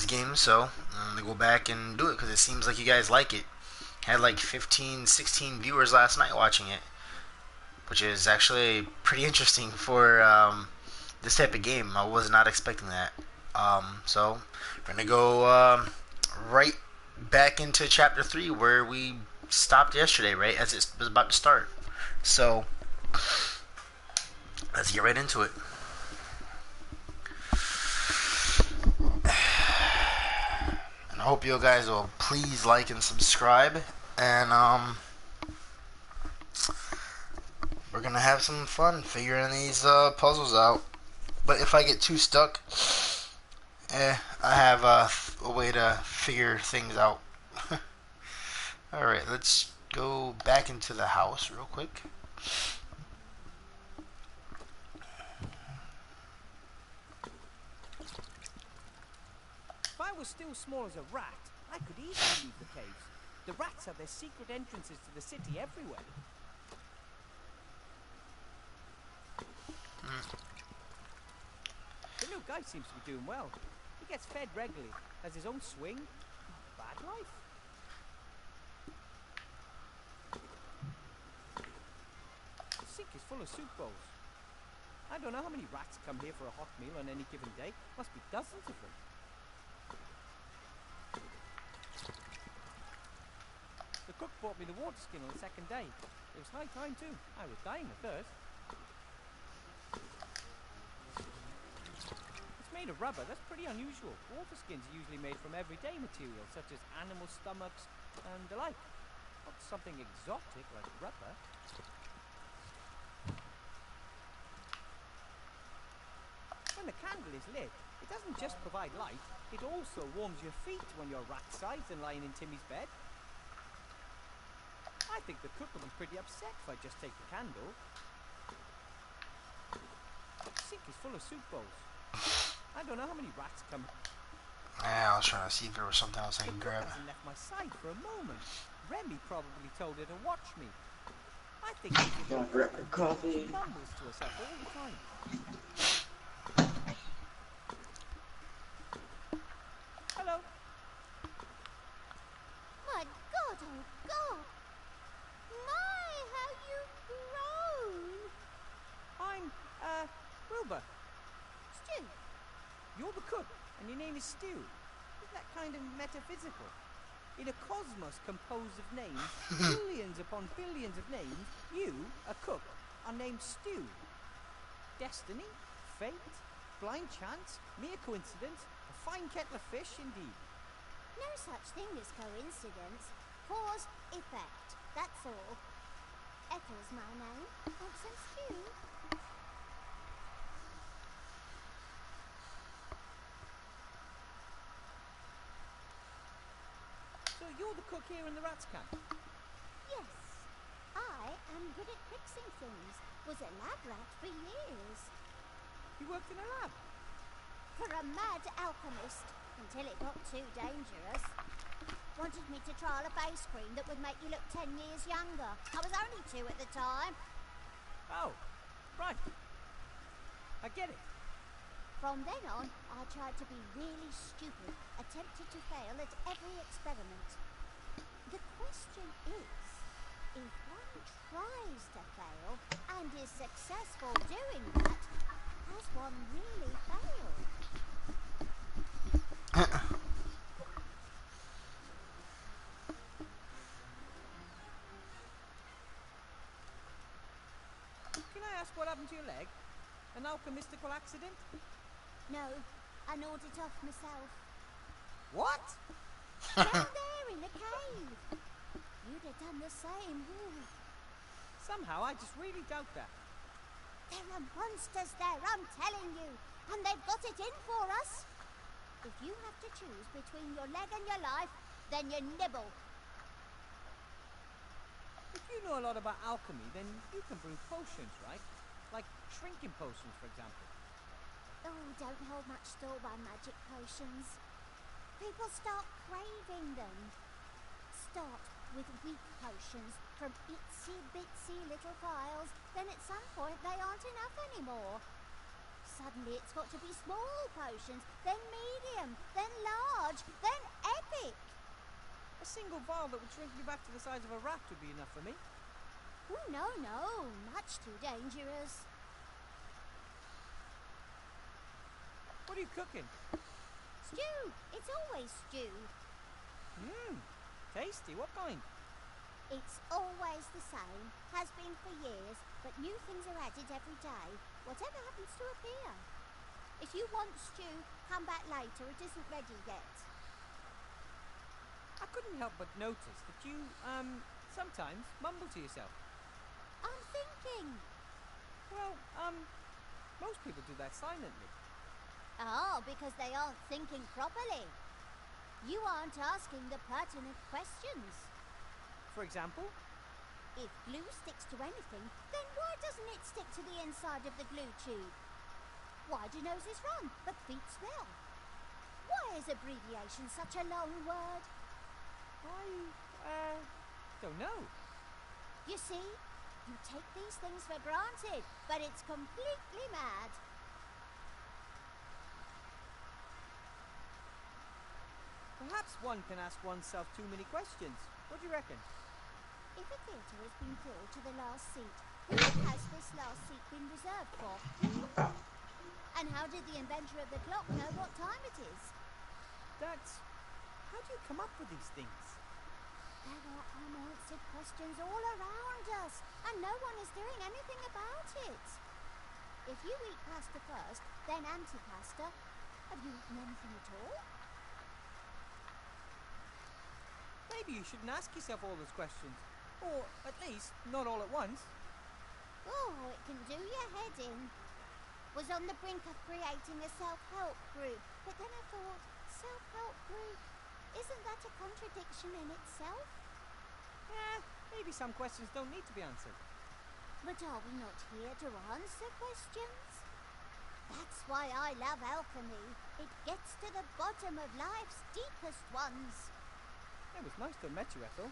this game, so I'm gonna go back and do it because it seems like you guys like it. Had like 15, 16 viewers last night watching it, which is actually pretty interesting for this type of game. I was not expecting that. So we're gonna go right back into chapter 3 where we stopped yesterday, right as it was about to start. So let's get right into it. And I hope you guys will please like and subscribe. And we're gonna have some fun figuring these puzzles out. But if I get too stuck, I have a way to figure things out. Alright, let's go back into the house real quick. If I was still small as a rat, I could easily leave the caves. The rats have their secret entrances to the city everywhere. The little guy seems to be doing well. He gets fed regularly, has his own swing. Bad life. The sink is full of soup bowls. I don't know how many rats come here for a hot meal on any given day. Must be dozens of them. The cook brought me the water skin on the second day. It was high time too. I was dying of thirst. It's made of rubber. That's pretty unusual. Water skins are usually made from everyday materials such as animal stomachs and the like. Not something exotic like rubber. When the candle is lit, it doesn't just provide light, it also warms your feet when you're rat-sized and lying in Timmy's bed. I think the cook will be pretty upset if I just take the candle. The sink is full of soup bowls. I don't know how many rats come. Yeah, I was trying to see if there was something else I The could cook grab. hasn't left my side for a moment. Remy probably told her to watch me. I think she's Gonna grab her coffee. She mumbles to herself all the time. Hello. My God, oh God! My, how you've grown! I'm, Wilbur. Stu, You're the cook, and your name is Stu. Isn't that kind of metaphysical? In a cosmos composed of names, billions upon billions of names, you, a cook, are named Stu. Destiny? Fate? Blind chance? Mere coincidence? A fine kettle of fish, indeed. no such thing as coincidence. Cause, effect, that's all. Ethel's my name, and so Stu. So you're the cook here in the Rats Camp? Yes, I am good at fixing things. Was a lab rat for years. You worked in a lab? For a mad alchemist, until it got too dangerous. Wanted me to trial a face cream that would make you look 10 years younger. I was only 2 at the time. Oh, right. I get it. From then on, I tried to be really stupid, attempted to fail at every experiment. The question is, if one tries to fail and is successful doing that, has one really failed? Can I ask what happened to your leg? An alchemistical accident? No, I gnawed it off myself. What? Down there in the cave. You'd have done the same. Ooh. Somehow I just really doubt that. There are monsters there, I'm telling you. And they've got it in for us. If you have to choose between your leg and your life, then you nibble. If you know a lot about alchemy, then you can brew potions, right? Like shrinking potions, for example. Oh, don't hold much store by magic potions. People start craving them. Start with weak potions from itsy bitsy little vials, then at some point they aren't enough anymore. Suddenly it's got to be small potions, then medium, then large. large, then epic. A single vial that would shrink me back to the size of a rat would be enough for me. Oh, no, much too dangerous. What are you cooking? Stew, it's always stew. Tasty. What kind? It's always the same, has been for years, but new things are added every day, whatever happens to appear. If you want stew, come back later, it isn't ready yet. I couldn't help but notice that you, sometimes mumble to yourself. I'm thinking. Well, most people do that silently. Oh, because they aren't thinking properly. You aren't asking the pertinent questions. For example? If glue sticks to anything, then why doesn't it stick to the inside of the glue tube? Why do noses run, but feet smell? Why is abbreviation such a long word? I, don't know. You see, you take these things for granted, but it's completely mad. Perhaps one can ask oneself too many questions. What do you reckon? If a theatre has been filled to the last seat, who has this last seat been reserved for? And how did the inventor of the clock know what time it is? How do you come up with these things? There are unanswered questions all around us, and no one is doing anything about it. If you eat pasta first, then antipasta, have you eaten anything at all? Maybe you shouldn't ask yourself all those questions. Or, at least, not all at once. Oh, it can do your head in. Was on the brink of creating a self-help group, but then I thought, self-help group, isn't that a contradiction in itself? Maybe some questions don't need to be answered. But are we not here to answer questions? That's why I love alchemy. It gets to the bottom of life's deepest ones. It was nice to have met you, Ethel.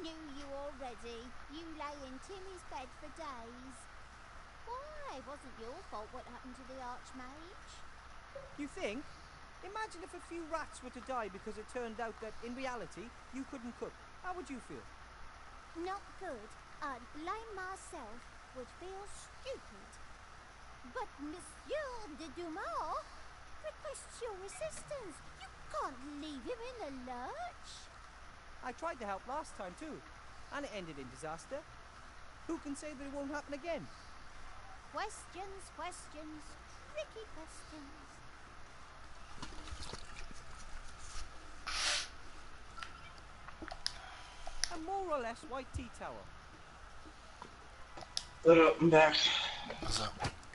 Knew you already. You lay in Timmy's bed for days. Why? It wasn't your fault what happened to the Archmage. You think? Imagine if a few rats were to die because it turned out that, in reality, you couldn't cook. How would you feel? Not good. I'd blame myself. Would feel stupid. But Monsieur de Dumas requests your assistance. You can't leave him in the lurch. I tried to help last time too, and it ended in disaster. Who can say that it won't happen again? Questions, questions, tricky questions. A more or less white tea towel. What up? I'm back. What's up?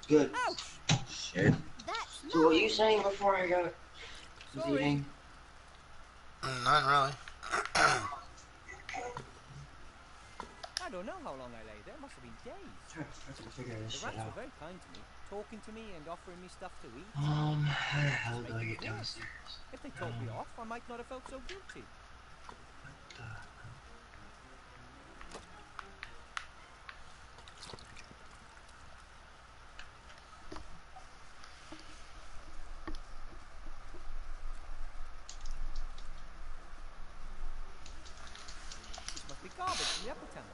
Good. Ouch! Shit. That's So what were you mine. saying before I was Sorry. eating? None really. I don't know how long I lay there. Must have been days. Trying to figure this The shit rats were out. very kind to me, talking to me and offering me stuff to eat. How the hell Just do I making get it worse. downstairs? If they told me off, I might not have felt so guilty. What the? This must be garbage from the upper town.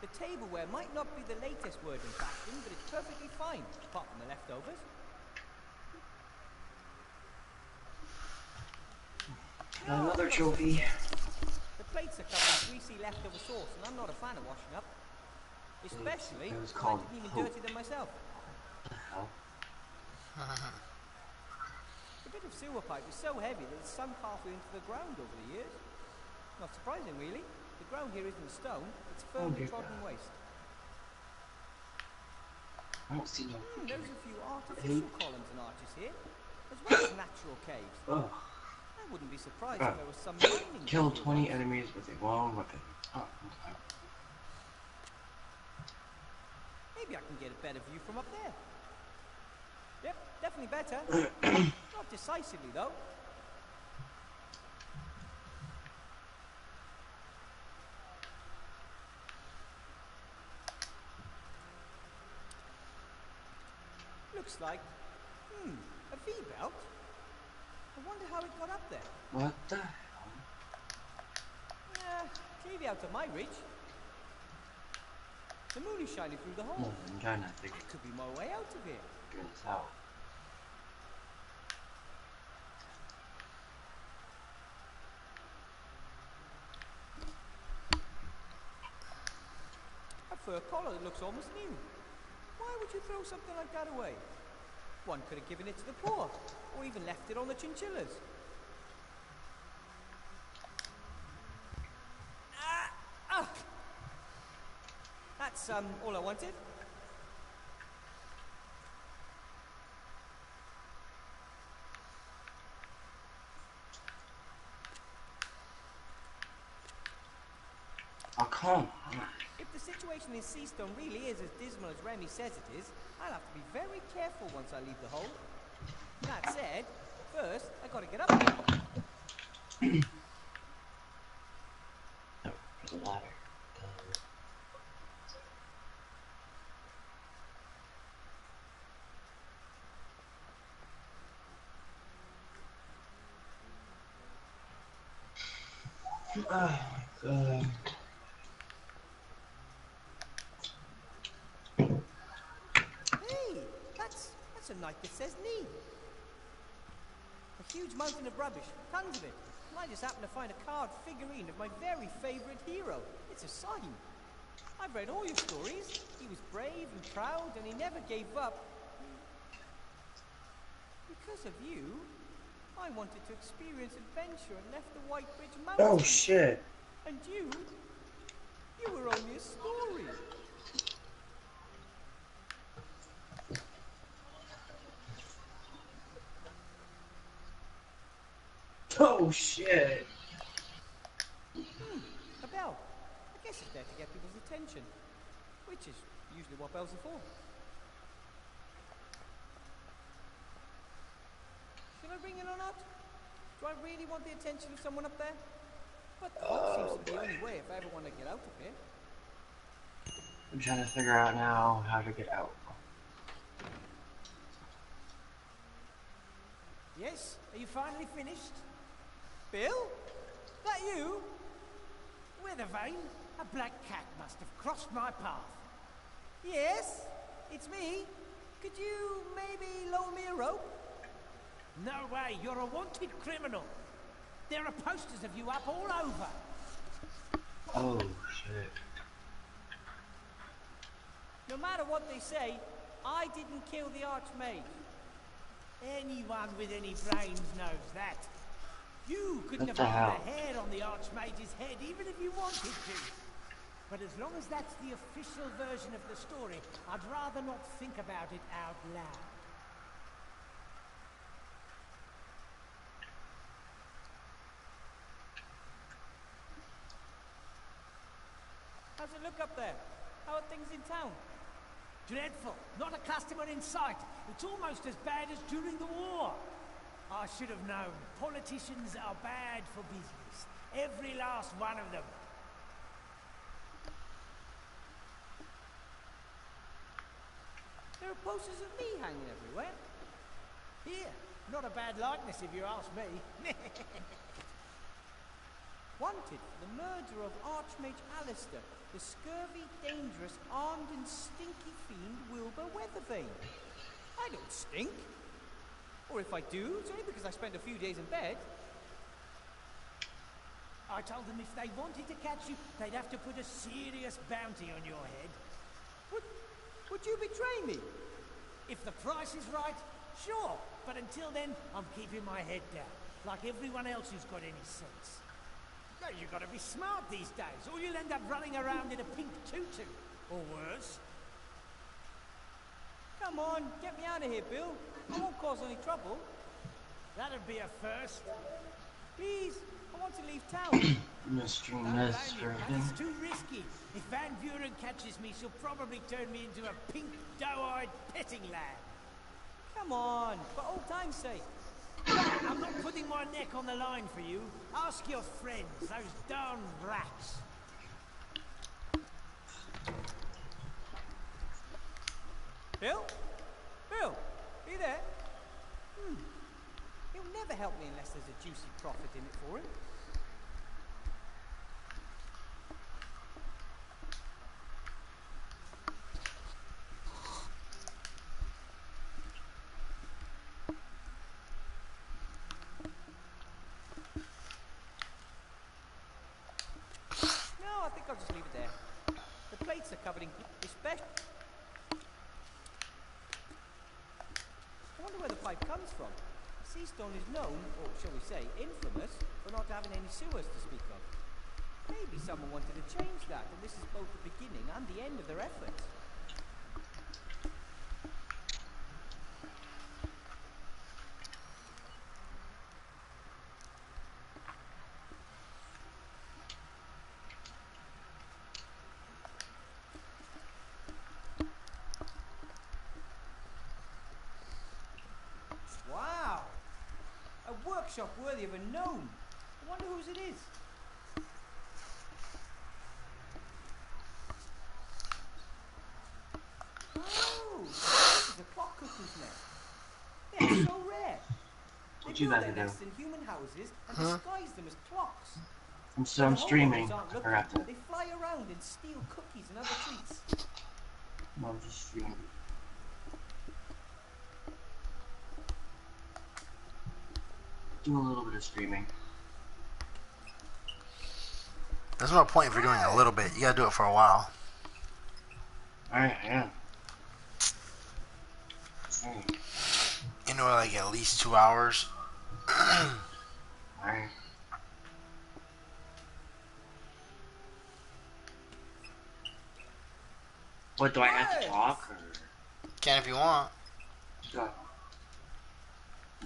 The tableware might not be the latest word in fashion, but it's perfectly fine, apart from the leftovers. Another trophy. The plates are covered in greasy leftover sauce, and I'm not a fan of washing up. Especially It was when I called didn't even poop. dirty them myself. What the hell? The bit of sewer pipe is so heavy that it's sunk halfway into the ground over the years. Not surprising, really. The ground here isn't stone, it's firmly dear trodden God. waste. I don't see no There's freaking. a few artificial columns and arches here, as well as natural caves. Ugh. I wouldn't be surprised if there was some mining. Kill here 20 once. enemies with a long weapon. Oh, okay. Maybe I can get a better view from up there. Yep, definitely better. Not decisively, though. Looks like, a V-belt. I wonder how it got up there. What the hell? Clearly out of my reach. The moon is shining through the hole. I'm trying to figure That could be my way out of here. this out. A fur collar that looks almost new. Why would you throw something like that away? One could have given it to the poor, or even left it on the chinchillas. That's all I wanted. Oh, come on. If the situation in Seastone really is as dismal as Remy says it is, I'll have to be very careful once I leave the hole. That said, first I gotta get up there. No, for the ladder. Oh my god. Hey, that's a night that says need. A huge mountain of rubbish, tons of it. And I just happened to find a carved figurine of my very favourite hero. It's a sign. I've read all your stories. He was brave and proud, and he never gave up. Because of you, I wanted to experience adventure and left the White Bridge Mountains. Oh shit. And you were only a story. Oh shit. A bell. I guess it's there to get people's attention, which is usually what bells are for. Should I ring it or not? Do I really want the attention of someone up there? But that seems to be the only way if I ever want to get out of here. I'm trying to figure out now how to get out. Yes? Are you finally finished? Bill? That you? Weathervane, a black cat must have crossed my path. Yes? It's me. Could you maybe loan me a rope? No way, you're a wanted criminal. There are posters of you up all over. Oh shit. No matter what they say, I didn't kill the Archmage. Anyone with any brains knows that. You couldn't What have the pulled hell? a hair on the Archmage's head even if you wanted to. But as long as that's the official version of the story, I'd rather not think about it out loud. How's it look up there? How are things in town? Dreadful. Not a customer in sight. It's almost as bad as during the war. I should have known. Politicians are bad for business. Every last one of them. There are posters of me hanging everywhere. Here. Not a bad likeness if you ask me. Wanted for the murder of Archmage Alistair, the scurvy, dangerous, armed and stinky fiend Wilbur Weathervane. I don't stink. Or if I do, it's only because I spent a few days in bed. I told them if they wanted to catch you, they'd have to put a serious bounty on your head. Would you betray me? If the price is right, sure. But until then, I'm keeping my head down, like everyone else who's got any sense. No, you've got to be smart these days, or you'll end up running around in a pink tutu, or worse. Come on, get me out of here, Bill. I won't cause any trouble. That'd be a first. Please, I want to leave town. Mr. Don't blame you, Mister. but it's too risky. If Van Buren catches me, she'll probably turn me into a pink, doe-eyed petting lamb. Come on, for old time's sake. I'm not putting my neck on the line for you. Ask your friends, those darn rats. Bill? Bill, are you there? He'll never help me unless there's a juicy profit in it for him. No, I think I'll just leave it there. The plates are covered in especially. I wonder where the pipe comes from. Seastone is known, or shall we say, infamous, for not having any sewers to speak of. Maybe someone wanted to change that, and this is both the beginning and the end of their efforts. Wow! A workshop worthy of a gnome. I wonder whose it is. Oh, this is a clock cuckoo's nest. They are so rare. They What you build about their to do? nests in human houses and disguise them as clocks. I'm When the streaming. homeowners aren't I looking, forgot to. they fly around and steal cookies and other treats. No, I'm just streaming. Do a little bit of streaming. There's no point if you're doing a little bit. You gotta do it for a while. Alright, yeah. You know, like at least 2 hours. Alright. What, do I have to talk, or...? Can if you want.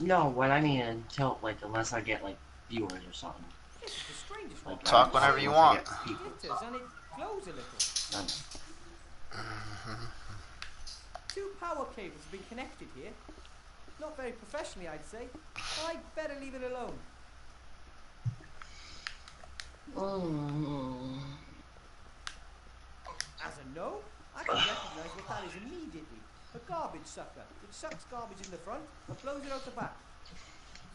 No, what I mean until, like, unless I get, like, viewers or something. This is the strangest one. Like, Talk whenever you want. Glitters and it glows a little. Two power cables have been connected here. Not very professionally, I'd say. I'd better leave it alone. As a gnome, I can recognize what that is immediately. A garbage sucker. It sucks garbage in the front and blows it out the back.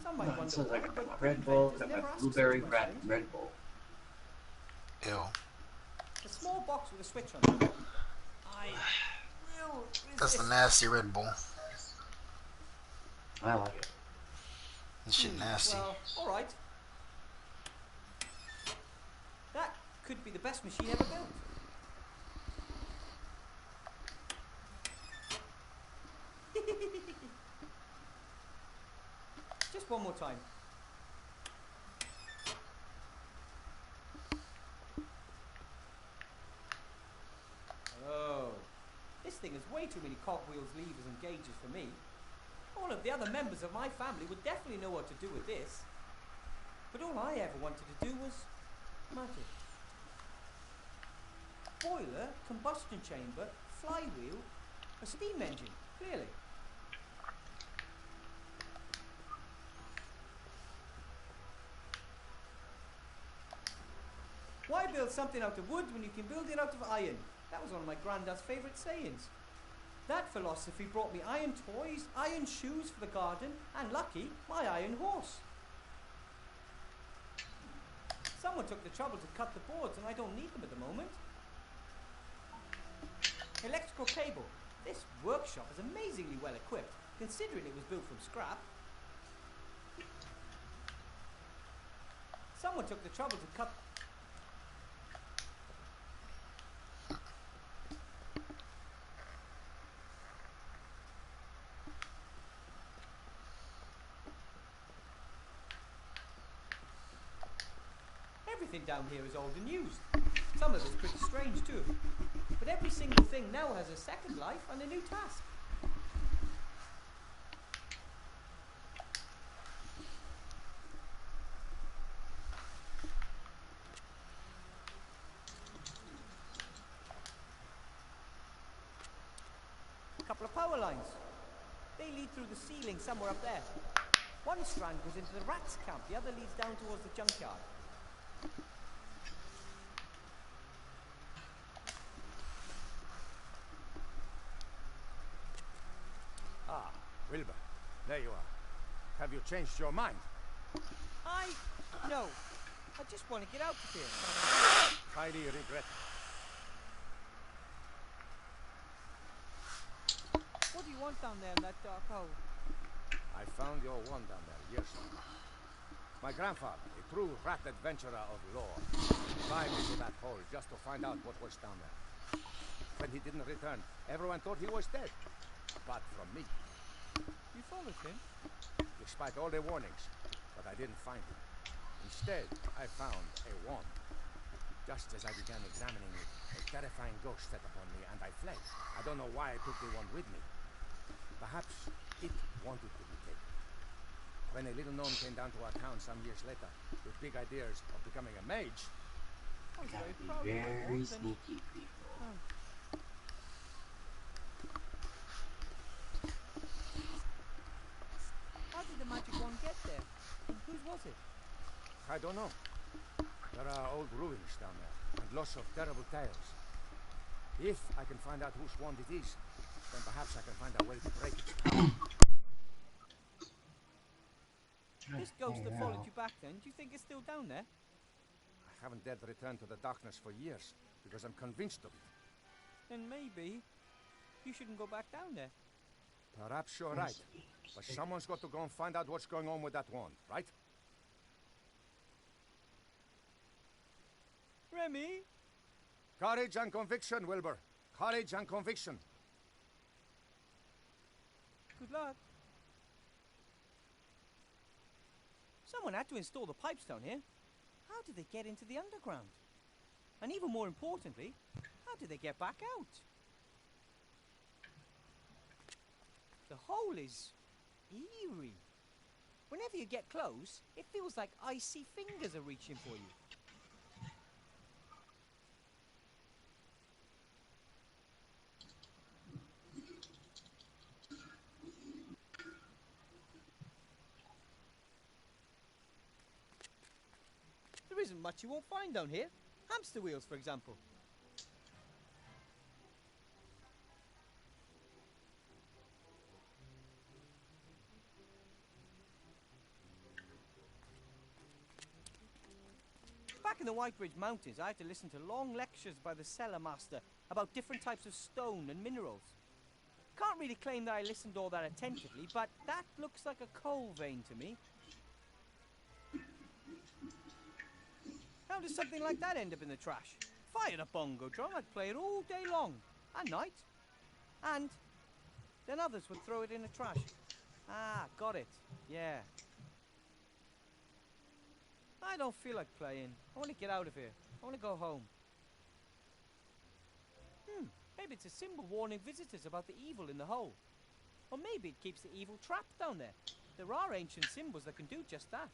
Some might wonder Sounds why, like but my Red Bull, inventors got my never ask blueberry such red questions. Bull. Ew. A small box with a switch on it. I will That's the resist. nasty Red Bull. I like it. This shit nasty. Well, alright. That could be the best machine ever built. Just one more time. Oh, this thing has way too many cogwheels, levers and gauges for me. All of the other members of my family would definitely know what to do with this. But all I ever wanted to do was magic. Boiler, combustion chamber, flywheel, a steam engine, clearly. Why build something out of wood when you can build it out of iron? That was one of my granddad's favourite sayings. That philosophy brought me iron toys, iron shoes for the garden, and lucky, my iron horse. Someone took the trouble to cut the boards and I don't need them at the moment. Electrical cable. This workshop is amazingly well equipped, considering it was built from scrap. Someone took the trouble to cut... Everything down here is old and used. Some of it's pretty strange too. But every single thing now has a second life and a new task. A couple of power lines. They lead through the ceiling somewhere up there. One strand goes into the rats' camp, the other leads down towards the junkyard. Ah, Wilbur, there you are. Have you changed your mind? No. I just want to get out of here. Highly regret. What do you want down there in that dark hole? I found your wand down there years ago. My grandfather, a true rat adventurer of lore, climbed into that hole just to find out what was down there. When he didn't return, everyone thought he was dead. But from me. You followed him? Despite all the warnings, but I didn't find him. Instead, I found a wand. Just as I began examining it, a terrifying ghost set upon me and I fled. I don't know why I took the wand with me. Perhaps it wanted to be taken. When a little gnome came down to our town some years later, with big ideas of becoming a mage, I was Gotta very be proud of my very wand, and- sneaky people. Oh. How did the magic wand get there? And whose was it? I don't know. There are old ruins down there, and lots of terrible tales. If I can find out whose wand it is, then perhaps I can find a way to break its power. This ghost that followed you back then, do you think it's still down there? I haven't dared return to the darkness for years, because I'm convinced of it. Then maybe you shouldn't go back down there. Perhaps you're right, but someone's got to go and find out what's going on with that wand, right? Remy? Courage and conviction, Wilbur. Courage and conviction. Good luck. Someone had to install the pipes down here. How did they get into the underground? And even more importantly, how did they get back out? The hole is eerie. Whenever you get close, it feels like icy fingers are reaching for you. There isn't much you won't find down here. Hamster wheels, for example. Back in the White Ridge Mountains, I had to listen to long lectures by the cellar master about different types of stone and minerals. Can't really claim that I listened all that attentively, but that looks like a coal vein to me. How does something like that end up in the trash? If I had a bongo drum, I'd play it all day long, at night. And then others would throw it in the trash. Ah, got it. Yeah. I don't feel like playing. I want to get out of here. I want to go home. Maybe it's a symbol warning visitors about the evil in the hole. Or maybe it keeps the evil trapped down there. There are ancient symbols that can do just that.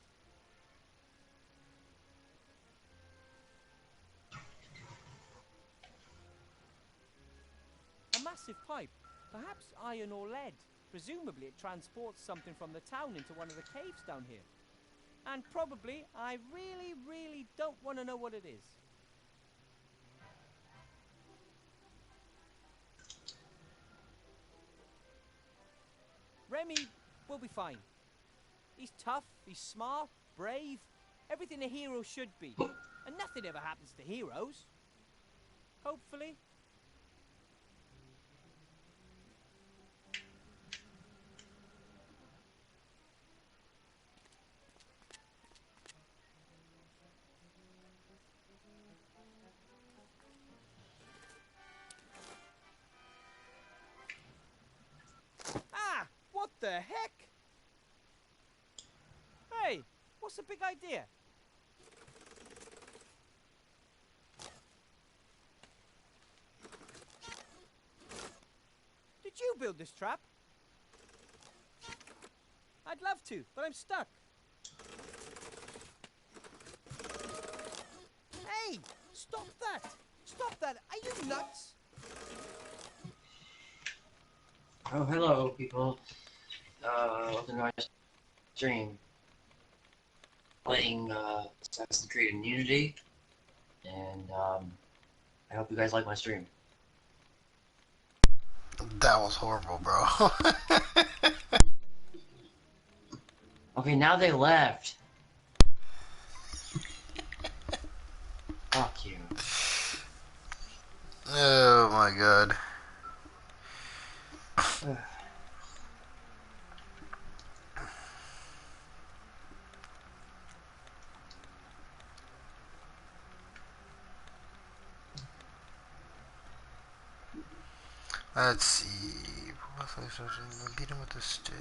A massive pipe, perhaps iron or lead. Presumably it transports something from the town into one of the caves down here. And probably, I really, really don't want to know what it is. Remy will be fine. He's tough, he's smart, brave, everything a hero should be. And nothing ever happens to heroes. Hopefully. Ah! What the heck? Hey, what's the big idea? Did you build this trap? I'd love to, but I'm stuck. Hey! Stop that! Stop that! Are you nuts? Oh, hello, people. Welcome to my stream. Playing Assassin's Creed in Unity, and I hope you guys like my stream. That was horrible, bro. Okay, now they left. Fuck you. Oh my god. Let's see. Beat him with the stick.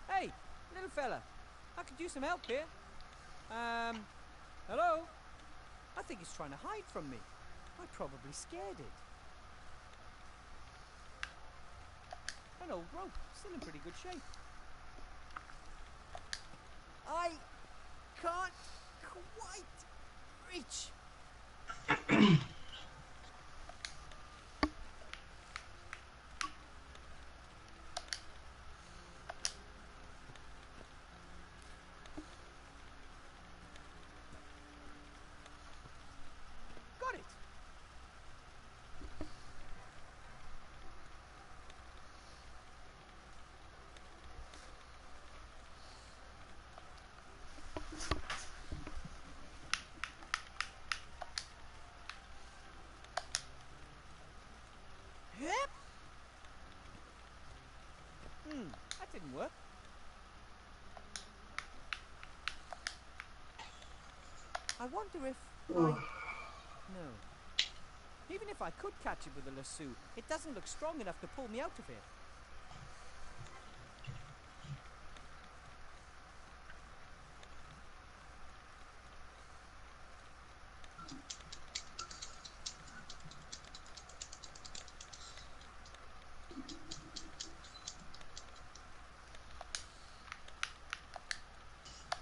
Hey, little fella. I could use some help here. Hello? I think it's trying to hide from me. I probably scared it. An old rope, still in pretty good shape. I can't quite reach. Got it. Yep. That didn't work. I wonder if No. Even if I could catch it with a lasso, it doesn't look strong enough to pull me out of here.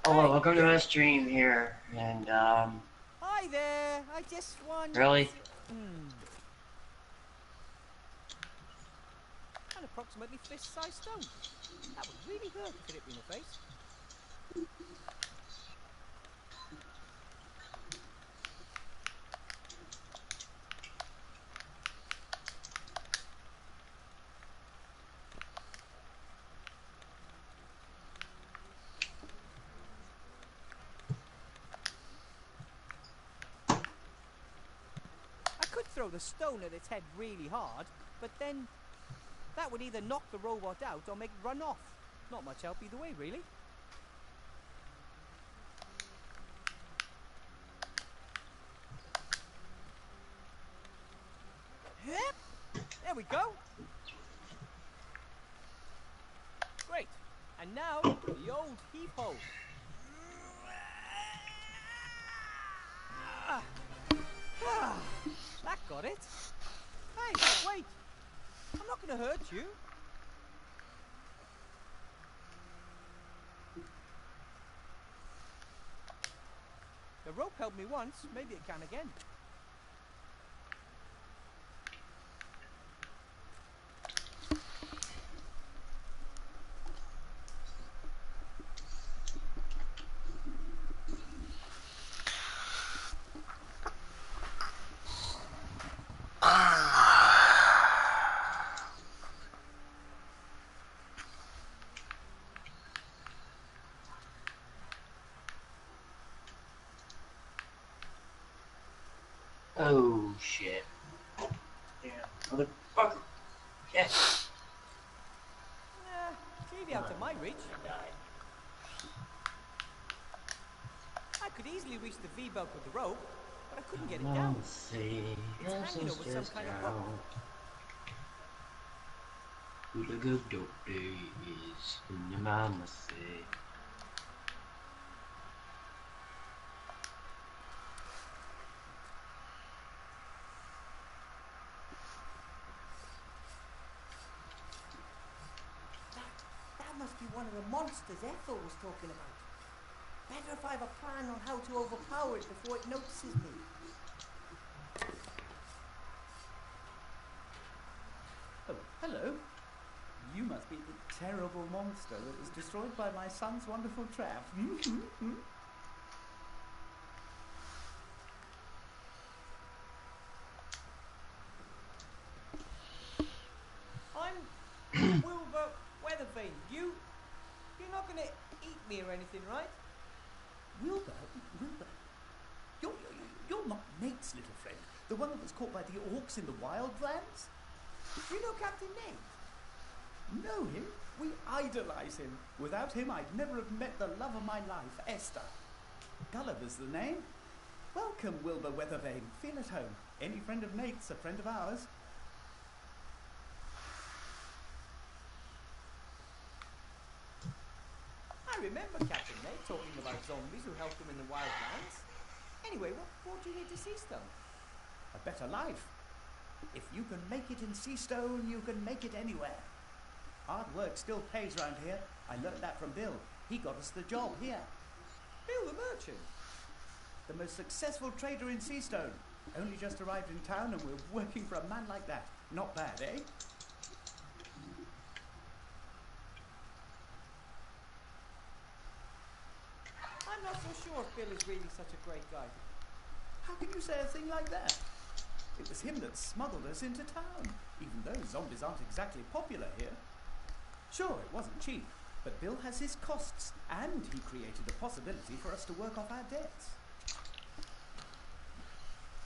Oh, welcome to my stream here, and Hi there. I just want... really? An approximately fist-sized stone. That would really hurt if it hit me in the face. I could throw the stone at its head really hard, but then that would either knock the robot out or make it run off. Not much help either way, really. Yep. There we go. Great. And now, the old heave-ho. That got it. Hey, wait. I'm not going to hurt you. The rope helped me once. Maybe it can again. Oh shit. Damn, motherfucker. Yes. Clearly out of my reach. I could easily reach the V-belt with the rope, but I couldn't get it down. It's hanging over some kind of rock. Who the good doctor is when your mama say. That must be one of the monsters Ethel was talking about. Better if I have a plan on how to overpower it before it notices me. Oh, hello. You must be the terrible monster that was destroyed by my son's wonderful trap. Wilbur Weathervane, you're not gonna eat me or anything, right? Wilbur? You're not Nate's little friend. The one that was caught by the orcs in the wildlands? You know Captain Nate? Know him? We idolize him. Without him, I'd never have met the love of my life, Esther. Gulliver's the name. Welcome, Wilbur Weathervane. Feel at home. Any friend of Nate's a friend of ours. I remember Captain Nate talking about zombies who helped him in the wildlands. Anyway, what brought you here to Seastone? A better life. If you can make it in Seastone, you can make it anywhere. Hard work still pays round here. I learned that from Bill. He got us the job here. Bill the merchant? The most successful trader in Seastone. Only just arrived in town and we're working for a man like that. Not bad, eh? I'm not so sure if Bill is really such a great guy. How can you say a thing like that? It was him that smuggled us into town, even though zombies aren't exactly popular here. Sure, it wasn't cheap, but Bill has his costs, and he created a possibility for us to work off our debts.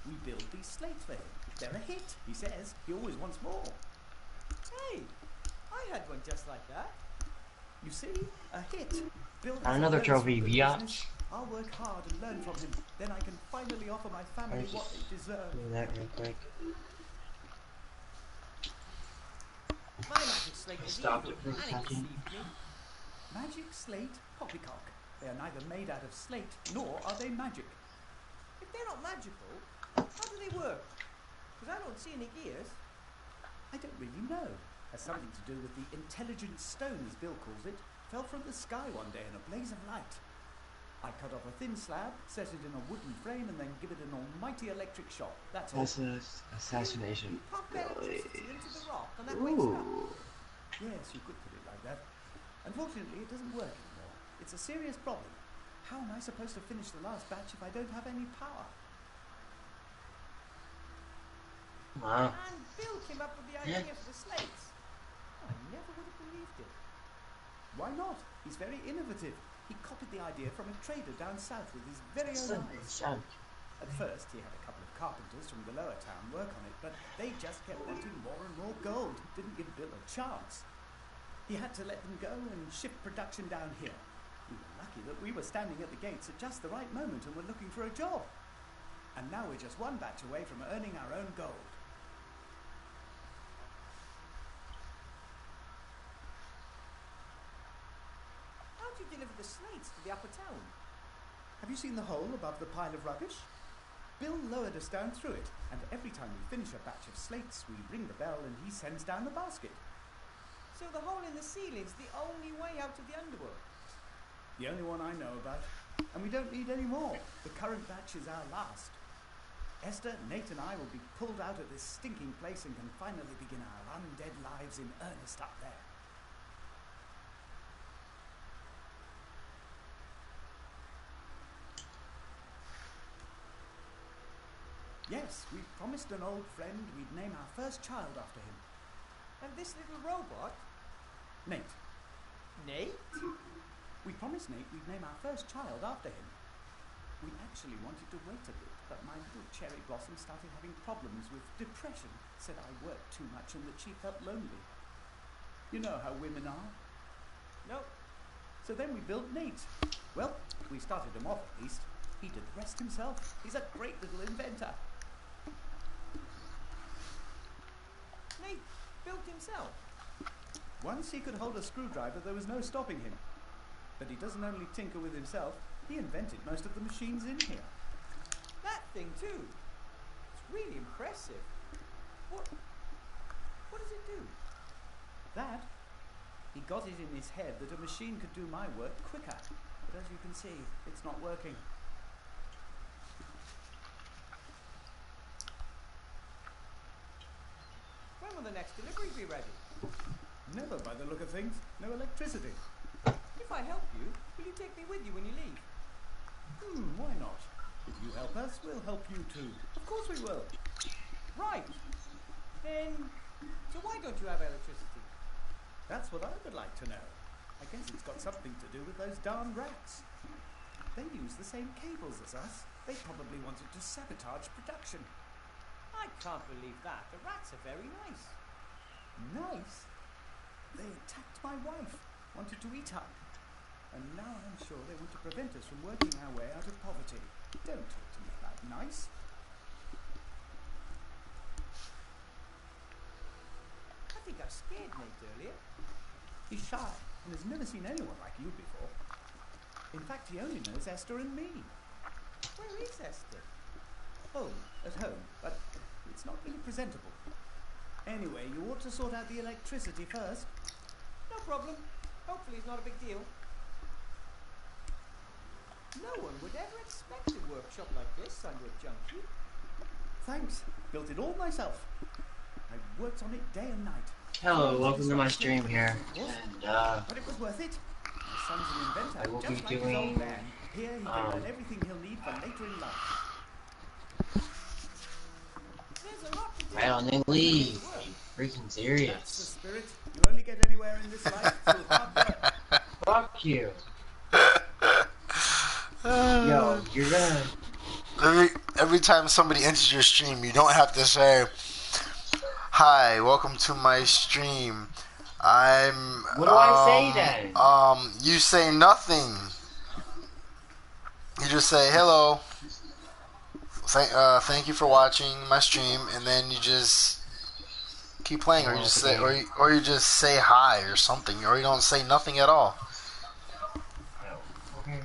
We build these slates for him. They're a hit, he says. He always wants more. Hey, I had one just like that. You see? A hit. Bill has Another a nose trophy, for the yeah. business. I'll work hard and learn from him. Then I can finally offer my family I'll what they deserve. do that real quick. My magic slate is Stop evil, it for a and it second. deceived me. Magic slate, poppycock. They are neither made out of slate, nor are they magic. If they're not magical, how do they work? Because I don't see any gears. I don't really know. Has something to do with the intelligent stone, as Bill calls it, fell from the sky one day in a blaze of light. I cut off a thin slab, set it in a wooden frame, and then give it an almighty electric shock. That's all. That's an assassination. You pump electricity into the rock and that wakes it up. Ooh. Yes, you could put it like that. Unfortunately, it doesn't work anymore. It's a serious problem. How am I supposed to finish the last batch if I don't have any power? Wow. And Bill came up with the idea for the slates. I never would have believed it. Why not? He's very innovative. He copied the idea from a trader down south with his very own eyes. At first, he had a couple of carpenters from the lower town work on it, but they just kept wanting more and more gold. Didn't give Bill a chance. He had to let them go and shift production down here. We were lucky that we were standing at the gates at just the right moment and were looking for a job. And now we're just one batch away from earning our own gold. How do you deliver the slates to the upper town? Have you seen the hole above the pile of rubbish? Bill lowered us down through it, and every time we finish a batch of slates, we ring the bell and he sends down the basket. So the hole in the ceiling's the only way out of the underworld. The only one I know about. And we don't need any more. The current batch is our last. Esther, Nate and I will be pulled out of this stinking place and can finally begin our undead lives in earnest up there. Yes, we promised an old friend we'd name our first child after him. And this little robot? Nate. Nate? We promised Nate we'd name our first child after him. We actually wanted to wait a bit, but my little cherry blossom started having problems with depression, said I worked too much and that she felt lonely. You know how women are. Nope. So then we built Nate. Well, we started him off at least. He did the rest himself. He's a great little inventor. Nate built himself. Once he could hold a screwdriver, there was no stopping him. But he doesn't only tinker with himself, he invented most of the machines in here. That thing too. It's really impressive. What does it do? That? He got it in his head that a machine could do my work quicker. But as you can see, it's not working. When will the next delivery be ready? Never by the look of things. No electricity. If I help you, will you take me with you when you leave? Why not? If you help us, we'll help you too. Of course we will. Right. Then, so why don't you have electricity? That's what I would like to know. I guess it's got something to do with those darn rats. They use the same cables as us. They probably wanted to sabotage production. I can't believe that. The rats are very nice. Nice? They attacked my wife, wanted to eat her. And now I'm sure they want to prevent us from working our way out of poverty. Don't talk to me about nice. I think I scared Nate earlier. He's shy and has never seen anyone like you before. In fact, he only knows Esther and me. Where is Esther? Oh, at home, but it's not really presentable. Anyway, you ought to sort out the electricity first. No problem. Hopefully it's not a big deal. No one would ever expect a workshop like this under a junkie. Thanks. Built it all myself. I worked on it day and night. Hello, welcome to my stream here. And But it was worth it. My son's an inventor, I will just be like his doing, old man. Here he can learn everything he'll need for later in life. There's a lot to do. right on the leave. Freaking That's the serious. spirit. You only get anywhere in this life through hard work. Fuck you. Yo, you're gonna. Every time somebody enters your stream, you don't have to say, "Hi, welcome to my stream. I'm." What do I say then? You say nothing. You just say hello. Thank you for watching my stream, and then you just keep playing, or you just say, or you just say hi or something, or you don't say nothing at all. Okay.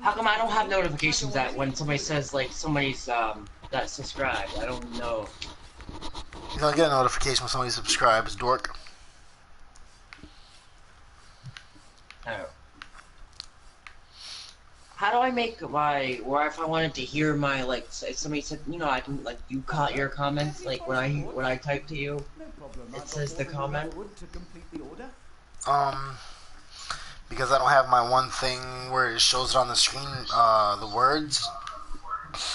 How come I don't have notifications that when somebody says like somebody's that subscribed? I don't know. You don't get a notification when somebody subscribes, dork. Oh. How do I make my, or if I wanted to hear my, like, if somebody said, you know, I can, like, you caught your comments, like, when I type to you, No problem. it says the comment. To complete the order. Because I don't have my one thing where it shows it on the screen, the words.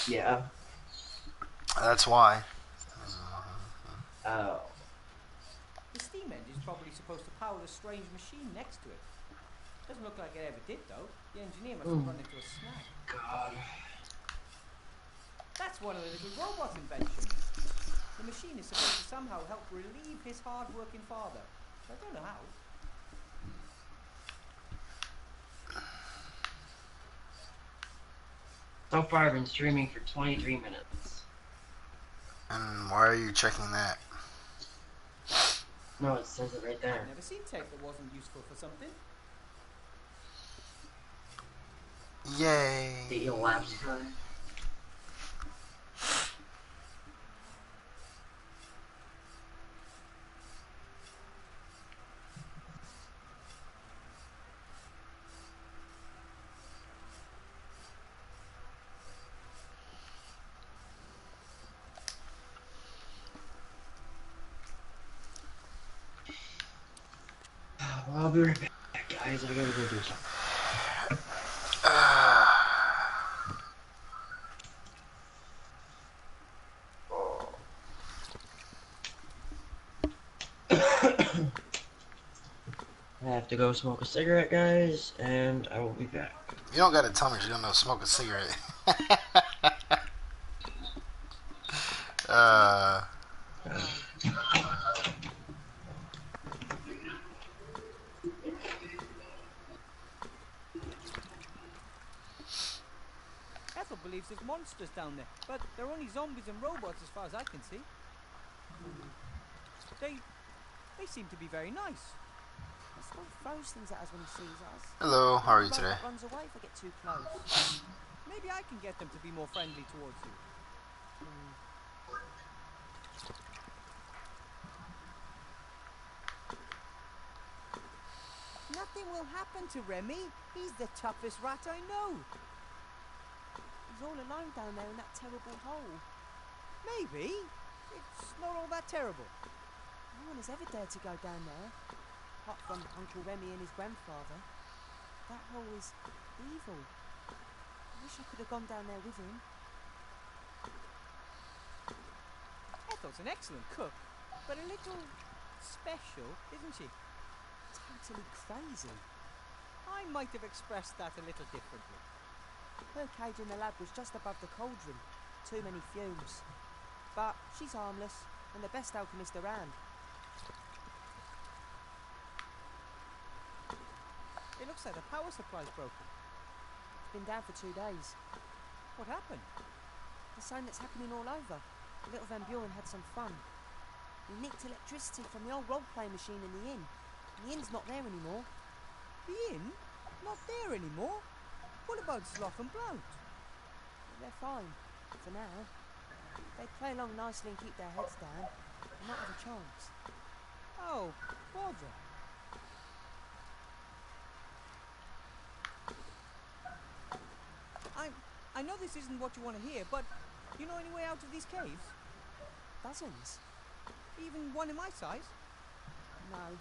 Yeah. That's why. Oh. The steam engine's probably supposed to power the strange machine next to it. Doesn't look like it ever did, though. The engineer must have run into a snag. God. That's one of the little robot inventions. The machine is supposed to somehow help relieve his hard-working father. I don't know how. So far, I've been streaming for 23 minutes. And why are you checking that? No, it says it right there. I've never seen tape that wasn't useful for something. Yay! The elapsed time. Well, I'll be right back, guys. I gotta go do something. I have to go smoke a cigarette, guys, and I will be back. You don't gotta tell me you're gonna smoke a cigarette. Ethel believes there's monsters down there, but they're only zombies and robots as far as I can see. They seem to be very nice. He still throws things at us when he sees us. Hello, how are you today? Runs away if we get too close. Maybe I can get them to be more friendly towards you. Nothing will happen to Remy. He's the toughest rat I know. He's all alone down there in that terrible hole. Maybe. It's not all that terrible. No one has ever dared to go down there, apart from Uncle Remy and his grandfather. That hole is evil. I wish I could have gone down there with him. Ethel's an excellent cook, but a little special, isn't she? Totally crazy. I might have expressed that a little differently. Her cage in the lab was just above the cauldron. Too many fumes. But she's harmless, and the best alchemist around. It looks like the power supply's broken. It's been down for 2 days. What happened? The same that's happening all over. Little Van Buren had some fun. He nicked electricity from the old role-play machine in the inn. The inn's not there anymore. The inn? Not there anymore? What about Sloth and Blount? They're fine, for now. They play along nicely and keep their heads down. They might have a chance. Oh, bother. I know this isn't what you want to hear, but you know any way out of these caves? Dozens? Even one in my size? No.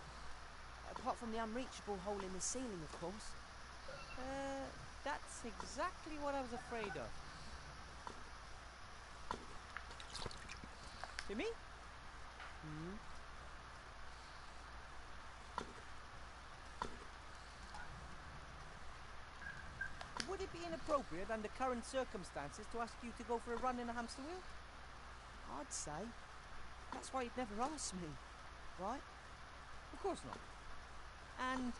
Apart from the unreachable hole in the ceiling, of course. That's exactly what I was afraid of. Timmy? Hmm? Would it be inappropriate under current circumstances to ask you to go for a run in a hamster wheel? I'd say. That's why you'd never ask me, right? Of course not. And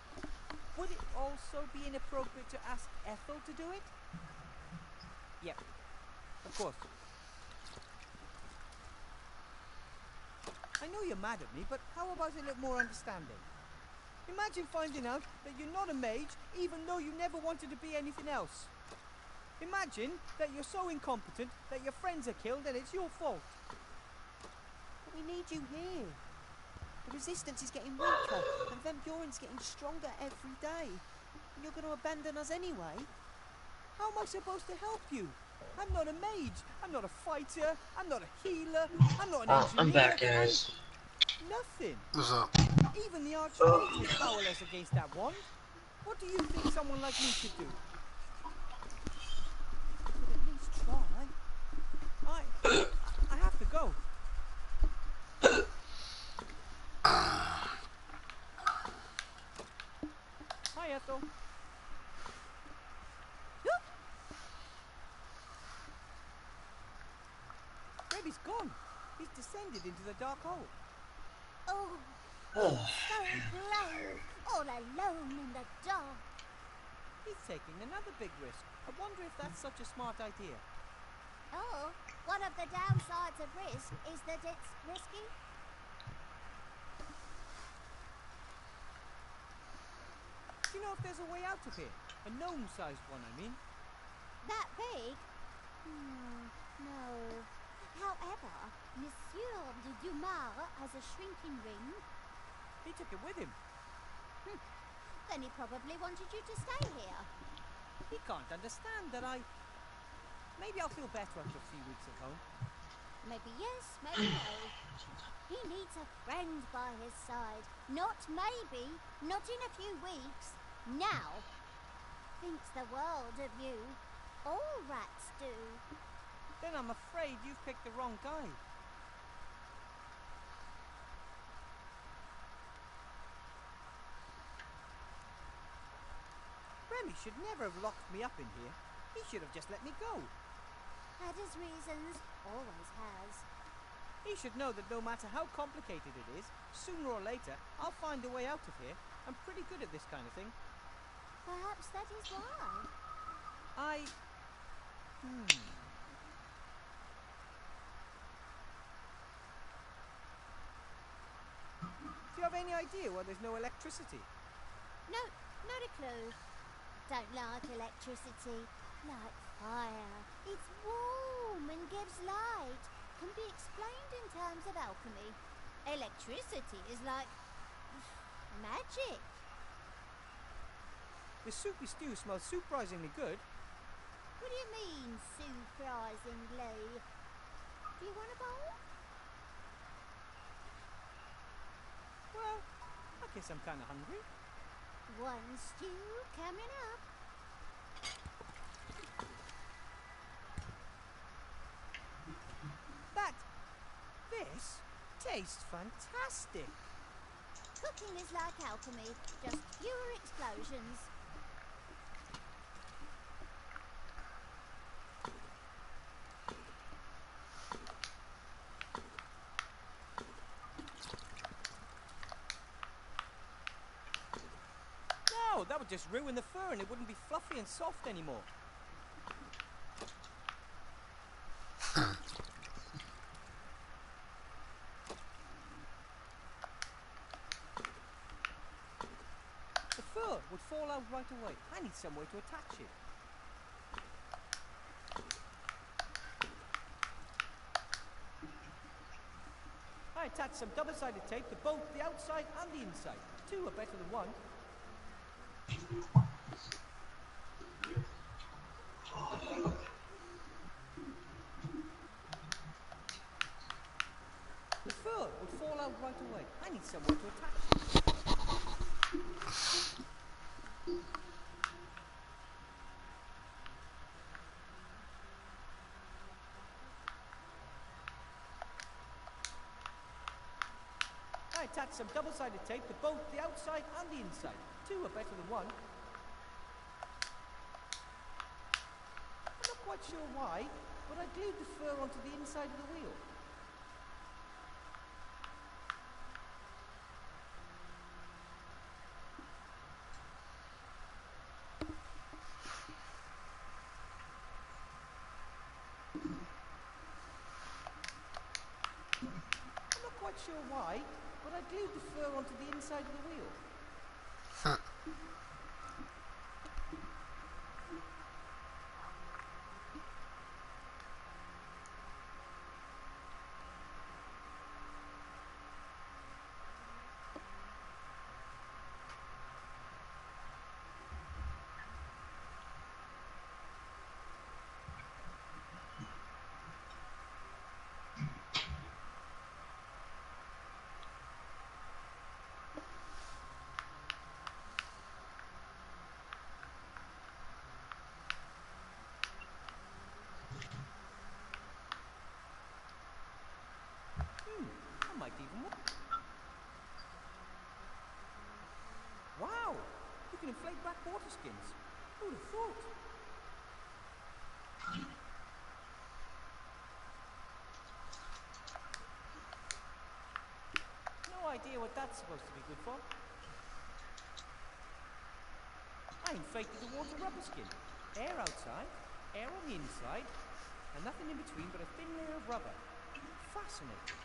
would it also be inappropriate to ask Ethel to do it? Yep, of course. I know you're mad at me, but how about a little more understanding? Imagine finding out that you're not a mage, even though you never wanted to be anything else. Imagine that you're so incompetent that your friends are killed and it's your fault. But we need you here. The resistance is getting weaker, and Van Buren's getting stronger every day. And you're going to abandon us anyway? How am I supposed to help you? I'm not a mage. I'm not a fighter. I'm not a healer. I'm not an engineer. I'm back, guys. Nothing. What's up? Even the Archmage is powerless against that wand. What do you think someone like me could do? Could at least try. I have to go. Hi, Ethel. Rebby's gone. He's descended into the dark hole. Oh, so blank, all alone in the dark. He's taking another big risk. I wonder if that's such a smart idea. Oh, one of the downsides of risk is that it's risky. Do you know if there's a way out of here? A gnome-sized one, I mean. That big? No. However, Monsieur de Dumas has a shrinking ring. He took it with him. Then he probably wanted you to stay here. He can't understand that I... Maybe I'll feel better after a few weeks at home. Maybe yes, maybe no. He needs a friend by his side. Not maybe, not in a few weeks. Now. Thinks the world of you. All rats do. Then I'm afraid you've picked the wrong guy. Remy should never have locked me up in here. He should have just let me go. Had his reasons, always has. He should know that no matter how complicated it is, sooner or later, I'll find a way out of here. I'm pretty good at this kind of thing. Perhaps that is why. Do you have any idea why there's no electricity? No, not a clue. Don't like electricity. Like fire. It's warm and gives light. Can be explained in terms of alchemy. Electricity is like... magic. The soupy stew smells surprisingly good. What do you mean, surprisingly? Do you want a bowl? Well, I guess I'm kind of hungry. One stew coming up. tastes fantastic. Cooking is like alchemy, just fewer explosions. No, that would just ruin the fur and it wouldn't be fluffy and soft anymore. The fur would fall out right away. I need somewhere to attach it. I attached some double-sided tape to both the outside and the inside. Two are better than one. The fur would fall out right away. I need somewhere to attach it. I attached some double-sided tape to both the outside and the inside. Two are better than one. I'm not quite sure why, but I glued the fur onto the inside of the wheel. I'm not quite sure why, but I glued the fur onto the inside of the wheel. Huh. That might even work. Wow! You can inflate black water skins. Who'd have thought? No idea what that's supposed to be good for. I inflated the water rubber skin. Air outside, air on the inside, and nothing in between but a thin layer of rubber. Fascinating.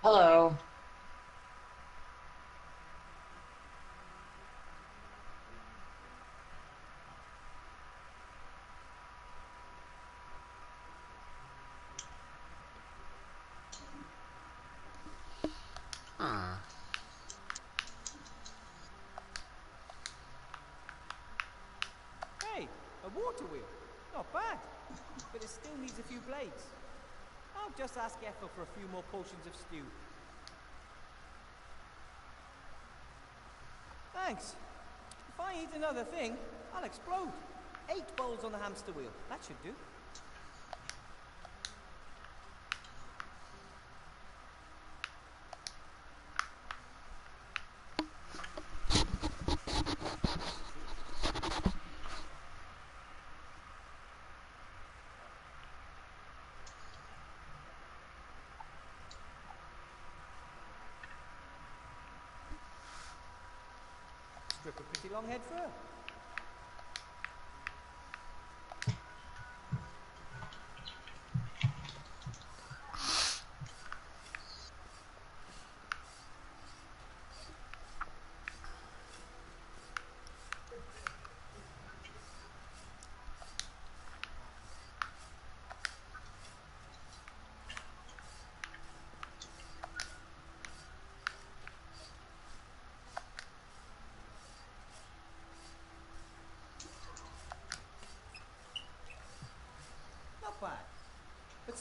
Hello. Hmm. Hey, a water wheel. Not bad. But it still needs a few blades. I'll just ask Ethel for a few more potions of stew. Thanks. If I eat another thing, I'll explode. 8 bowls on the hamster wheel. That should do. Strip of pretty long head fur.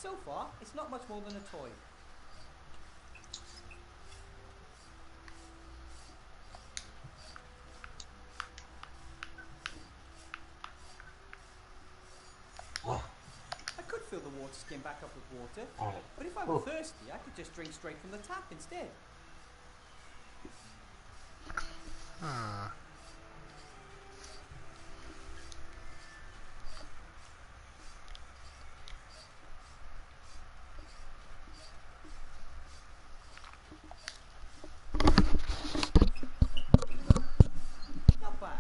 so far, it's not much more than a toy. I could fill the water skin back up with water, but if I were thirsty, I could just drink straight from the tap instead. Not bad.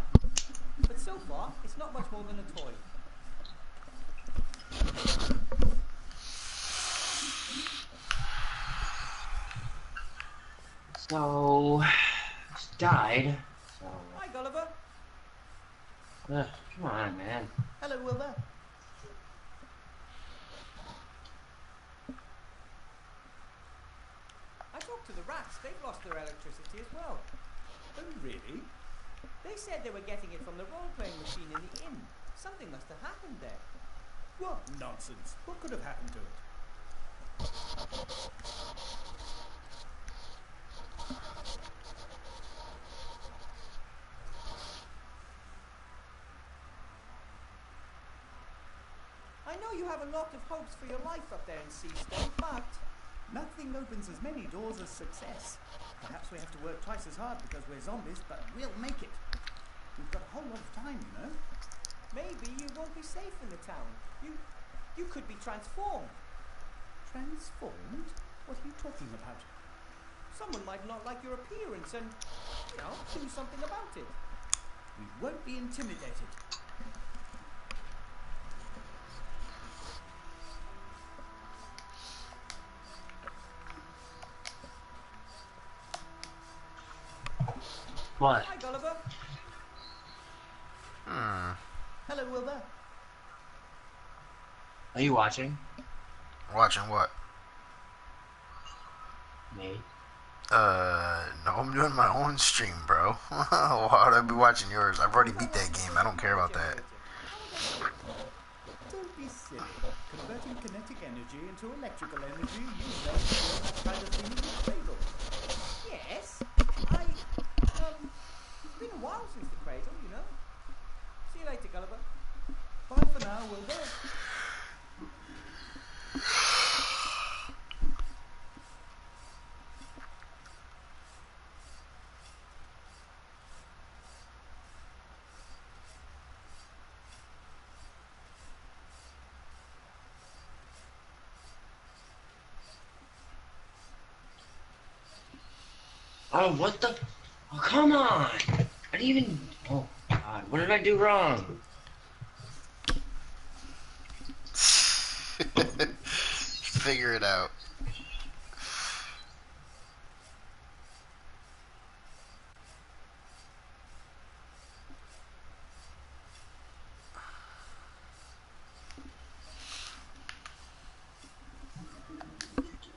But so far, it's not much more than a toy. So, died. So, Hi, Gulliver. come on, man. Hello, Wilbur. I talked to the rats. They've lost their electricity as well. Oh, really? They said they were getting it from the role-playing machine in the inn. Something must have happened there. What nonsense. What could have happened to it? I know you have a lot of hopes for your life up there in Seastone, but... Nothing opens as many doors as success. Perhaps we have to work twice as hard because we're zombies, but we'll make it. We've got a whole lot of time, you know. maybe you won't be safe in the town. You could be transformed. Transformed? What are you talking about? Someone might not like your appearance and, do something about it. We won't be intimidated. What? Hi, Gulliver. Hello, Wilbur. Are you watching? Watching what? Me? No, I'm doing my own stream, bro. Why would I be watching yours? I've already beat that game. I don't care about that. Don't be silly. Converting kinetic energy into electrical energy, you know that kind of thing in the cradle. Yes, it's been a while since the cradle, See you later, Gulliver. Bye for now, Wilbur. Oh, what the? Oh, come on! I didn't even... Oh, God. What did I do wrong? Figure it out.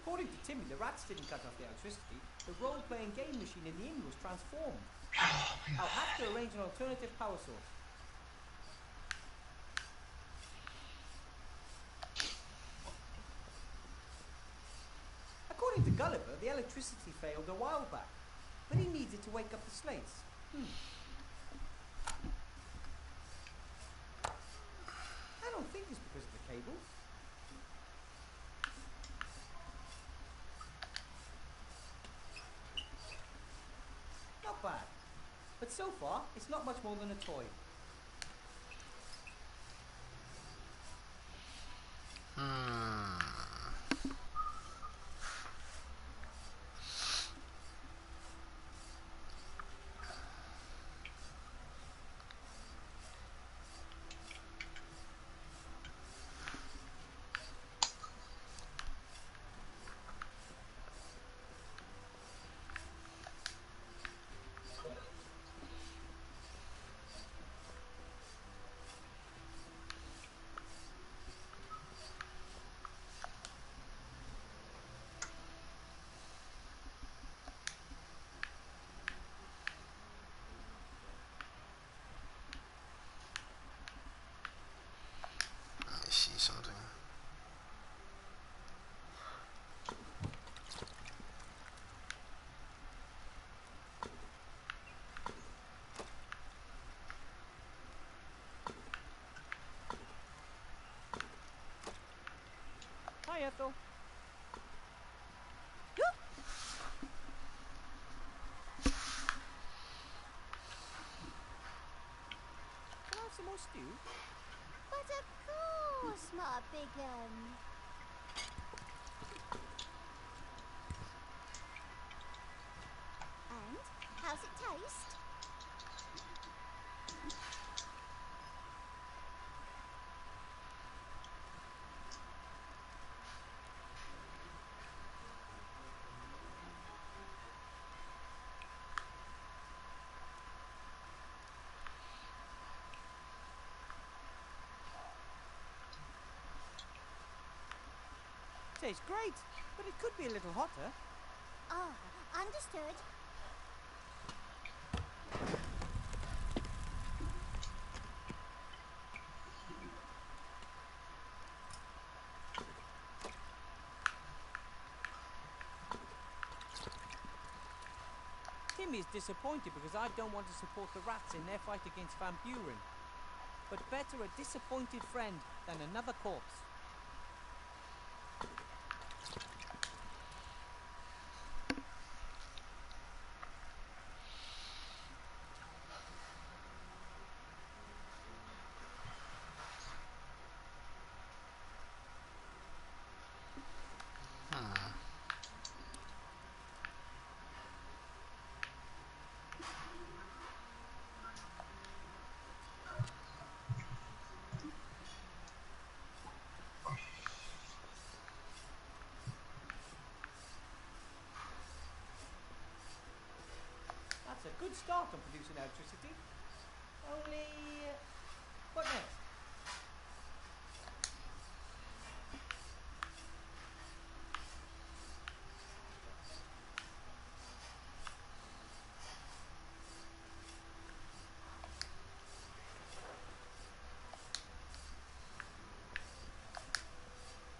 According to Timmy, the rats didn't cut off the electricity. The role-playing game machine in the inn was transformed. I'll have to arrange an alternative power source. According to Gulliver, the electricity failed a while back, but he needs it to wake up the slates. I don't think it's because of the cables. Not bad. But so far, it's not much more than a toy. Ethel? Can I have some more stew? But of course, my big un. And how's it taste? Tastes great, but it could be a little hotter. Ah, understood. Timmy is disappointed because I don't want to support the rats in their fight against Van Buren. But better a disappointed friend than another corpse. That's a good start on producing electricity. Only... what next?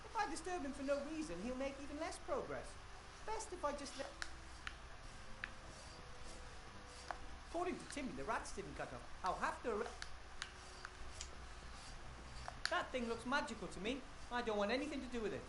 If I disturb him for no reason, he'll make even less progress. Best if I just let... According to Timmy, the rats didn't cut off. I'll have to... That thing looks magical to me. I don't want anything to do with it.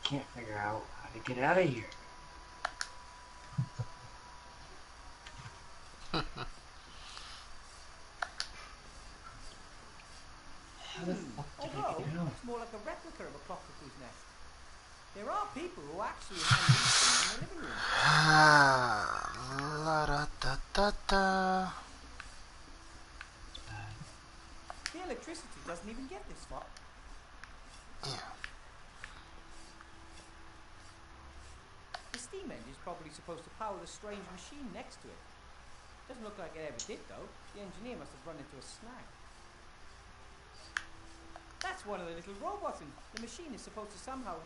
Can't figure out how to get out of here. How the fuck did I Although, get it out? looks more like a replica of a cockatoo's nest. There are people who actually hang these things in their living room. La da da da da. The electricity doesn't even get this far. Yeah. The steam engine's probably supposed to power the strange machine next to it. Doesn't look like it ever did, though. The engineer must have run into a snag. That's one of the little robots, and the machine is supposed to somehow...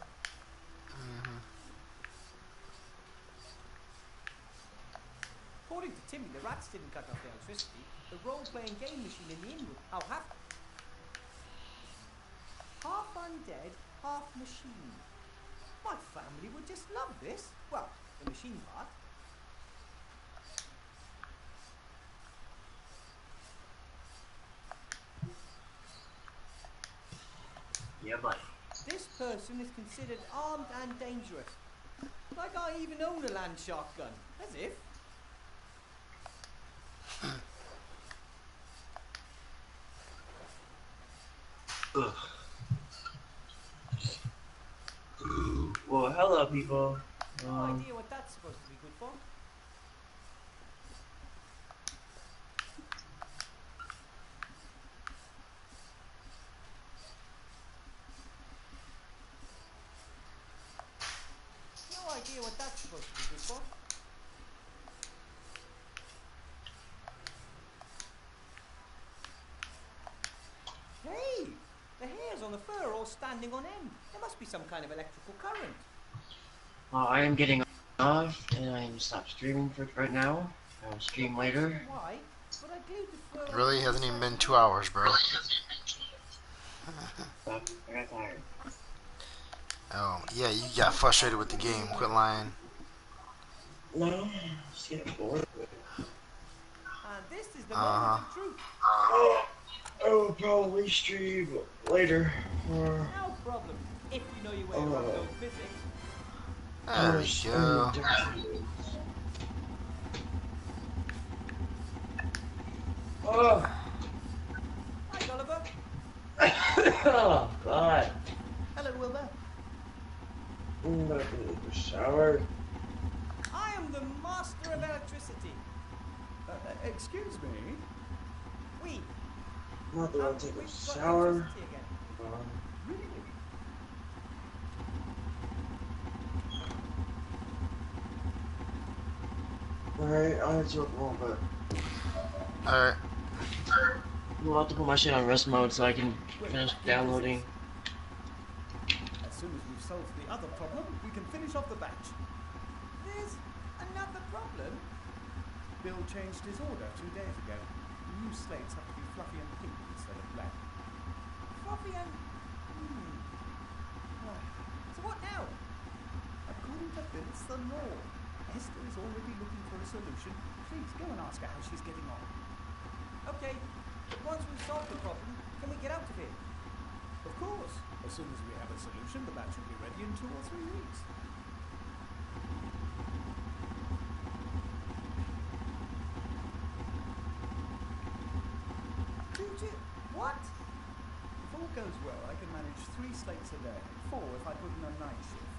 According to Timmy, the rats didn't cut off the electricity. The role-playing game machine in the inn would... half undead, half machine. My family would just love this. Well, the machine part. Yeah, buddy. This person is considered armed and dangerous. Like I even own a land shotgun. As if. Ugh. Well, hello, people. No idea what that's supposed to be good for. No idea what that's supposed to be good for. Hey! The hairs on the fur are all standing on end. There must be some kind of electrical current. I am getting off, and I'm stop streaming for right now. I'll stream later. Why? But I glued the fur. Really? Hasn't even been 2 hours, bro. Stop. I got tired. Oh, yeah, you got frustrated with the game. Quit lying. No, just getting bored. And this is the moment of truth. I will probably stream later. No problem. If you know your way around those physics. There we go. Oh. Hi, Gulliver. Oh, God. Hello, Wilbur. I'm not gonna take a shower. I am the master of electricity. Excuse me? We. I'm not gonna take a We've got shower. electricity again. Really? Alright, I'll have to look more, but Alright. we'll have to put my shit on rest mode so I can finish downloading. As soon as we've solved the other problem, we can finish off the batch. There's another problem. Bill changed his order 2 days ago. New slates have to be fluffy and pink instead of black. Fluffy and... So what now? According to Bill, it's the law. Esther is already looking for a solution. Please go and ask her how she's getting on. Okay, but once we've solved the problem, can we get out of here? Of course. As soon as we have a solution, the batch will be ready in 2 or 3 weeks. What? If all goes well, I can manage 3 slates a day, 4 if I put in a night shift.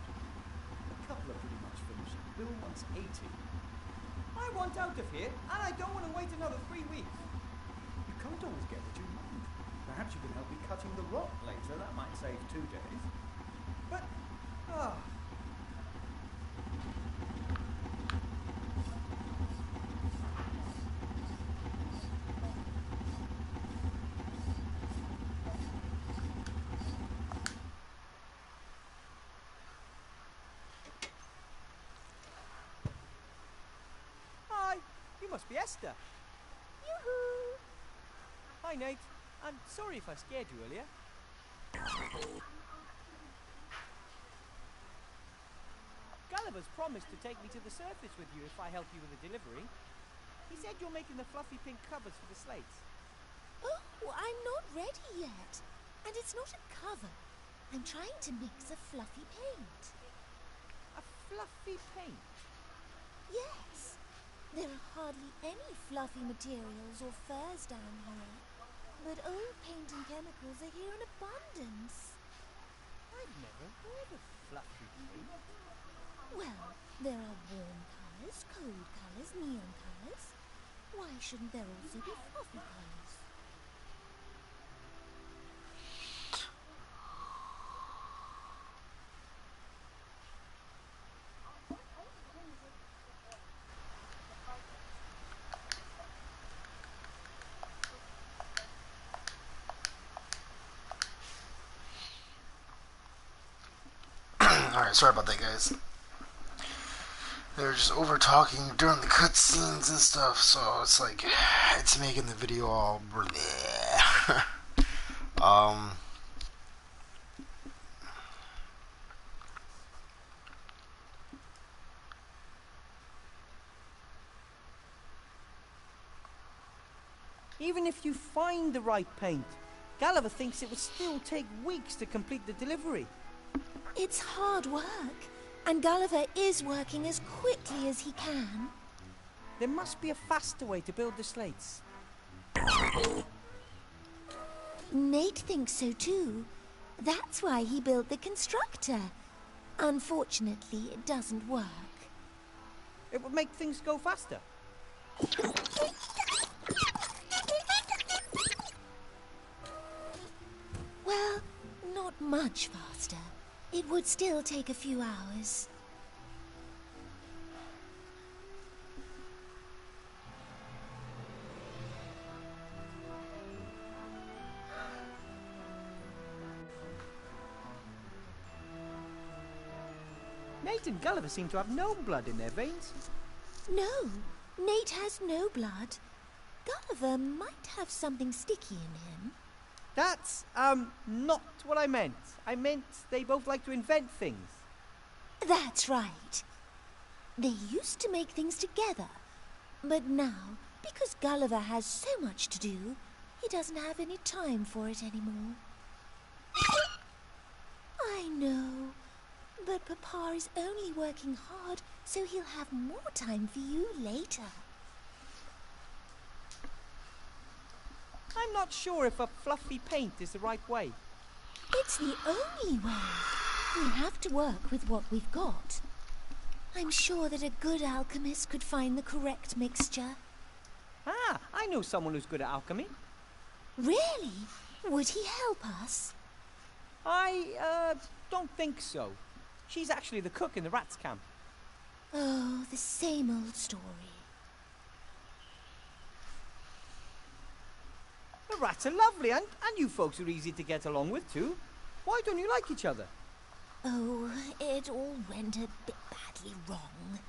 A couple are pretty much finished. Bill wants 80. I want out of here, and I don't want to wait another 3 weeks. You can't always get what you want. Perhaps you can help me cutting the rock later. That might save 2 days. But, Hi, you must be Esther. Yoo-hoo! Hi, Nate. I'm sorry if I scared you earlier. Gulliver's promised to take me to the surface with you if I help you with the delivery. He said you're making the fluffy pink covers for the slates. Oh, I'm not ready yet. And it's not a cover. I'm trying to mix a fluffy paint. A fluffy paint? Yes. There are hardly any fluffy materials or furs down here. But old paint and chemicals are here in abundance. I've never heard of fluffy paint. Well, there are warm colours, cold colours, neon colours. Why shouldn't there also be fluffy colours? sorry about that, guys. They were just over talking during the cutscenes and stuff, so it's like it's making the video all bleh. um. Even if you find the right paint, Gulliver thinks it would still take weeks to complete the delivery. It's hard work, and Gulliver is working as quickly as he can. There must be a faster way to build the slates. Nate thinks so too. That's why he built the constructor. Unfortunately, it doesn't work. It would make things go faster. Well, not much faster. It would still take a few hours. Nate and Gulliver seem to have no blood in their veins. No, Nate has no blood. Gulliver might have something sticky in him. That's, not what I meant. I meant they both like to invent things. That's right. They used to make things together, but now, because Gulliver has so much to do, he doesn't have any time for it anymore. I know, but Papa is only working hard, so he'll have more time for you later. I'm not sure if a fluffy paint is the right way. It's the only way. We have to work with what we've got. I'm sure that a good alchemist could find the correct mixture. Ah, I know someone who's good at alchemy. Really? Would he help us? I, don't think so. She's actually the cook in the rats camp. Oh, the same old story. The rats are lovely, and you folks are easy to get along with too. Why don't you like each other? Oh, it all went a bit badly wrong.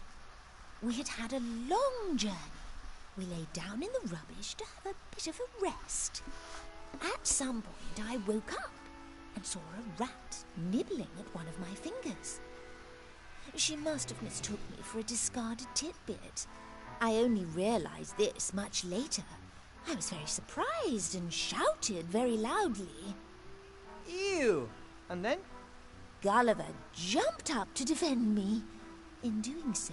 We had had a long journey. We lay down in the rubbish to have a bit of a rest. At some point, I woke up and saw a rat nibbling at one of my fingers. She must have mistook me for a discarded tidbit. I only realized this much later. I was very surprised and shouted very loudly. Ew! And then? Gulliver jumped up to defend me. In doing so,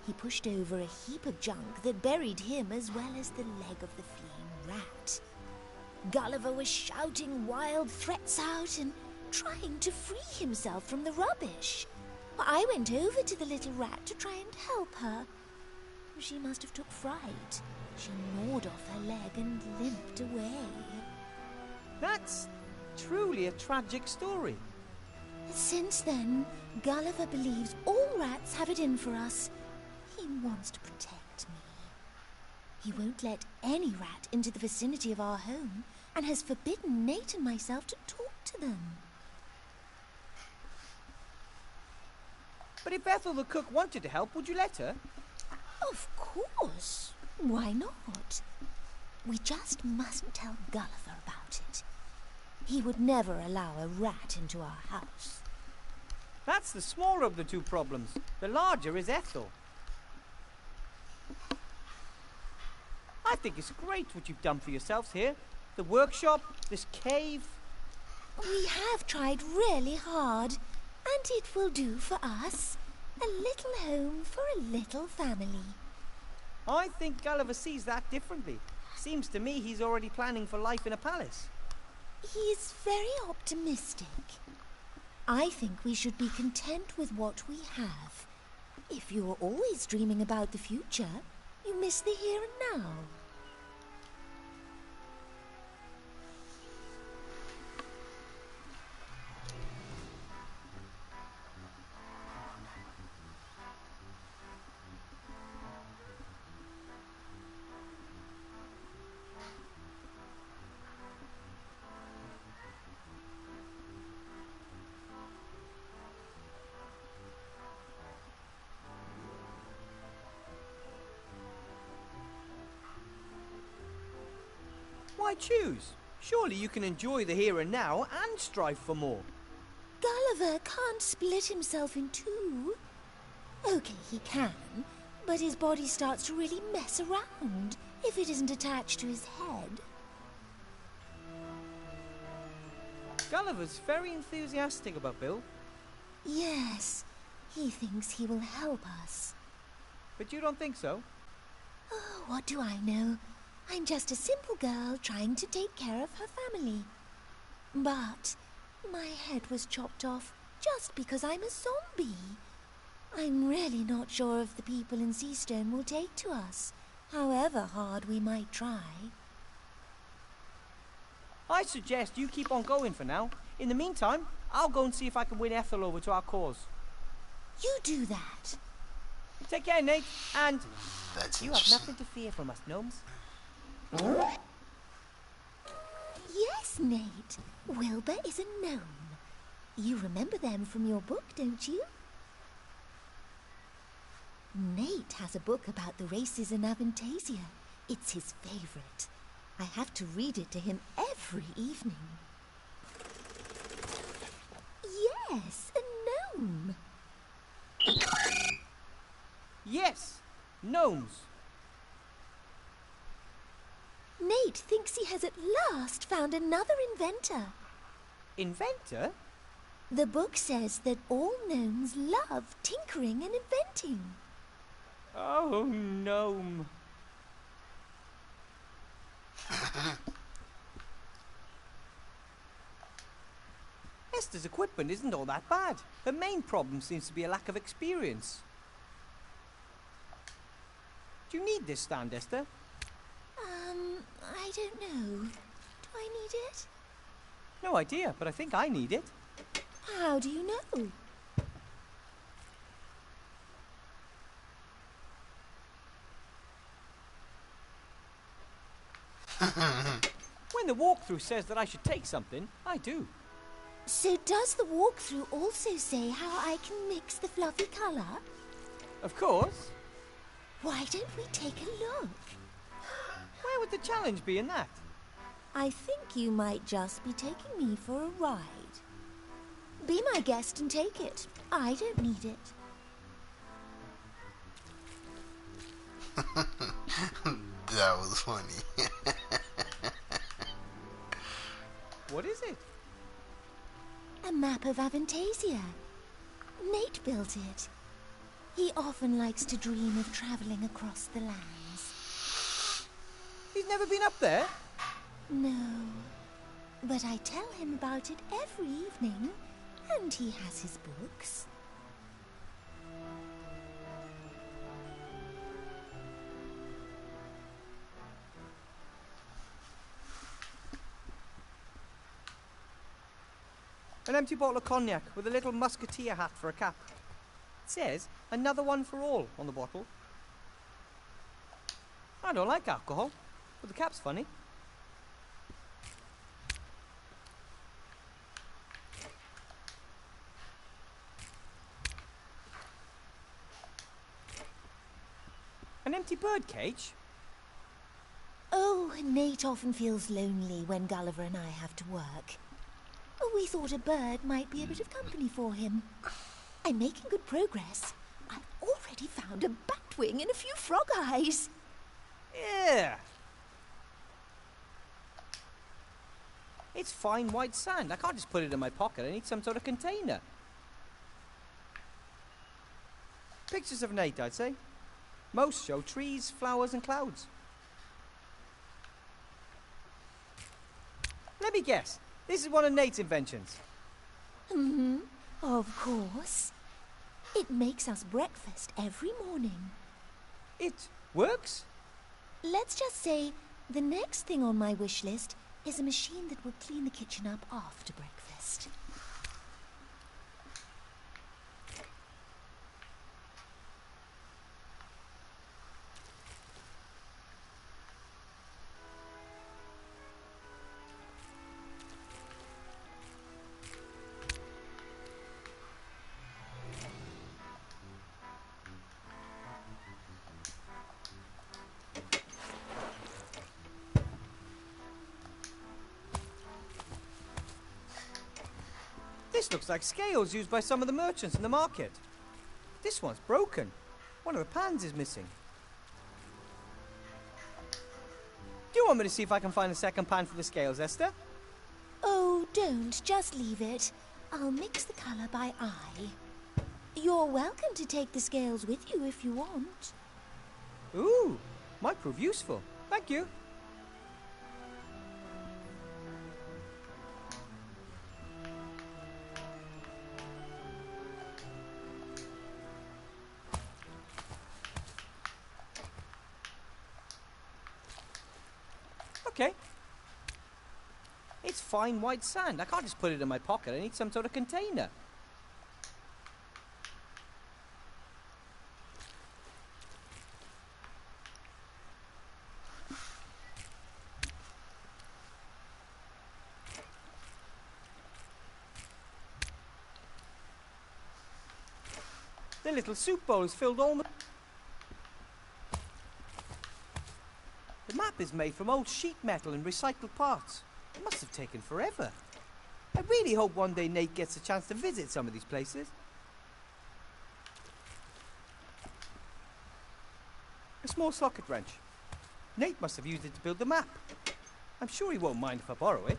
he pushed over a heap of junk that buried him as well as the leg of the fleeing rat. Gulliver was shouting wild threats out and trying to free himself from the rubbish. I went over to the little rat to try and help her. She must have took fright. She gnawed off her leg and limped away. That's truly a tragic story. Since then, Gulliver believes all rats have it in for us. He wants to protect me. He won't let any rat into the vicinity of our home and has forbidden Nate and myself to talk to them. But if Ethel the cook wanted to help, would you let her? Of course. Why not? We just mustn't tell Gulliver about it. He would never allow a rat into our house. That's the smaller of the two problems. The larger is Ethel. I think it's great what you've done for yourselves here. The workshop, this cave. We have tried really hard, and it will do for us. A little home for a little family. I think Gulliver sees that differently. Seems to me he's already planning for life in a palace. He's very optimistic. I think we should be content with what we have. If you're always dreaming about the future, you miss the here and now. Why choose? Surely you can enjoy the here and now and strive for more. Gulliver can't split himself in two. Okay, he can, but his body starts to really mess around if it isn't attached to his head. Gulliver's very enthusiastic about Bill. Yes, he thinks he will help us. But you don't think so? Oh, what do I know? I'm just a simple girl trying to take care of her family. But my head was chopped off just because I'm a zombie. I'm really not sure if the people in Seastone will take to us, however hard we might try. I suggest you keep on going for now. In the meantime, I'll go and see if I can win Ethel over to our cause. You do that. Take care, Nate, and That's you have interesting. nothing to fear from us, gnomes. Yes, Nate. Wilbur is a gnome. You remember them from your book, don't you? Nate has a book about the races in Avantasia. It's his favorite. I have to read it to him every evening. Yes, a gnome. Yes, gnomes. Nate thinks he has at last found another inventor. Inventor? The book says that all gnomes love tinkering and inventing. Oh, gnome. Esther's equipment isn't all that bad. Her main problem seems to be a lack of experience. Do you need this stand, Esther? I don't know. Do I need it? No idea, but I think I need it. How do you know? When the walkthrough says that I should take something, I do. So does the walkthrough also say how I can mix the fluffy colour? Of course. Why don't we take a look? Where would the challenge be in that? I think you might just be taking me for a ride. Be my guest and take it. I don't need it. That was funny. What is it? A map of Avantasia. Nate built it. He often likes to dream of travelling across the lands. He's never been up there? No. But I tell him about it every evening, and he has his books. An empty bottle of cognac with a little musketeer hat for a cap. It says, another one for all on the bottle. I don't like alcohol, but the cap's funny. An empty bird cage? Oh, Nate often feels lonely when Gulliver and I have to work. We thought a bird might be a bit of company for him. I'm making good progress. I've already found a batwing and a few frog eyes. Yeah. It's fine white sand. I can't just put it in my pocket. I need some sort of container. Pictures of Nate, I'd say. Most show trees, flowers and clouds. Let me guess. This is one of Nate's inventions. Of course. It makes us breakfast every morning. It works? Let's just say the next thing on my wish list is a machine that will clean the kitchen up after breakfast. This looks like scales used by some of the merchants in the market. This one's broken. One of the pans is missing. Do you want me to see if I can find a second pan for the scales, Esther? Oh, don't. Just leave it. I'll mix the colour by eye. You're welcome to take the scales with you if you want. Ooh, might prove useful. Thank you. Okay. It's fine white sand. I can't just put it in my pocket. I need some sort of container. The little soup bowl is filled almost... The map is made from old sheet metal and recycled parts. It must have taken forever. I really hope one day Nate gets a chance to visit some of these places. A small socket wrench. Nate must have used it to build the map. I'm sure he won't mind if I borrow it.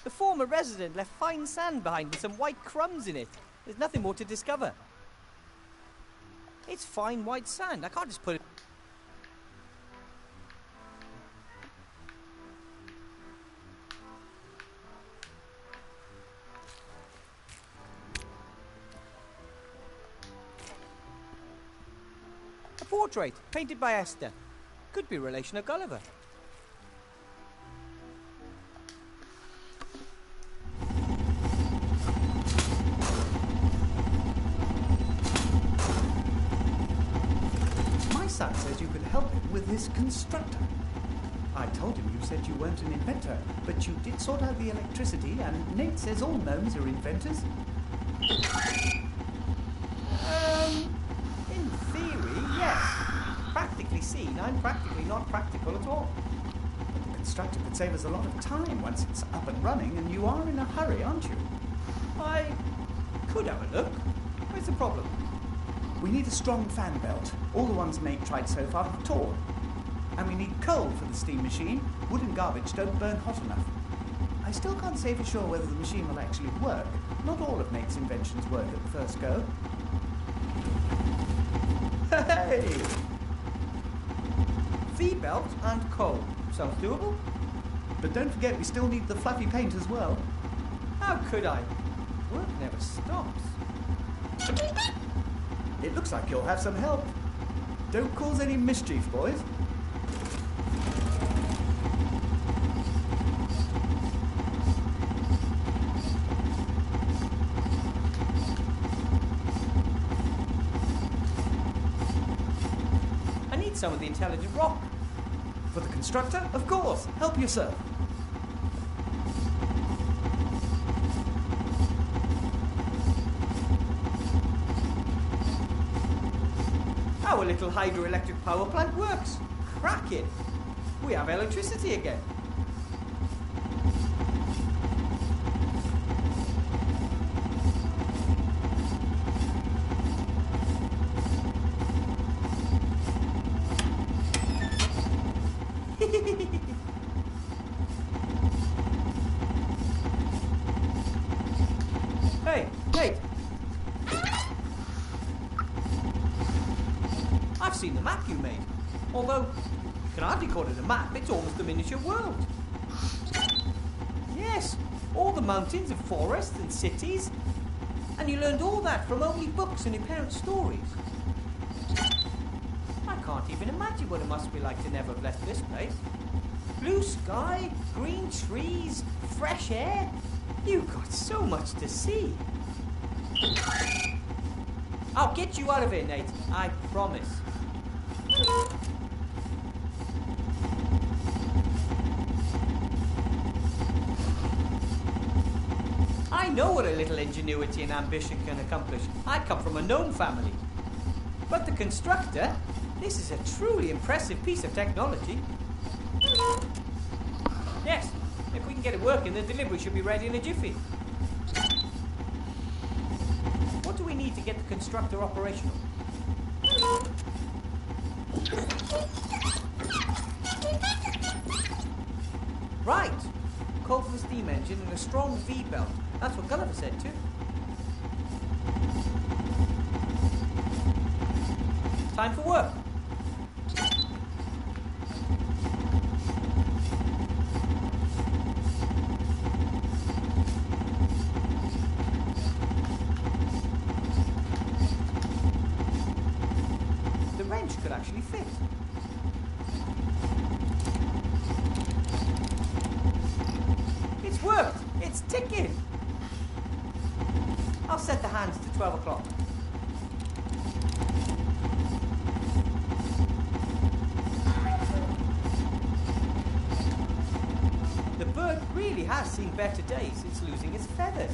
The former resident left fine sand behind with some white crumbs in it. There's nothing more to discover. It's fine white sand. I can't just put it... A portrait, painted by Esther. Could be a relation of Gulliver. Son says you could help him with his constructor. I told him you said you weren't an inventor, but you did sort out the electricity, and Nate says all gnomes are inventors. In theory, yes. Practically seen, I'm practically not practical at all. But the constructor could save us a lot of time once it's up and running, and you are in a hurry, aren't you? I could have a look. Where's the problem? We need a strong fan belt. All the ones Nate tried so far have torn. And we need coal for the steam machine. Wood and garbage don't burn hot enough. I still can't say for sure whether the machine will actually work. Not all of Nate's inventions work at the first go. Hey! V-belt and coal. Sounds doable. But don't forget we still need the fluffy paint as well. How could I? Work never stops. It looks like you'll have some help. Don't cause any mischief, boys. I need some of the intelligent rock. For the constructor? Of course. Help yourself. Our little hydroelectric power plant works. Cracking. We have electricity again. Hey, Nate. I've seen the map you made. Although, you can hardly call it a map, it's almost a miniature world. Yes, all the mountains and forests and cities. And you learned all that from only books and your parents' stories. I can't even imagine what it must be like to never have left this place. Blue sky, green trees, fresh air. You've got so much to see. I'll get you out of here, Nate. I promise. I know what a little ingenuity and ambition can accomplish. I come from a gnome family. But the constructor? This is a truly impressive piece of technology. Yes, if we can get it working, the delivery should be ready in a jiffy. What do we need to get the constructor operational? Right. Call for the steam engine and a strong V-belt. That's what Gulliver said too. Time for work. The wrench could actually fit. It's worked! It's ticking! I'll set the hands to 12 o'clock. The bird really has seen better days since losing its feathers.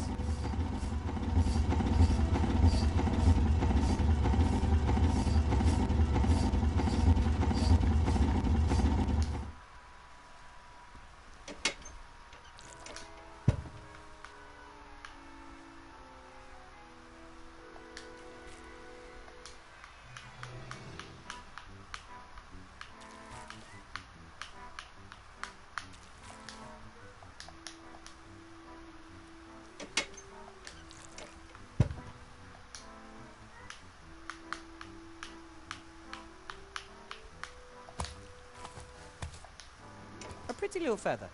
A pretty little feather.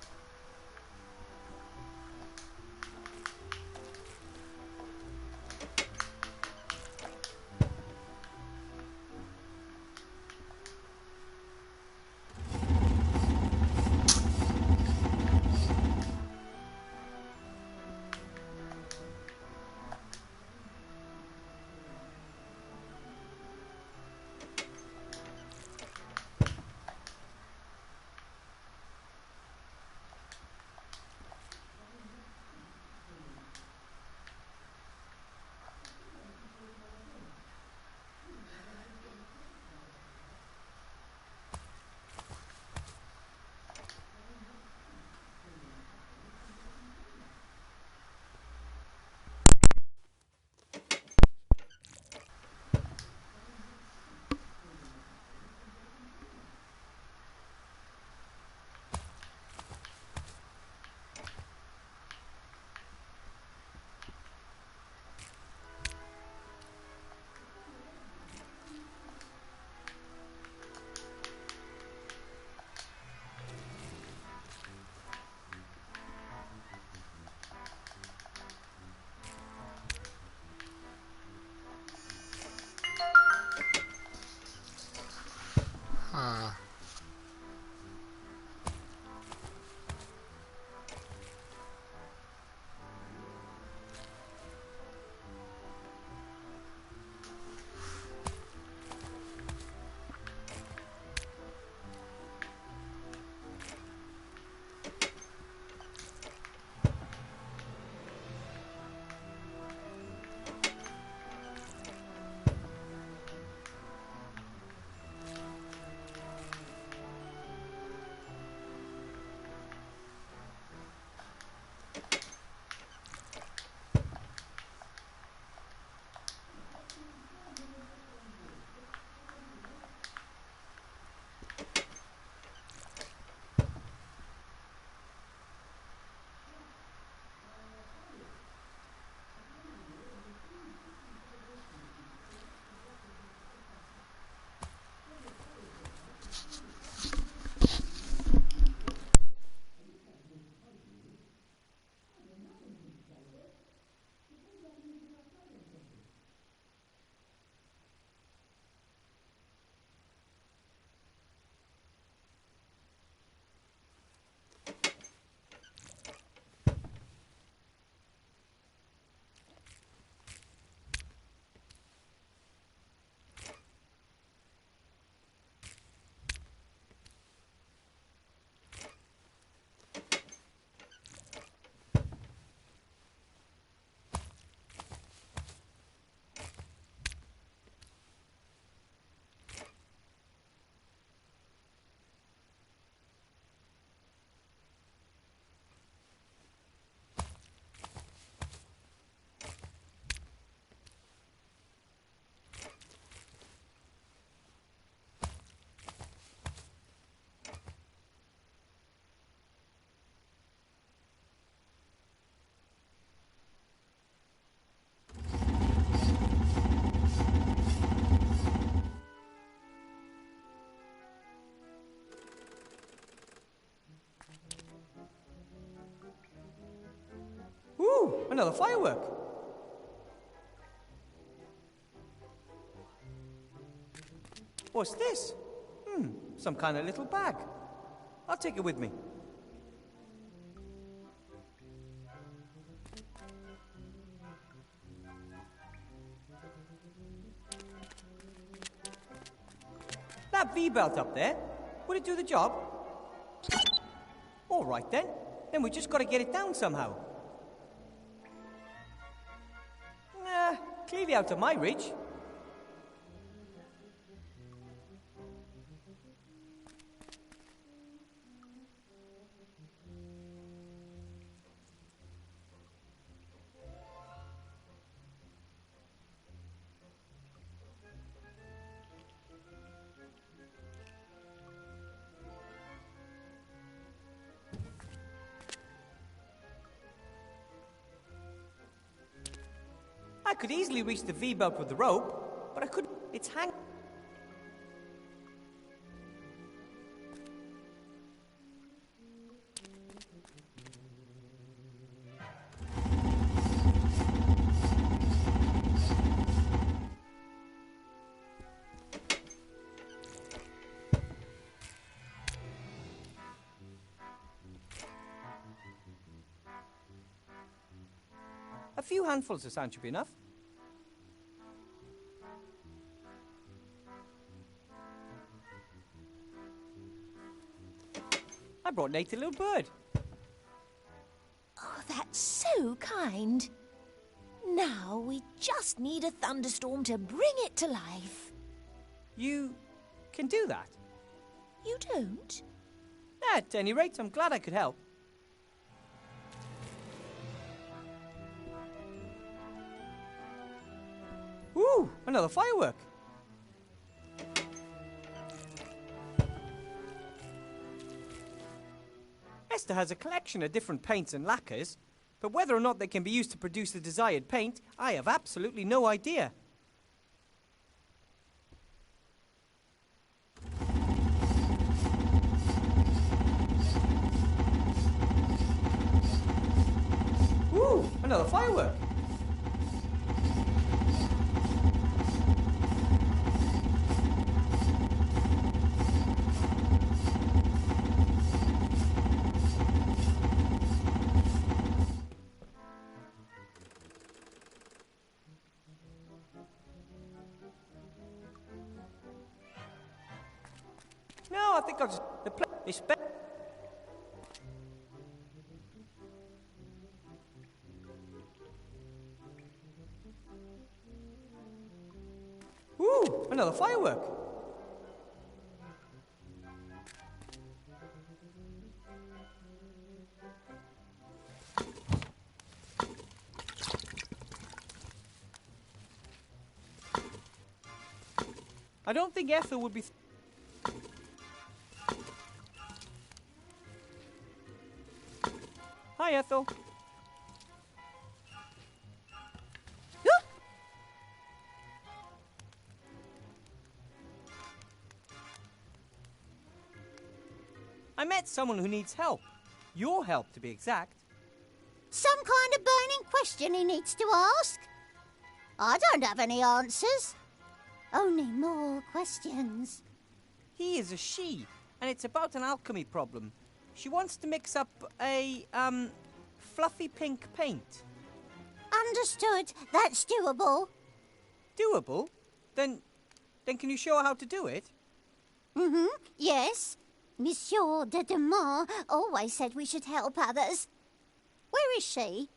another firework. What's this? Some kind of little bag. I'll take it with me. That V-belt up there, would it do the job? All right then. Then we just got to get it down somehow. Clearly out of my reach. I could easily reach the V-belt with the rope, but I couldn't. It's hanging. A few handfuls of sand should be enough. I brought Nate a little bird. Oh, that's so kind. Now we just need a thunderstorm to bring it to life. You can do that? You don't? At any rate, I'm glad I could help. Ooh, another firework. Esther has a collection of different paints and lacquers, but whether or not they can be used to produce the desired paint, I have absolutely no idea. Ooh, another firework. No, I think I'll just... The play is better. Ooh, another firework. I don't think Ethel would be... Hi, Ethel. I met someone who needs help. Your help, to be exact. Some kind of burning question he needs to ask? I don't have any answers. Only more questions. He is a she, and it's about an alchemy problem. She wants to mix up a, fluffy pink paint. Understood. That's doable. Doable? Then can you show her how to do it? Yes. Monsieur de Demar always said we should help others. Where is she?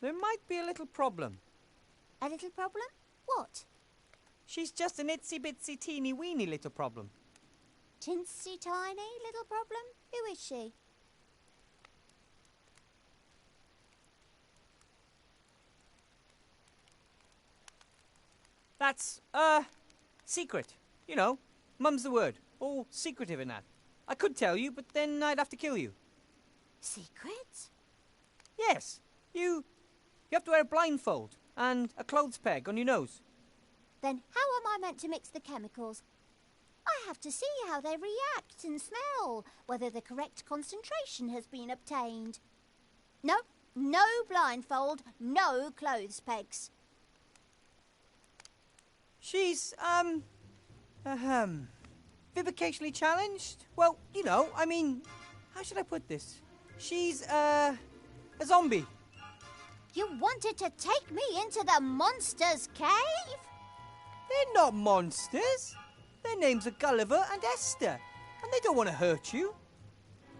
There might be a little problem. A little problem? What? She's just an itsy-bitsy teeny-weeny little problem. Tinsy tiny little problem? Who is she? That's, secret. You know, mum's the word. All secretive and that. I could tell you, but then I'd have to kill you. Secret? Yes. You have to wear a blindfold and a clothes peg on your nose. Then how am I meant to mix the chemicals? I have to see how they react and smell, whether the correct concentration has been obtained. No, No blindfold, no clothes pegs. She's, vivicationally challenged? Well, you know, I mean, how should I put this? She's, a zombie. You wanted to take me into the monster's cave? They're not monsters. Their names are Gulliver and Esther, and they don't want to hurt you.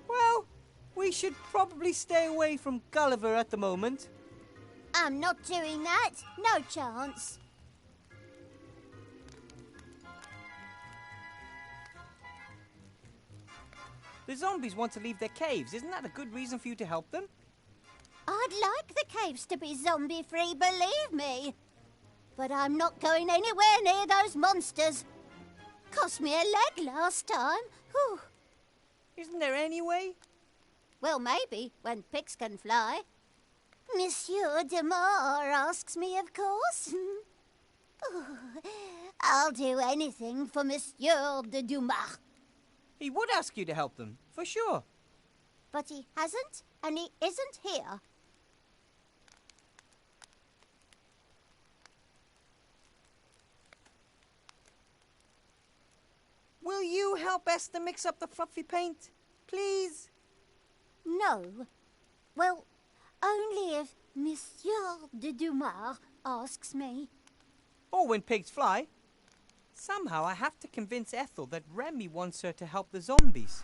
Well, we should probably stay away from Gulliver at the moment. I'm not doing that. No chance. The zombies want to leave their caves. Isn't that a good reason for you to help them? I'd like the caves to be zombie-free, believe me. But I'm not going anywhere near those monsters. Cost me a leg last time. Whew. Isn't there any way? Well, maybe, when pigs can fly. Monsieur de Moore asks me, of course. Oh, I'll do anything for Monsieur de Dumas. He would ask you to help them, for sure. But he hasn't, and he isn't here. Will you help Esther mix up the fluffy paint? Please? No. Well, only if Monsieur de Dumas asks me. Or when pigs fly? Somehow I have to convince Ethel that Remy wants her to help the zombies.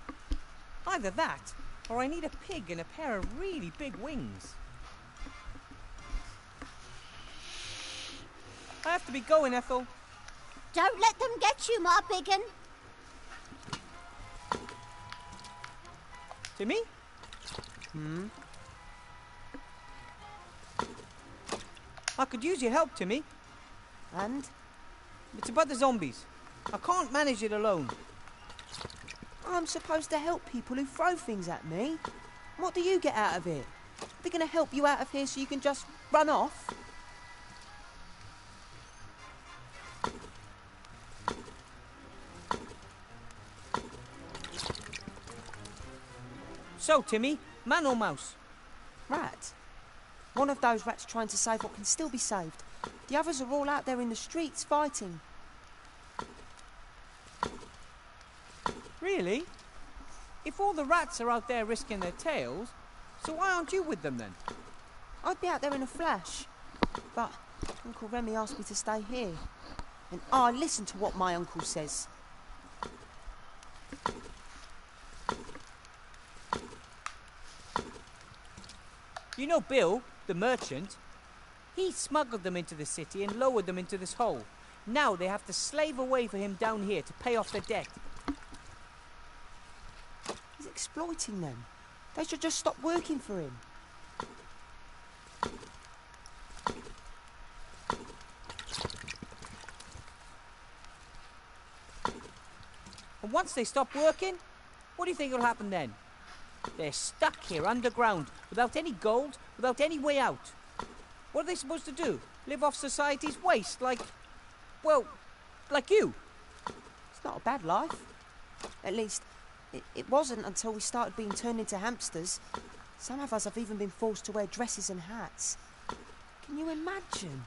Either that, or I need a pig and a pair of really big wings. I have to be going, Ethel. Don't let them get you, my biggin. Timmy? I could use your help, Timmy. And? It's about the zombies. I can't manage it alone. I'm supposed to help people who throw things at me. What do you get out of it? They're going to help you out of here so you can just run off? So, Timmy, man or mouse? Rat. One of those rats trying to save what can still be saved. The others are all out there in the streets fighting. Really? If all the rats are out there risking their tails, so why aren't you with them then? I'd be out there in a flash. But Uncle Remy asked me to stay here. And I listen to what my uncle says. You know Bill, the merchant? He smuggled them into the city and lowered them into this hole. Now they have to slave away for him down here to pay off their debt. He's exploiting them. They should just stop working for him. And once they stop working, what do you think will happen then? They're stuck here underground, without any gold, without any way out. What are they supposed to do? Live off society's waste, like you? It's not a bad life. At least, it wasn't until we started being turned into hamsters. Some of us have even been forced to wear dresses and hats. Can you imagine?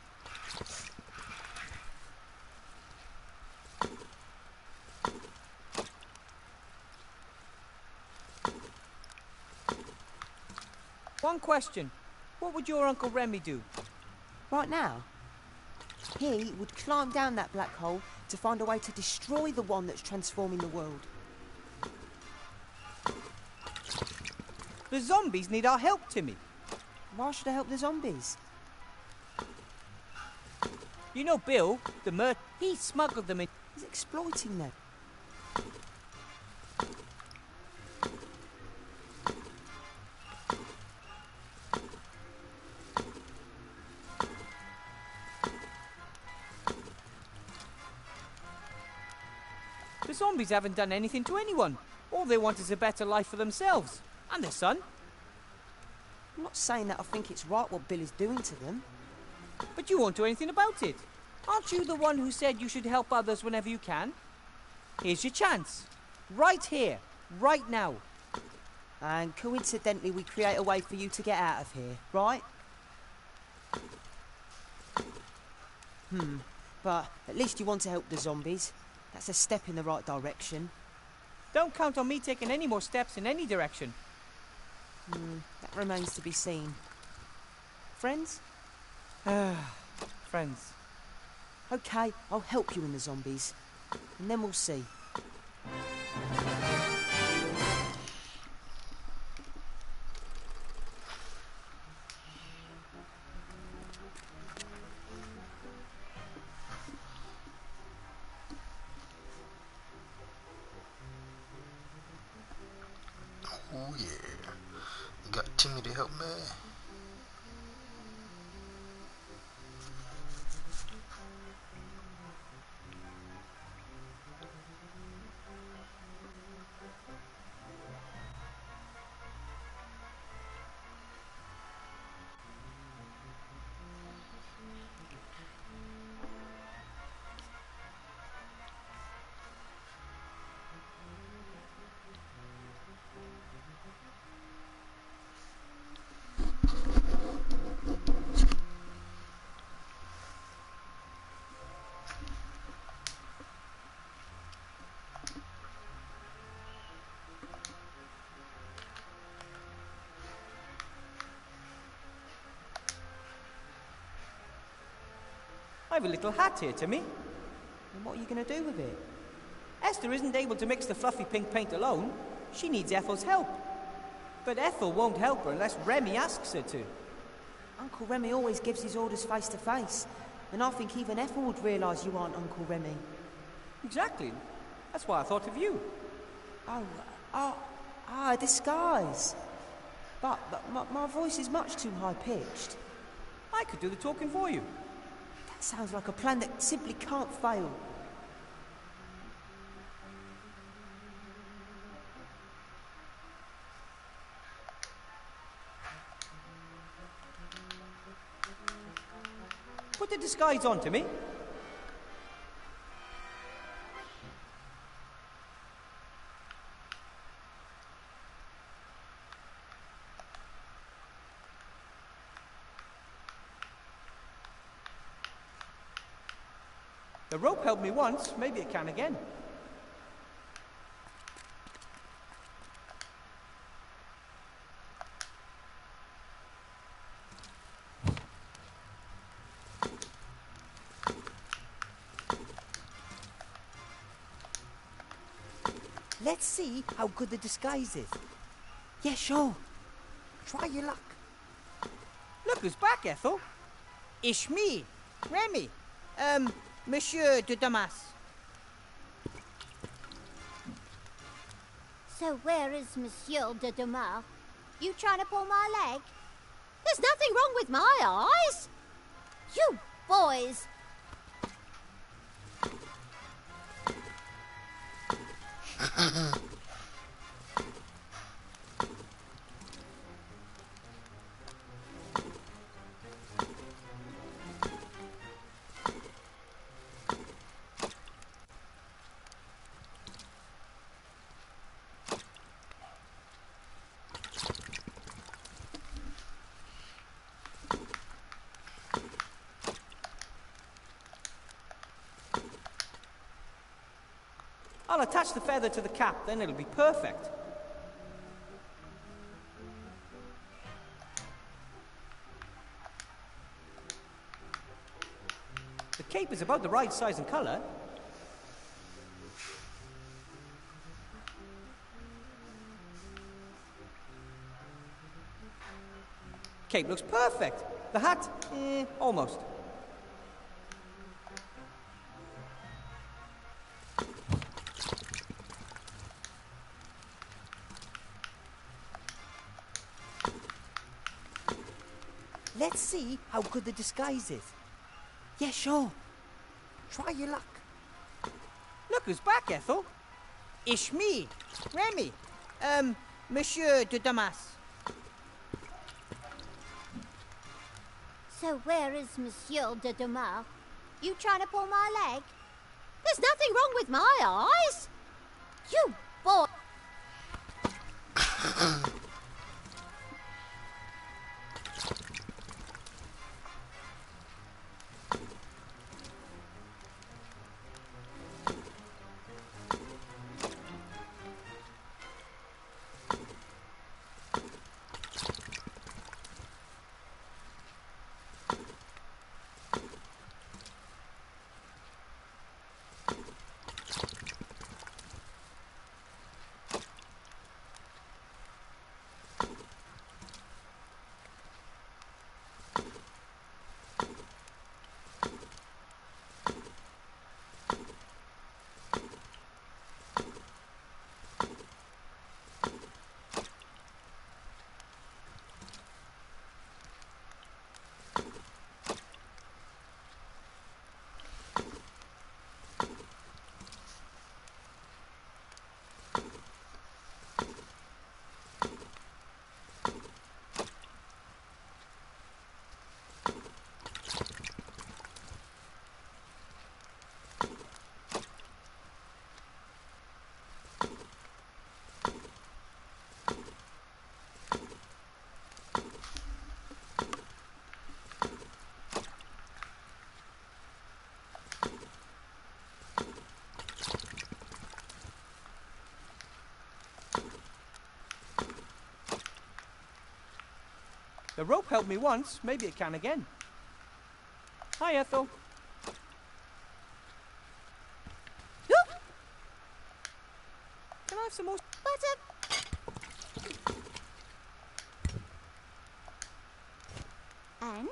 One question. What would your Uncle Remy do? Right now, he would climb down that black hole to find a way to destroy the one that's transforming the world. The zombies need our help, Timmy. Why should I help the zombies? You know Bill, the merchant, he smuggled them in. He's exploiting them. The zombies haven't done anything to anyone. All they want is a better life for themselves and their son. I'm not saying that I think it's right what Bill is doing to them. But you won't do anything about it. Aren't you the one who said you should help others whenever you can? Here's your chance. Right here, right now. And coincidentally, we create a way for you to get out of here, right? But at least you want to help the zombies. That's a step in the right direction. Don't count on me taking any more steps in any direction. That remains to be seen. Friends? Friends. Okay, I'll help you in the zombies. And then we'll see. Oh yeah. You got Timmy to help me. I have a little hat here, Timmy. And what are you going to do with it? Esther isn't able to mix the fluffy pink paint alone. She needs Ethel's help. But Ethel won't help her unless Remy asks her to. Uncle Remy always gives his orders face to face. And I think even Ethel would realise you aren't Uncle Remy. Exactly. That's why I thought of you. A disguise. But my voice is much too high-pitched. I could do the talking for you. That sounds like a plan that simply can't fail. Put the disguise on, Timmy. The rope helped me once, maybe it can again. Let's see how good the disguise is. Yeah, sure. Try your luck. Look who's back, Ethel. It's me, Remy. Monsieur de Damas. So where is Monsieur de Dumas? You trying to pull my leg? There's nothing wrong with my eyes. You boys. I'll attach the feather to the cap, then it'll be perfect. The cape is about the right size and colour. Cape looks perfect. The hat, almost. Let's see how good the disguise is. Yeah, sure. Try your luck. Look who's back, Ethel. It's me, Remy. Monsieur de Damas. So where is Monsieur de Dumas? You trying to pull my leg? There's nothing wrong with my eyes. You boy. The rope held me once, maybe it can again. Hi, Ethel. Can I have some more butter? And?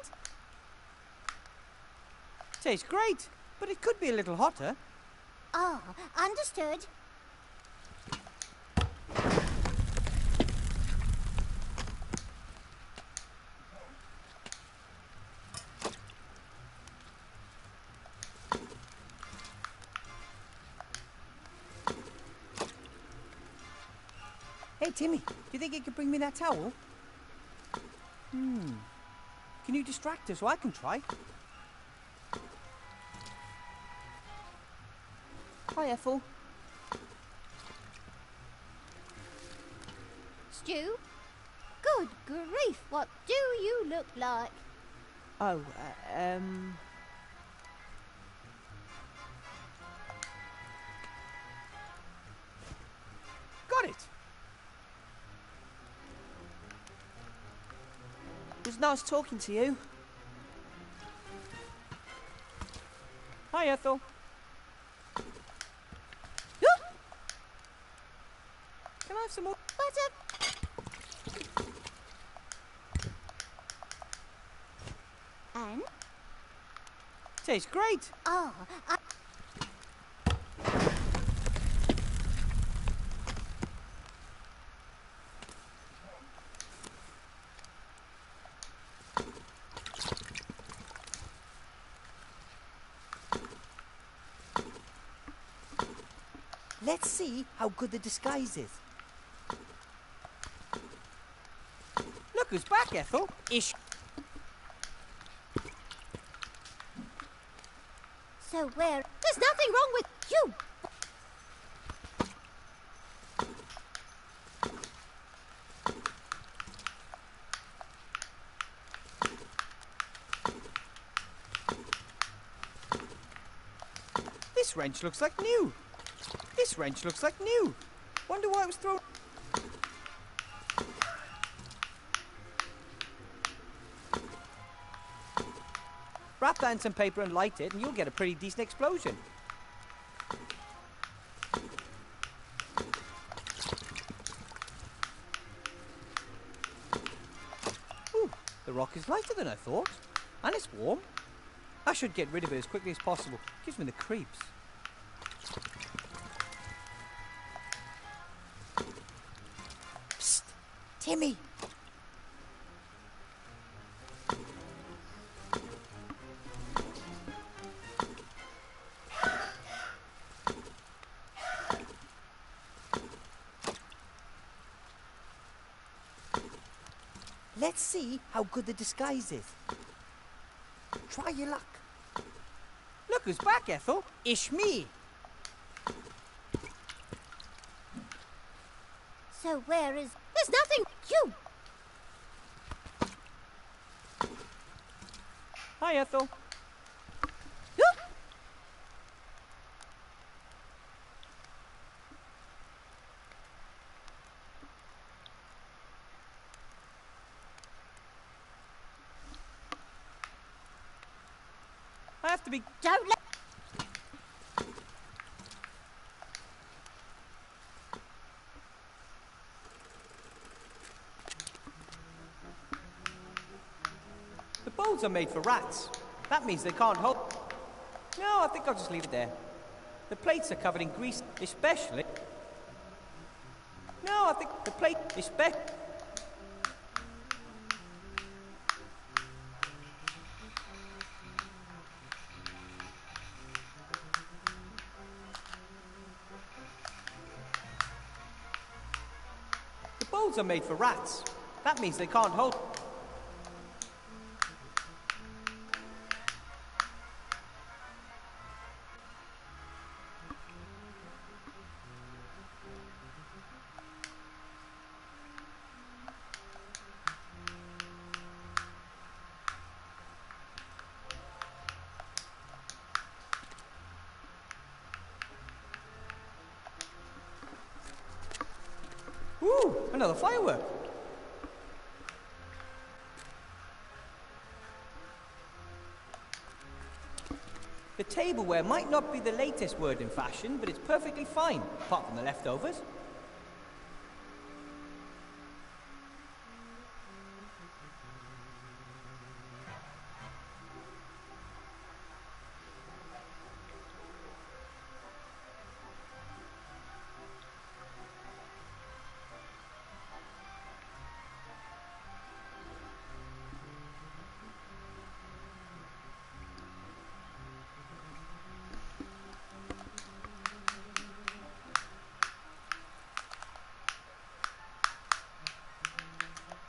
Tastes great, but it could be a little hotter. Ah, understood. Hey, Timmy, do you think you could bring me that towel? Can you distract her so I can try? Hi, Ethel. Stu? Good grief, what do you look like? Oh, Got it! it was nice talking to you. Hi, Ethel. Can I have some more Butter? And? Tastes great. Ah, Let's see how good the disguise is. Look who's back, Ethel. Ish. so where? There's nothing wrong with you! This wrench looks like new. This wrench looks like new. Wonder why it was thrown. Wrap that in some paper and light it, and you'll get a pretty decent explosion. Ooh, the rock is lighter than I thought. And it's warm. I should get rid of it as quickly as possible. Gives me the creeps. Psst, Timmy. Let's see how good the disguise is. Try your luck. Look who's back, Ethel. Ish me. So where is... There's nothing... You! Hi, Ethel. I have to be... Don't let... The bowls are made for rats. That means they can't hold... No, I think I'll just leave it there. The plates are covered in grease, especially... No, I think the plate... Especially... The bowls are made for rats. That means they can't hold... Ooh, another firework. The tableware might not be the latest word in fashion, but it's perfectly fine, apart from the leftovers.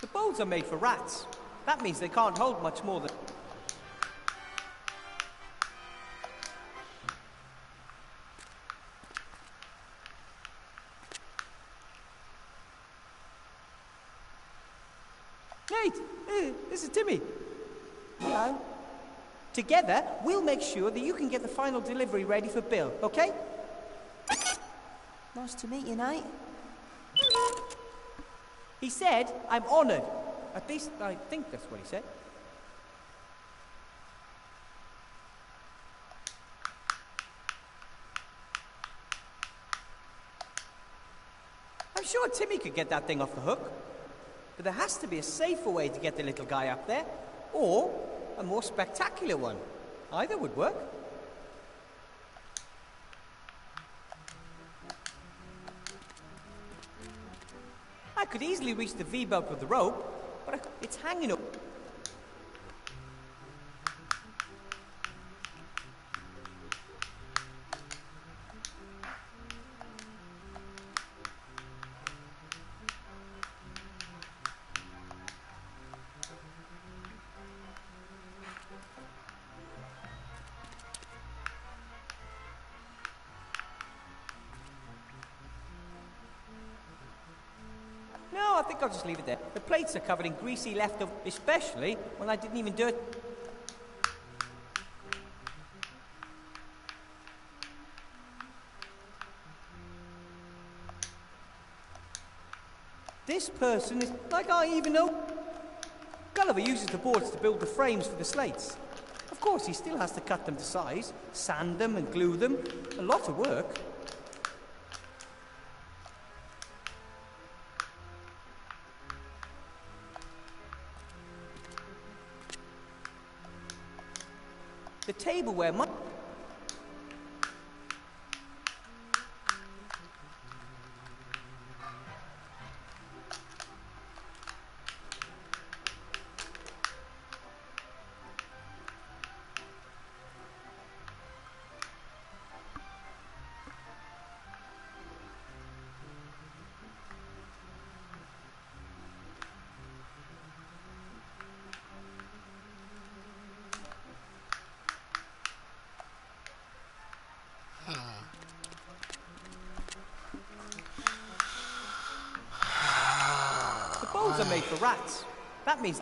The bowls are made for rats. That means they can't hold much more than... Nate! This is Timmy. Hello. Together, we'll make sure that you can get the final delivery ready for Bill, okay? Nice to meet you, Nate. He said, I'm honoured. At least, I think that's what he said. I'm sure Timmy could get that thing off the hook. But there has to be a safer way to get the little guy up there, or a more spectacular one. Either would work. I could easily reach the V-belt with the rope, but it's hanging up. No, I think I'll just leave it there. The plates are covered in greasy leftover, especially when I didn't even do it. This person is like I even know. Gulliver uses the boards to build the frames for the slates. Of course, he still has to cut them to size, sand them and glue them. A lot of work. The tableware might... The bowls are made for rats. That means...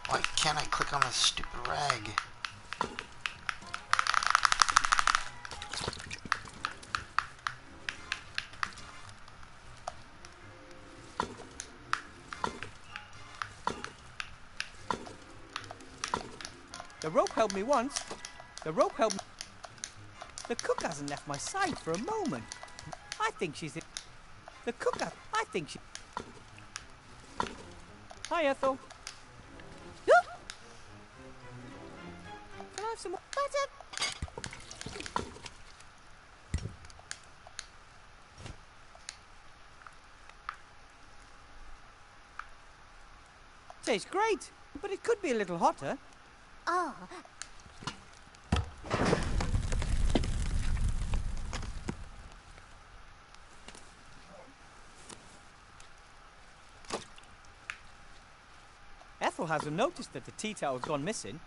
Why can't I click on this stupid rag? The rope held me once. The rope held me... The cook hasn't left my side for a moment. I think she's in... The cook has... I think she... Hi, Ethel. Can I have some more butter? Tastes great, but it could be a little hotter. Ah, Ethel hasn't noticed that the tea towel's gone missing.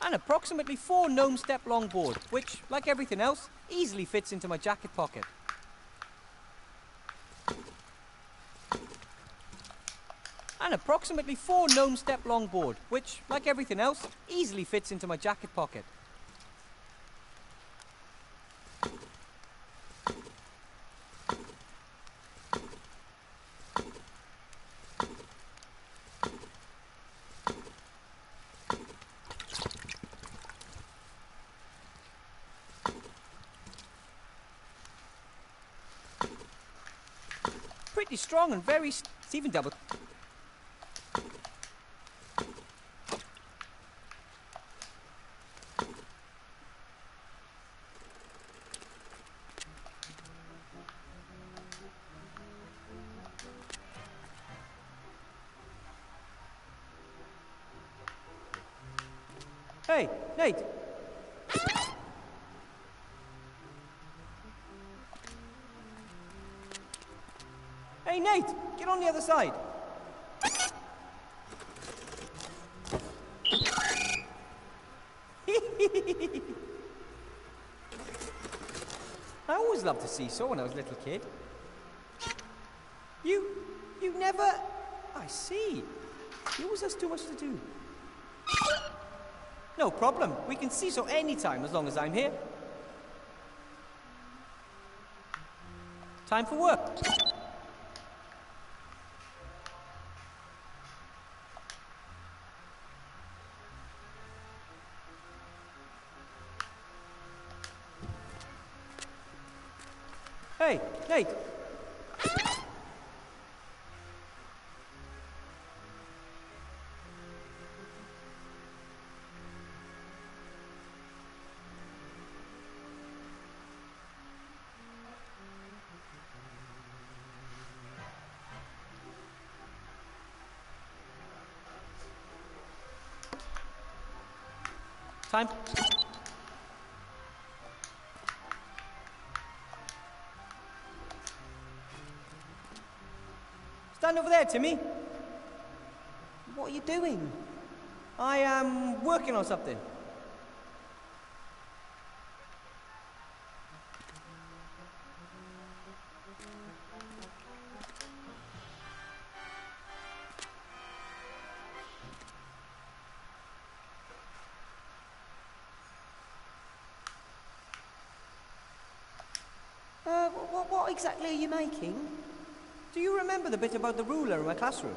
An approximately 4 gnome step longboard, which, like everything else, easily fits into my jacket pocket. An approximately 4 gnome step longboard, which, like everything else, easily fits into my jacket pocket. Pretty strong and very... It's even double... Hey, Nate! Hey, Nate! Get on the other side! I always loved to seesaw when I was a little kid. You never... I see. You always has too much to do. No problem. We can seesaw anytime as long as I'm here. Time for work. Hey, Nate! Time. Stand over there, Timmy. What are you doing? I am working on something. What exactly are you making? Do you remember the bit about the ruler in my classroom?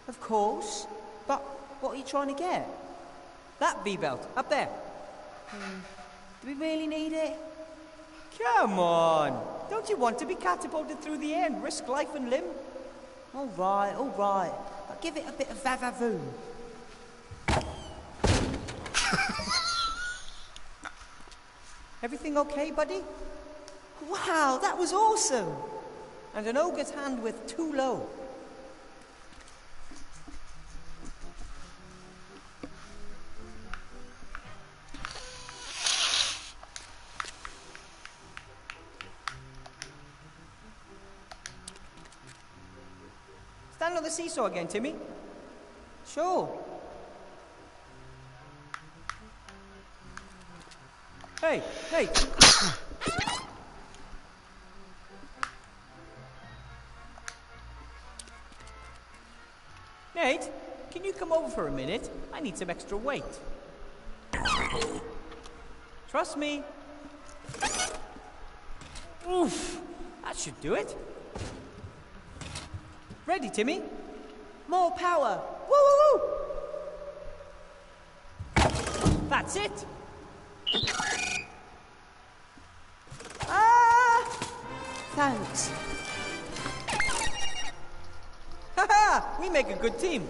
Of course. But what are you trying to get? That V-belt, up there. Do we really need it? Come on! Don't you want to be catapulted through the air and risk life and limb? All right. But give it a bit of va-va-voom. Everything okay, buddy? Wow, that was awesome! And an ogre's hand width too low. Stand on the seesaw again, Timmy. Sure. Hey, Nate! Nate, can you come over for a minute? I need some extra weight. Trust me. Oof, that should do it. Ready, Timmy? More power! Woo! That's it. Thanks. Ha! We make a good team.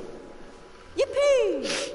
Yippee!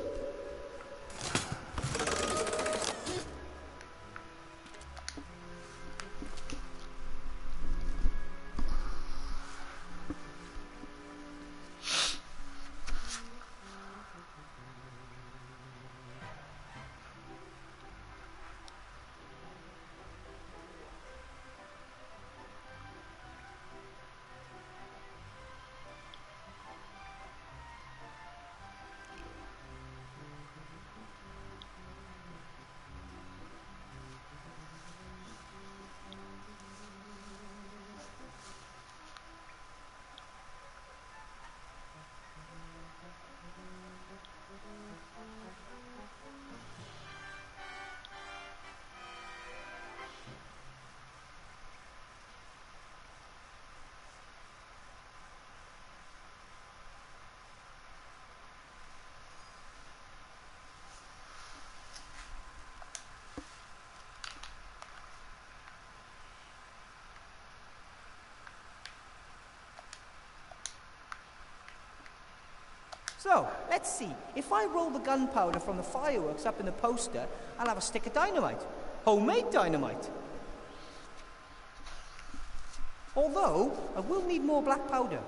So, let's see. If I roll the gunpowder from the fireworks up in the poster, I'll have a stick of dynamite. Homemade dynamite. Although, I will need more black powder.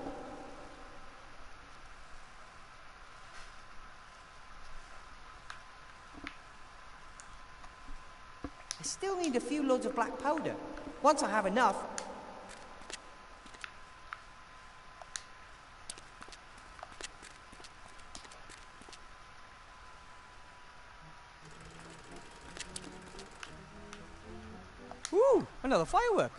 I still need a few loads of black powder. Once I have enough... Ooh, another firework.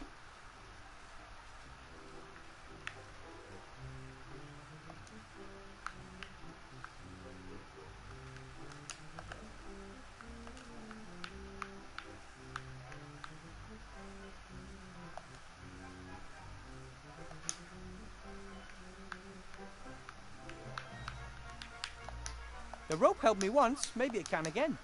The rope helped me once, maybe it can again.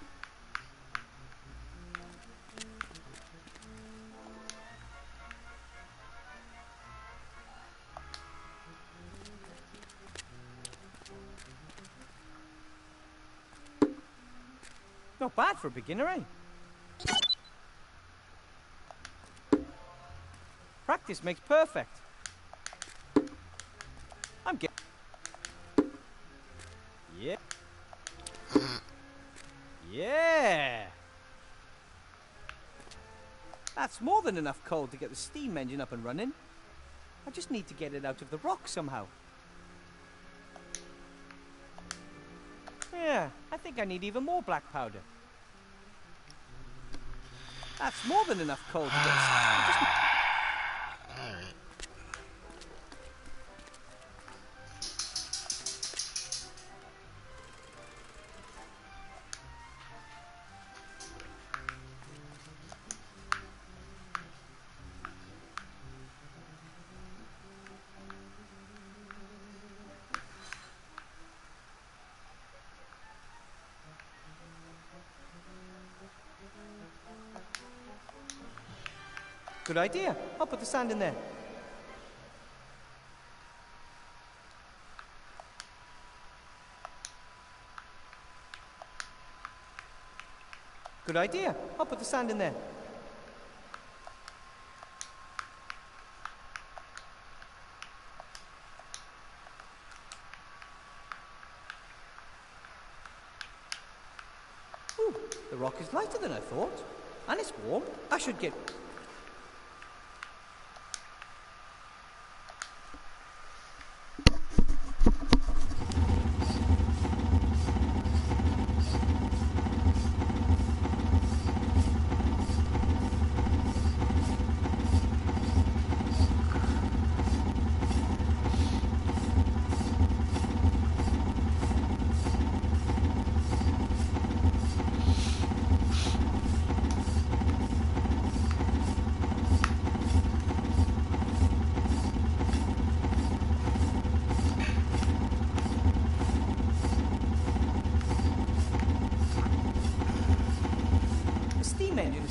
Not bad for a beginner, eh? Practice makes perfect. I'm getting... Yeah. Yeah! That's more than enough coal to get the steam engine up and running. I just need to get it out of the rock somehow. Yeah, I think I need even more black powder. That's more than enough coal to get the steam... Alright. Good idea. I'll put the sand in there. Good idea. I'll put the sand in there. Ooh, the rock is lighter than I thought. And it's warm. I should get...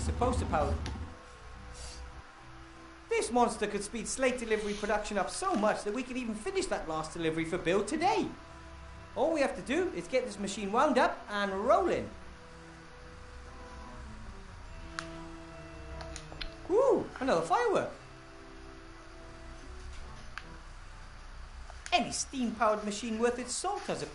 Supposed to power. This monster could speed slate delivery production up so much that we could even finish that last delivery for Bill today. All we have to do is get this machine wound up and rolling. Ooh, another firework. Any steam-powered machine worth its salt has a...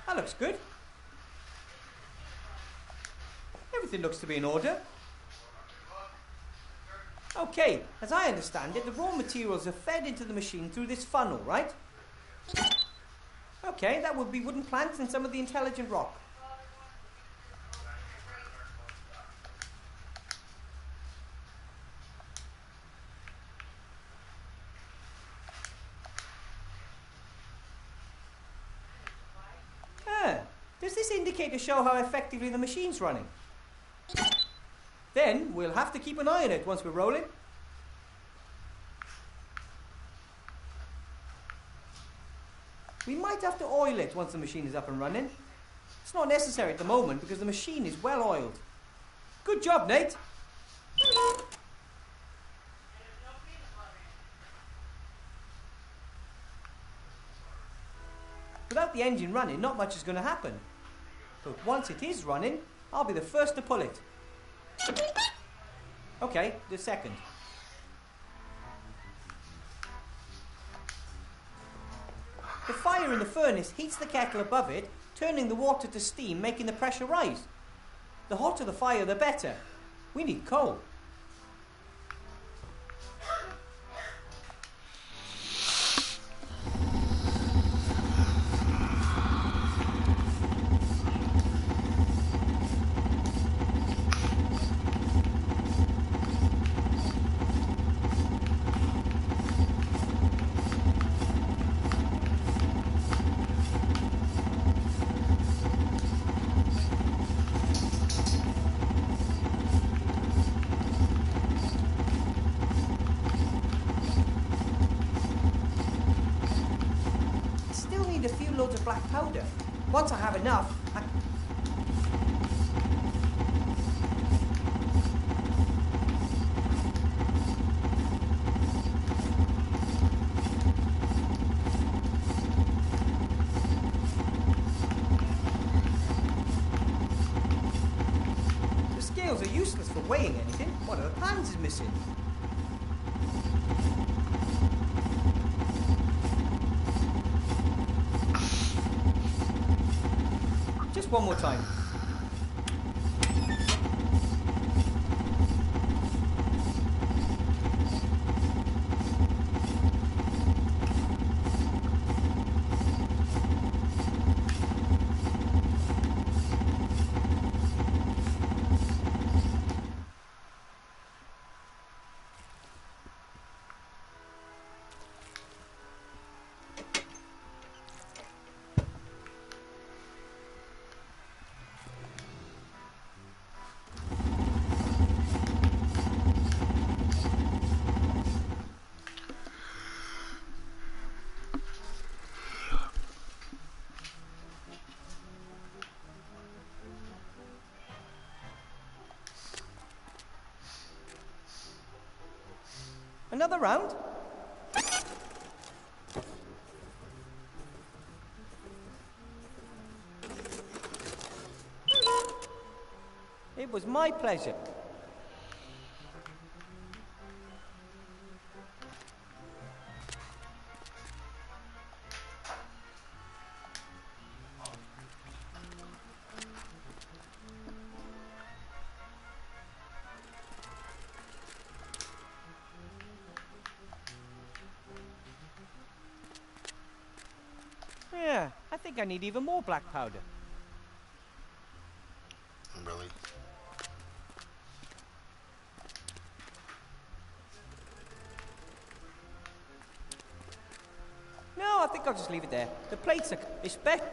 That looks good. Everything looks to be in order. Okay, as I understand it, the raw materials are fed into the machine through this funnel, right? Okay, that would be wooden planks and some of the intelligent rock. Does this indicator show how effectively the machine's running? Then we'll have to keep an eye on it once we're rolling. We might have to oil it once the machine is up and running. It's not necessary at the moment because the machine is well oiled. Good job, Nate. Without the engine running, not much is going to happen. But once it is running, I'll be the first to pull it. Okay, the second. The fire in the furnace heats the kettle above it, turning the water to steam, making the pressure rise. The hotter the fire, the better. We need coal. Need a few loads of black powder. Once I have enough, the scales are useless for weighing anything. One of the pans is missing. Just one more time. Another round? It was my pleasure. Yeah, I think I need even more black powder. Really? No, I think I'll just leave it there. The plates are especially.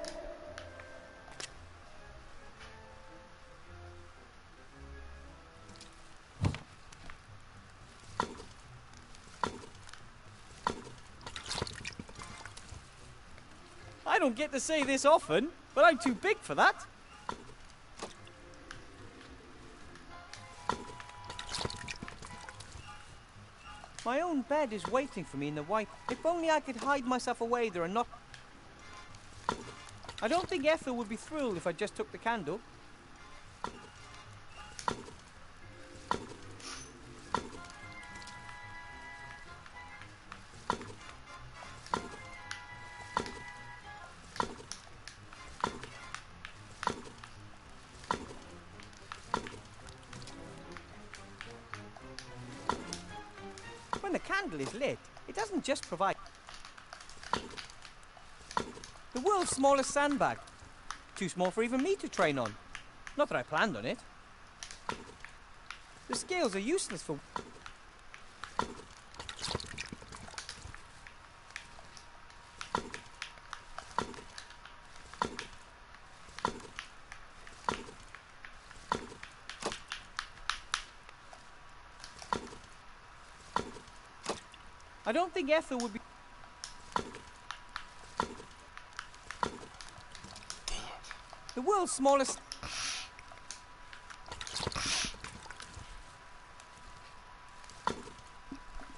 I don't get to say this often, but I'm too big for that. My own bed is waiting for me in the white. If only I could hide myself away there and not... I don't think Ethel would be thrilled if I just took the candle. When the candle is lit, it doesn't just provide the world's smallest sandbag. Too small for even me to train on. Not that I planned on it. The scales are useless for... I don't think Ethel would be... The world's smallest...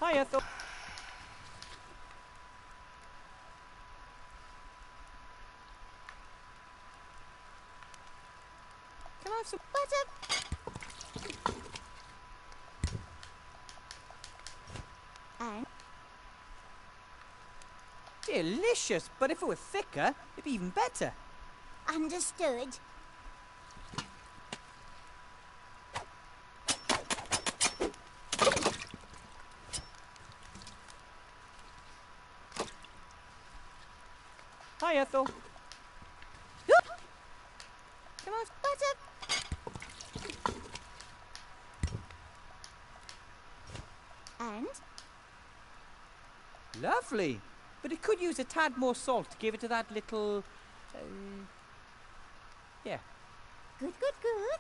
Hi, Ethel. Can I have some butter? And Delicious, but if it were thicker, it'd be even better. understood. Hi, Ethel. Can I have Butter. And Lovely. But it could use a tad more salt to give it to that little... yeah. good, good, good.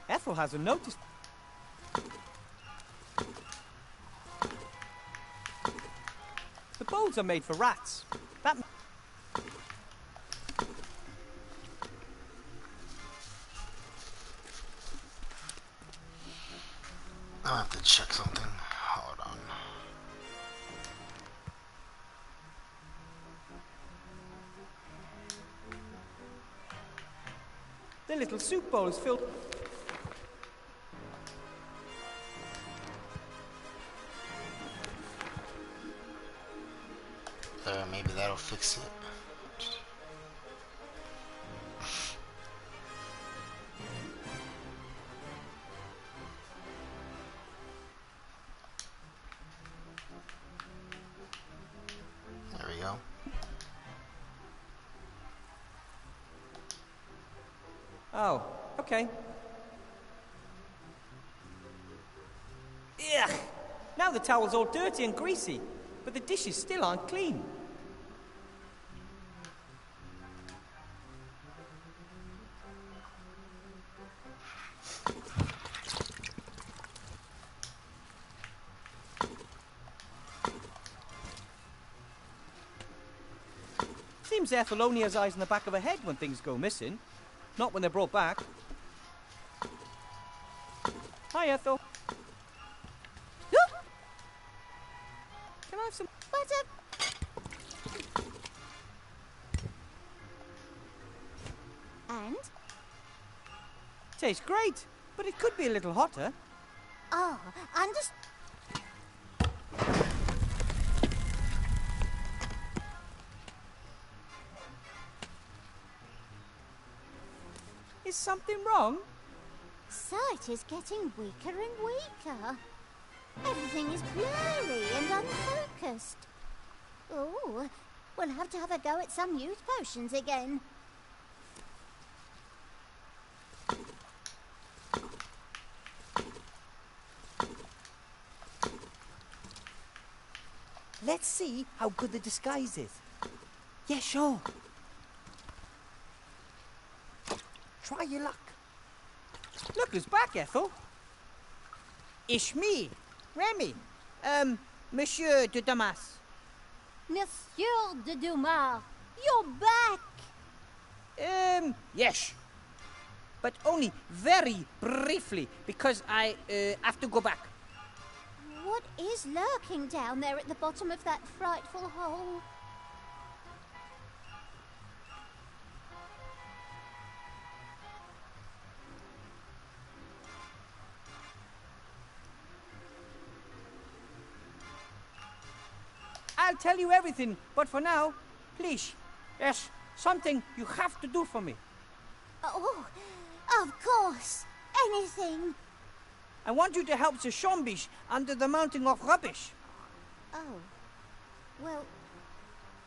Ethel hasn't noticed. The bowls are made for rats. That... I'll have to check something. Hold on. The little soup bowl is filled... There, maybe that'll fix it. There we go. Oh, okay. Ugh! Now the towel's all dirty and greasy, but the dishes still aren't clean. Seems Ethel only has eyes in the back of her head when things go missing, not when they're brought back. Hi, Ethel. Can I have some Butter. And Tastes great, but it could be a little hotter. oh, understood. Is something wrong? Sight is getting weaker and weaker. Everything is blurry and unfocused. Oh, we'll have to have a go at some youth potions again. Let's see how good the disguise is. Yeah, sure. Try your luck. Look who's back, Ethel. It's me, Remy. Monsieur de Damas. Monsieur de Dumas, you're back! Yes. But only very briefly, because I have to go back. What is lurking down there at the bottom of that frightful hole? I'll tell you everything, but for now, please, yes, something you have to do for me. Oh, of course. Anything. I want you to help the zombies under the mountain of rubbish. Oh. Well,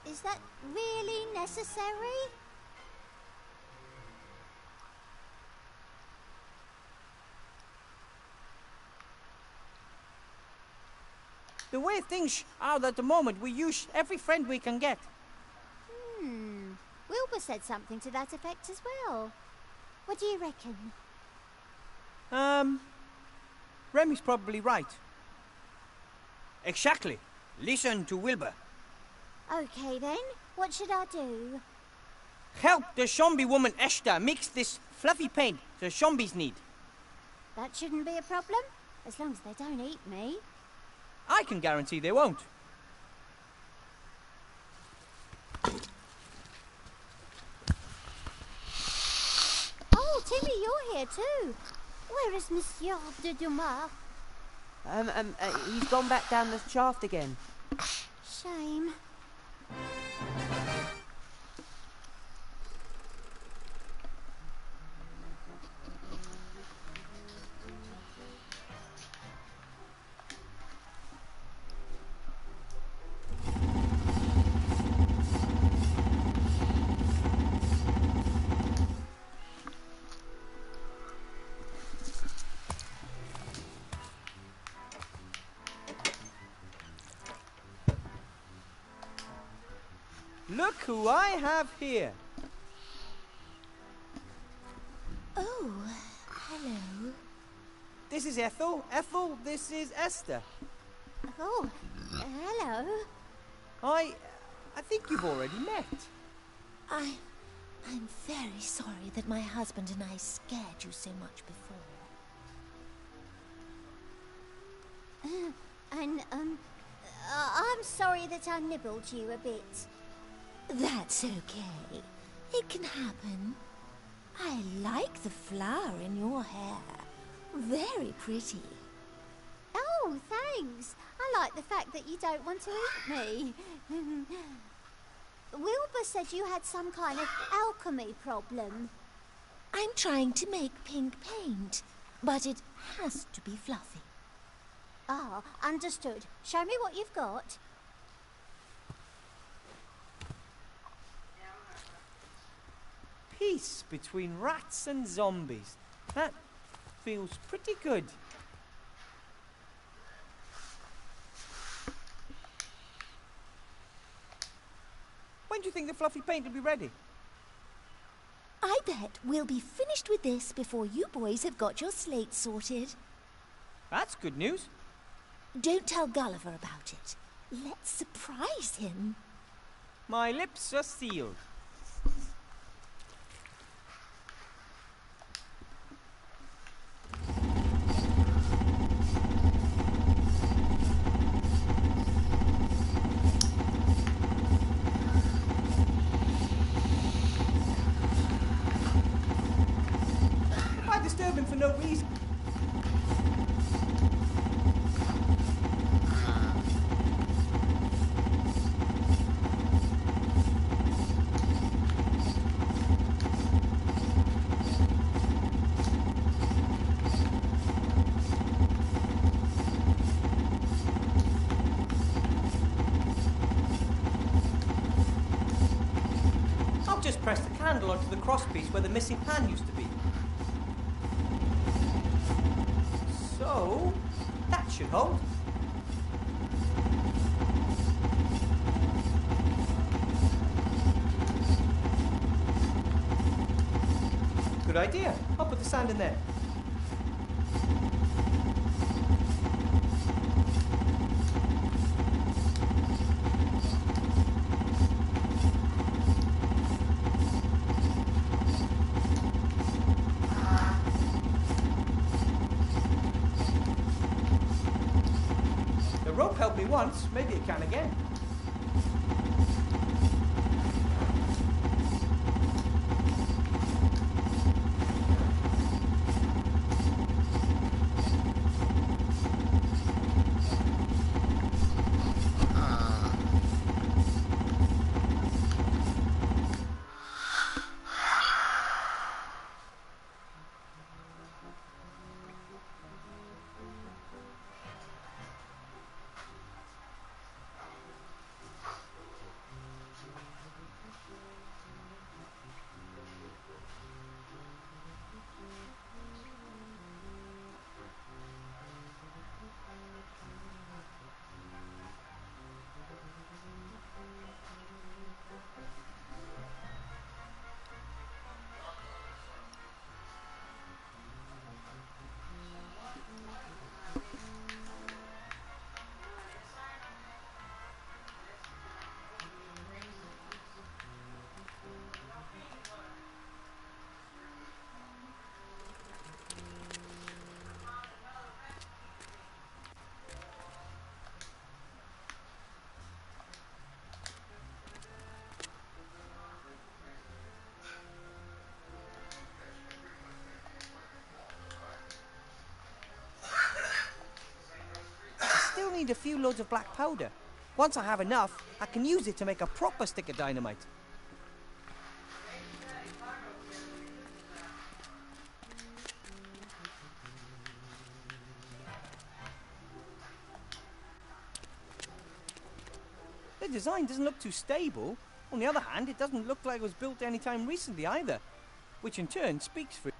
is that really necessary? The way things are at the moment, we use every friend we can get. Wilbur said something to that effect as well. What do you reckon? Remy's probably right. Exactly. Listen to Wilbur. Okay then, what should I do? Help the zombie woman Esther mix this fluffy paint the zombies need. That shouldn't be a problem, as long as they don't eat me. I can guarantee they won't. Oh, Timmy, you're here too. Where is Monsieur de Dumas? He's gone back down the shaft again. Shame. Look who I have here. Oh, hello. This is Ethel. Ethel, this is Esther. Oh, hello. I think you've already met. I'm very sorry that my husband and I scared you so much before. I'm sorry that I nibbled you a bit. That's okay. It can happen. I like the flower in your hair. Very pretty. Oh, thanks. I like the fact that you don't want to eat me. Wilbur said you had some kind of alchemy problem. I'm trying to make pink paint, but it has to be fluffy. Ah, understood. Show me what you've got. Peace between rats and zombies. That feels pretty good. When do you think the fluffy paint will be ready? I bet we'll be finished with this before you boys have got your slate sorted. That's good news. Don't tell Gulliver about it. Let's surprise him. My lips are sealed. Why disturb him for no reason? I'll just press the candle onto the crosspiece where the missing pan used to be. So, that should hold. Good idea. I'll put the sand in there. The rope helped me once, maybe it can again. still need a few loads of black powder. Once I have enough, I can use it to make a proper stick of dynamite. The design doesn't look too stable. On the other hand, it doesn't look like it was built anytime recently either, which in turn speaks for it.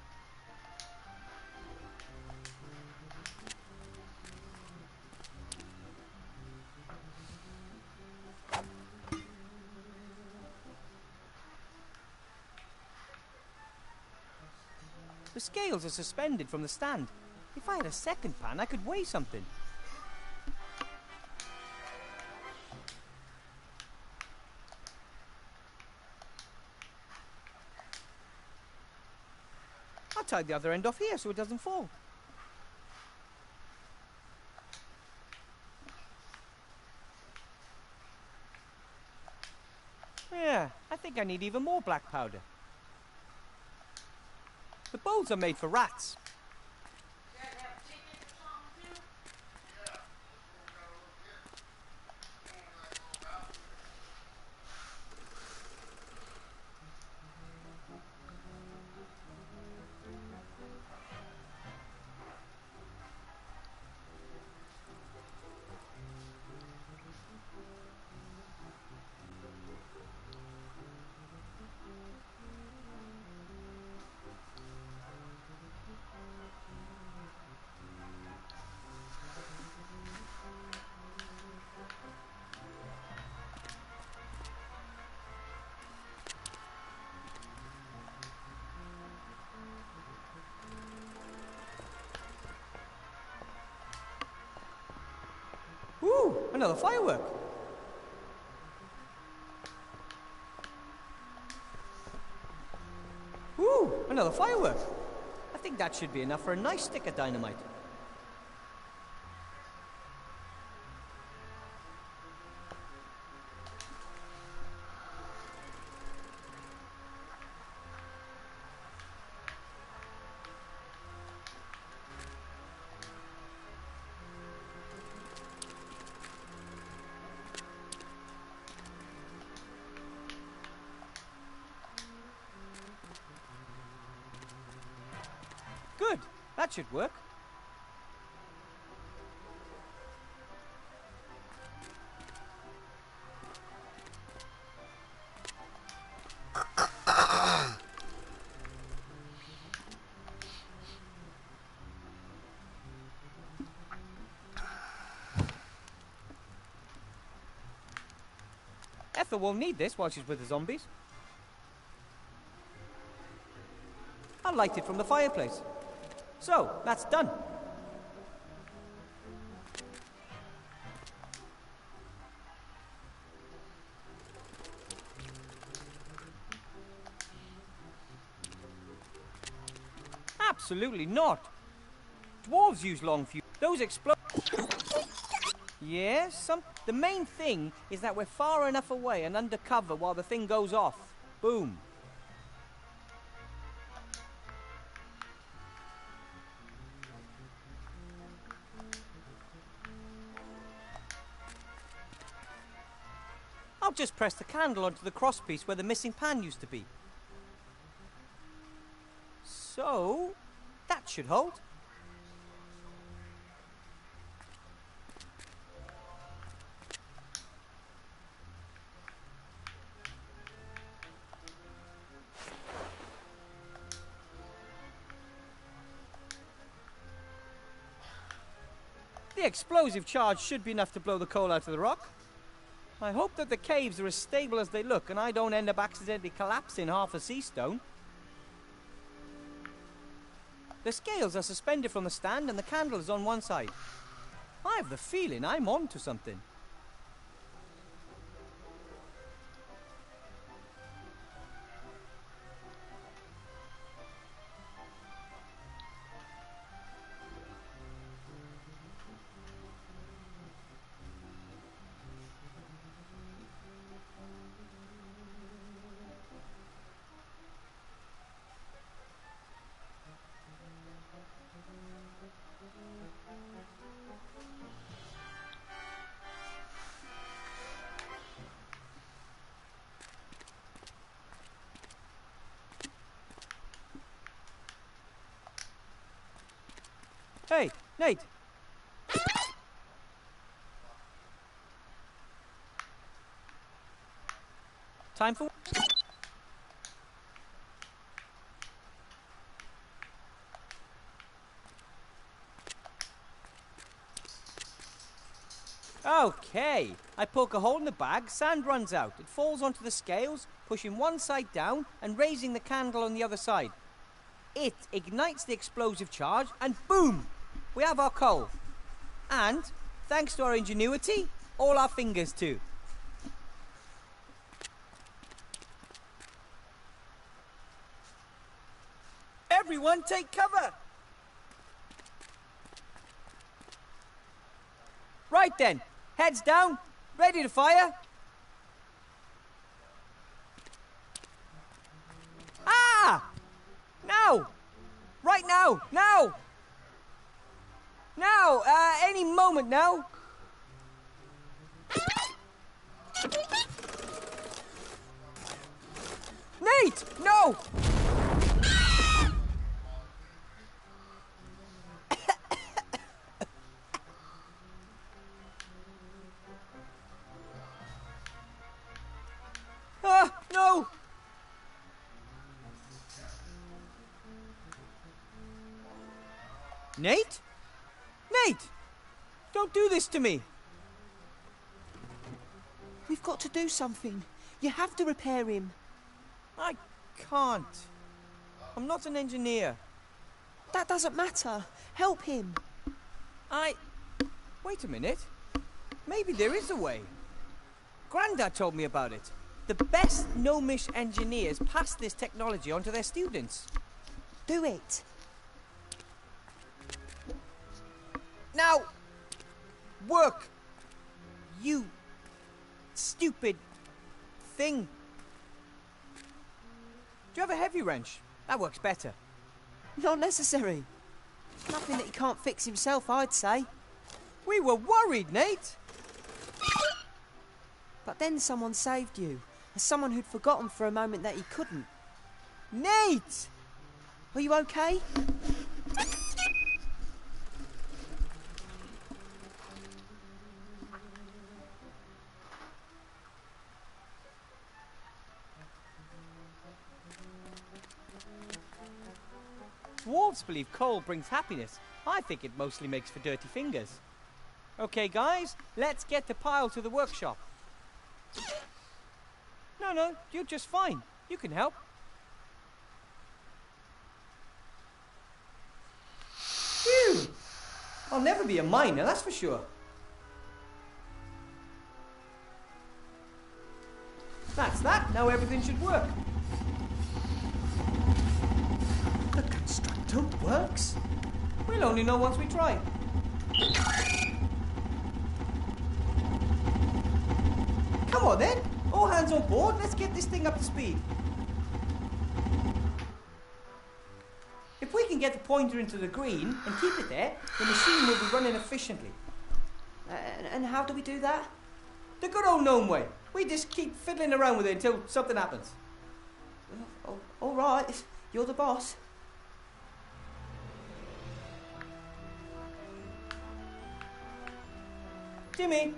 The scales are suspended from the stand. If I had a second pan, I could weigh something. I'll tie the other end off here so it doesn't fall. Yeah, I think I need even more black powder. The bowls are made for rats. Ooh, another firework. Ooh, another firework. I think that should be enough for a nice stick of dynamite. Good, that should work. Ethel won't need this while she's with the zombies. I'll light it from the fireplace. So, that's done. Absolutely not. Dwarves use long fuse. Those explode. Yes, the main thing is that we're far enough away and under cover while the thing goes off. Boom. I'll just press the candle onto the crosspiece where the missing pan used to be. So, that should hold. The explosive charge should be enough to blow the coal out of the rock. I hope that the caves are as stable as they look and I don't end up accidentally collapsing half a sea stone. The scales are suspended from the stand and the candle is on one side. I have the feeling I'm on to something. Nate! Time for... Okay, I poke a hole in the bag, sand runs out. It falls onto the scales, pushing one side down and raising the candle on the other side. It ignites the explosive charge and boom! We have our coal. And, thanks to our ingenuity, all our fingers too. Everyone take cover! Right then, heads down, ready to fire. Ah! Now! Right now! Now! Now! Any moment now! Nate! No! No! Nate? Nate! Don't do this to me! We've got to do something. You have to repair him. I can't. I'm not an engineer. That doesn't matter. Help him. Wait a minute. Maybe there is a way. Grandad told me about it. The best gnomish engineers pass this technology on to their students. Do it. Now! Work! You stupid thing. Do you have a heavy wrench? That works better. Not necessary. Nothing that he can't fix himself, I'd say. We were worried, Nate! But then someone saved you. As someone who'd forgotten for a moment that he couldn't. Nate! Are you okay? Dwarves believe coal brings happiness. I think it mostly makes for dirty fingers. Okay, guys, let's get the pile to the workshop. No, you're just fine. You can help. Phew! I'll never be a miner, that's for sure. That's that. Now everything should work. The constructor works? We'll only know once we try. Come on then. All hands on board. Let's get this thing up to speed. If we can get the pointer into the green and keep it there, the machine will be running efficiently. And how do we do that? The good old gnome way. We just keep fiddling around with it until something happens. All right. You're the boss. Jimmy!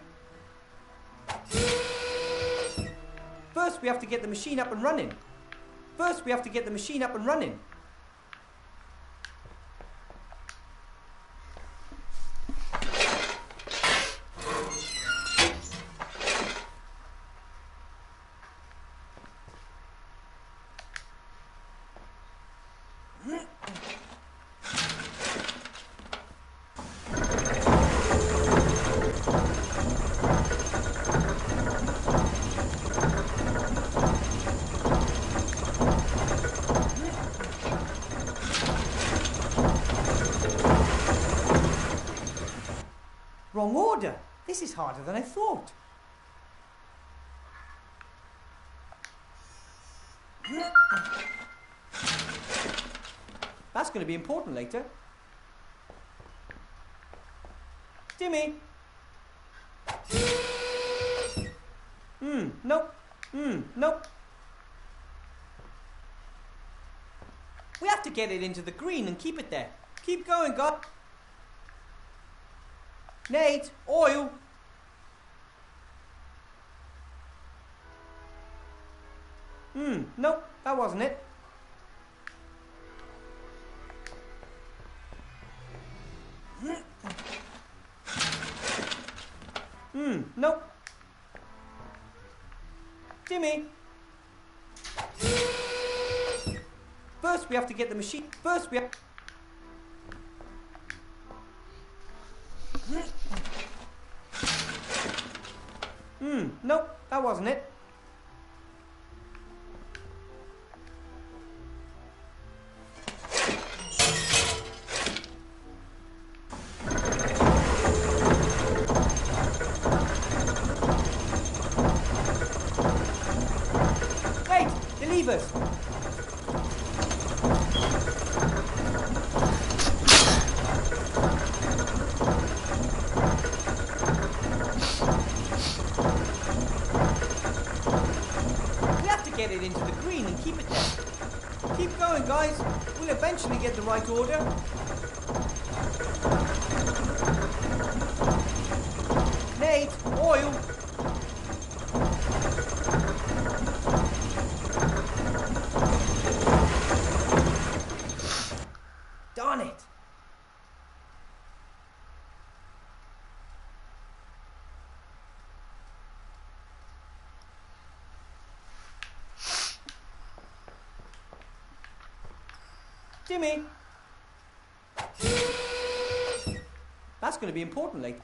First we have to get the machine up and running. Wrong order. This is harder than I thought. That's going to be important later. Jimmy! Nope. Nope. We have to get it into the green and keep it there. Keep going, God. Nate, oil! Nope, that wasn't it. Nope. Timmy! First we have to get the machine. First we have... Nope, that wasn't it. Hey, the levers. Get it into the green and keep it there. Keep going, guys. We'll eventually get the right order. Nate, oil. Darn it. Jimmy! That's going to be important later.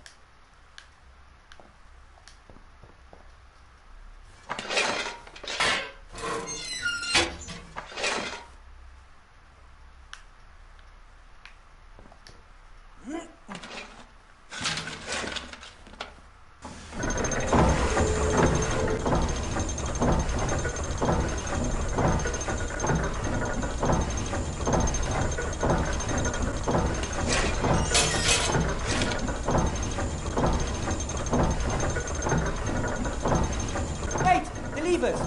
Levers.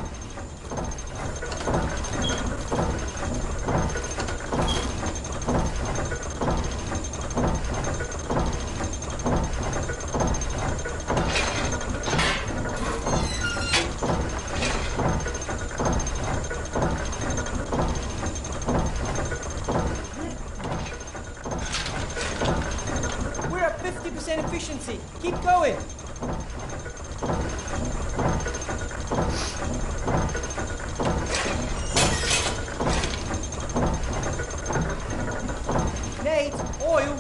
We're at 50% efficiency. Keep going. Nate, oil.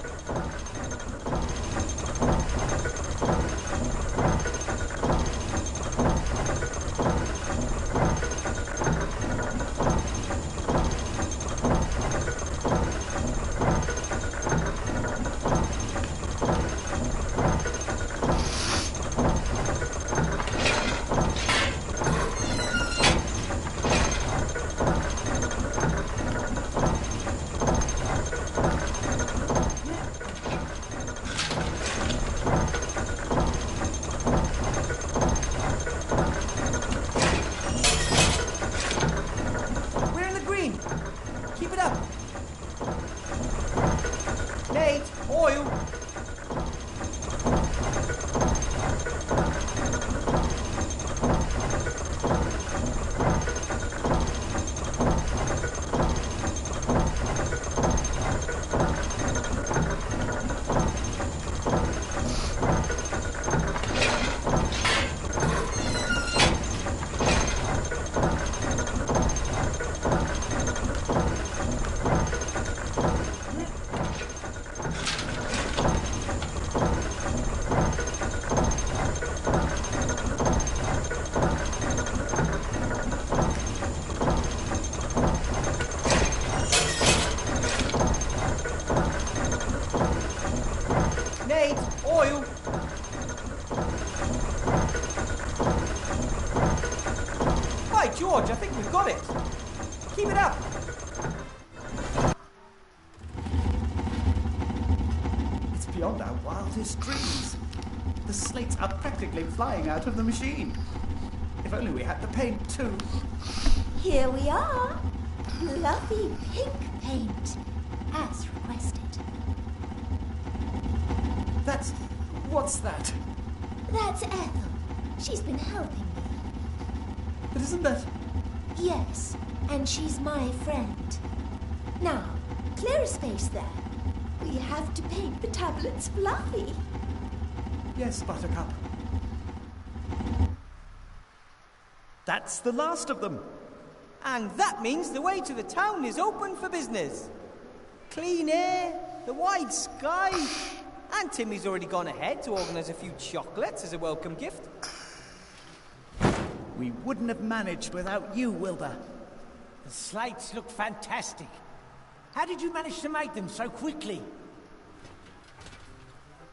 Keep it up. Nate, oil. Nate, oil. By George, I think we've got it. Keep it up. It's beyond our wildest dreams. The slates are practically flying out of the machine. If only we had the paint too. Here we are. Lovely pink paint, as requested. That's What's that? That's Ethel. She's been helping me. But isn't that... Yes, and she's my friend. Now, clear a space there. We have to paint the tablets fluffy. Yes, Buttercup. That's the last of them. And that means the way to the town is open for business. Clean air, the wide sky, and Timmy's already gone ahead to organise a few chocolates as a welcome gift. We wouldn't have managed without you, Wilbur. The slates look fantastic. How did you manage to make them so quickly?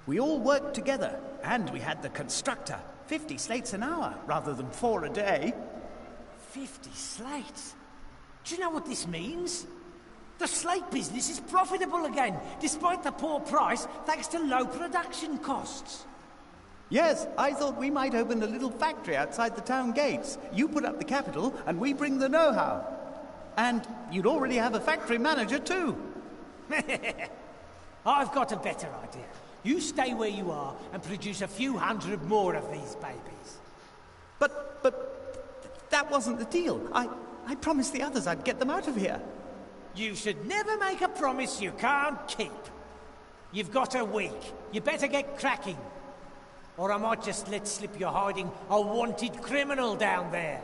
We all worked together, and we had the constructor. 50 slates an hour, rather than 4 a day. 50 slates? Do you know what this means? The slate business is profitable again, despite the poor price, thanks to low production costs. Yes, I thought we might open a little factory outside the town gates. You put up the capital, and we bring the know-how. And you'd already have a factory manager, too. I've got a better idea. You stay where you are and produce a few hundred more of these babies. But that wasn't the deal. I promised the others I'd get them out of here. You should never make a promise you can't keep. You've got a week. You better get cracking. Or I might just let slip you're hiding a wanted criminal down there.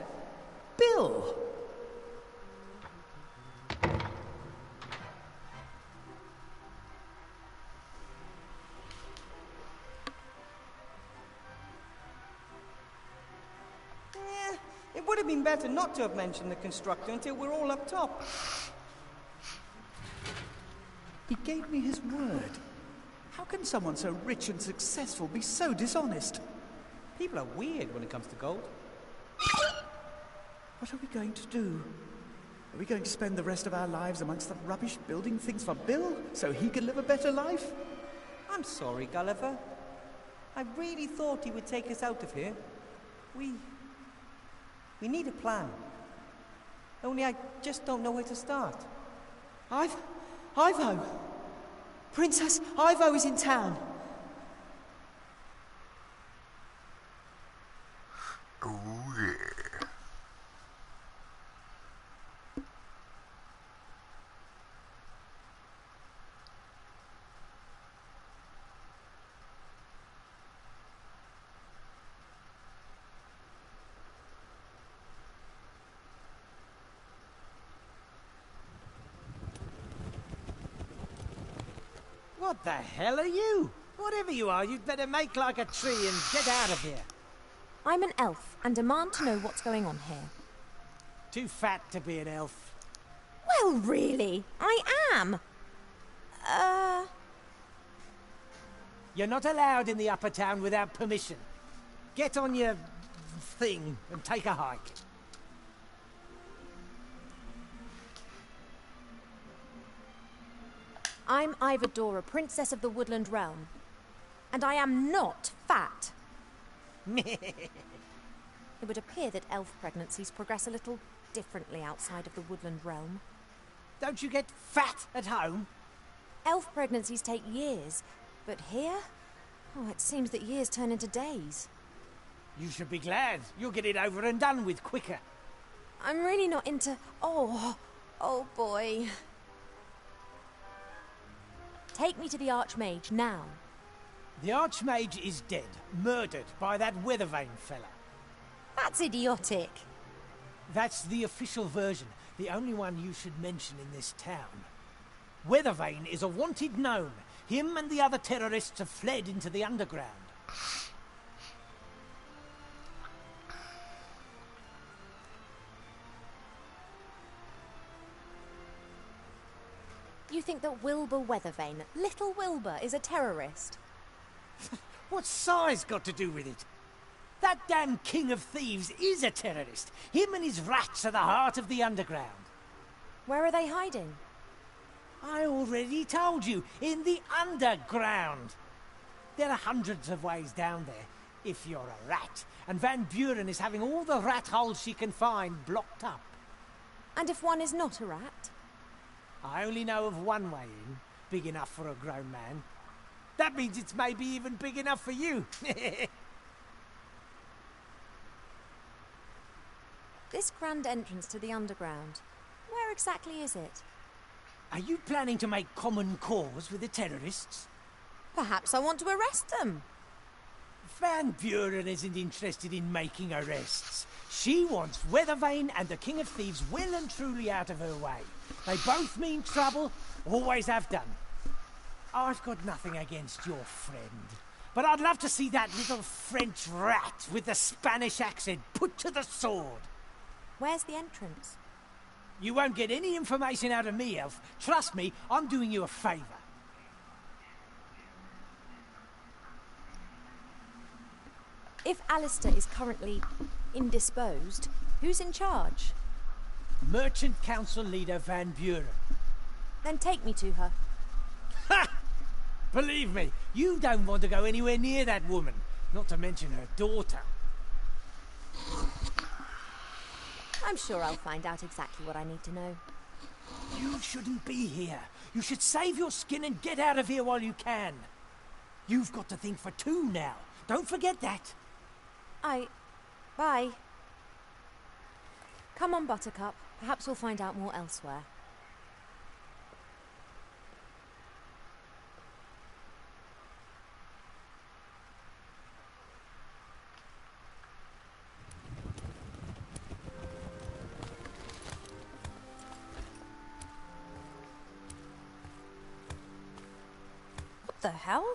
Bill! It would have been better not to have mentioned the constructor until we're all up top. He gave me his word. How can someone so rich and successful be so dishonest? People are weird when it comes to gold. What are we going to do? Are we going to spend the rest of our lives amongst the rubbish building things for Bill, so he can live a better life? I'm sorry, Gulliver. I really thought he would take us out of here. We need a plan. Only I just don't know where to start. Ivo! Princess Ivo is in town. Oh, yeah. What the hell are you? Whatever you are, you'd better make like a tree and get out of here. I'm an elf and demand to know what's going on here. Too fat to be an elf. Well, really, I am. You're not allowed in the upper town without permission. Get on your thing and take a hike. I'm Ivadora, Princess of the Woodland Realm. And I am not fat. It would appear that elf pregnancies progress a little differently outside of the Woodland Realm. Don't you get fat at home? Elf pregnancies take years, but here? Oh, it seems that years turn into days. You should be glad. You'll get it over and done with quicker. I'm really not into... Oh boy. Take me to the Archmage now. The Archmage is dead, murdered by that Weathervane fella. That's idiotic. That's the official version, the only one you should mention in this town. Weathervane is a wanted gnome. Him and the other terrorists have fled into the underground. You think that Wilbur Weathervane, little Wilbur, is a terrorist? What's size got to do with it? That damn king of thieves is a terrorist. Him and his rats are the heart of the underground. Where are they hiding? I already told you, in the underground. There are hundreds of ways down there, if you're a rat. And Van Buren is having all the rat holes she can find blocked up. And if one is not a rat? I only know of one way in, big enough for a grown man. That means it's maybe even big enough for you. This grand entrance to the underground, where exactly is it? Are you planning to make common cause with the terrorists? Perhaps I want to arrest them. Van Buren isn't interested in making arrests. She wants Weathervane and the King of Thieves well and truly out of her way. They both mean trouble, always have done. I've got nothing against your friend, but I'd love to see that little French rat with the Spanish accent put to the sword. Where's the entrance? You won't get any information out of me, Elf. Trust me, I'm doing you a favour. If Alistair is currently indisposed, who's in charge? Merchant Council leader Van Buren. Then take me to her. Ha! Believe me, you don't want to go anywhere near that woman, not to mention her daughter. I'm sure I'll find out exactly what I need to know. You shouldn't be here. You should save your skin and get out of here while you can. You've got to think for two now. Don't forget that. Bye. Come on, Buttercup. Perhaps we'll find out more elsewhere. What the hell?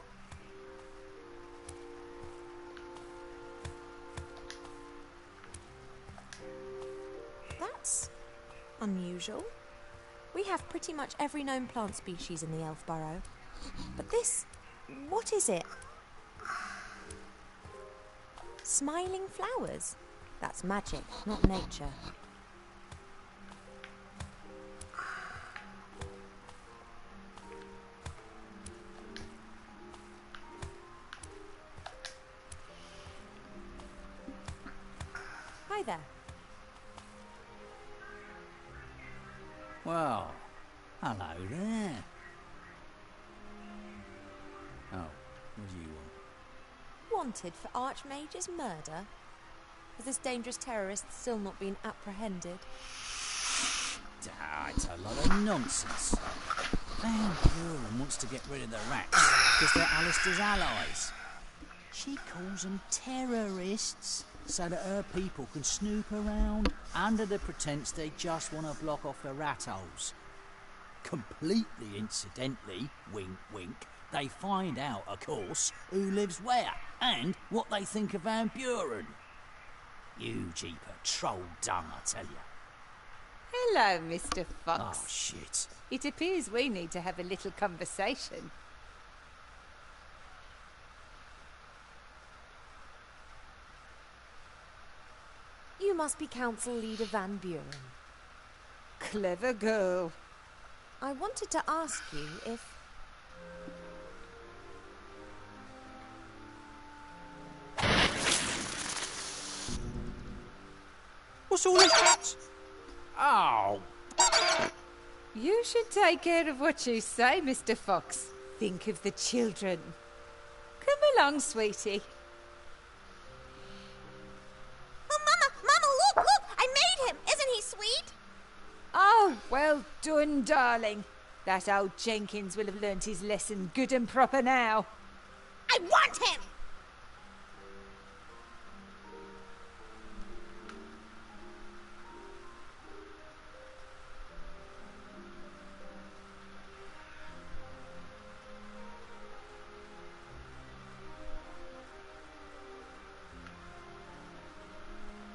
That's unusual. We have pretty much every known plant species in the Elf Burrow. But this... what is it? Smiling flowers? That's magic, not nature. Hi there. Well, hello there. Oh, what do you want? Wanted for Archmage's murder? Has this dangerous terrorist still not been apprehended? It's a lot of nonsense. Van Buren wants to get rid of the rats because they're Alistair's allies. She calls them terrorists so that her people can snoop around under the pretense they just want to block off the rat holes. Completely incidentally, wink wink, they find out, of course, who lives where and what they think of Van Buren. You jeeper troll dung, I tell you. Hello, Mr. Fox. Oh, shit. It appears we need to have a little conversation. You must be Council Leader Van Buren. Clever girl. I wanted to ask you if... What's all this? Oh. You should take care of what you say, Mr. Fox. Think of the children. Come along, sweetie. Mama, look! I made him! Isn't he sweet? Oh, well done, darling. That old Jenkins will have learnt his lesson good and proper now. I want him!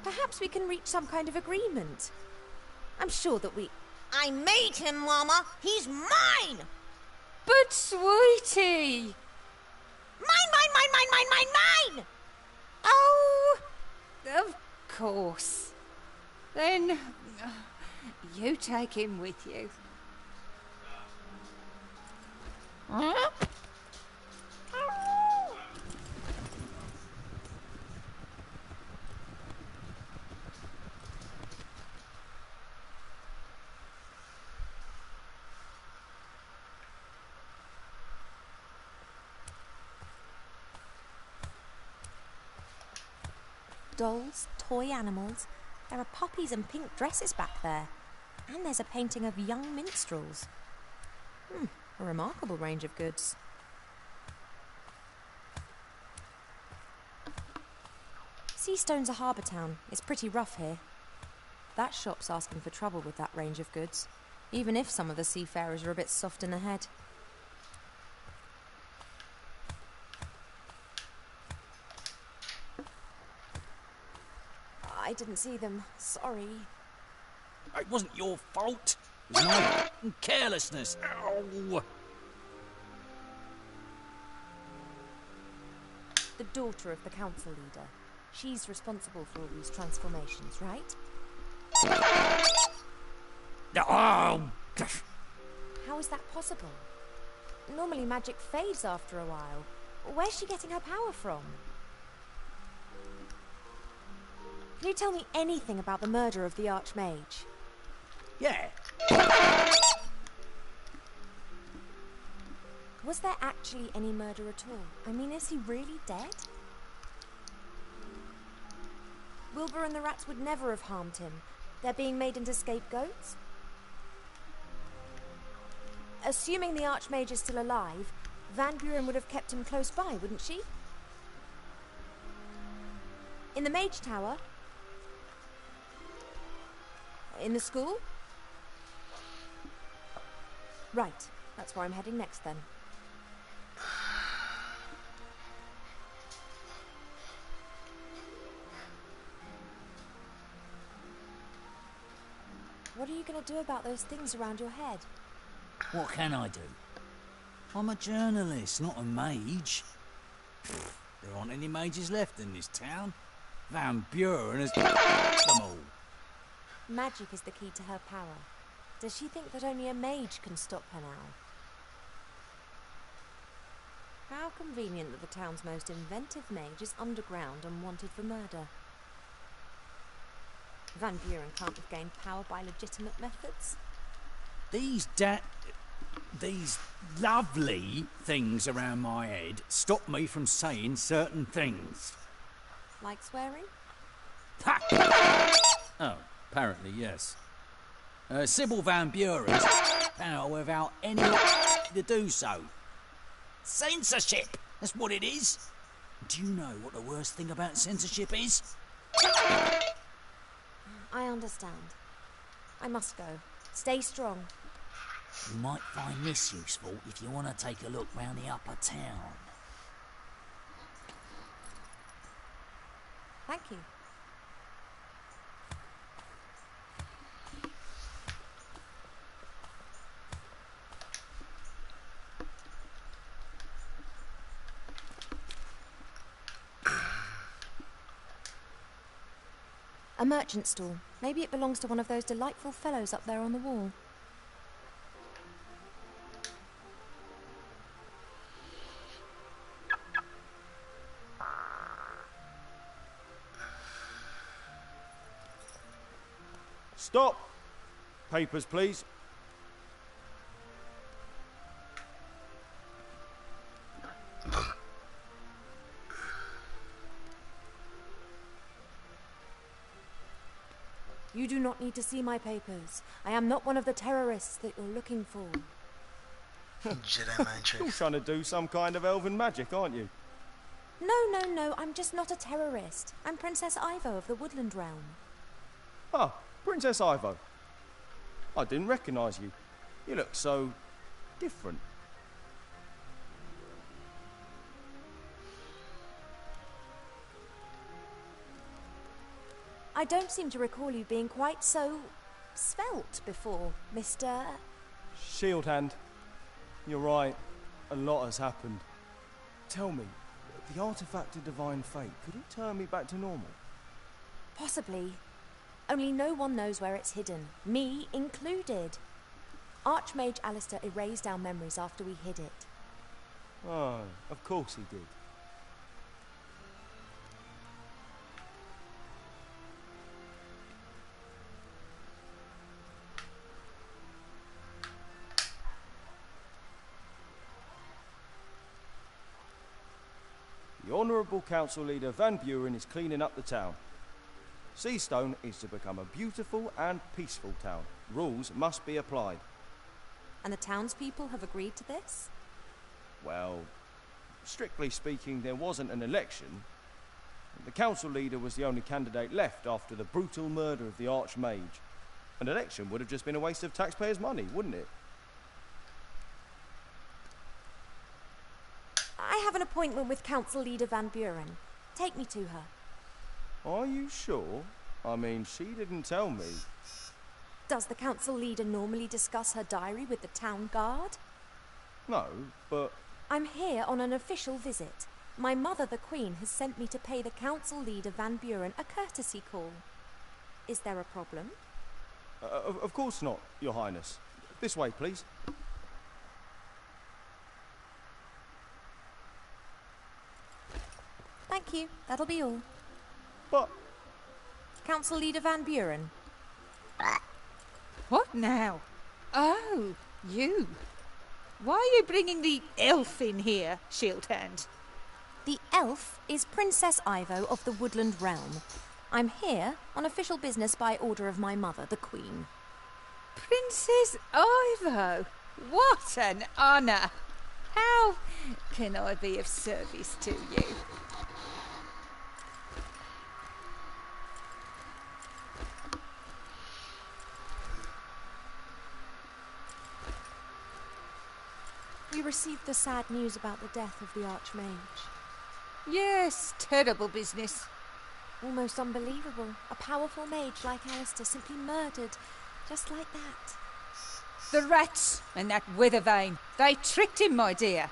Perhaps we can reach some kind of agreement. I'm sure that we... I made him, Mama! He's mine! But, sweetie! Mine! Oh, of course. Then, you take him with you. Huh? dolls, toy animals. There are poppies and pink dresses back there. And there's a painting of young minstrels. A remarkable range of goods. Seastone's a harbour town. It's pretty rough here. That shop's asking for trouble with that range of goods, even if some of the seafarers are a bit soft in the head. I didn't see them. Sorry. It wasn't your fault. It was my carelessness. Ow. The daughter of the council leader. She's responsible for all these transformations, right? Oh! How is that possible? Normally magic fades after a while. Where's she getting her power from? Can you tell me anything about the murder of the Archmage? Yeah. Was there actually any murder at all? I mean, is he really dead? Wilbur and the rats would never have harmed him. They're being made into scapegoats? Assuming the Archmage is still alive, Van Buren would have kept him close by, wouldn't she? In the Mage Tower? In the school? Right, that's where I'm heading next then. What are you going to do about those things around your head? What can I do? I'm a journalist, not a mage. There aren't any mages left in this town. Van Buren has them all. Magic is the key to her power. Does she think that only a mage can stop her now? How convenient that the town's most inventive mage is underground and wanted for murder. Van Buren can't have gained power by legitimate methods. These lovely things around my head stop me from saying certain things. Like swearing? Ha! Oh, apparently yes. Sybil Van Buren's power without any to do so. Censorship! That's what it is. Do you know what the worst thing about censorship is? I understand. I must go. Stay strong. You might find this useful if you want to take a look round the upper town. Thank you. A merchant stall. Maybe it belongs to one of those delightful fellows up there on the wall. Stop! Papers, please. You do not need to see my papers. I am not one of the terrorists that you're looking for. Jedi mind trick. You're trying to do some kind of elven magic, aren't you? No, I'm just not a terrorist. I'm Princess Ivo of the Woodland Realm. Ah, Princess Ivo. I didn't recognise you. You look so different. I don't seem to recall you being quite so svelte before, Mr. Shield Hand. You're right. A lot has happened. Tell me, the artifact of divine fate, could it turn me back to normal? Possibly. Only no one knows where it's hidden, me included. Archmage Alistair erased our memories after we hid it. Oh, of course he did. You're Honourable Council Leader Van Buren is cleaning up the town. Seastone is to become a beautiful and peaceful town. Rules must be applied. And the townspeople have agreed to this? Well, strictly speaking, there wasn't an election. The council leader was the only candidate left after the brutal murder of the Archmage. An election would have just been a waste of taxpayers' money, wouldn't it? I have an appointment with Council Leader Van Buren. Take me to her. Are you sure? I mean, she didn't tell me. Does the council leader normally discuss her diary with the town guard? No, but... I'm here on an official visit. My mother, the Queen, has sent me to pay the council leader Van Buren a courtesy call. Is there a problem? Of course not, Your Highness. This way, please. Thank you. That'll be all. But... Council Leader Van Buren. What now? Oh, you. Why are you bringing the elf in here, Shieldhand? The elf is Princess Ivo of the Woodland Realm. I'm here on official business by order of my mother, the Queen. Princess Ivo? What an honour! How can I be of service to you? We received the sad news about the death of the Archmage. Yes, terrible business. Almost unbelievable. A powerful mage like Alistair simply murdered, just like that. The rats and that Weathervane. They tricked him, my dear.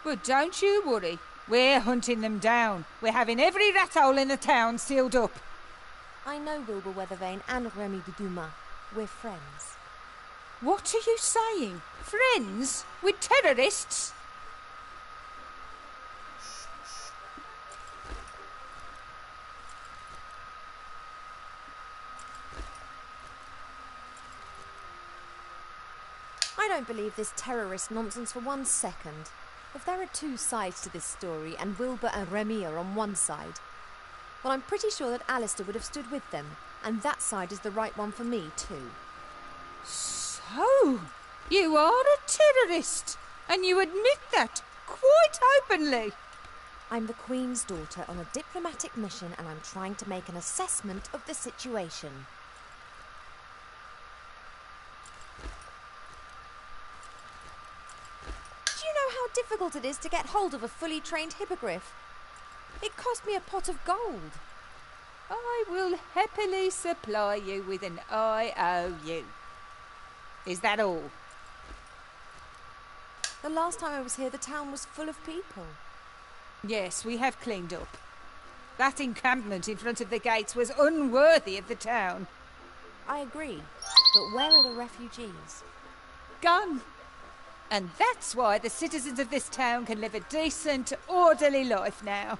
But don't you worry. We're hunting them down. We're having every rat hole in the town sealed up. I know Wilbur Weathervane and Remy de Dumas. We're friends. What are you saying? Friends? With terrorists? I don't believe this terrorist nonsense for 1 second. If there are 2 sides to this story and Wilbur and Remy are on one side, well, I'm pretty sure that Alistair would have stood with them, and that side is the right one for me too. So, you are a terrorist, and you admit that quite openly. I'm the Queen's daughter on a diplomatic mission, and I'm trying to make an assessment of the situation. Do you know how difficult it is to get hold of a fully trained hippogriff? It cost me a pot of gold. I will happily supply you with an IOU. Is that all? The last time I was here, the town was full of people. Yes, we have cleaned up. That encampment in front of the gates was unworthy of the town. I agree, but where are the refugees? Gone. And that's why the citizens of this town can live a decent, orderly life now.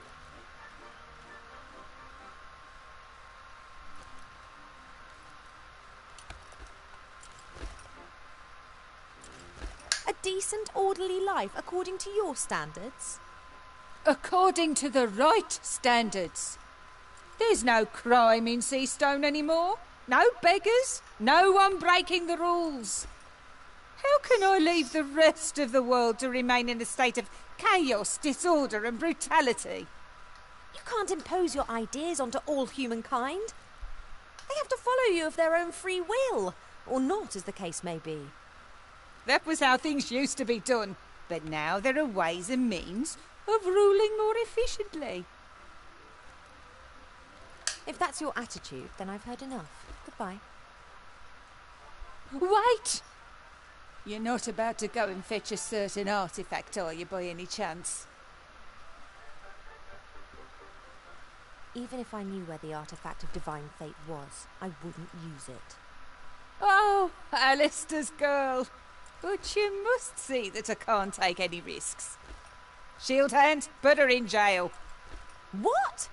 A decent, orderly life according to your standards? According to the right standards. There's no crime in Seastone anymore. No beggars. No one breaking the rules. How can I leave the rest of the world to remain in a state of chaos, disorder and brutality? You can't impose your ideas onto all humankind. They have to follow you of their own free will, or not, as the case may be. That was how things used to be done, but now there are ways and means of ruling more efficiently. If that's your attitude, then I've heard enough. Goodbye. Wait! You're not about to go and fetch a certain artifact, are you, by any chance? Even if I knew where the artifact of divine fate was, I wouldn't use it. Oh, Alistair's girl. But you must see that I can't take any risks. Shieldhand, put her in jail. What?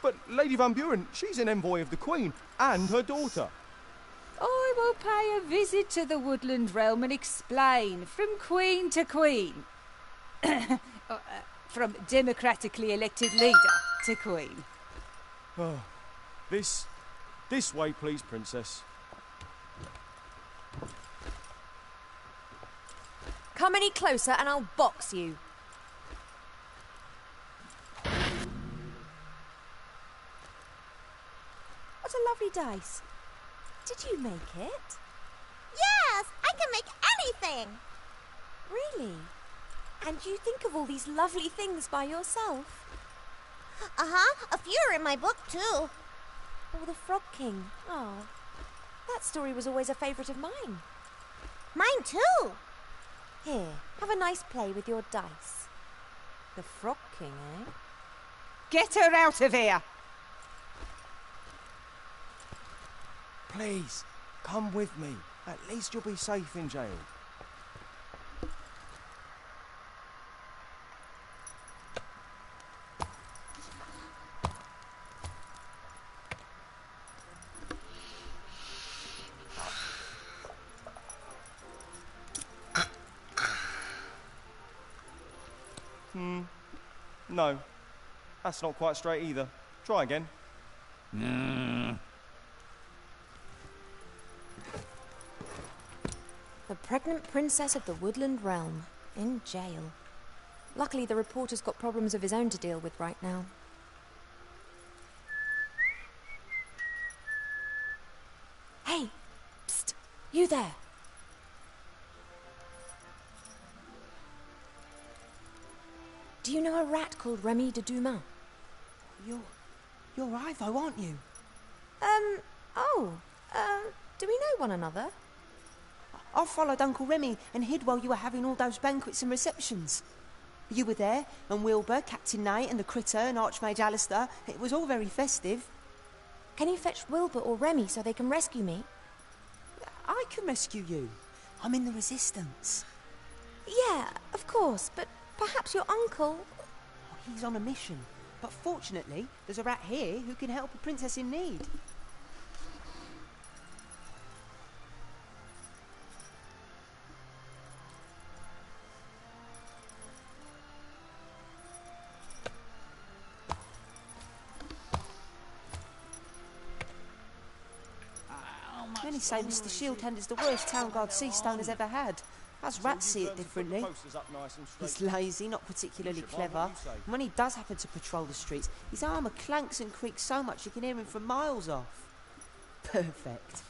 But Lady Van Buren, she's an envoy of the Queen and her daughter. I will pay a visit to the Woodland Realm and explain from Queen to Queen. From democratically elected leader to queen. Oh, this way, please, Princess. Come any closer and I'll box you. What a lovely dice. Did you make it? Yes, I can make anything. Really? And you think of all these lovely things by yourself? Uh-huh, a few are in my book too. Oh, the Frog King. Oh, that story was always a favourite of mine. Mine too. Here, have a nice play with your dice. The Frog King, eh? Get her out of here! Please, come with me. At least you'll be safe in jail. No, that's not quite straight either. Try again. The pregnant princess of the woodland realm, in jail. Luckily, the reporter's got problems of his own to deal with right now. Hey, psst, you there. Do you know a rat called Remy de Dumas? You're Ivo, aren't you? Do we know one another? I followed Uncle Remy and hid while you were having all those banquets and receptions. You were there, and Wilbur, Captain Nate, and the Critter, and Archmage Alistair. It was all very festive. Can you fetch Wilbur or Remy so they can rescue me? I can rescue you. I'm in the Resistance. Yeah, of course, but perhaps your uncle... He's on a mission. But fortunately, there's a rat here who can help a princess in need. Many say Mr. Shieldhand is the worst town guard Seastone has ever had. Us rats see it differently. He's lazy, not particularly clever, and when he does happen to patrol the streets, his armour clanks and creaks so much you can hear him from miles off. Perfect.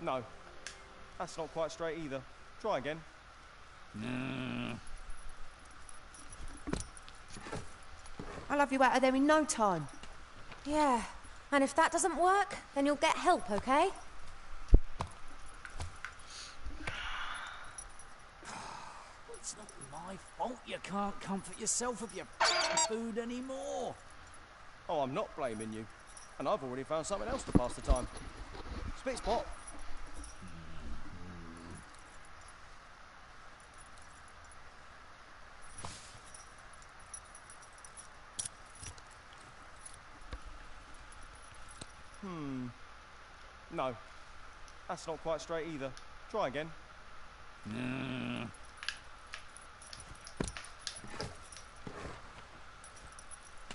No, that's not quite straight either. Try again. I'll have you out of there in no time. Yeah, and if that doesn't work, then you'll get help, okay? It's not my fault you can't comfort yourself with your food anymore. Oh, I'm not blaming you. And I've already found something else to pass the time. Spit spot. No, that's not quite straight either. Try again.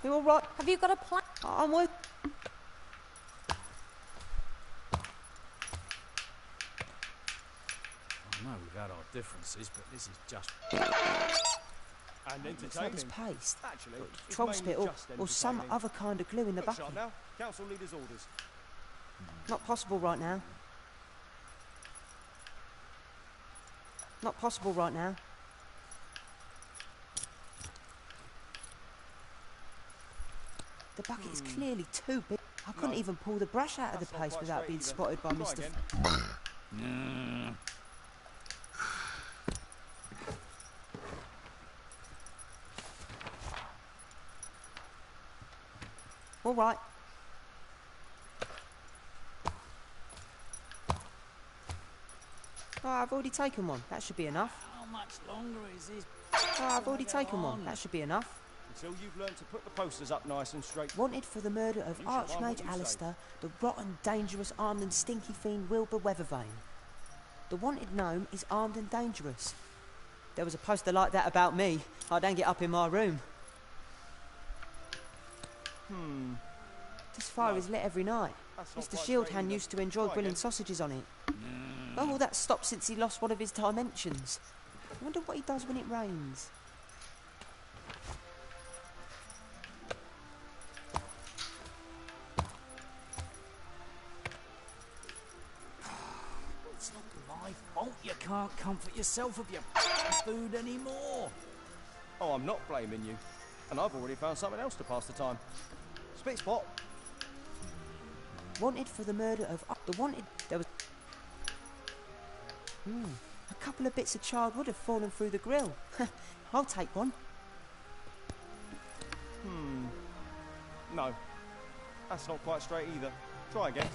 You all right? Have you got a plan? I'm with... I know we've had our differences, but this is just... And It's not this paste. Actually, it's Troll mainly spit just or some entertaining. other kind of glue in the Quick bucket. shot now. Council leader's orders. Not possible right now. Not possible right now. The bucket is clearly too big. I couldn't even pull the brush out of the That's not paste quite without straight being either. spotted by Try Mr. again. All right. Oh, I've already taken one. That should be enough. How much longer is this? Oh, I've already taken one. That should be enough. Until you've learned to put the posters up nice and straight. Wanted for the murder of Archmage Alistair, the rotten, dangerous, armed and stinky fiend Wilbur Weathervane. The wanted gnome is armed and dangerous. There was a poster like that about me. I'd hang it up in my room. This fire is lit every night. Mr. Shieldhand used to enjoy grilling sausages on it. Oh, all that stopped since he lost one of his dimensions. I wonder what he does when it rains. It's not my fault you can't comfort yourself with your food anymore. Oh, I'm not blaming you. And I've already found something else to pass the time. Spit spot. Wanted for the murder of... The wanted... There was... A couple of bits of charred wood have fallen through the grill. I'll take one. No. That's not quite straight either. Try again.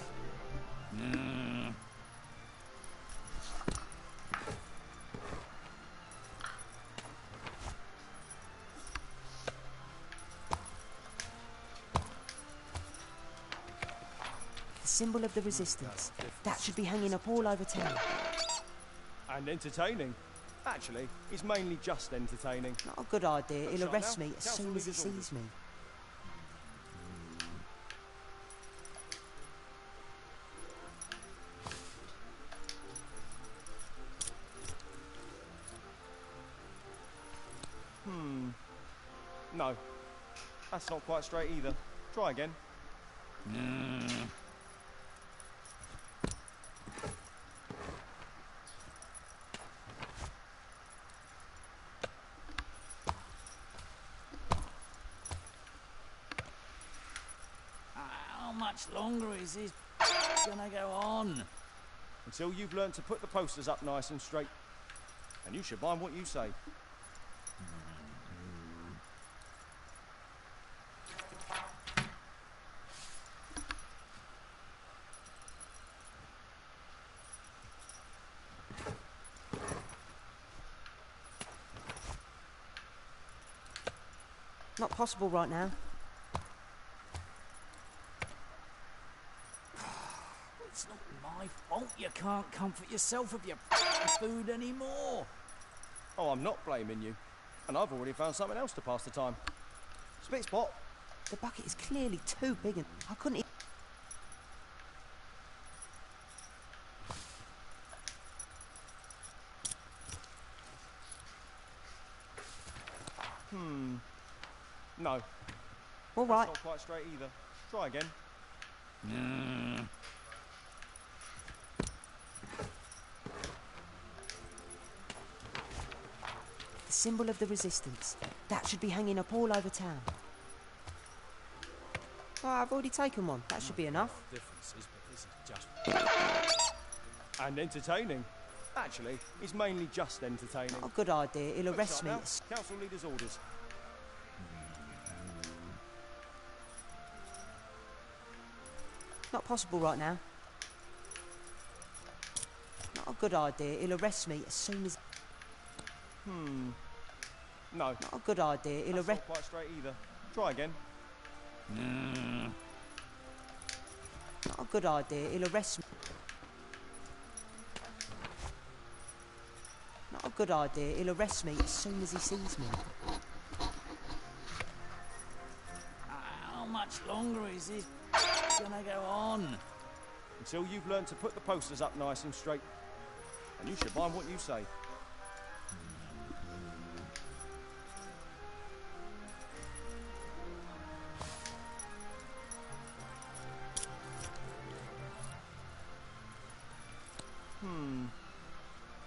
The symbol of the resistance. That should be hanging up all over town. And entertaining. Actually, it's mainly just entertaining. Not a good idea. He'll Shut arrest now. me as Council soon as he leader's orders. sees me. No. That's not quite straight either. Try again. How much longer is this gonna go on? Until you've learned to put the posters up nice and straight. And you should mind what you say. Not possible right now. It's not my fault you can't comfort yourself with your food anymore. Oh, I'm not blaming you. And I've already found something else to pass the time. Spit spot. The bucket is clearly too big and I couldn't eat. No. All right. That's not quite straight either. Try again. The symbol of the resistance. That should be hanging up all over town. Oh, I've already taken one. That should be enough. Differences, but this is just... And entertaining. Actually, it's mainly just entertaining. Not a good idea. He'll arrest Shut me. now. Council leader's orders. Not possible right now. Not a good idea. He'll arrest me as soon as... No. Not a good idea. He'll That's arrest... not quite straight either. Try again. Not a good idea. He'll arrest me. Not a good idea. He'll arrest me as soon as he sees me. How much longer is this gonna go on? Until you've learned to put the posters up nice and straight. And you should mind what you say.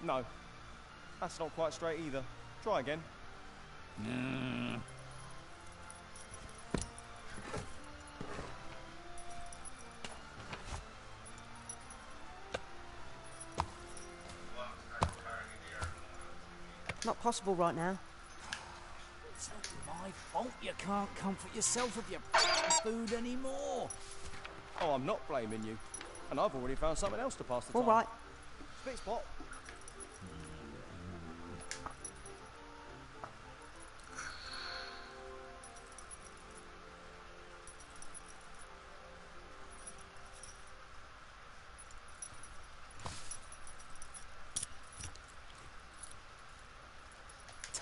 No. That's not quite straight either. Try again. Not possible right now. It's not my fault you can't comfort yourself with your food anymore. Oh, I'm not blaming you. And I've already found something else to pass the All time. right. Spit spot.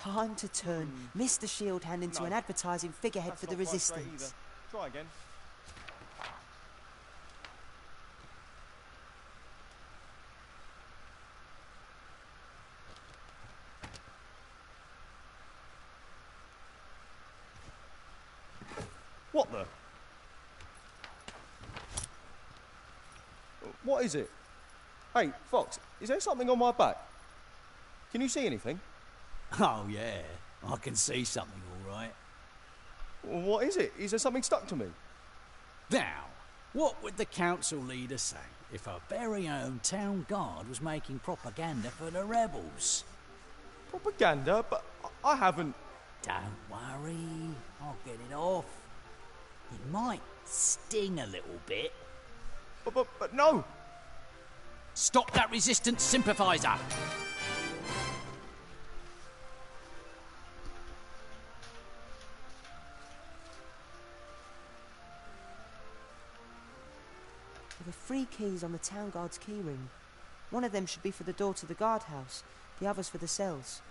Time to turn Mr. Shield Hand into an advertising figurehead That's for the not quite straight resistance. either. Try again. What the? What is it? Hey, Fox, is there something on my back? Can you see anything? Oh, yeah. I can see something, all right. What is it? Is there something stuck to me? Now, what would the council leader say if our very own town guard was making propaganda for the rebels? Propaganda? But I haven't... Don't worry, I'll get it off. It might sting a little bit. But no! Stop that resistance sympathiser! There are 3 keys on the town guard's keyring. One of them should be for the door to the guardhouse, the others for the cells.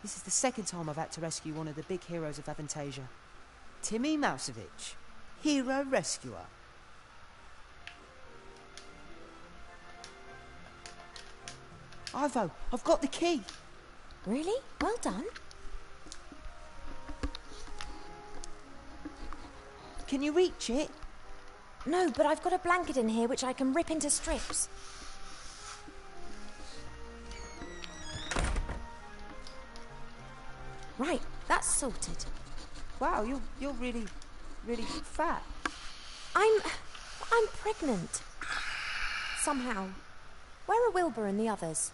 This is the second time I've had to rescue one of the big heroes of Avantasia. Timmy Mousevich, hero rescuer. Ivo, I've got the key. Really? Well done. Can you reach it? No, but I've got a blanket in here which I can rip into strips. Right, that's sorted. Wow, you're really fat. I'm pregnant. Somehow. Where are Wilbur and the others?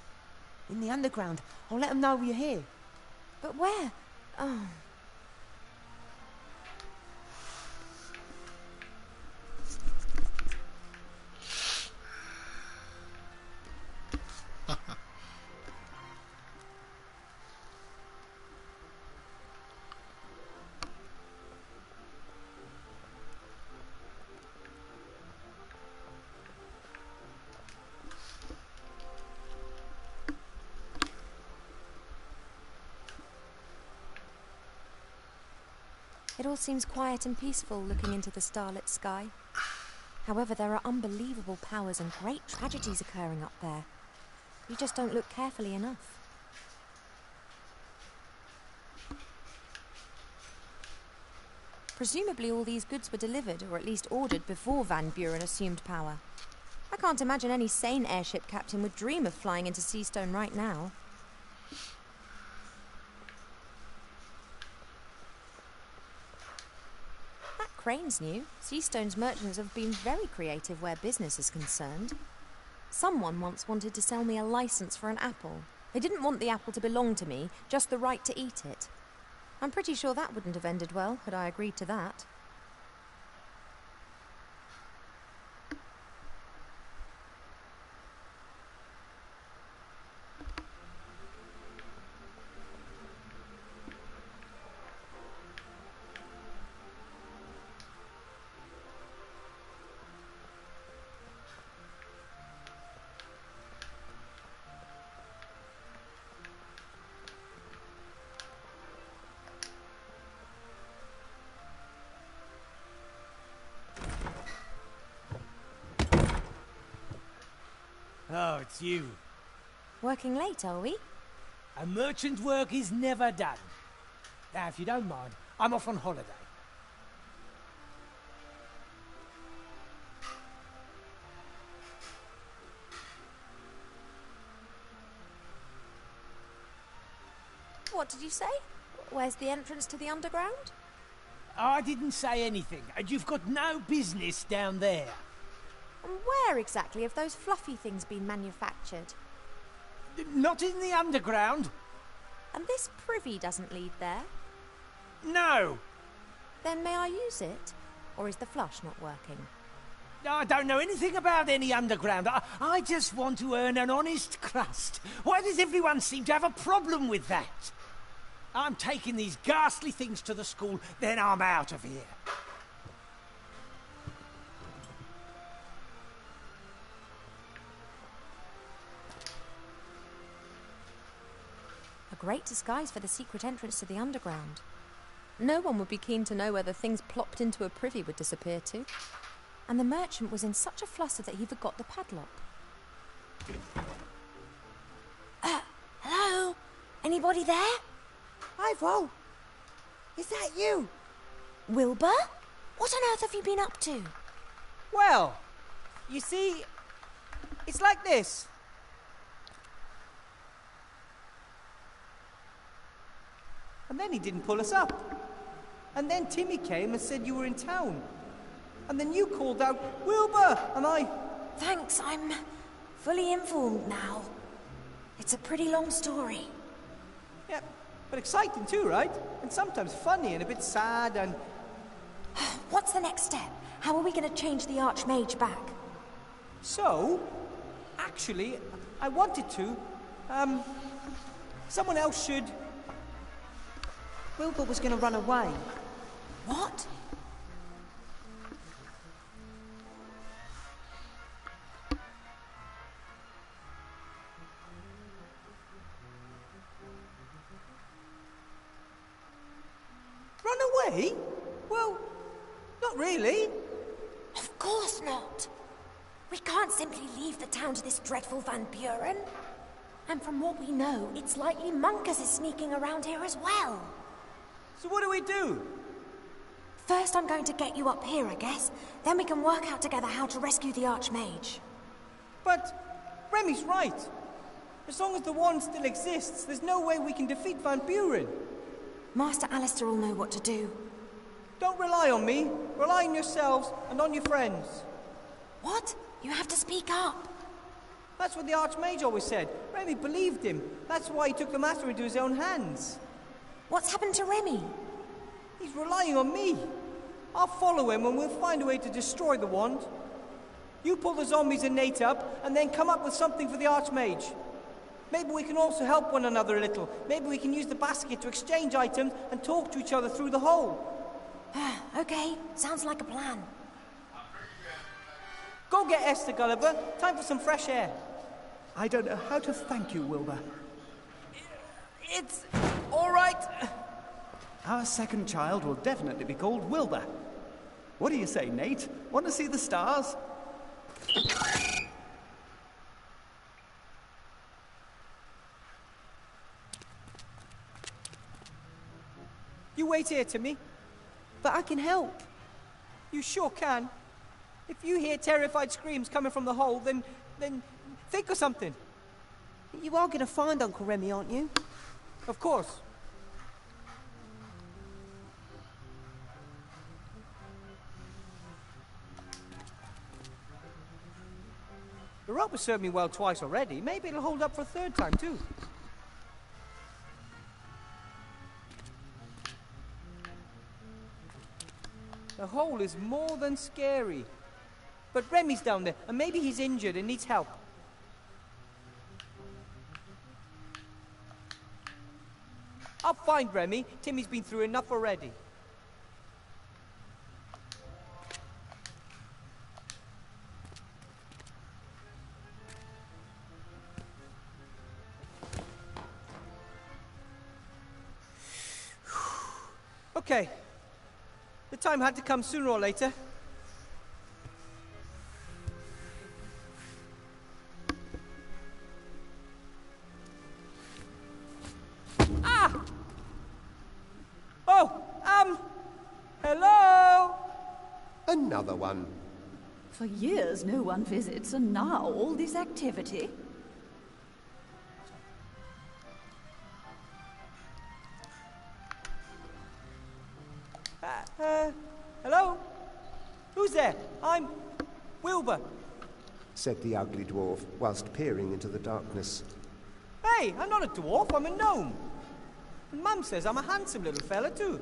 In the underground. I'll let them know you're here. But where? Oh. It all seems quiet and peaceful looking into the starlit sky. However, there are unbelievable powers and great tragedies occurring up there. You just don't look carefully enough. Presumably all these goods were delivered, or at least ordered, before Van Buren assumed power. I can't imagine any sane airship captain would dream of flying into Seastone right now. That crane's new. Seastone's merchants have been very creative where business is concerned. Someone once wanted to sell me a license for an apple. They didn't want the apple to belong to me, just the right to eat it. I'm pretty sure that wouldn't have ended well had I agreed to that. Oh, it's you. Working late, are we? A merchant's work is never done. Now, if you don't mind, I'm off on holiday. What did you say? Where's the entrance to the underground? I didn't say anything, and you've got no business down there. And where exactly have those fluffy things been manufactured? Not in the underground. And this privy doesn't lead there? No. Then may I use it? Or is the flush not working? I don't know anything about any underground. I just want to earn an honest crust. Why does everyone seem to have a problem with that? I'm taking these ghastly things to the school, then I'm out of here. great disguise for the secret entrance to the underground. No one would be keen to know where the things plopped into a privy would disappear to. And the merchant was in such a fluster that he forgot the padlock. Hello? Anybody there? Ivo! Is that you? Wilbur? What on earth have you been up to? Well, you see, it's like this. And then he didn't pull us up. And then Timmy came and said you were in town. And then you called out, Wilbur! And I... Thanks, I'm fully informed now. It's a pretty long story. Yeah, but exciting too, right? And sometimes funny and a bit sad and... What's the next step? How are we going to change the Archmage back? So, actually, I wanted to. Someone else should... Wilbur was going to run away. What? Run away? Well, not really. Of course not. We can't simply leave the town to this dreadful Van Buren. And from what we know, it's likely Munkus is sneaking around here as well. So what do we do? First, I'm going to get you up here, I guess. Then we can work out together how to rescue the Archmage. But Remy's right. As long as the wand still exists, there's no way we can defeat Van Buren. Master Alistair will know what to do. Don't rely on me. Rely on yourselves and on your friends. What? You have to speak up. That's what the Archmage always said. Remy believed him. That's why he took the matter into his own hands. What's happened to Remy? He's relying on me. I'll follow him and we'll find a way to destroy the wand. You pull the zombies and Nate up, and then come up with something for the Archmage. Maybe we can also help one another a little. Maybe we can use the basket to exchange items and talk to each other through the hole. Okay, sounds like a plan. Go get Esther, Gulliver. Time for some fresh air. I don't know how to thank you, Wilbur. It's all right. Our second child will definitely be called Wilbur. What do you say, Nate? Want to see the stars? You wait here, Timmy. But I can help. You sure can. If you hear terrified screams coming from the hole, then think of something. You are going to find Uncle Remy, aren't you? Of course. The rope has served me well twice already. Maybe it'll hold up for a third time, too. The hole is more than scary. But Remy's down there, and maybe he's injured and needs help. I'll find Remy. Timmy's been through enough already. Okay. The time had to come sooner or later. Ah! Oh, hello? Another one. For years no one visits, and now all this activity. Hello? Who's there? I'm Wilbur. Said the ugly dwarf, whilst peering into the darkness. Hey, I'm not a dwarf, I'm a gnome. And Mum says I'm a handsome little fella, too.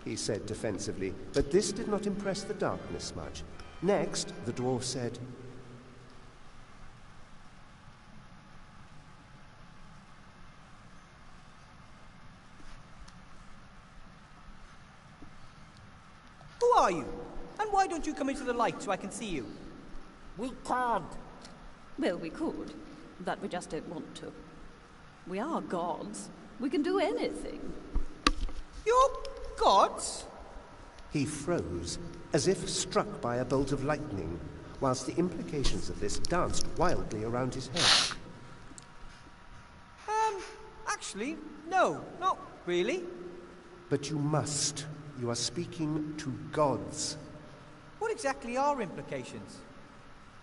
He said defensively, but this did not impress the darkness much. Next, the dwarf said, Who are you? And why don't you come into the light so I can see you? We can't. Well, we could, but we just don't want to. We are gods, We can do anything. You're gods? He froze, as if struck by a bolt of lightning, whilst the implications of this danced wildly around his head. Actually, no, not really. But you must. You are speaking to gods. What exactly are implications?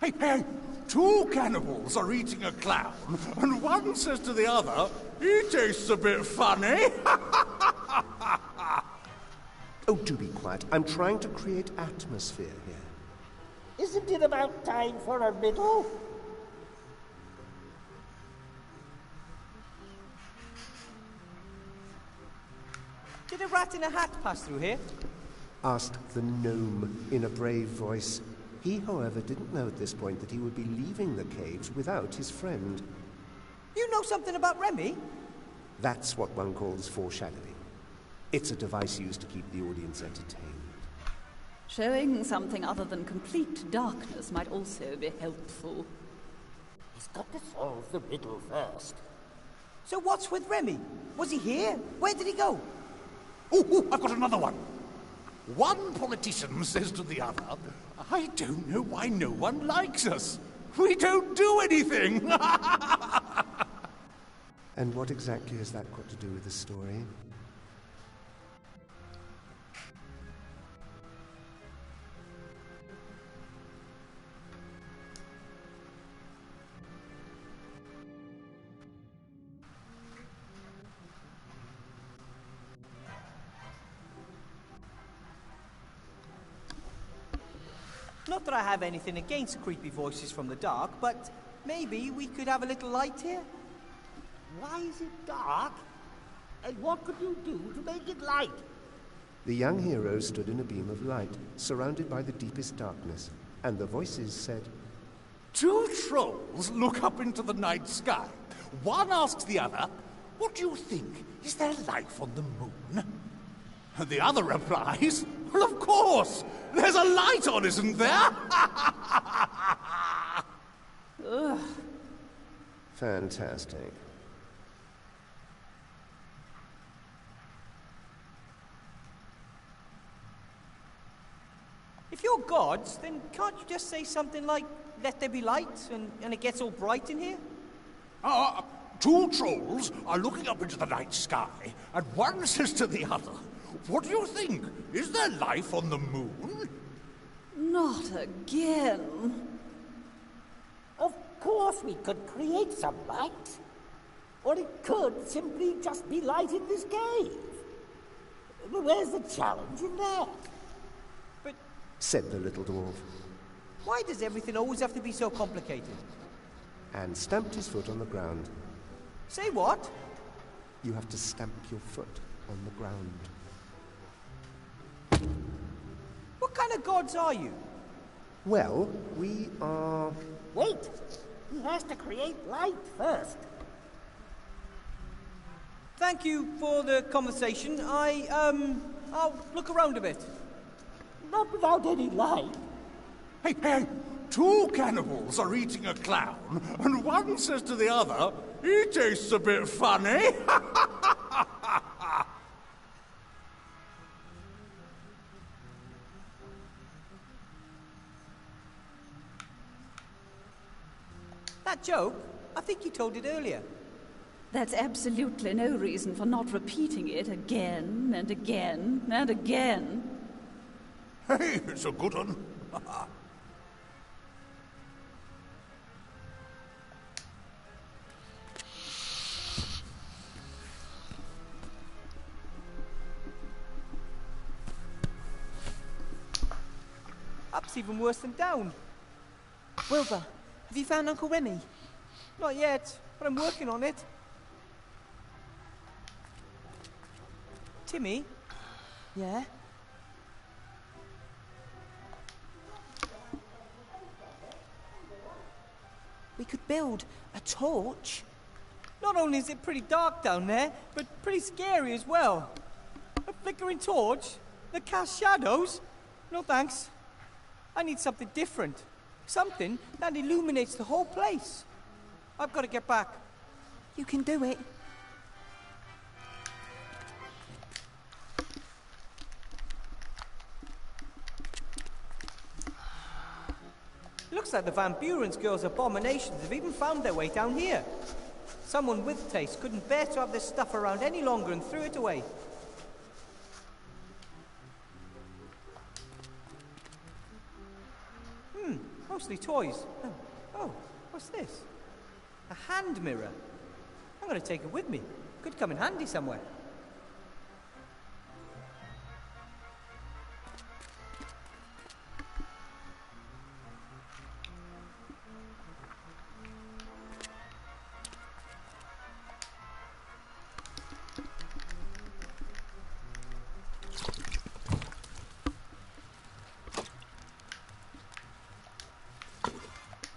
Hey, hey! Two cannibals are eating a clown, and one says to the other, "He tastes a bit funny." Oh, do be quiet. I'm trying to create atmosphere here. Isn't it about time for a riddle? Did a rat in a hat pass through here? Asked the gnome in a brave voice. He, however, didn't know at this point that he would be leaving the caves without his friend. You know something about Remy? That's what one calls foreshadowing. It's a device used to keep the audience entertained. Showing something other than complete darkness might also be helpful. He's got to solve the riddle first. So what's with Remy? Was he here? Where did he go? Oh, I've got another one. One politician says to the other, "I don't know why no one likes us. We don't do anything." And what exactly has that got to do with the story? Not that I have anything against creepy voices from the dark, but maybe we could have a little light here? Why is it dark? And what could you do to make it light? The young hero stood in a beam of light, surrounded by the deepest darkness, and the voices said, Two trolls look up into the night sky. One asks the other, "What do you think? Is there life on the moon?" And the other replies, "Well, of course! There's a light on, isn't there?" Ugh. Fantastic. If you're gods, then can't you just say something like, "Let there be light," and it gets all bright in here? Two trolls are looking up into the night sky, and one says to the other, "What do you think? Is there life on the moon?" Not again. Of course we could create some light. Or it could simply just be light in this cave. But where's the challenge in that? But said the little dwarf, why does everything always have to be so complicated? and stamped his foot on the ground. Say what? You have to stamp your foot on the ground. What kind of gods are you? Well, we are... Wait! He has to create light first. Thank you for the conversation. I'll look around a bit. Not without any light. Hey, hey! Two cannibals are eating a clown, and one says to the other, "He tastes a bit funny." That joke, I think you told it earlier. That's absolutely no reason for not repeating it again and again and again. Hey, it's a good one. Up's even worse than down. Wilbur, have you found Uncle Remy? Not yet, but I'm working on it. Timmy? Yeah? We could build a torch. Not only is it pretty dark down there, but pretty scary as well. A flickering torch that casts shadows? No thanks. I need something different. Something that illuminates the whole place. I've got to get back. You can do it. Looks like the Van Buren's girls' abominations have even found their way down here. Someone with taste couldn't bear to have this stuff around any longer and threw it away. Mostly toys. Oh, what's this? A hand mirror. I'm going to take it with me. Could come in handy somewhere.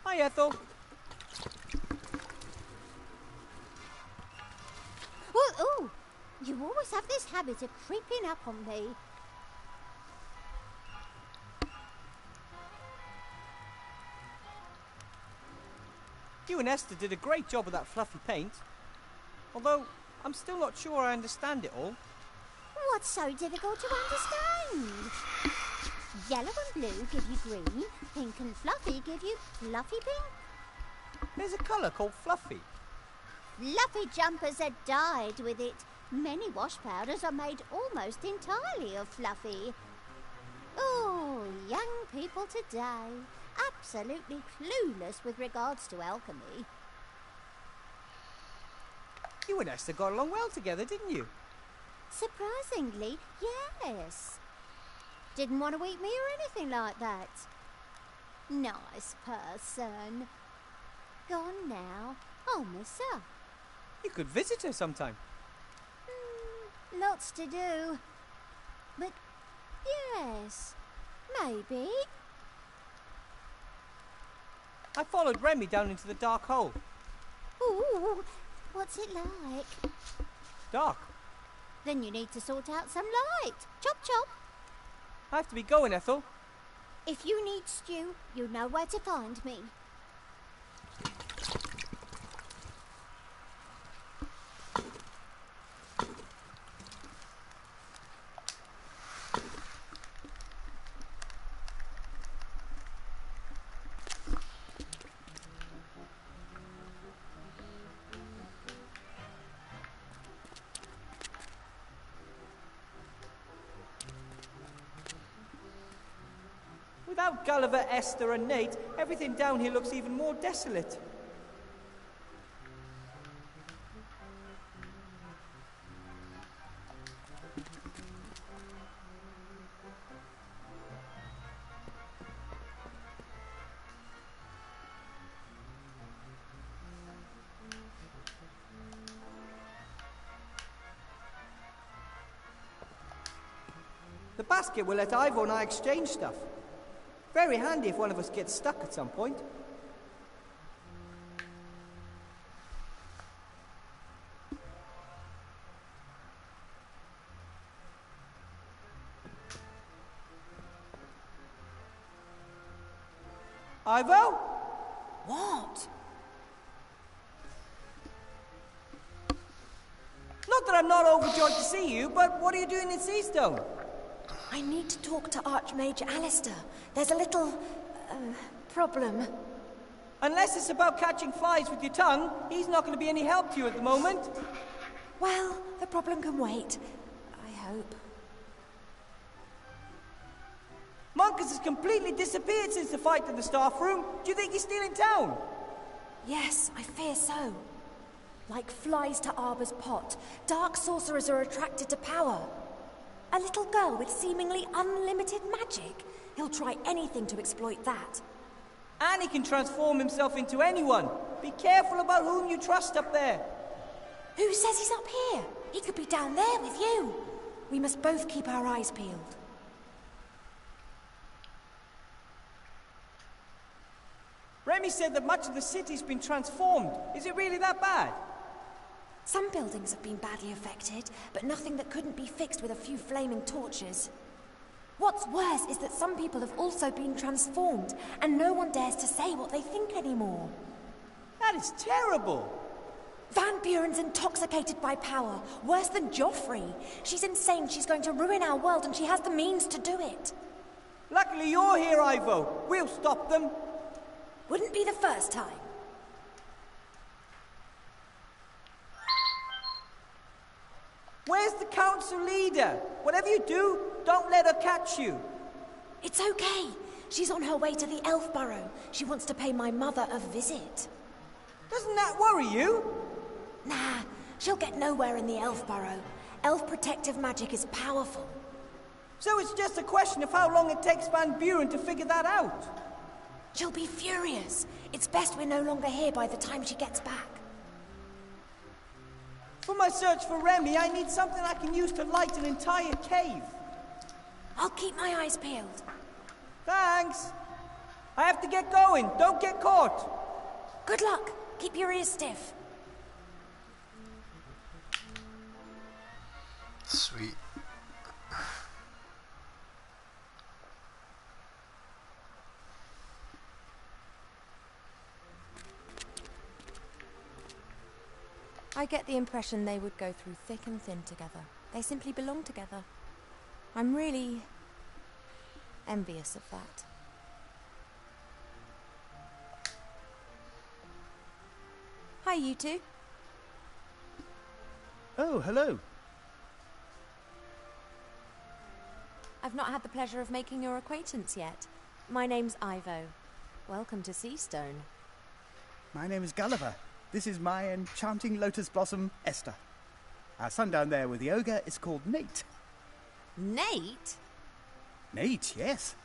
Hi, Ethel. Ooh, you always have this habit of creeping up on me. You and Esther did a great job with that fluffy paint. Although, I'm still not sure I understand it all. What's so difficult to understand? Yellow and blue give you green, pink and fluffy give you fluffy pink. There's a colour called fluffy. Fluffy jumpers are dyed with it. Many wash powders are made almost entirely of fluffy. Oh, young people today. Absolutely clueless with regards to alchemy. You and Esther got along well together, didn't you? Surprisingly, yes. Didn't want to eat me or anything like that. Nice person. Gone now. I'll miss her. You could visit her sometime. Lots to do. But, yes, maybe. I followed Remy down into the dark hole. Ooh, what's it like? Dark. Then you need to sort out some light. Chop chop. I have to be going, Ethel. If you need stew, you know where to find me. Without Gulliver, Esther and Nate, everything down here looks even more desolate. The basket will let Ivo and I exchange stuff. Very handy if one of us gets stuck at some point. Ivo? What? Not that I'm not overjoyed to see you, but what are you doing in Seastone? I need to talk to Archmage Alistair. There's a little, problem. Unless it's about catching flies with your tongue, he's not going to be any help to you at the moment. Well, the problem can wait. I hope. Monkus has completely disappeared since the fight in the staff room. Do you think he's still in town? Yes, I fear so. Like flies to Arbor's pot, dark sorcerers are attracted to power. A little girl with seemingly unlimited magic. He'll try anything to exploit that. And he can transform himself into anyone. Be careful about whom you trust up there. Who says he's up here? He could be down there with you. We must both keep our eyes peeled. Remy said that much of the city's been transformed. Is it really that bad? Some buildings have been badly affected, but nothing that couldn't be fixed with a few flaming torches. What's worse is that some people have also been transformed, and no one dares to say what they think anymore. That is terrible! Van Buren's intoxicated by power, worse than Joffrey. She's insane, she's going to ruin our world, and she has the means to do it. Luckily you're here, Ivo. We'll stop them. Wouldn't be the first time. Where's the council leader? Whatever you do, don't let her catch you. It's okay. She's on her way to the Elf Burrow. She wants to pay my mother a visit. Doesn't that worry you? Nah, she'll get nowhere in the Elf Burrow. Elf protective magic is powerful. So it's just a question of how long it takes Van Buren to figure that out. She'll be furious. It's best we're no longer here by the time she gets back. For my search for Remy, I need something I can use to light an entire cave. I'll keep my eyes peeled. Thanks. I have to get going. Don't get caught. Good luck. Keep your ears stiff. Sweet. I get the impression they would go through thick and thin together. They simply belong together. I'm really envious of that. Hi, you two. Oh, hello. I've not had the pleasure of making your acquaintance yet. My name's Ivo. Welcome to Seastone. My name is Gulliver. This is my enchanting lotus blossom, Esther. Our son down there with the ogre is called Nate. Nate? Nate, yes.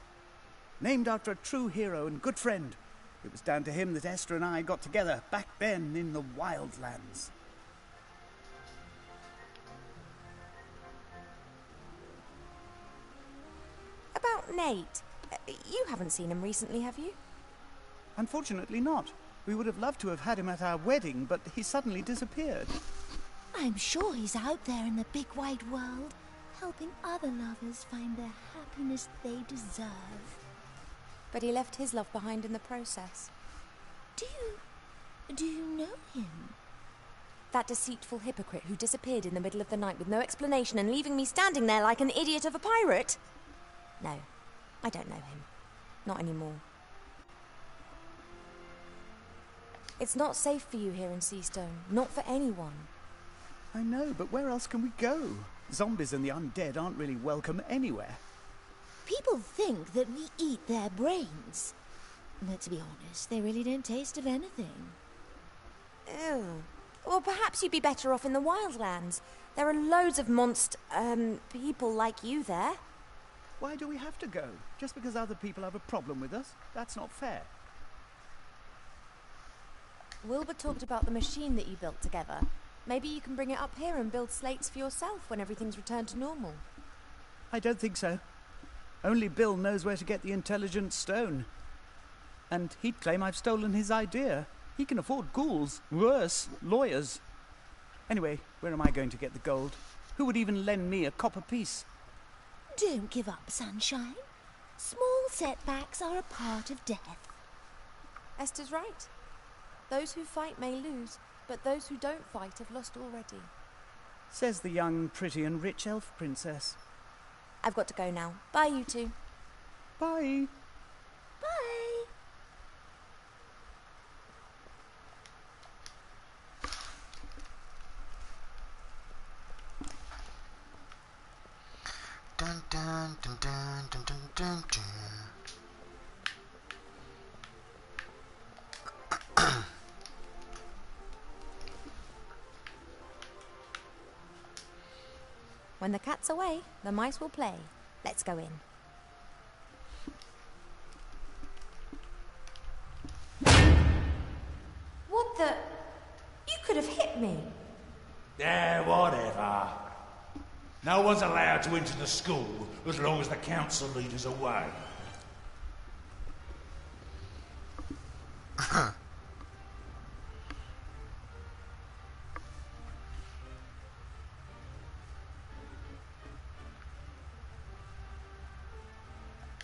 Named after a true hero and good friend. It was down to him that Esther and I got together back then in the wildlands. About Nate. You haven't seen him recently, have you? Unfortunately not. We would have loved to have had him at our wedding, but he suddenly disappeared. I'm sure he's out there in the big wide world, helping other lovers find the happiness they deserve. But he left his love behind in the process. Do you know him? That deceitful hypocrite who disappeared in the middle of the night with no explanation and leaving me standing there like an idiot of a pirate? No, I don't know him. Not anymore. It's not safe for you here in Seastone. Not for anyone. I know, but where else can we go? Zombies and the undead aren't really welcome anywhere. People think that we eat their brains. But to be honest, they really don't taste of anything. Ew. Well, perhaps you'd be better off in the wildlands. There are loads of people like you there. Why do we have to go? Just because other people have a problem with us? That's not fair. Wilbur talked about the machine that you built together. Maybe you can bring it up here and build slates for yourself when everything's returned to normal. I don't think so. Only Bill knows where to get the intelligent stone. And he'd claim I've stolen his idea. He can afford ghouls. Worse, lawyers. Anyway, where am I going to get the gold? Who would even lend me a copper piece? Don't give up, Sunshine. Small setbacks are a part of death. Esther's right. Those who fight may lose, but those who don't fight have lost already. Says the young, pretty and rich elf princess. I've got to go now. Bye, you two. Bye. Bye. Dun dun dun dun dun dun dun dun. When the cat's away, the mice will play. Let's go in. What the? You could have hit me. Yeah, whatever. No one's allowed to enter the school as long as the council leader's away.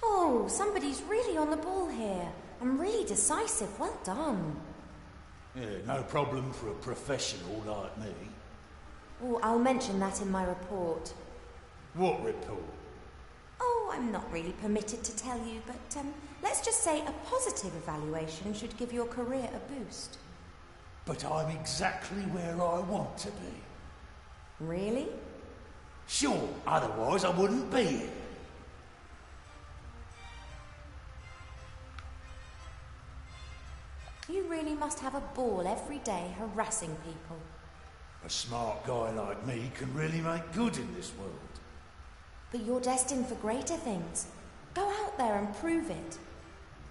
Oh, somebody's really on the ball here. I'm really decisive. Well done. Yeah, no problem for a professional like me. Oh, I'll mention that in my report. What report? Oh, Oh, I'm not really permitted to tell you, but let's just say a positive evaluation should give your career a boost. But I'm exactly where I want to be. Really? Sure, otherwise I wouldn't be here. You really must have a ball every day harassing people. A smart guy like me can really make good in this world. But you're destined for greater things. Go out there and prove it.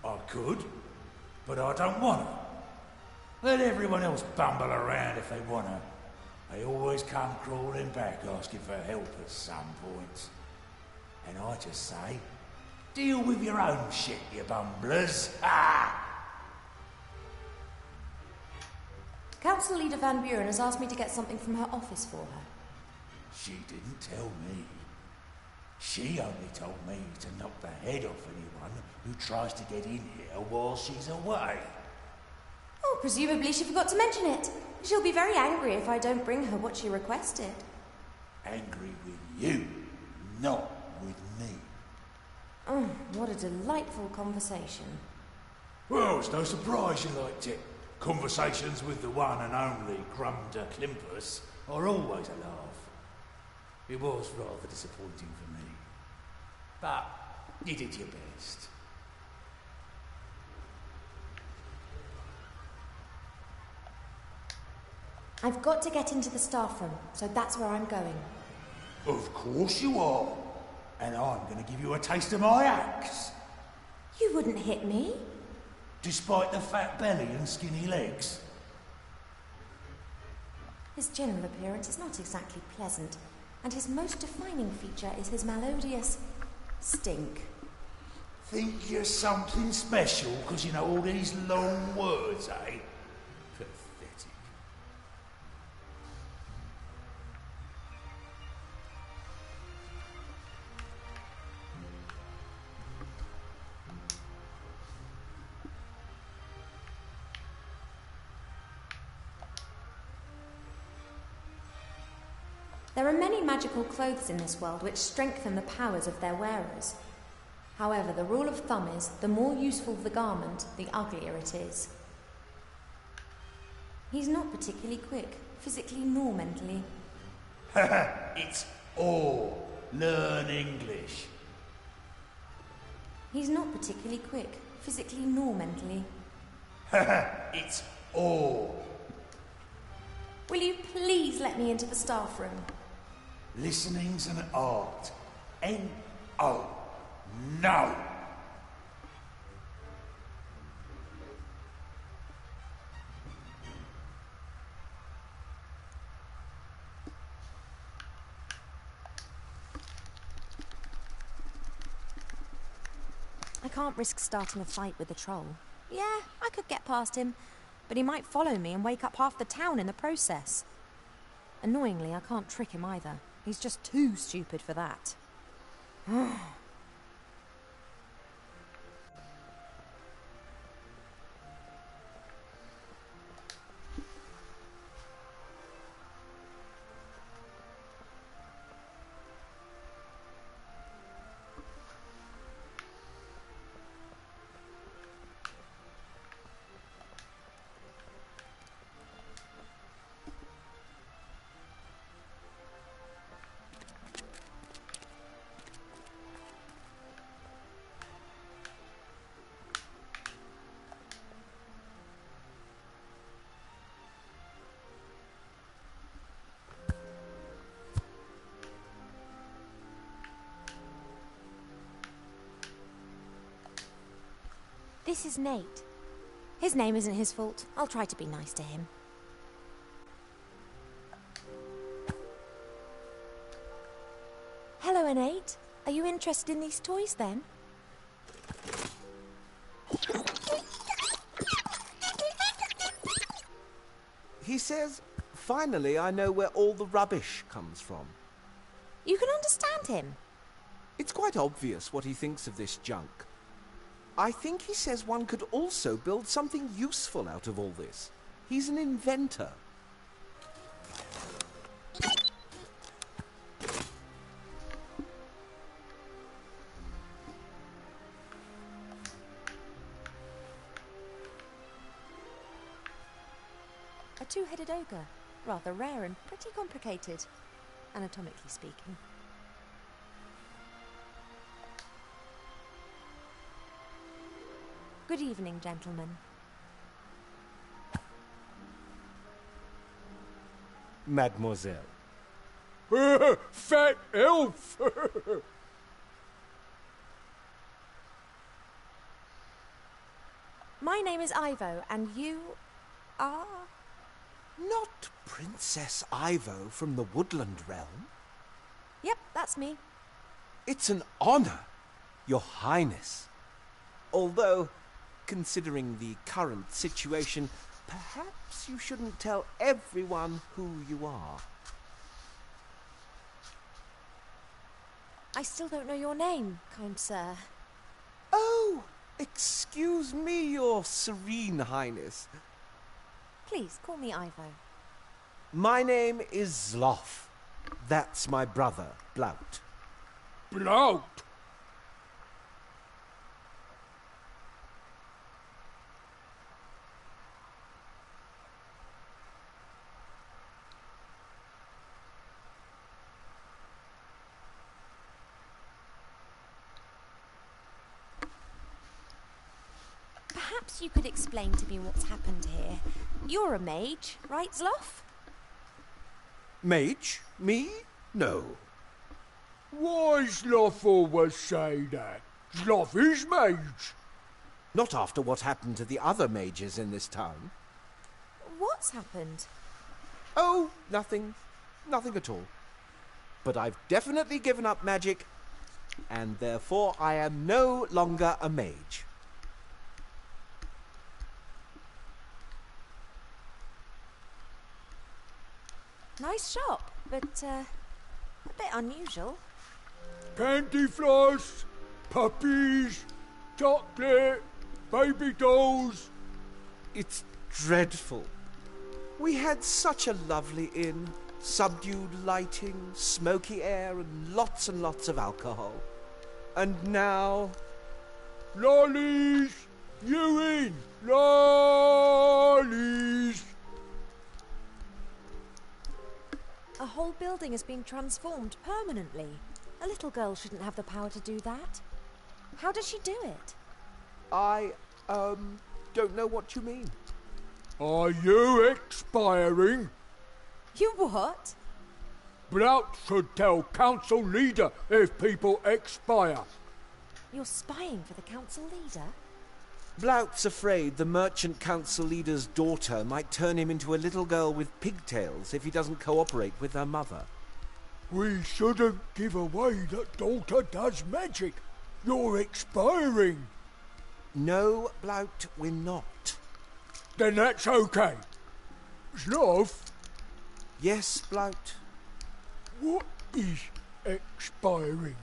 I could, but I don't want to. Let everyone else bumble around if they want to. They always come crawling back asking for help at some point. And I just say, deal with your own shit, you bumblers. Ah! Council Leader Van Buren has asked me to get something from her office for her. She didn't tell me. She only told me to knock the head off anyone who tries to get in here while she's away. Oh, presumably she forgot to mention it. She'll be very angry if I don't bring her what she requested. Angry with you, not with me. Oh, what a delightful conversation. Well, it's no surprise you liked it. Conversations with the one and only Grum de Climpus are always a laugh. It was rather disappointing for me. But you did your best. I've got to get into the staff room, so that's where I'm going. Of course you are. And I'm going to give you a taste of my axe. You wouldn't hit me. Despite the fat belly and skinny legs. His general appearance is not exactly pleasant, and his most defining feature is his melodious stink. Think you're something special because you know all these long words, eh? Pathetic. There are many magical clothes in this world which strengthen the powers of their wearers. However, the rule of thumb is, the more useful the garment, the uglier it is. He's not particularly quick, physically nor mentally. It's all learn English. He's not particularly quick, physically nor mentally. It's all. Will you please let me into the staff room? Listening's an art. N-O. No! I can't risk starting a fight with the troll. Yeah, I could get past him, but he might follow me and wake up half the town in the process. Annoyingly, I can't trick him either. He's just too stupid for that. This is Nate. His name isn't his fault. I'll try to be nice to him. Hello, Nate. Are you interested in these toys, then? He says, finally I know where all the rubbish comes from. You can understand him. It's quite obvious what he thinks of this junk. I think he says one could also build something useful out of all this. He's an inventor. A two-headed ogre. Rather rare and pretty complicated, anatomically speaking. Good evening, gentlemen. Mademoiselle. Fat elf! My name is Ivo, and you are... Not Princess Ivo from the Woodland Realm? Yep, that's me. It's an honor, Your Highness. Although, considering the current situation, perhaps you shouldn't tell everyone who you are. I still don't know your name, kind sir. Oh, excuse me, Your Serene Highness. Please, call me Ivo. My name is Zloff. That's my brother, Blout. Blout? Perhaps you could explain to me what's happened here. You're a mage, right, Zloff? Mage? Me? No. Why Zloff always say that? Zloff is mage. Not after what happened to the other mages in this town. What's happened? Oh, nothing. Nothing at all. But I've definitely given up magic, and therefore I am no longer a mage. Nice shop, but a bit unusual. Candy floss, puppies, chocolate, baby dolls. It's dreadful. We had such a lovely inn. Subdued lighting, smoky air, and lots of alcohol. And now... Lollies! You in! Lollies! A whole building has been transformed permanently. A little girl shouldn't have the power to do that. How does she do it? I, don't know what you mean. Are you expiring? You what? Blout should tell council leader if people expire. You're spying for the council leader? Blout's afraid the merchant council leader's daughter might turn him into a little girl with pigtails if he doesn't cooperate with her mother. We shouldn't give away that daughter does magic. You're expiring. No, Blout, we're not. Then that's okay. Zloff? Yes, Blout. What is expiring?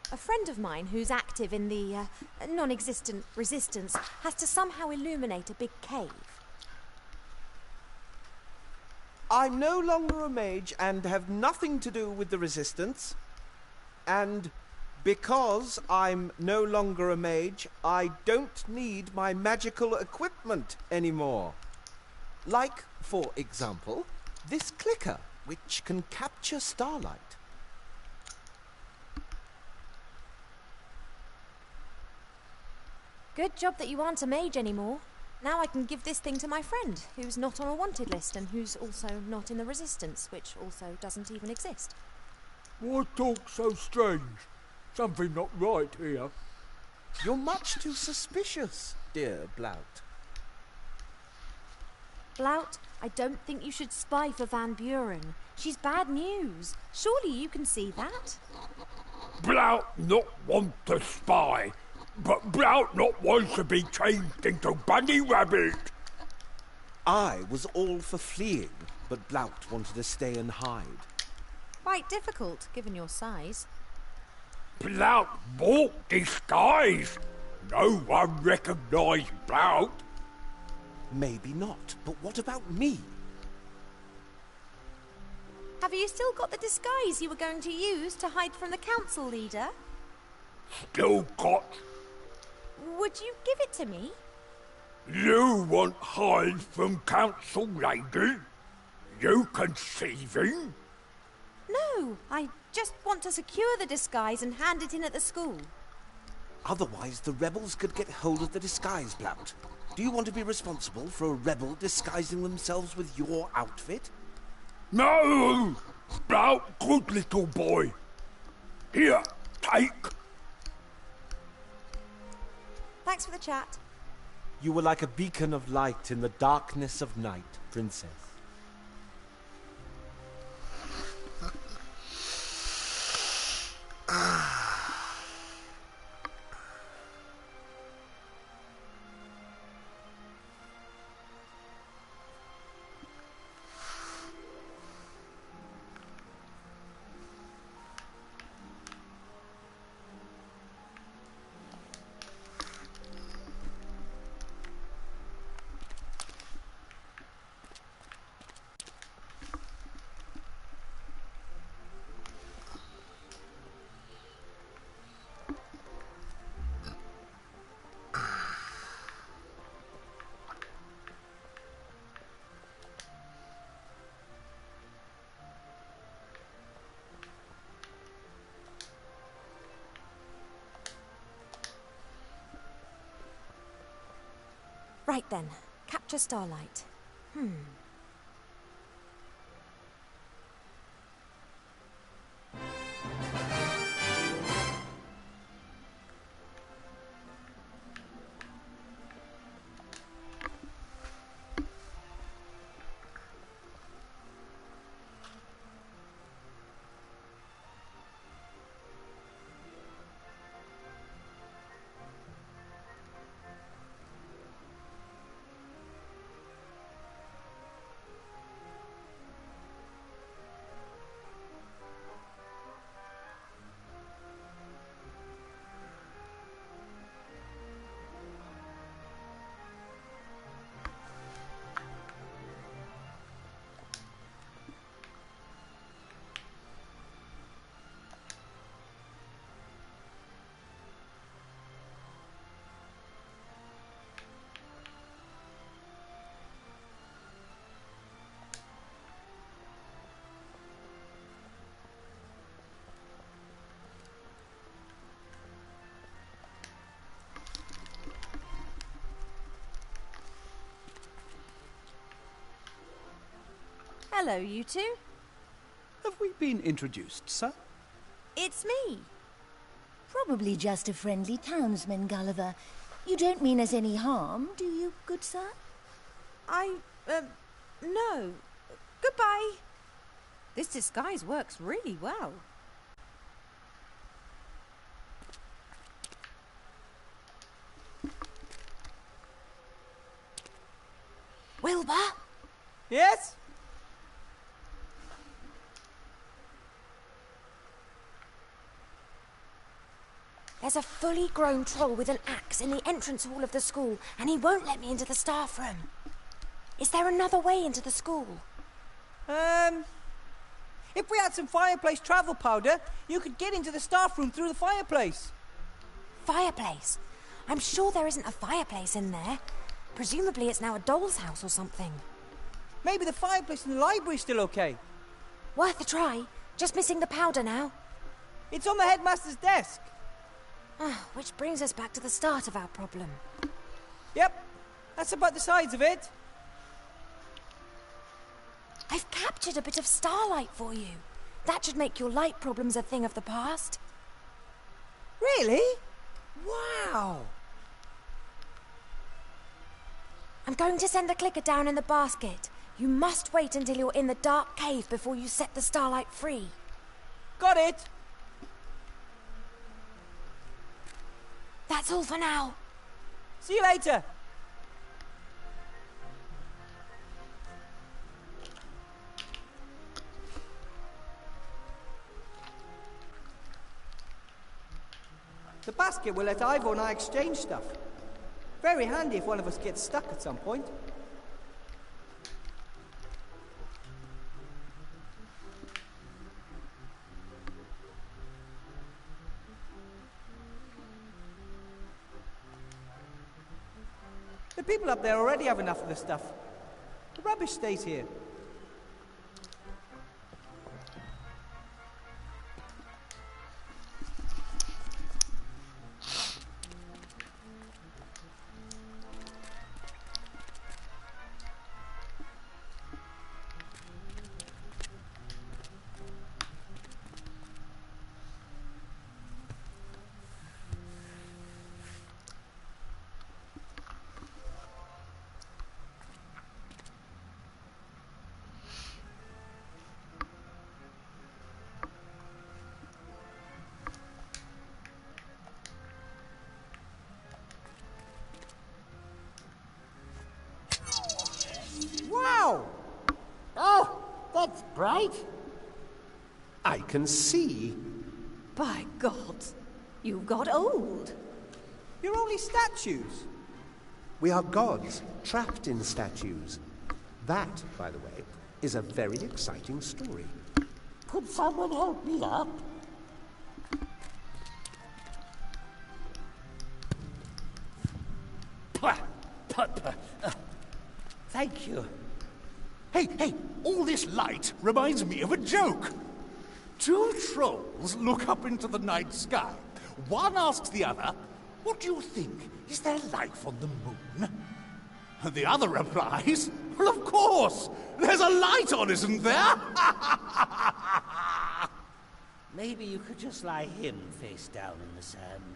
A friend of mine who's active in the non-existent resistance has to somehow illuminate a big cave. I'm no longer a mage and have nothing to do with the resistance. And because I'm no longer a mage, I don't need my magical equipment anymore. Like, for example, this clicker, which can capture starlight. Good job that you aren't a mage anymore. Now I can give this thing to my friend, who's not on a wanted list and who's also not in the resistance, which also doesn't even exist. Why talk so strange? Something not right here. You're much too suspicious, dear Blout. Blout, I don't think you should spy for Van Buren. She's bad news. Surely you can see that? Blout not want to spy, but Blout not want to be changed into bunny rabbit. I was all for fleeing, but Blout wanted to stay and hide. Quite difficult, given your size. Blout bought disguise. No one recognised Blout. Maybe not, but what about me? Have you still got the disguise you were going to use to hide from the council leader? Still got. Would you give it to me? You want hide from council lady? You conceiving? No, I just want to secure the disguise and hand it in at the school. Otherwise, the rebels could get hold of the disguise blount. Do you want to be responsible for a rebel disguising themselves with your outfit? No! Blount, good little boy. Here, take. Thanks for the chat. You were like a beacon of light in the darkness of night, Princess. Right then, capture Starlight. Hello, you two. Have we been introduced, sir? It's me. Probably just a friendly townsman, Gulliver. You don't mean us any harm, do you, good sir? No. Goodbye. This disguise works really well. Wilbur? Yes? There's a fully grown troll with an axe in the entrance hall of the school, and he won't let me into the staff room. Is there another way into the school? If we had some fireplace travel powder, you could get into the staff room through the fireplace. Fireplace? I'm sure there isn't a fireplace in there. Presumably it's now a doll's house or something. Maybe the fireplace in the library's still okay. Worth a try. Just missing the powder now. It's on the headmaster's desk. Which brings us back to the start of our problem. Yep, that's about the size of it. I've captured a bit of starlight for you. That should make your light problems a thing of the past. Really? Wow. I'm going to send the clicker down in the basket. You must wait until you're in the dark cave before you set the starlight free. Got it. That's all for now. See you later. The basket will let Ivor and I exchange stuff. Very handy if one of us gets stuck at some point. people up there already have enough of the stuff. The rubbish stays here. Wow! Oh, that's bright. I can see. By God, you've got old. You're only statues. We are gods trapped in statues. That, by the way, is a very exciting story. Could someone help me up? Thank you. Hey, all this light reminds me of a joke. Two trolls look up into the night sky. One asks the other, "What do you think? Is there life on the moon?" And the other replies, "Well, of course! There's a light on, isn't there?" Maybe you could just lie him face down in the sand.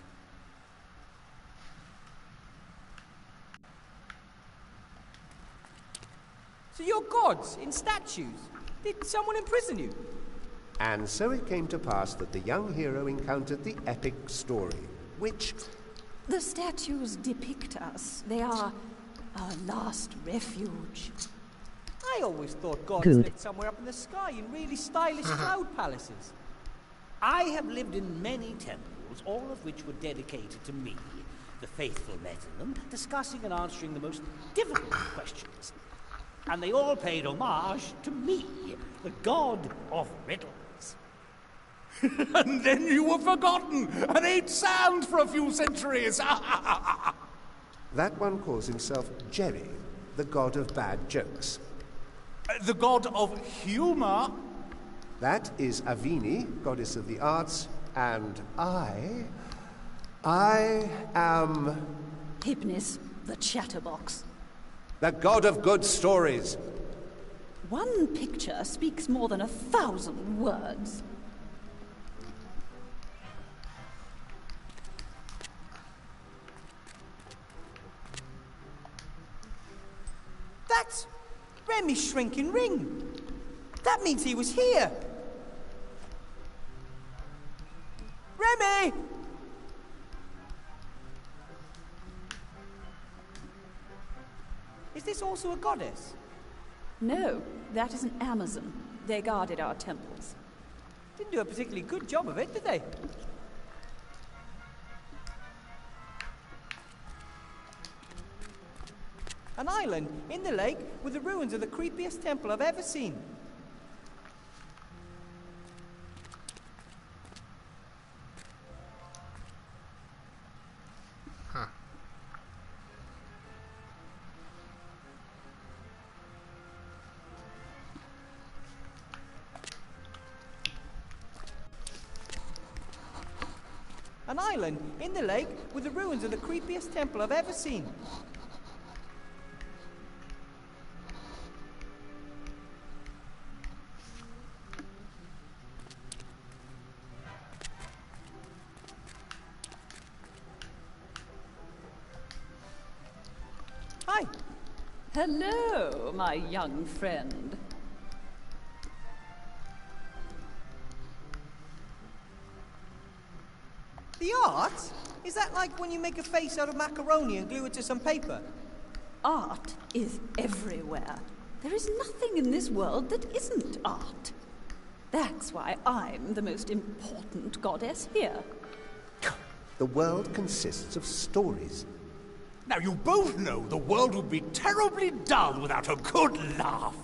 So you're gods in statues? Did someone imprison you? And so it came to pass that the young hero encountered the epic story, which... The statues depict us. They are our last refuge. I always thought gods Good. lived somewhere up in the sky in really stylish cloud palaces. I have lived in many temples, all of which were dedicated to me. The faithful met in them, discussing and answering the most difficult questions. And they all paid homage to me, the god of riddles. And then you were forgotten and ate sand for a few centuries. That one calls himself Jerry, the god of bad jokes. The god of humor? That is Avini, goddess of the arts, and I am... Hypnis, the chatterbox. the god of good stories. One picture speaks more than 1,000 words. That's Remy's shrinking ring. That means he was here. Remy! Is this also a goddess? No, that is an Amazon. They guarded our temples. Didn't do a particularly good job of it, did they? An island in the lake with the ruins of the creepiest temple I've ever seen. Huh. An island in the lake with the ruins of the creepiest temple I've ever seen. Hi. Hello, my young friend. The art? Is that like when you make a face out of macaroni and glue it to some paper? Art is everywhere. There is nothing in this world that isn't art. That's why I'm the most important goddess here. The world consists of stories. Now, you both know the world would be terribly dull without a good laugh.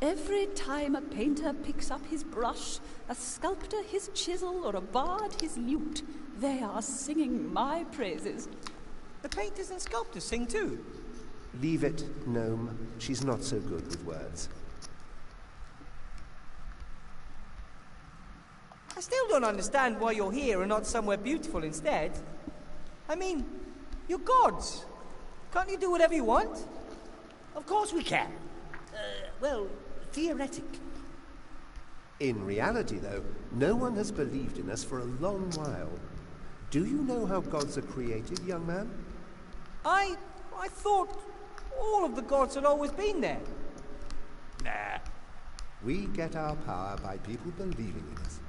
Every time a painter picks up his brush, a sculptor his chisel, or a bard his lute, they are singing my praises. The painters and sculptors sing too. Leave it, gnome. She's not so good with words. I still don't understand why you're here and not somewhere beautiful instead. I mean, you're gods. Can't you do whatever you want? Of course we can. Well, theoretically. In reality, though, no one has believed in us for a long while. Do you know how gods are created, young man? I thought all of the gods had always been there. Nah. We get our power by people believing in us.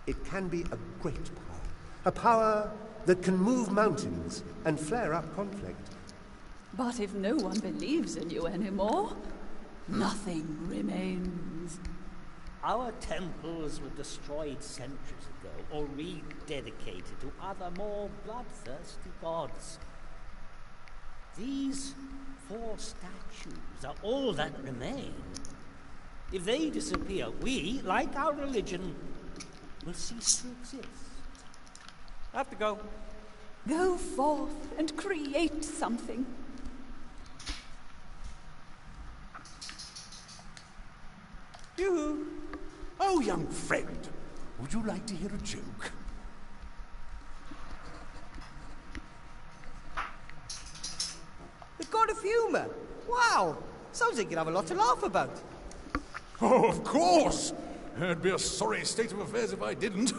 It can be a great power. A power that can move mountains and flare up conflict. But if no one believes in you anymore, nothing remains. Our temples were destroyed centuries ago, or rededicated to other more bloodthirsty gods. These 4 statues are all that remain. If they disappear, we, like our religion, will cease to exist. I have to go. Go forth and create something. Yoo-hoo! Oh, young friend, would you like to hear a joke? The god of humour! Wow! Sounds like you'd have a lot to laugh about. Oh, of course! It'd be a sorry state of affairs if I didn't.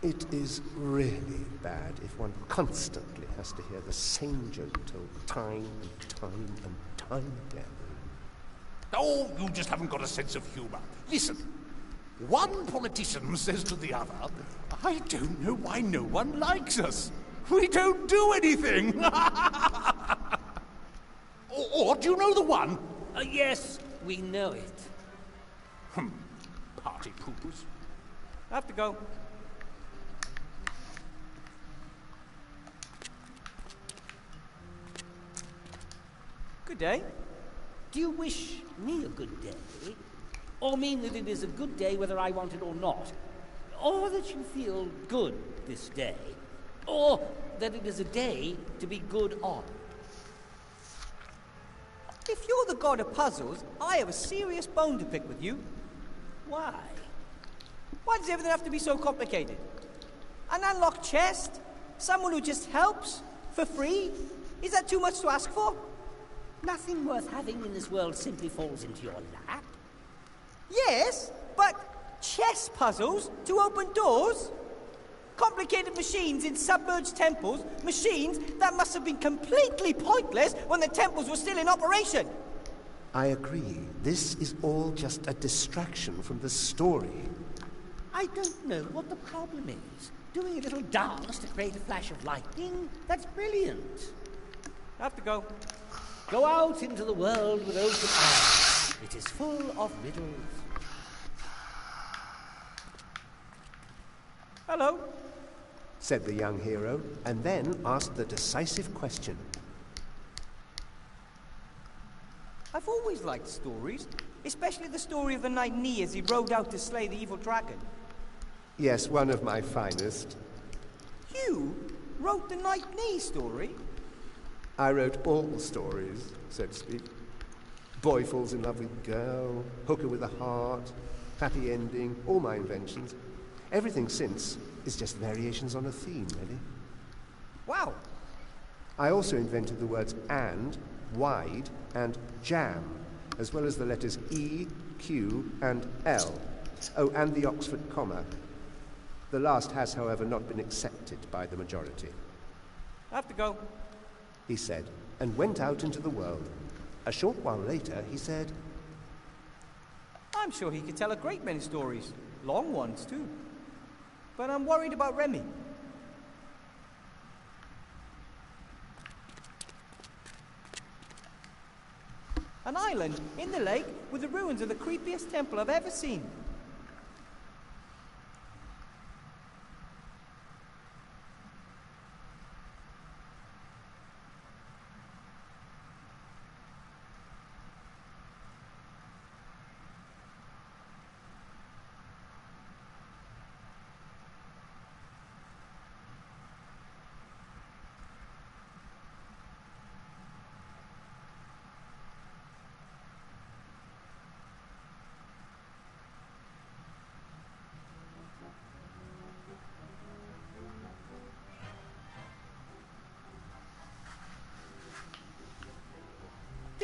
It is really bad if one constantly has to hear the same joke told time and time and time again. Oh, you just haven't got a sense of humour. Listen, one politician says to the other, I don't know why no one likes us. We don't do anything. or do you know the one? Yes, we know it. Party poopers. I have to go. Good day. Do you wish me a good day? Or mean that it is a good day whether I want it or not? Or that you feel good this day? Or that it is a day to be good on? If you're the god of puzzles, I have a serious bone to pick with you. Why? Why does everything have to be so complicated? An unlocked chest? Someone who just helps? For free? Is that too much to ask for? Nothing worth having in this world simply falls into your lap. Yes, but chess puzzles to open doors? Complicated machines in submerged temples, machines that must have been completely pointless when the temples were still in operation. I agree. This is all just a distraction from the story. I don't know what the problem is. Doing a little dance to create a flash of lightning? That's brilliant. I have to go. Go out into the world with open eyes. It is full of riddles. Hello, said the young hero, and then asked the decisive question. I've always liked stories, especially the story of the knight Ni as he rode out to slay the evil dragon. Yes, one of my finest. You wrote the knight Ni story? I wrote all stories, so to speak. Boy falls in love with girl, hooker with a heart, happy ending, all my inventions. Everything since is just variations on a theme, really. Wow. I also invented the words and, wide, and jam, as well as the letters E, Q, and L. Oh, and the Oxford comma. The last has, however, not been accepted by the majority. I have to go, he said, and went out into the world. A short while later, he said, I'm sure he could tell a great many stories. Long ones, too. But I'm worried about Remy. An island in the lake with the ruins of the creepiest temple I've ever seen.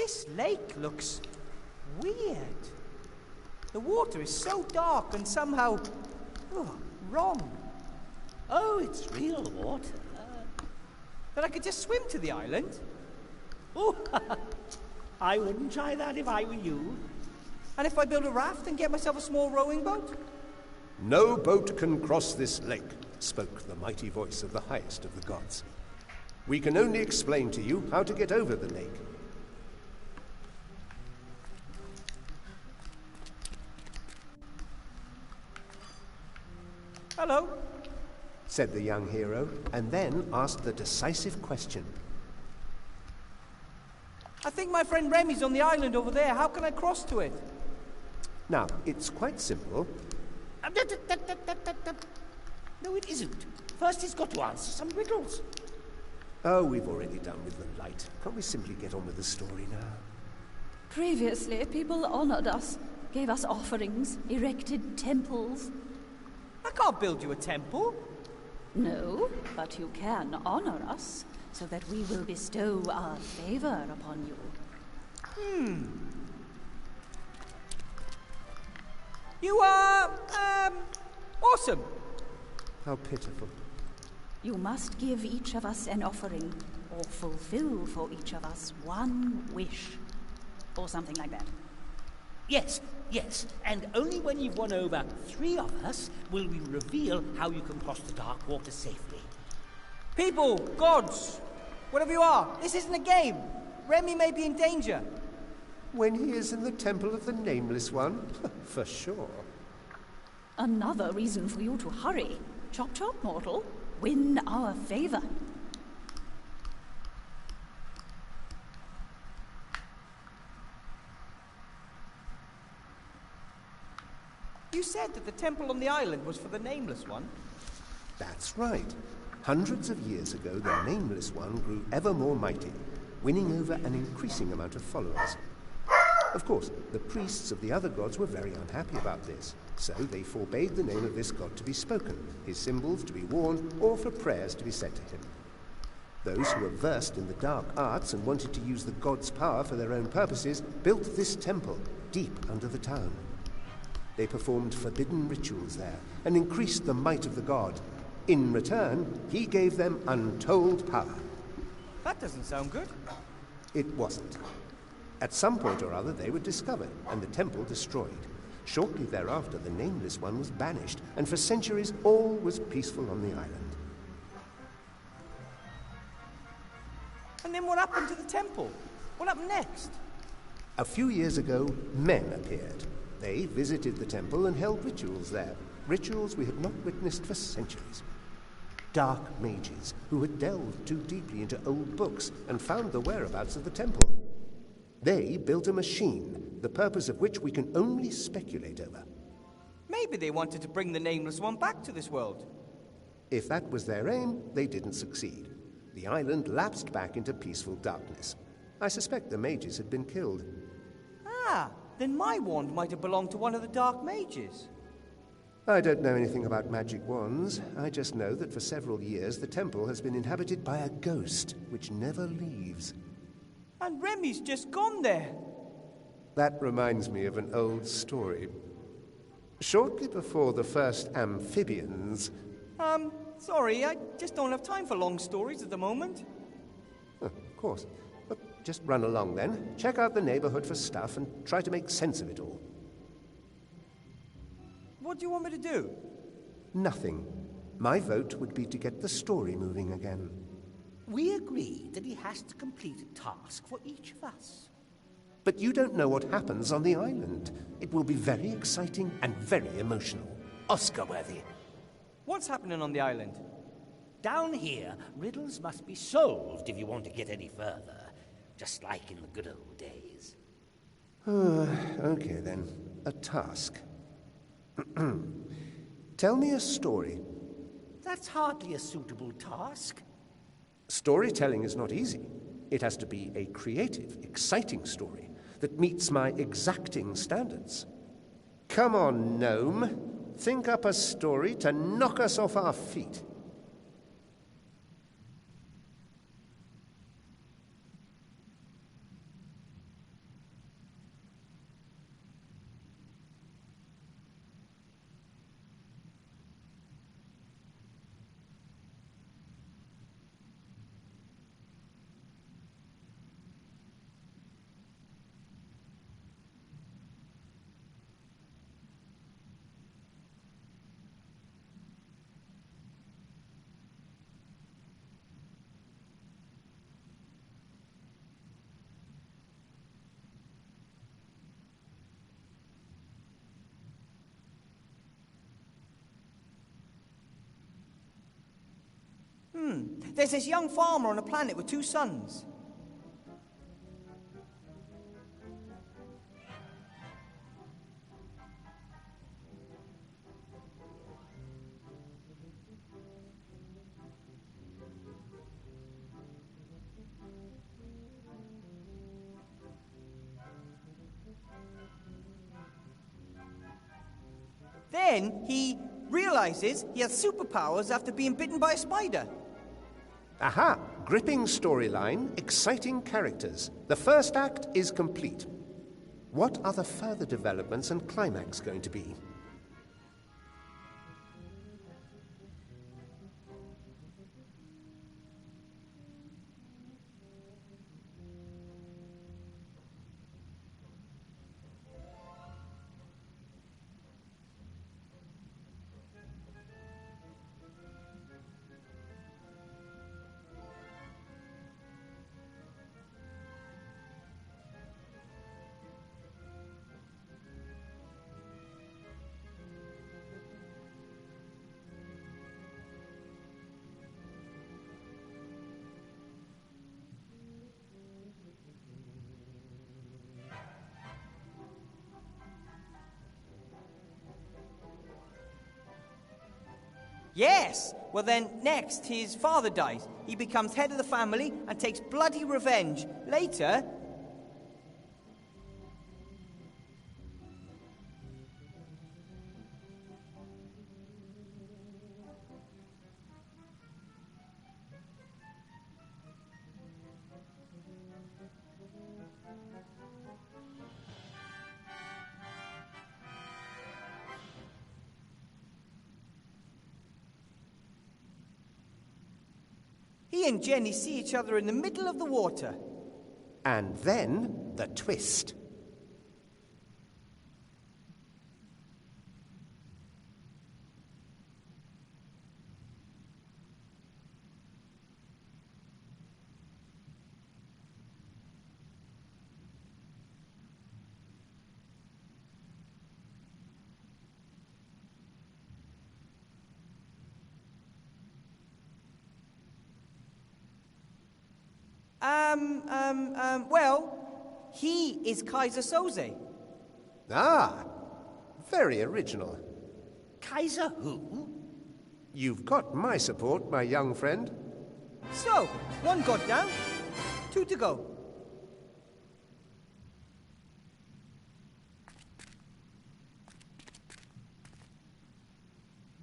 This lake looks weird. The water is so dark and somehow wrong. Oh, it's real water. That I could just swim to the island? Oh, I wouldn't try that if I were you. And if I build a raft and get myself a small rowing boat? No boat can cross this lake, spoke the mighty voice of the highest of the gods. We can only explain to you how to get over the lake. Hello, said the young hero, and then asked the decisive question. I think my friend Remy's on the island over there. How can I cross to it? Now, it's quite simple. No, it isn't. First he's got to answer some riddles. Oh, we've already done with the light. Can't we simply get on with the story now? Previously, people honored us, gave us offerings, erected temples. I can't build you a temple. No, but you can honor us, so that we will bestow our favor upon you. You are, awesome. How pitiful. You must give each of us an offering, or fulfill for each of us one wish. Or something like that. Yes, and only when you've won over 3 of us will we reveal how you can cross the dark water safely. People, gods, whatever you are, this isn't a game. Remy may be in danger. When he is in the temple of the Nameless One? For sure. Another reason for you to hurry. Chop chop, mortal. Win our favor. You said that the temple on the island was for the Nameless One? That's right. Hundreds of years ago, the Nameless One grew ever more mighty, winning over an increasing amount of followers. Of course, the priests of the other gods were very unhappy about this, so they forbade the name of this god to be spoken, his symbols to be worn, or for prayers to be said to him. Those who were versed in the dark arts and wanted to use the god's power for their own purposes built this temple deep under the town. They performed forbidden rituals there and increased the might of the god. In return, he gave them untold power. That doesn't sound good. It wasn't. At some point or other, they were discovered and the temple destroyed. Shortly thereafter, the Nameless One was banished, and for centuries, all was peaceful on the island. And then what happened to the temple? What happened next? A few years ago, men appeared. They visited the temple and held rituals there, rituals we had not witnessed for centuries. Dark mages who had delved too deeply into old books and found the whereabouts of the temple. They built a machine, the purpose of which we can only speculate over. Maybe they wanted to bring the Nameless One back to this world. If that was their aim, they didn't succeed. The island lapsed back into peaceful darkness. I suspect the mages had been killed. Ah, then my wand might have belonged to one of the dark mages. I don't know anything about magic wands. I just know that for several years the temple has been inhabited by a ghost which never leaves. And Remy's just gone there. That reminds me of an old story. Shortly before the first amphibians... Sorry, I just don't have time for long stories at the moment. Of course. But just run along then. Check out the neighborhood for stuff and try to make sense of it all. What do you want me to do? Nothing. My vote would be to get the story moving again. We agreed that he has to complete a task for each of us. But you don't know what happens on the island. It will be very exciting and very emotional. Oscar-worthy. What's happening on the island? Down here, riddles must be solved if you want to get any further. Just like in the good old days. Okay then. A task. Tell me a story. That's hardly a suitable task. Storytelling is not easy. It has to be a creative, exciting story that meets my exacting standards. Come on, gnome. Think up a story to knock us off our feet. There's this young farmer on a planet with 2 sons. Then he realizes he has superpowers after being bitten by a spider. Aha! Gripping storyline, exciting characters. The first act is complete. What are the further developments and climax going to be? Yes! Well then, next, his father dies. He becomes head of the family and takes bloody revenge. Later... he and Jenny see each other in the middle of the water. And then, the twist. Well, he is Kaiser Soze. Ah, very original. Kaiser who? You've got my support, my young friend. So, 1 got down, 2 to go.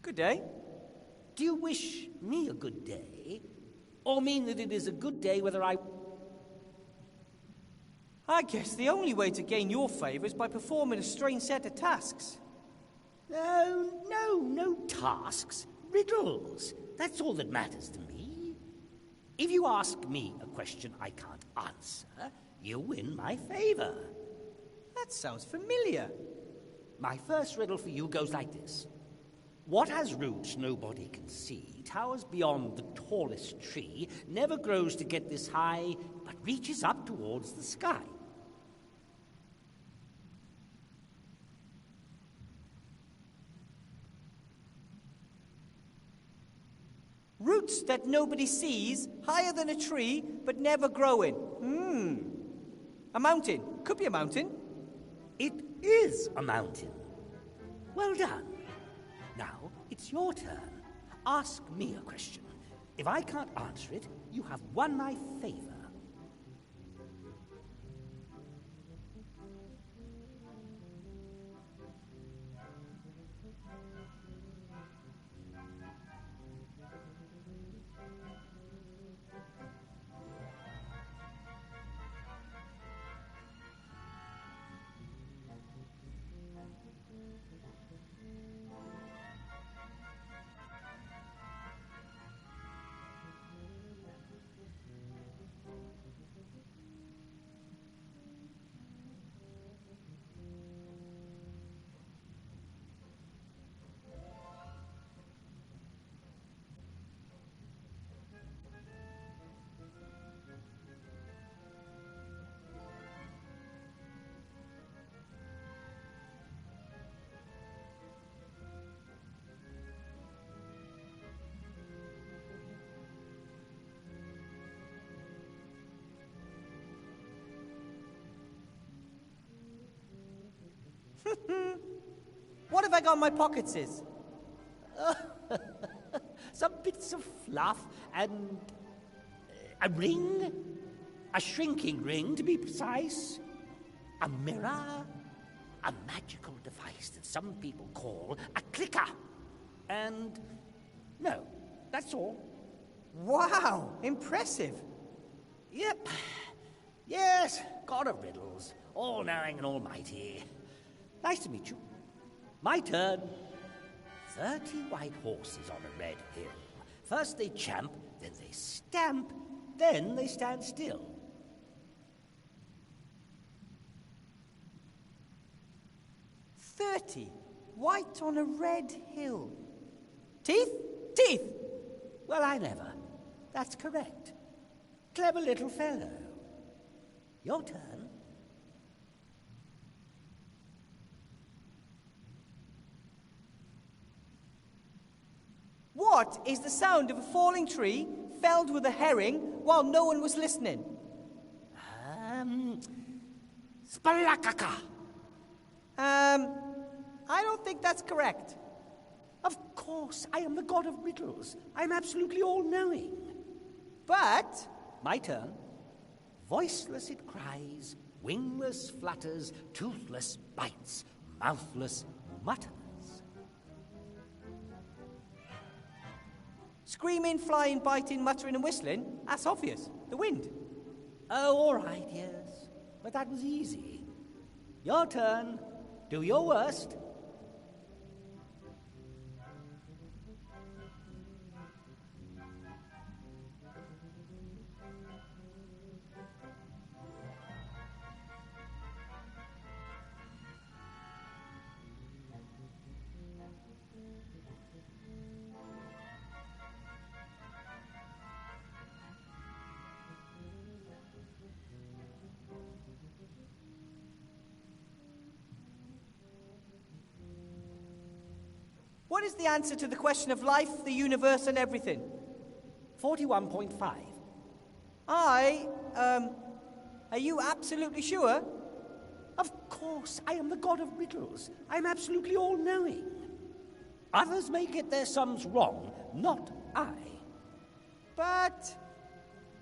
Good day. Do you wish me a good day? Or mean that it is a good day whether I guess the only way to gain your favour is by performing a strange set of tasks. No tasks. Riddles. That's all that matters to me. If you ask me a question I can't answer, you win my favour. That sounds familiar. My first riddle for you goes like this. What has roots nobody can see, towers beyond the tallest tree, never grows to get this high, but reaches up towards the sky? Roots that nobody sees, higher than a tree, but never growing. A mountain. Could be a mountain. It is a mountain. Well done. Now, it's your turn. Ask me a question. If I can't answer it, you have won my favor. What have I got in my pockets, sis? Some bits of fluff and a ring, a shrinking ring to be precise, a mirror, a magical device that some people call a clicker, and no, that's all. Wow, impressive. Yep. Yes, God of riddles, all-knowing and almighty. Nice to meet you. My turn. 30 white horses on a red hill. First they champ, then they stamp, then they stand still. "30 white on a red hill. Teeth? Teeth! Well, I never. That's correct. Clever little fellow. Your turn. What is the sound of a falling tree felled with a herring while no one was listening? Spalakaka. I don't think that's correct. Of course, I am the god of riddles. I'm absolutely all-knowing. But... My turn. Voiceless it cries, wingless flutters, toothless bites, mouthless mutters. Screaming, flying, biting, muttering and whistling? That's obvious. The wind. Oh, all right, yes. But that was easy. Your turn. Do your worst. What is the answer to the question of life, the universe, and everything? 41.5. Are you absolutely sure? Of course, I am the god of riddles. I'm absolutely all-knowing. Others may get their sums wrong, not I. But...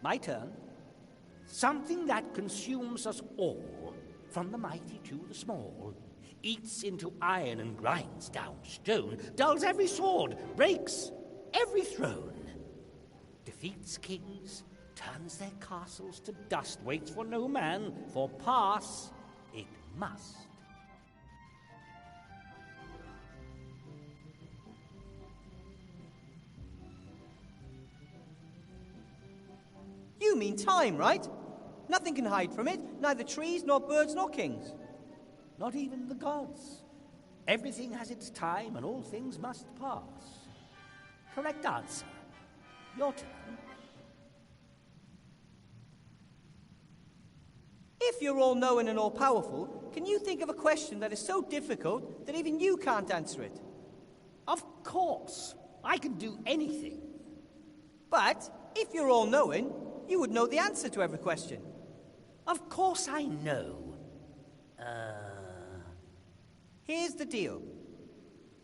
My turn. Something that consumes us all, from the mighty to the small, eats into iron and grinds down stone, dulls every sword, breaks every throne, defeats kings, turns their castles to dust, waits for no man, for pass it must. You mean time, right? Nothing can hide from it, neither trees, nor birds, nor kings. Not even the gods. Everything has its time, and all things must pass. Correct answer. Your turn. If you're all-knowing and all-powerful, can you think of a question that is so difficult that even you can't answer it? Of course. I can do anything. But if you're all-knowing, you would know the answer to every question. Of course I know. Here's the deal.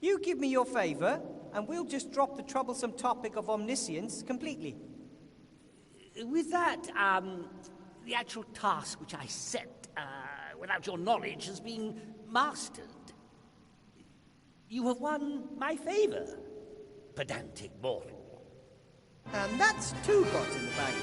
You give me your favor, and we'll just drop the troublesome topic of omniscience completely. With that, the actual task which I set, without your knowledge, has been mastered. You have won my favor, pedantic mortal. And that's 2 gods in the bag.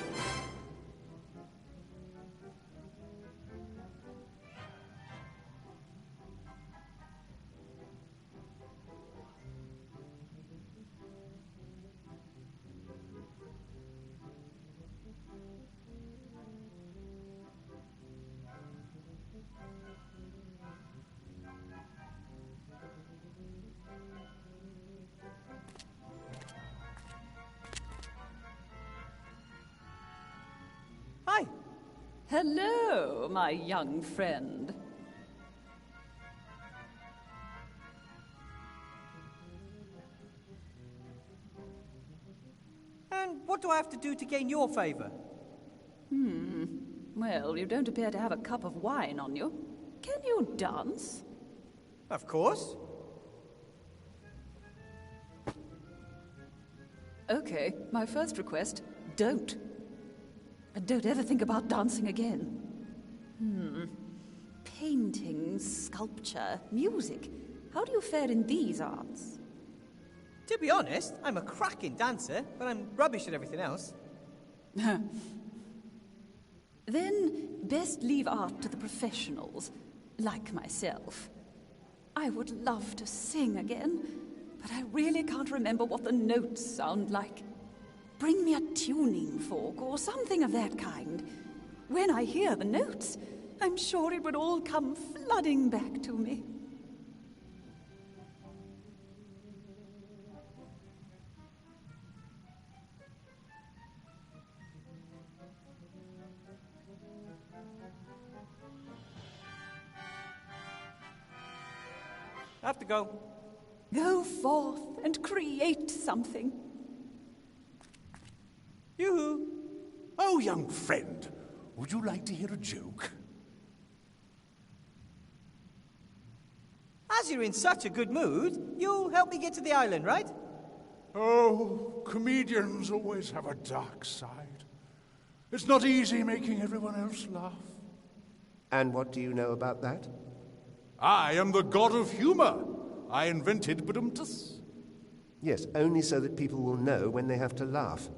Hi. Hello, my young friend. And what do I have to do to gain your favor? Well, you don't appear to have a cup of wine on you. Can you dance? Of course. Okay, my first request, don't. And don't ever think about dancing again. Painting, sculpture, music. How do you fare in these arts? To be honest, I'm a cracking dancer, but I'm rubbish at everything else. Then best leave art to the professionals, like myself. I would love to sing again, but I really can't remember what the notes sound like. Bring me a tuning fork or something of that kind. When I hear the notes, I'm sure it would all come flooding back to me. I have to go. Go forth and create something. Yoo-hoo! Oh, young friend, would you like to hear a joke? As you're in such a good mood, you'll help me get to the island, right? Oh, comedians always have a dark side. It's not easy making everyone else laugh. And what do you know about that? I am the god of humor. I invented badumtus. Yes, only so that people will know when they have to laugh.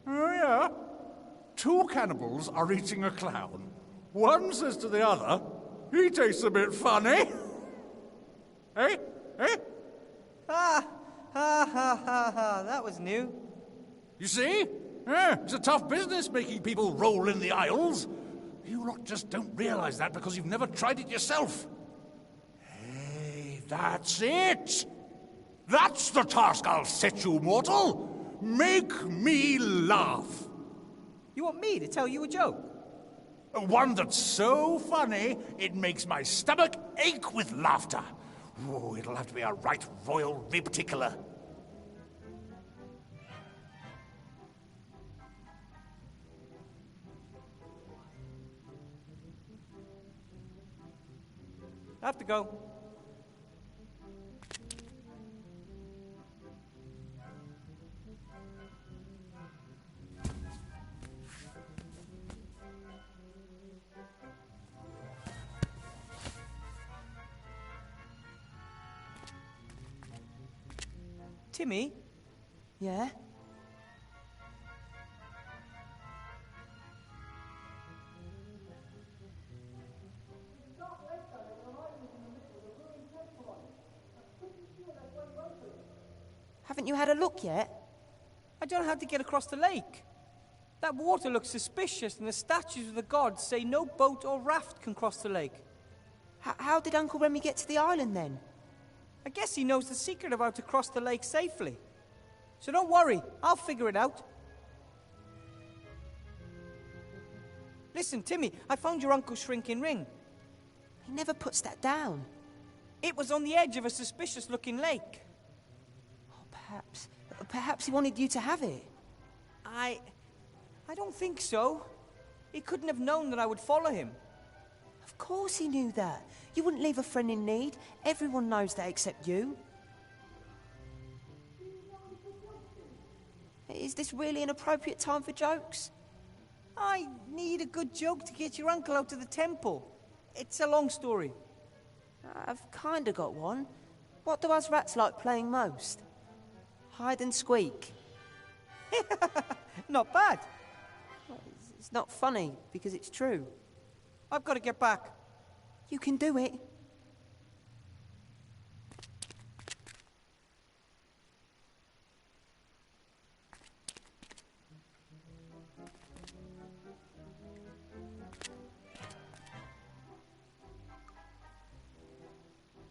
Oh, yeah? Two cannibals are eating a clown. One says to the other, he tastes a bit funny. Eh? Eh? Ha! Ha ha ha ha, that was new. You see? It's a tough business making people roll in the aisles. You lot just don't realize that because you've never tried it yourself. Hey, that's it! That's the task I'll set you, mortal! Make me laugh! You want me to tell you a joke? One that's so funny, it makes my stomach ache with laughter. Oh, it'll have to be a right royal rib tickler. I have to go. Timmy? Yeah? Haven't you had a look yet? I don't know how to get across the lake. That water looks suspicious, and the statues of the gods say no boat or raft can cross the lake. How did Uncle Remy get to the island then? I guess he knows the secret of how to cross the lake safely. So don't worry, I'll figure it out. Listen, Timmy, I found your uncle's shrinking ring. He never puts that down. It was on the edge of a suspicious-looking lake. Perhaps he wanted you to have it. I don't think so. He couldn't have known that I would follow him. Of course he knew that. You wouldn't leave a friend in need. Everyone knows that except you. Is this really an appropriate time for jokes? I need a good joke to get your uncle out of the temple. It's a long story. I've kinda got one. What do us rats like playing most? Hide and squeak. Not bad. It's not funny, because it's true. I've got to get back. You can do it.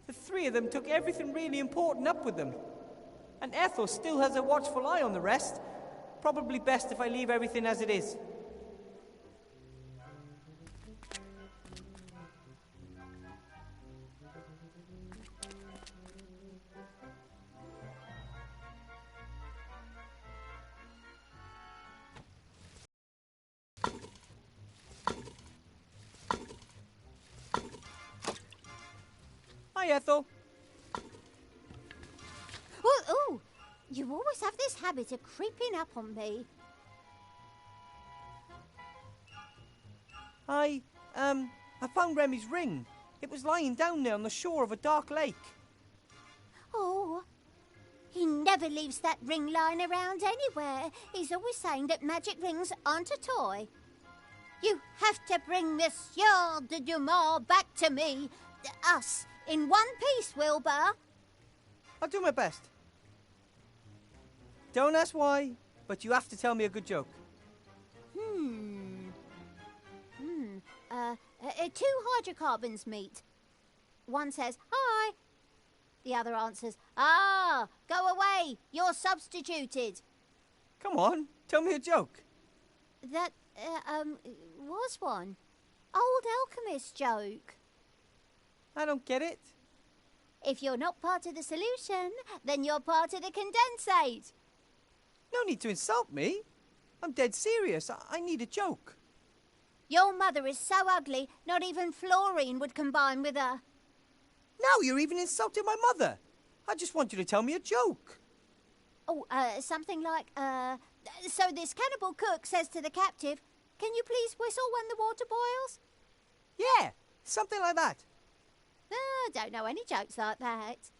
The three of them took everything really important up with them. And Ethel still has a watchful eye on the rest. Probably best if I leave everything as it is. Hi, Ethel. Ooh, you always have this habit of creeping up on me. I found Remy's ring. It was lying down there on the shore of a dark lake. Oh, he never leaves that ring lying around anywhere. He's always saying that magic rings aren't a toy. You have to bring Monsieur de Dumas back to me. Us, in one piece, Wilbur. I'll do my best. Don't ask why, but you have to tell me a good joke. Two hydrocarbons meet. One says, hi. The other answers, ah, go away, you're substituted. Come on, tell me a joke. That, was one. Old alchemist joke. I don't get it. If you're not part of the solution, then you're part of the condensate. No need to insult me. I'm dead serious. I need a joke. Your mother is so ugly, not even fluorine would combine with her. Now you're even insulting my mother. I just want you to tell me a joke. Oh, something like, so this cannibal cook says to the captive, can you please whistle when the water boils? Yeah, something like that. I don't know any jokes like that.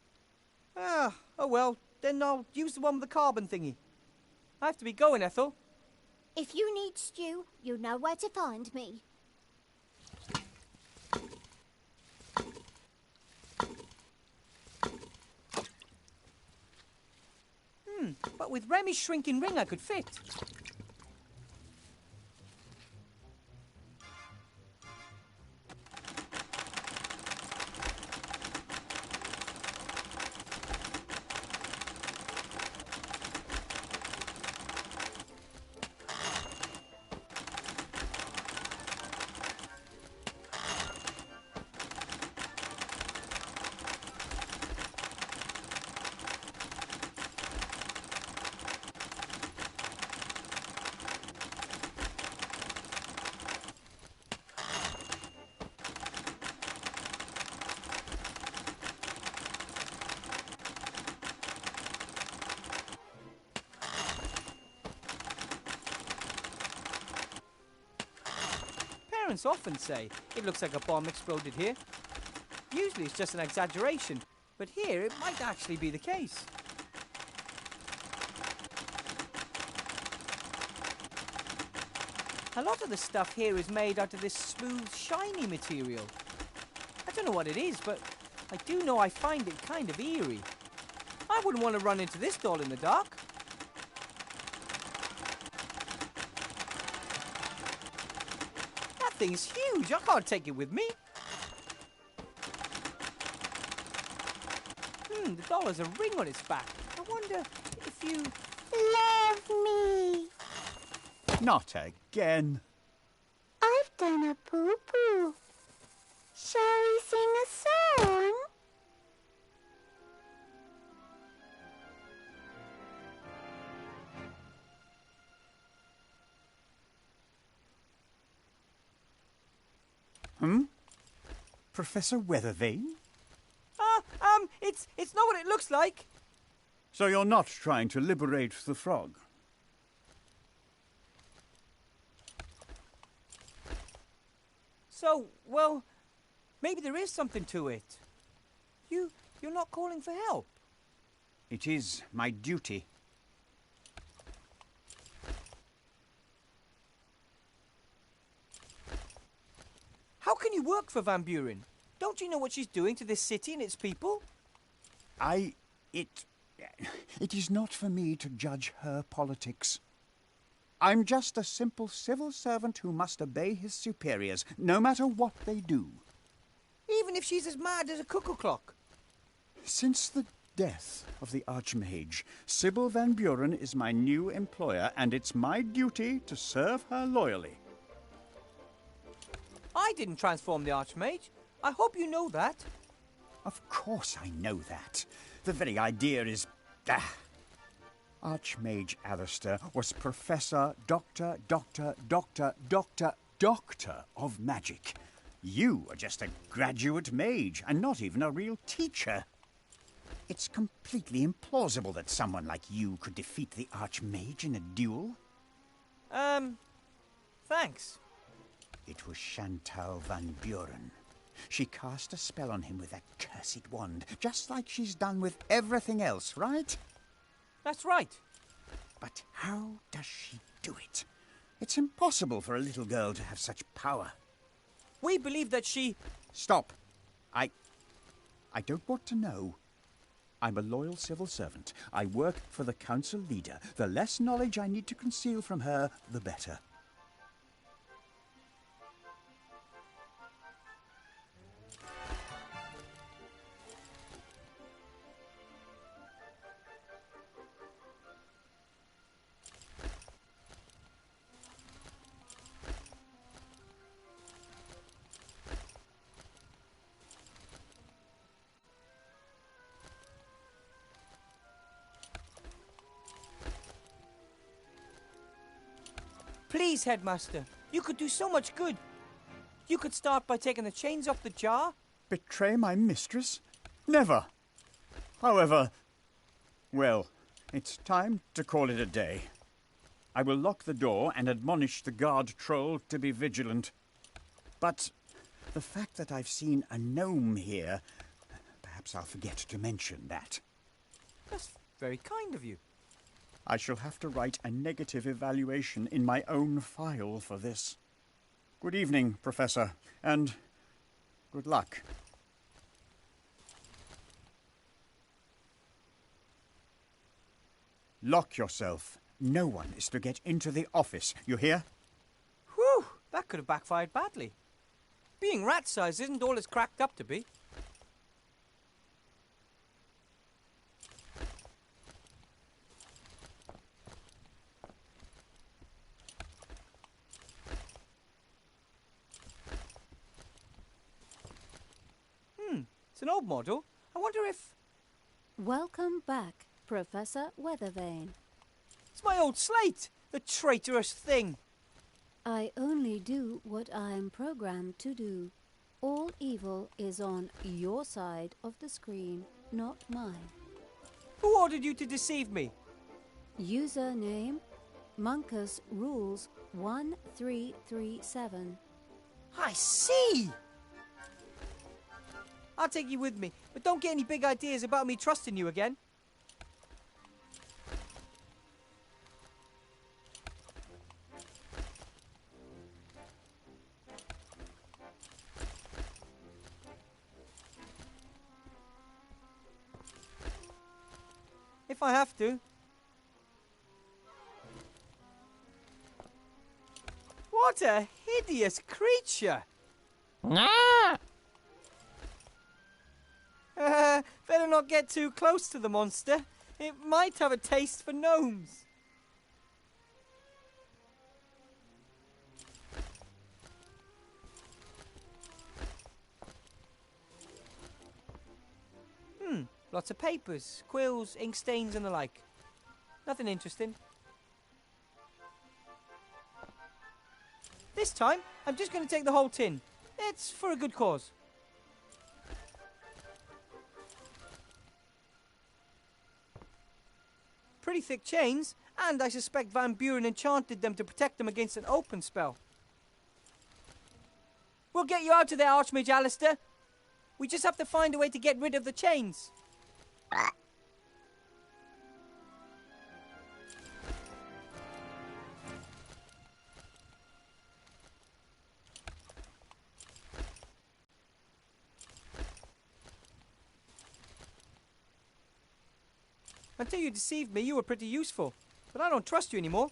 Oh well, then I'll use the one with the carbon thingy. I have to be going, Ethel. If you need stew, you know where to find me. But with Remy's shrinking ring I could fit. Parents often say it looks like a bomb exploded here. Usually it's just an exaggeration, but here it might actually be the case. A lot of the stuff here is made out of this smooth, shiny material. I don't know what it is, but I do know I find it kind of eerie. I wouldn't want to run into this doll in the dark. That thing's huge. I can't take it with me. The doll has a ring on its back. I wonder if you... Love me. Not again. I've done a poo-poo. Shall we sing a song? Professor Weathervane? It's not what it looks like. So you're not trying to liberate the frog? So, well, maybe there is something to it. You're not calling for help. It is my duty. How can you work for Van Buren? Don't you know what she's doing to this city and its people? It is not for me to judge her politics. I'm just a simple civil servant who must obey his superiors, no matter what they do. Even if she's as mad as a cuckoo clock. Since the death of the Archmage, Sybil Van Buren is my new employer, and it's my duty to serve her loyally. I didn't transform the Archmage. I hope you know that. Of course I know that. The very idea is... Archmage Alistair was Professor, Doctor of Magic. You are just a graduate mage and not even a real teacher. It's completely implausible that someone like you could defeat the Archmage in a duel. Thanks. It was Chantal Van Buren. She cast a spell on him with that cursed wand, just like she's done with everything else, right? That's right. But how does she do it? It's impossible for a little girl to have such power. We believe that she... Stop. I don't want to know. I'm a loyal civil servant. I work for the council leader. The less knowledge I need to conceal from her, the better. Please, Headmaster. You could do so much good. You could start by taking the chains off the jar. Betray my mistress? Never. However, well, it's time to call it a day. I will lock the door and admonish the guard troll to be vigilant. But the fact that I've seen a gnome here, perhaps I'll forget to mention that. That's very kind of you. I shall have to write a negative evaluation in my own file for this. Good evening, Professor, and good luck. Lock yourself. No one is to get into the office, you hear? Whew, that could have backfired badly. Being rat-sized isn't all it's cracked up to be. It's an old model. I wonder if... Welcome back, Professor Weathervane. It's my old slate! The traitorous thing! I only do what I am programmed to do. All evil is on your side of the screen, not mine. Who ordered you to deceive me? Username, Monkus Rules 1337. I see! I'll take you with me, but don't get any big ideas about me trusting you again. If I have to. What a hideous creature! Better not get too close to the monster. It might have a taste for gnomes. Lots of papers, quills, ink stains and the like. Nothing interesting. This time, I'm just going to take the whole tin. It's for a good cause. Pretty thick chains, and I suspect Van Buren enchanted them to protect them against an open spell. We'll get you out of there, Archmage Alistair. We just have to find a way to get rid of the chains. Until you deceived me, you were pretty useful. But I don't trust you anymore.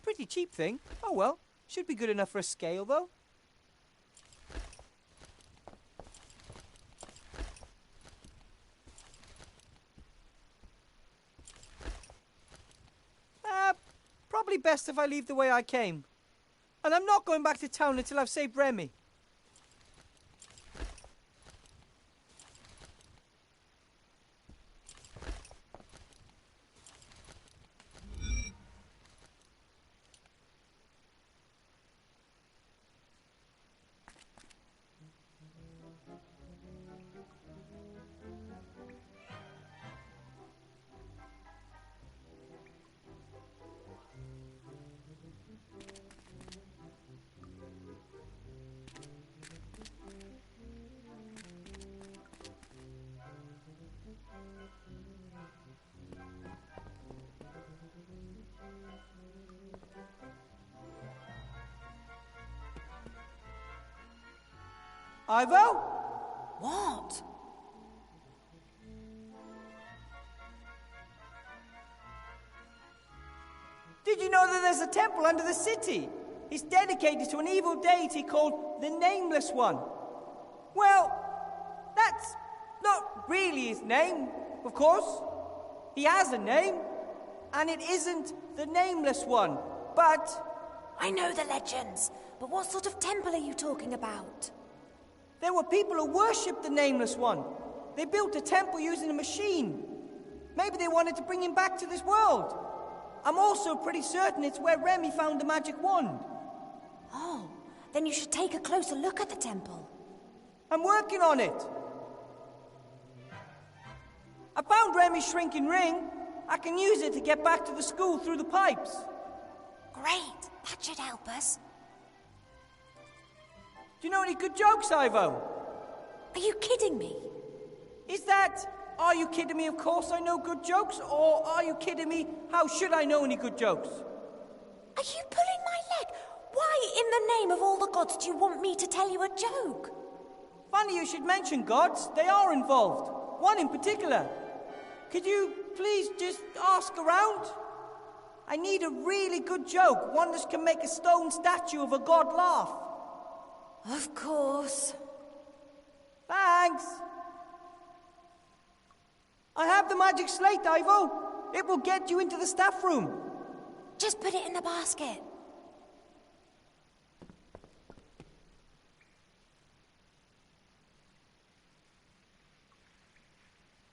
Pretty cheap thing. Oh well, should be good enough for a scale though. Probably best if I leave the way I came. And I'm not going back to town until I've saved Remy. Ivo? What? Did you know that there's a temple under the city? It's dedicated to an evil deity called the Nameless One. Well, that's not really his name, of course. He has a name, and it isn't the Nameless One, but... I know the legends, but what sort of temple are you talking about? There were people who worshipped the Nameless One. They built a temple using a machine. Maybe they wanted to bring him back to this world. I'm also pretty certain it's where Remy found the magic wand. Oh, then you should take a closer look at the temple. I'm working on it. I found Remy's shrinking ring. I can use it to get back to the school through the pipes. Great, that should help us. Do you know any good jokes, Ivo? Are you kidding me? Is that, are you kidding me, of course I know good jokes, or are you kidding me, how should I know any good jokes? Are you pulling my leg? Why in the name of all the gods do you want me to tell you a joke? Funny you should mention gods. They are involved. One in particular. Could you please just ask around? I need a really good joke, one that can make a stone statue of a god laugh. Of course. Thanks. I have the magic slate, Ivo. It will get you into the staff room. Just put it in the basket.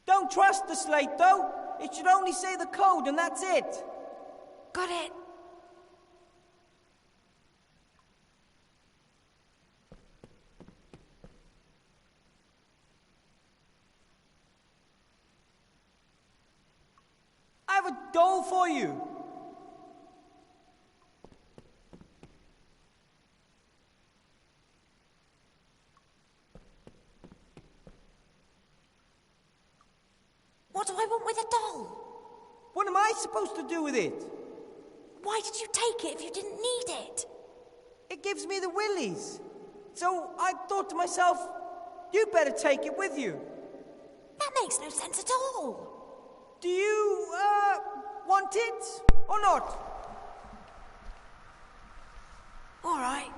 Don't trust the slate, though. It should only say the code, and that's it. Got it. I have a doll for you. What do I want with a doll? What am I supposed to do with it? Why did you take it if you didn't need it? It gives me the willies. So I thought to myself, you better take it with you. That makes no sense at all. Do you, want it or not? All right.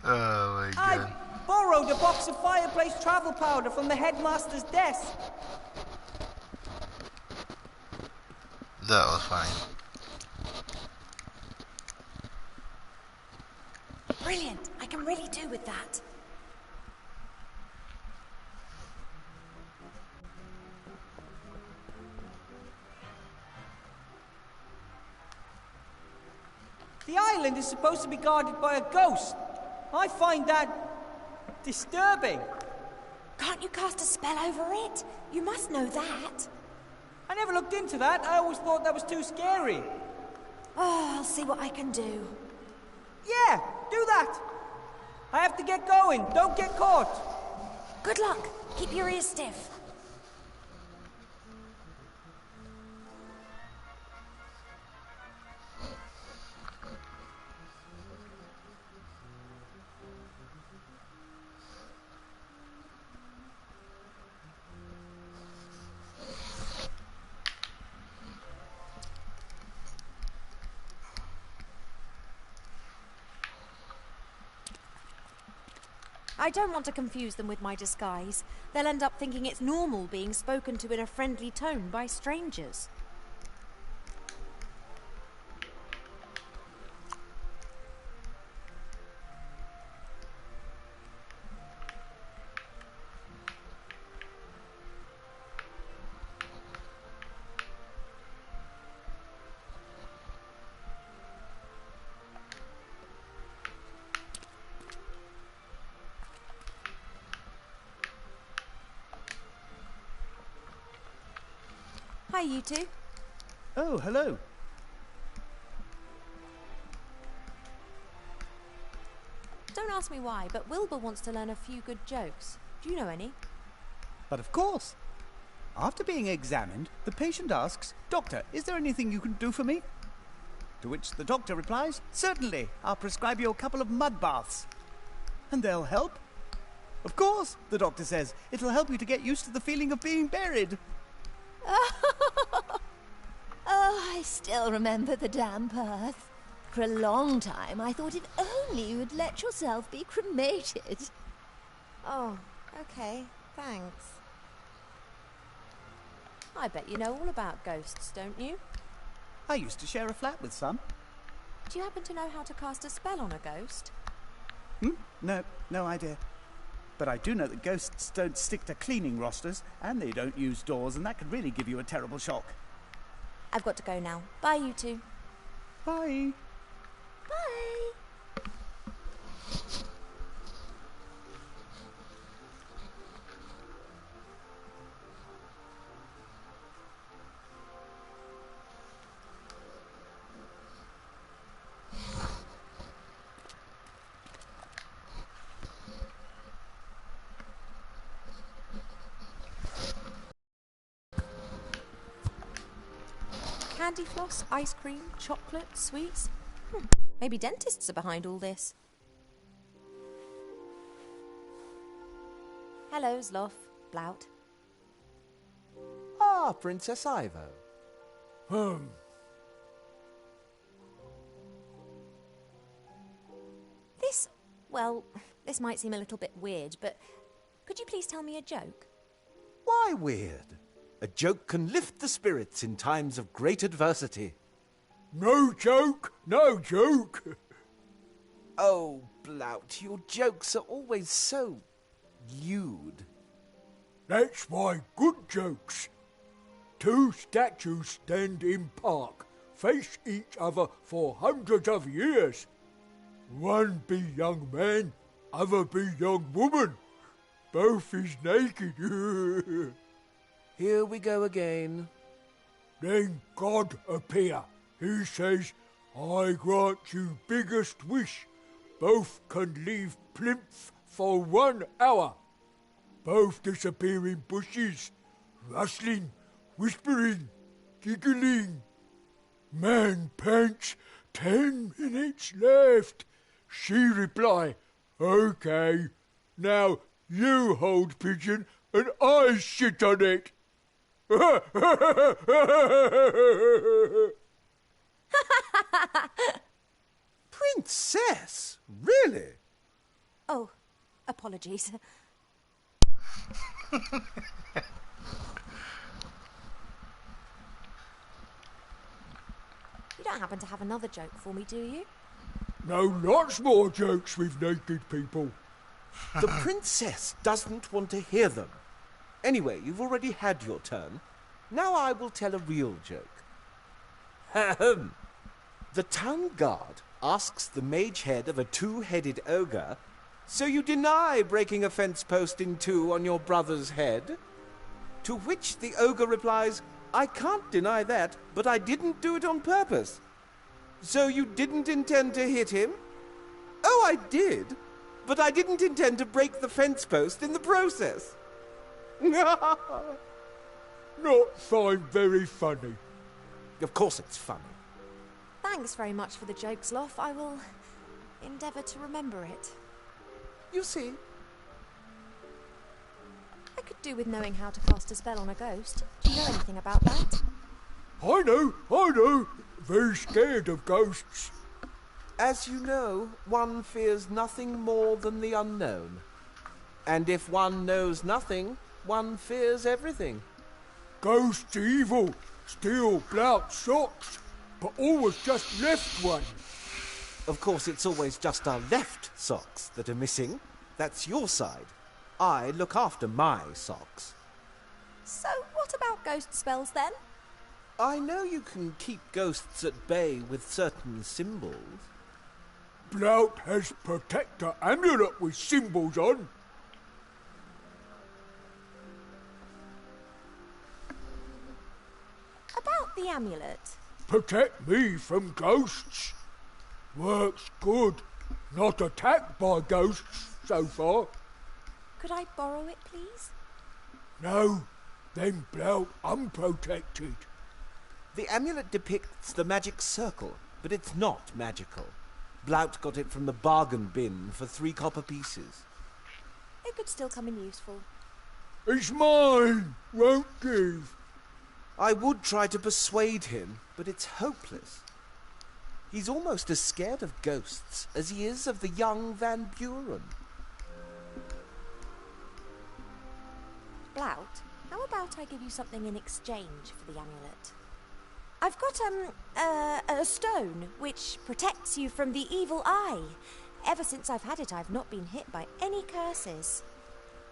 Oh my god. I borrowed a box of fireplace travel powder from the headmaster's desk. That was funny. Brilliant. I can really do with that. The island is supposed to be guarded by a ghost. I find that disturbing. Can't you cast a spell over it? You must know that. I never looked into that. I always thought that was too scary. Oh, I'll see what I can do. Yeah, do that. I have to get going. Don't get caught. Good luck. Keep your ears stiff. I don't want to confuse them with my disguise. They'll end up thinking it's normal being spoken to in a friendly tone by strangers. Hi, you two. Oh, hello. Don't ask me why, but Wilbur wants to learn a few good jokes. Do you know any? But of course. After being examined, the patient asks, "Doctor, is there anything you can do for me?" To which the doctor replies, "Certainly, I'll prescribe you a couple of mud baths." And they'll help? Of course, the doctor says, it'll help you to get used to the feeling of being buried. Oh, I still remember the damp earth. For a long time, I thought if only you would let yourself be cremated. Oh, okay, thanks. I bet you know all about ghosts, don't you? I used to share a flat with some. Do you happen to know how to cast a spell on a ghost? No idea. But I do know that ghosts don't stick to cleaning rosters, and they don't use doors, and that could really give you a terrible shock. I've got to go now. Bye, you two. Bye. Bye. Candy floss, ice cream, chocolate, sweets. Maybe dentists are behind all this. Hello, Zloff, Blout. Ah, Princess Ivo. This might seem a little bit weird, but could you please tell me a joke? Why weird? A joke can lift the spirits in times of great adversity. No joke, no joke. Oh, Blout, your jokes are always so lewd. That's why good jokes. Two statues stand in park, face each other for hundreds of years. One be young man, other be young woman. Both is naked. Here we go again. Then God appear. He says, I grant you biggest wish. Both can leave plinth for 1 hour. Both disappear in bushes, rustling, whispering, giggling. Man pants, 10 minutes left. She reply, okay, now you hold pigeon and I sit on it. Princess? Really? Oh, apologies. You don't happen to have another joke for me, do you? No, lots more jokes with naked people. The princess doesn't want to hear them. Anyway, you've already had your turn. Now I will tell a real joke. Ahem. The town guard asks the mage head of a two-headed ogre, so you deny breaking a fence post in two on your brother's head? To which the ogre replies, I can't deny that, but I didn't do it on purpose. So you didn't intend to hit him? Oh, I did, but I didn't intend to break the fence post in the process. Not find very funny. Of course it's funny. Thanks very much for the joke, Sloth. I will endeavour to remember it. You see? I could do with knowing how to cast a spell on a ghost. Do you know anything about that? I know. Very scared of ghosts. As you know, one fears nothing more than the unknown. And if one knows nothing, one fears everything. Ghosts evil, steal Blout's socks, but always just left one. Of course, it's always just our left socks that are missing. That's your side. I look after my socks. So, what about ghost spells then? I know you can keep ghosts at bay with certain symbols. Blout has protector amulet with symbols on. About the amulet. Protect me from ghosts. Works good. Not attacked by ghosts so far. Could I borrow it, please? No, then Blout unprotected. The amulet depicts the magic circle, but it's not magical. Blout got it from the bargain bin for 3 copper pieces. It could still come in useful. It's mine. Won't give. I would try to persuade him, but it's hopeless. He's almost as scared of ghosts as he is of the young Van Buren. Blout, how about I give you something in exchange for the amulet? I've got a stone which protects you from the evil eye. Ever since I've had it, I've not been hit by any curses.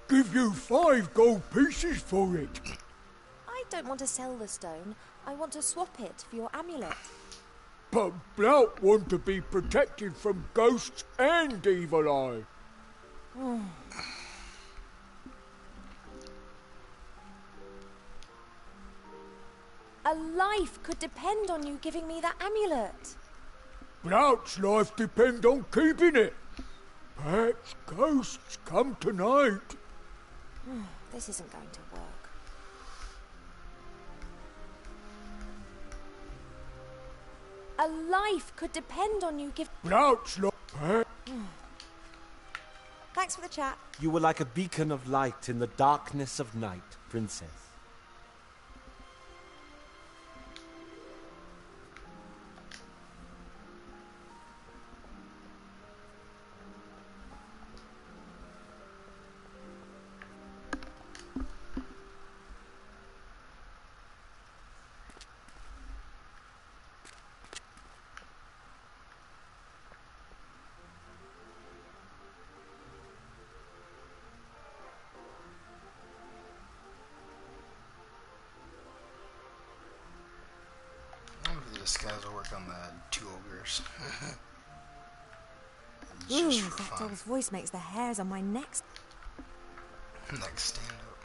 Give you 5 gold pieces for it. I don't want to sell the stone. I want to swap it for your amulet. But Blout want to be protected from ghosts and evil eye. A life could depend on you giving me that amulet. Blout's life depend on keeping it. Perhaps ghosts come tonight. This isn't going to work. A life could depend on you giving... Blout's life... Thanks for the chat. You were like a beacon of light in the darkness of night, Princess. This guys will work on the 2 ogres. Ooh, Just for that fun. doll's voice makes the hairs on my neck. Next stand up.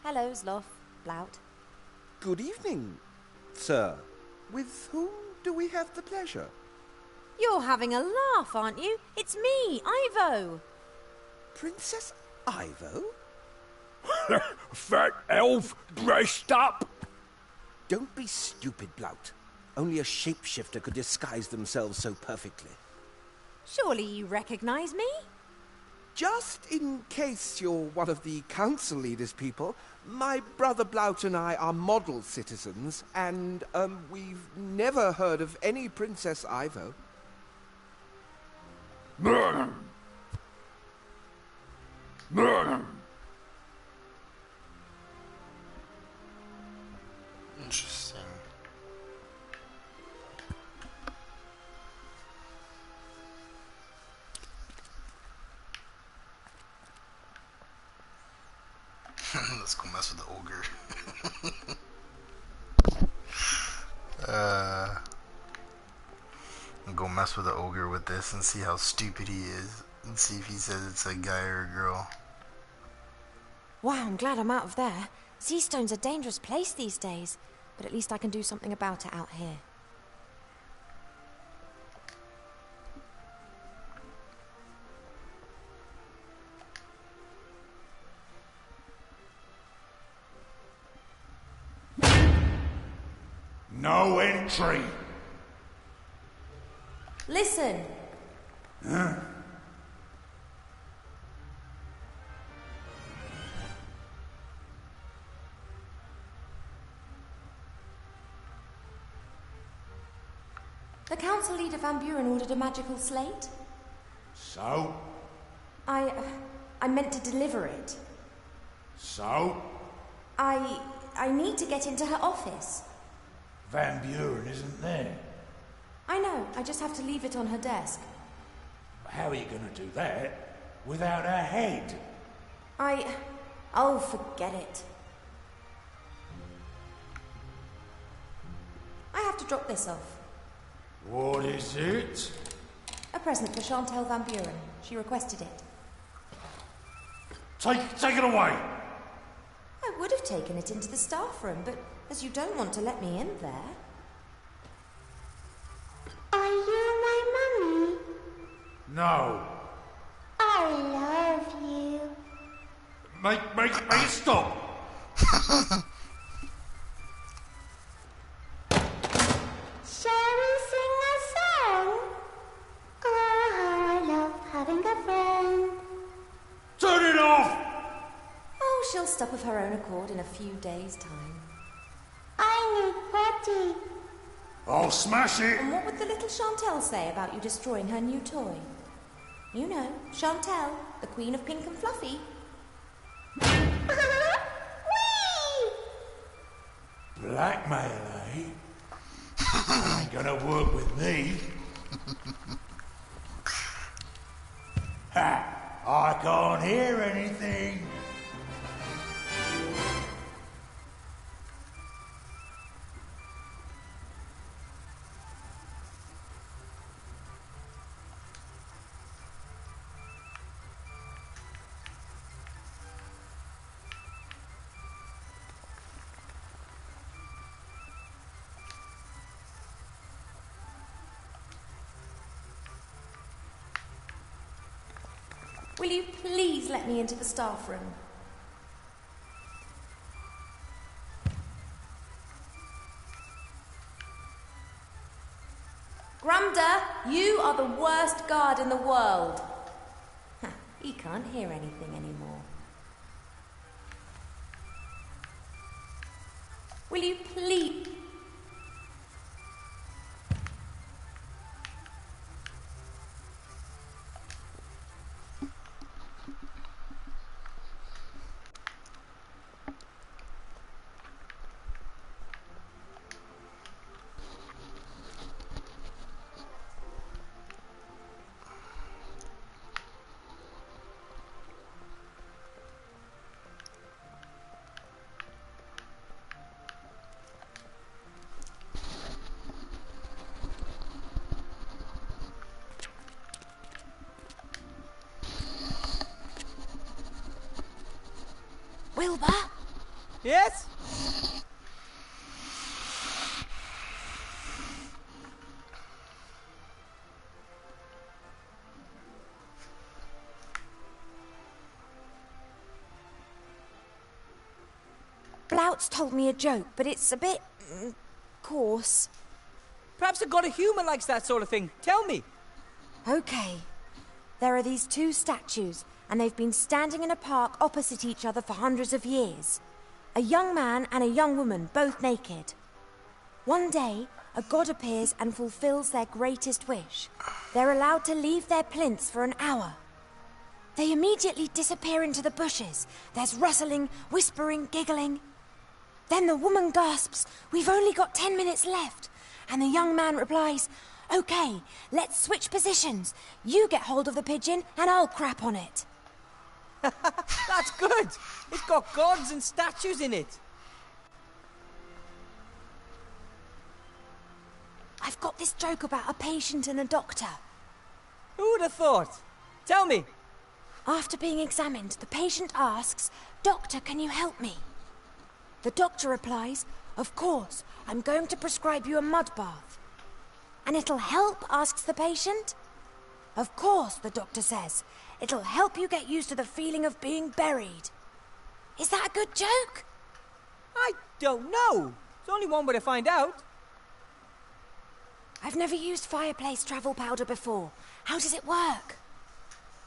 Hello, Zloff. Blout. Good evening, sir. With whom do we have the pleasure? You're having a laugh, aren't you? It's me, Ivo. Princess Ivo? Fat elf dressed up. Don't be stupid, Blout. Only a shapeshifter could disguise themselves so perfectly. Surely you recognise me? Just in case you're one of the council leaders' people, my brother Blout and I are model citizens, and we've never heard of any Princess Ivo. Interesting. Let's go mess with the ogre. Go mess with the ogre with this and see how stupid he is. And see if he says it's a guy or a girl. Wow, I'm glad I'm out of there. Seastone's a dangerous place these days, but at least I can do something about it out here. No entry. Listen! Huh? The council leader Van Buren ordered a magical slate. So? I meant to deliver it. So? I need to get into her office. Van Buren isn't there. I know, I just have to leave it on her desk. How are you going to do that without her head? Oh, forget it. I have to drop this off. What is it? A present for Chantal Van Buren. She requested it. Take it away! I would have taken it into the staff room, but as you don't want to let me in there... Are you my mummy? No. I love you. Make it stop! Shall we sing a song? Oh, how I love having a friend. Turn it off! Oh, she'll stop of her own accord in a few days' time. I need Patty. I'll smash it! And what would the little Chantal say about you destroying her new toy? You know, Chantal, the queen of pink and fluffy. Blackmail, eh? Ain't gonna work with me. Ha! I can't hear anything. Will you please let me into the staff room? Grumda, you are the worst guard in the world. He can't hear anything anymore. Will you please... Wilbur? Yes? Blouts told me a joke, but it's a bit... coarse. Perhaps a god of humour likes that sort of thing. Tell me. Okay. There are these two statues, and they've been standing in a park opposite each other for hundreds of years. A young man and a young woman, both naked. One day, a god appears and fulfills their greatest wish. They're allowed to leave their plinths for an hour. They immediately disappear into the bushes. There's rustling, whispering, giggling. Then the woman gasps, "We've only got 10 minutes left." And the young man replies, "Okay, let's switch positions. You get hold of the pigeon and I'll crap on it." That's good. It's got gods and statues in it. I've got this joke about a patient and a doctor. Who would have thought? Tell me. After being examined, the patient asks, "Doctor, can you help me?" The doctor replies, "Of course, I'm going to prescribe you a mud bath." "And it'll help?" asks the patient. "Of course," the doctor says. "It'll help you get used to the feeling of being buried." Is that a good joke? I don't know. There's only one way to find out. I've never used fireplace travel powder before. How does it work?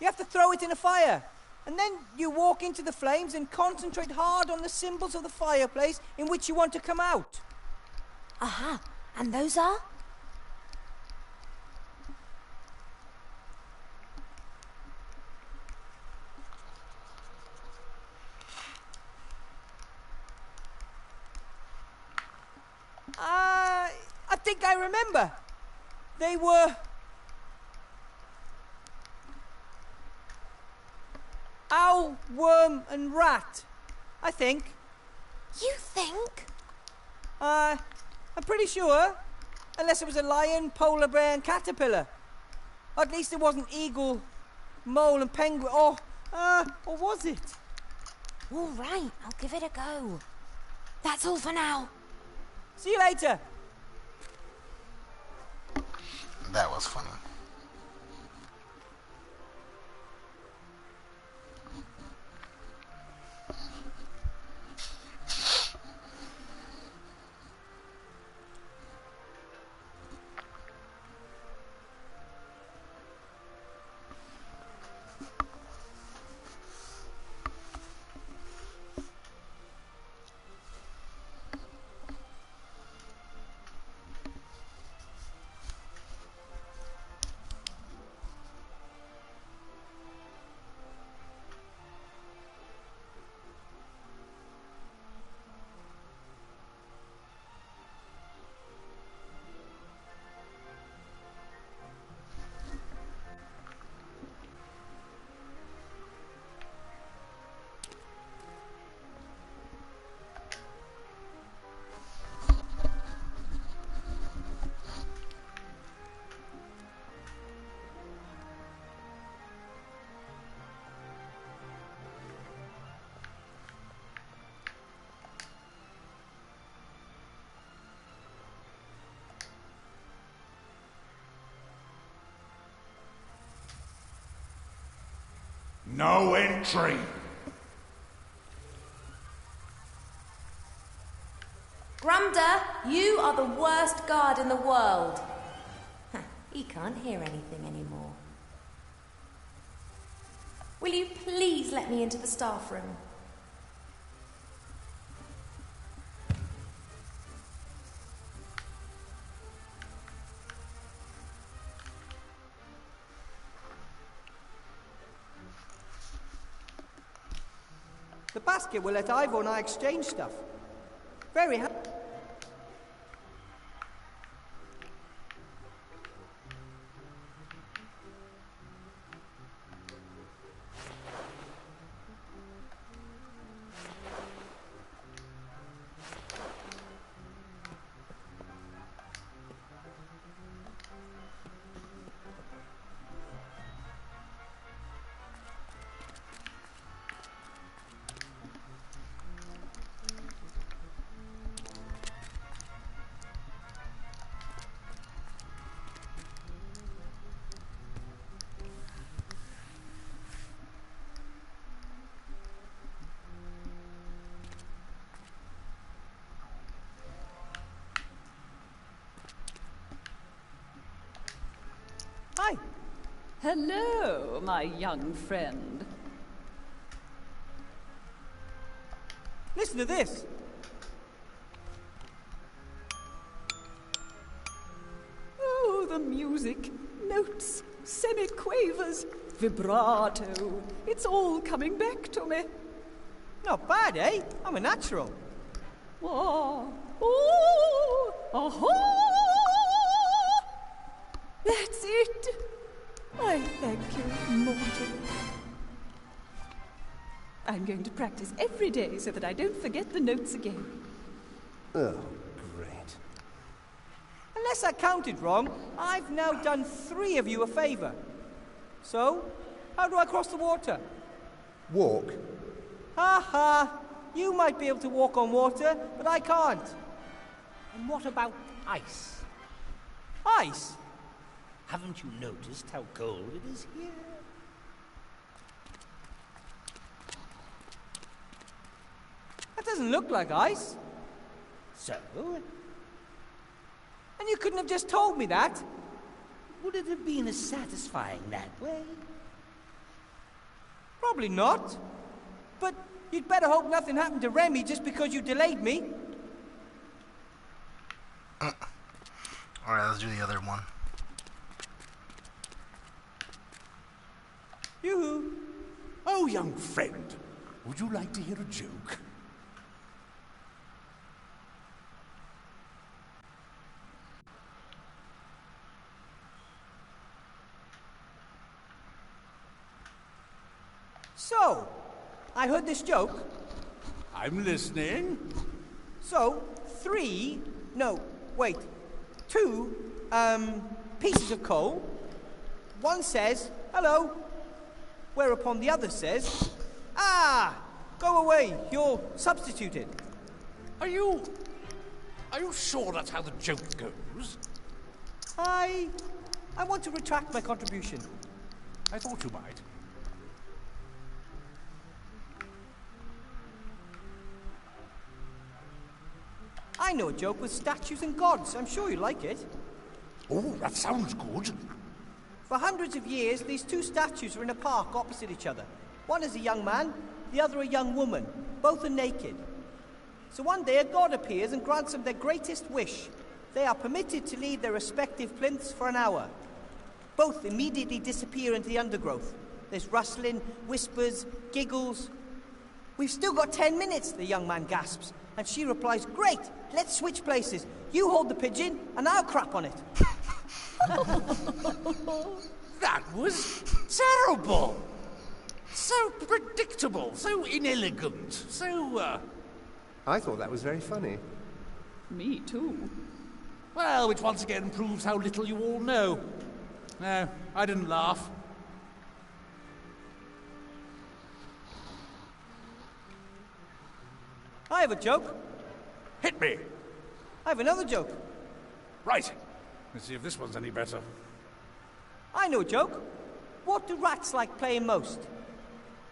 You have to throw it in a fire. And then you walk into the flames and concentrate hard on the symbols of the fireplace in which you want to come out. Aha. And those are? think I remember. They were... owl, worm, and rat, I think. You think? I'm pretty sure. Unless it was a lion, polar bear, and caterpillar. Or at least it wasn't eagle, mole, and penguin. Or was it? All right, I'll give it a go. That's all for now. See you later. That was funny. No entry. Grumda, you are the worst guard in the world. He can't hear anything anymore. Will you please let me into the staff room? The basket will let Ivor and I exchange stuff. Very happy. Hi. Hello, my young friend. Listen to this. Oh, the music. Notes, semiquavers, vibrato. It's all coming back to me. Not bad, eh? I'm a natural. Oh, oh, aha! That's it. I thank you, Mortal. I'm going to practice every day so that I don't forget the notes again. Oh, great. Unless I counted wrong, I've now done 3 of you a favour. So, how do I cross the water? Walk. Ha ha! You might be able to walk on water, but I can't. And what about ice? Ice? Haven't you noticed how cold it is here? That doesn't look like ice. So? And you couldn't have just told me that? Would it have been as satisfying that way? Probably not. But you'd better hope nothing happened to Remy just because you delayed me. Alright, let's do the other one. Yoo-hoo. Oh, young friend, would you like to hear a joke? So, I heard this joke. I'm listening. So, 2 pieces of coal. One says, hello, whereupon the other says, go away, you're substituted. Are you sure that's how the joke goes? I want to retract my contribution. I thought you might. I know a joke with statues and gods. I'm sure you like it. Oh, that sounds good. For hundreds of years, these two statues are in a park opposite each other. One is a young man, the other a young woman. Both are naked. So one day a god appears and grants them their greatest wish. They are permitted to leave their respective plinths for an hour. Both immediately disappear into the undergrowth. There's rustling, whispers, giggles. We've still got 10 minutes, the young man gasps. And she replies, great, let's switch places. You hold the pigeon and I'll crap on it. That was terrible. So predictable, so inelegant, so, I thought that was very funny. Me too. Well, which once again proves how little you all know. No, I didn't laugh. I have a joke. Hit me. I have another joke. Right. Let's see if this one's any better. I know a joke. What do rats like playing most?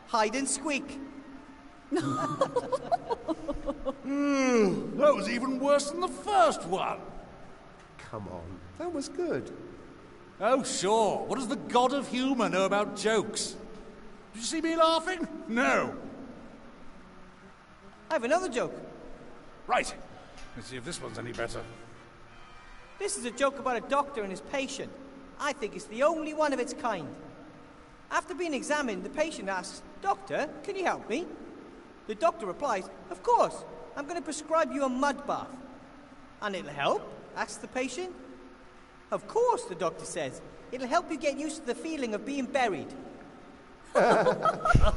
Hide and squeak. That was even worse than the first one. Come on, that was good. Oh, sure. What does the god of humour know about jokes? Did you see me laughing? No. I have another joke. Right. Let's see if this one's any better. This is a joke about a doctor and his patient. I think it's the only one of its kind. After being examined, the patient asks, Doctor, can you help me? The doctor replies, of course, I'm going to prescribe you a mud bath. And it'll help? Asks the patient. Of course, the doctor says. It'll help you get used to the feeling of being buried. That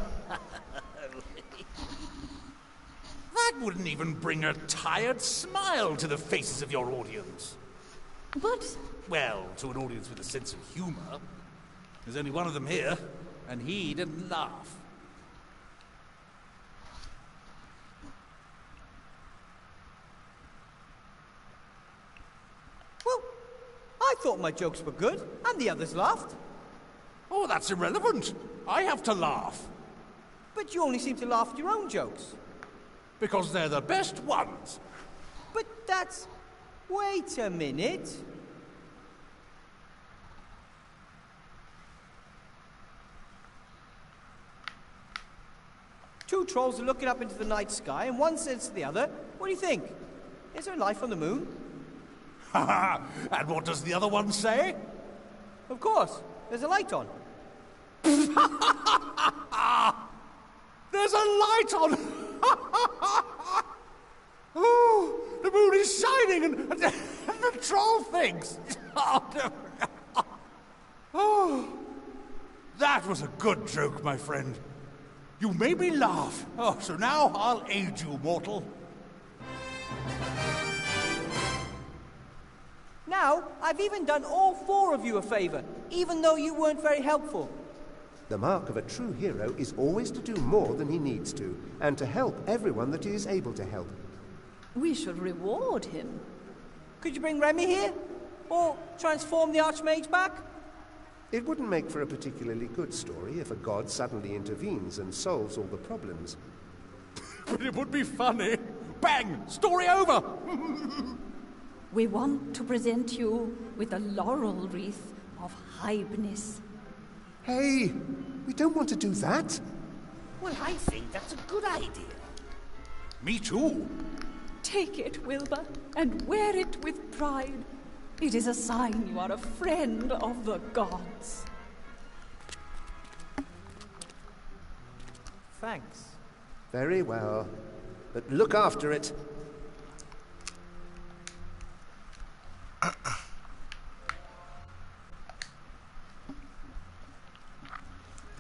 wouldn't even bring a tired smile to the faces of your audience. But... Well, to an audience with a sense of humour. There's only one of them here, and he didn't laugh. Well, I thought my jokes were good, and the others laughed. Oh, that's irrelevant. I have to laugh. But you only seem to laugh at your own jokes. Because they're the best ones. But that's... Wait a minute. Two trolls are looking up into the night sky, and one says to the other, what do you think? Is there life on the moon? And what does the other one say? Of course. There's a light on. There's a light on! Oh, the moon is shining and the troll thinks. Oh, that was a good joke, my friend. You made me laugh. Oh, so now I'll aid you, mortal. Now, I've even done all four of you a favour, even though you weren't very helpful. The mark of a true hero is always to do more than he needs to, and to help everyone that he is able to help. We should reward him. Could you bring Remy here? Or transform the Archmage back? It wouldn't make for a particularly good story if a god suddenly intervenes and solves all the problems. But it would be funny. Bang! Story over! We want to present you with a laurel wreath of Hybnis. Hey, we don't want to do that. Well, I think that's a good idea. Me too. Take it, Wilbur, and wear it with pride. It is a sign you are a friend of the gods. Thanks. Very well. But look after it.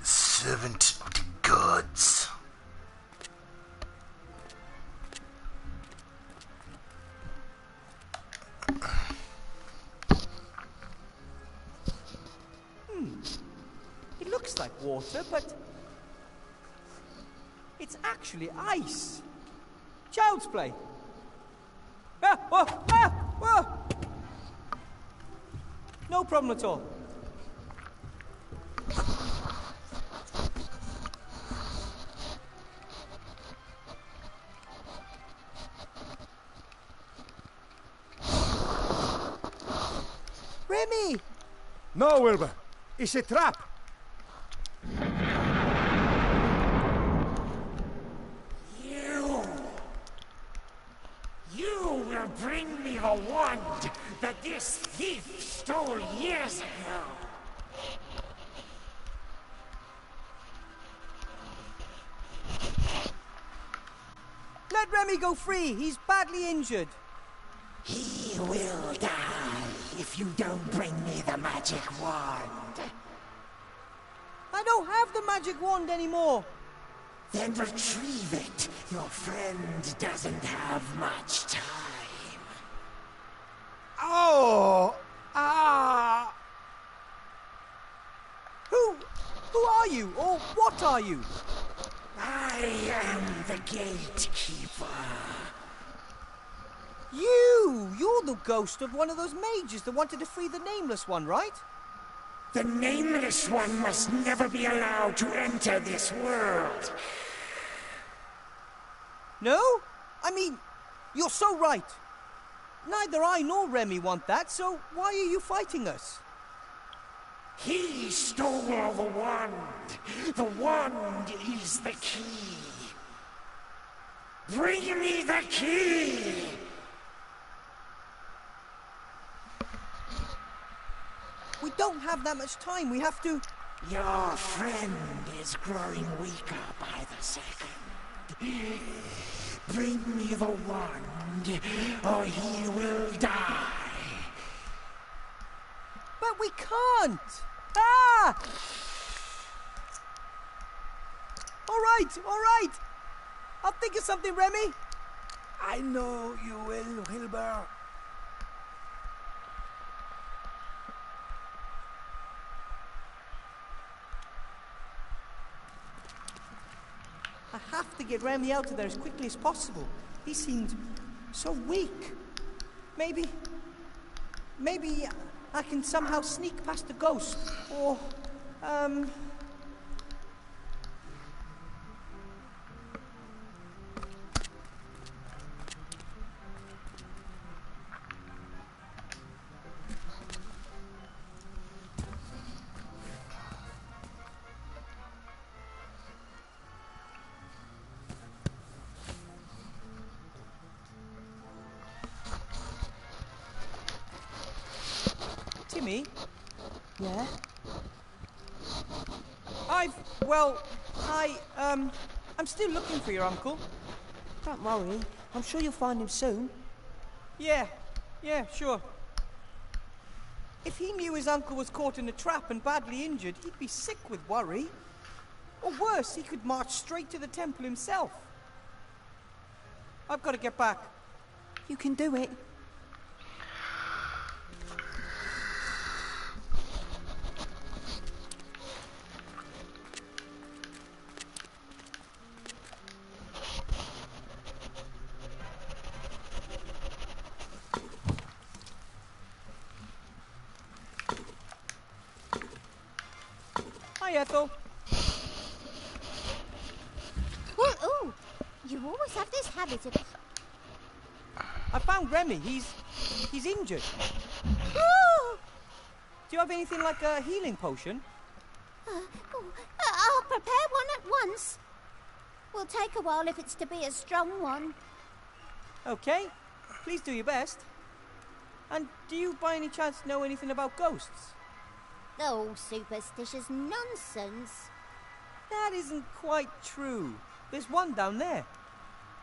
Servant of the gods. water, but it's actually ice. Child's play. Ah, whoa, ah, whoa. No problem at all. Remy! No, Wilbur. It's a trap. You will bring me the wand that this thief stole years ago. Let Remy go free. He's badly injured. He will die if you don't bring me the magic wand. I don't have the magic wand anymore. Then retrieve it. Your friend doesn't have much time. Oh! Ah! Who are you? Or what are you? I am the gatekeeper. You're the ghost of one of those mages that wanted to free the Nameless One, right? The Nameless One must never be allowed to enter this world. No? I mean, you're so right. Neither I nor Remy want that, so why are you fighting us? He stole the wand. The wand is the key. Bring me the key! We don't have that much time. We have to... Your friend is growing weaker by the second. Bring me the wand, or he will die. But we can't! Ah! All right. I'll think of something, Remy. I know you will, Wilbur. I have to get Remy out of there as quickly as possible. He seemed so weak. Maybe I can somehow sneak past the ghost. Or, Timmy? Yeah? I'm still looking for your uncle. Don't worry. I'm sure you'll find him soon. Yeah, sure. If he knew his uncle was caught in a trap and badly injured, he'd be sick with worry. Or worse, he could march straight to the temple himself. I've got to get back. You can do it. Hi, Ethel. Ooh, you always have this habit of... I found Remy. He's injured. Ooh! Do you have anything like a healing potion? I'll prepare one at once. Will take a while if it's to be a strong one. Okay. Please do your best. And do you by any chance know anything about ghosts? Oh, superstitious nonsense. That isn't quite true. There's one down there.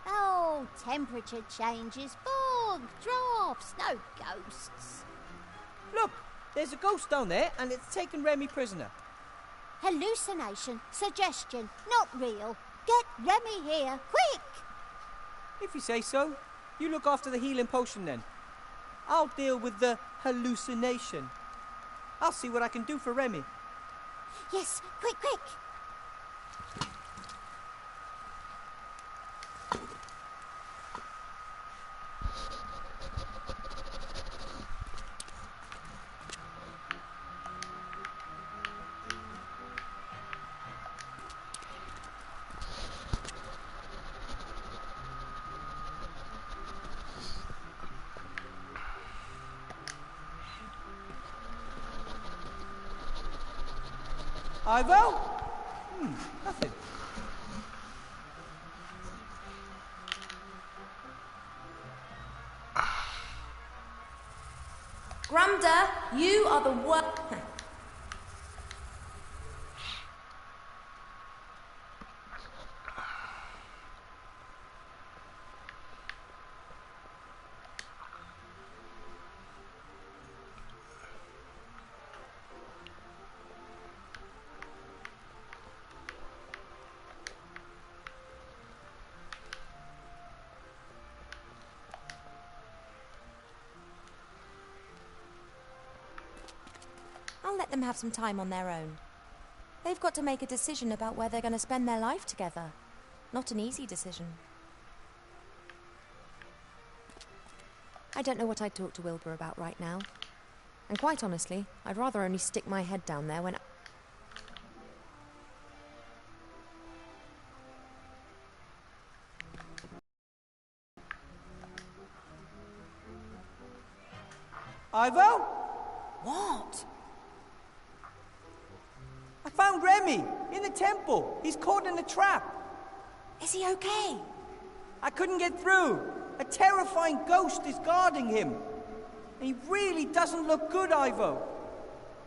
Oh, temperature changes, fog, drafts, no ghosts. Look, there's a ghost down there and it's taken Remy prisoner. Hallucination, suggestion, not real. Get Remy here, quick! If you say so. You look after the healing potion then. I'll deal with the hallucination. I'll see what I can do for Remy. Yes, quick, quick! Ivo? Nothing. Gramda, you are the worst. I'll let them have some time on their own. They've got to make a decision about where they're going to spend their life together. Not an easy decision. I don't know what I'd talk to Wilbur about right now. And quite honestly, I'd rather only stick my head down there when... Ivo? What? I found Remy in the temple. He's caught in a trap. Is he okay? I couldn't get through. A terrifying ghost is guarding him. He really doesn't look good, Ivo.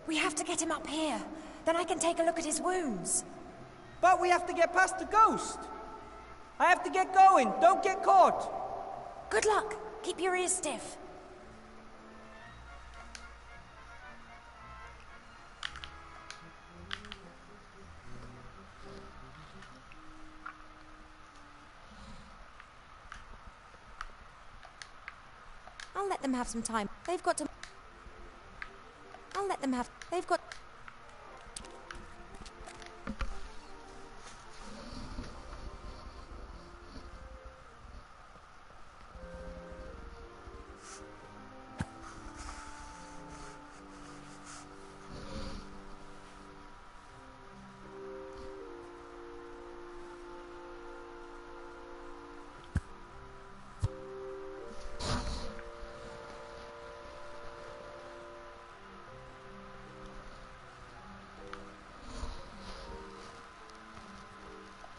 We have to get him up here. Then I can take a look at his wounds. But we have to get past the ghost. I have to get going. Don't get caught. Good luck. Keep your ears stiff. I'll let them have some time. They've got to... I'll let them have... They've got...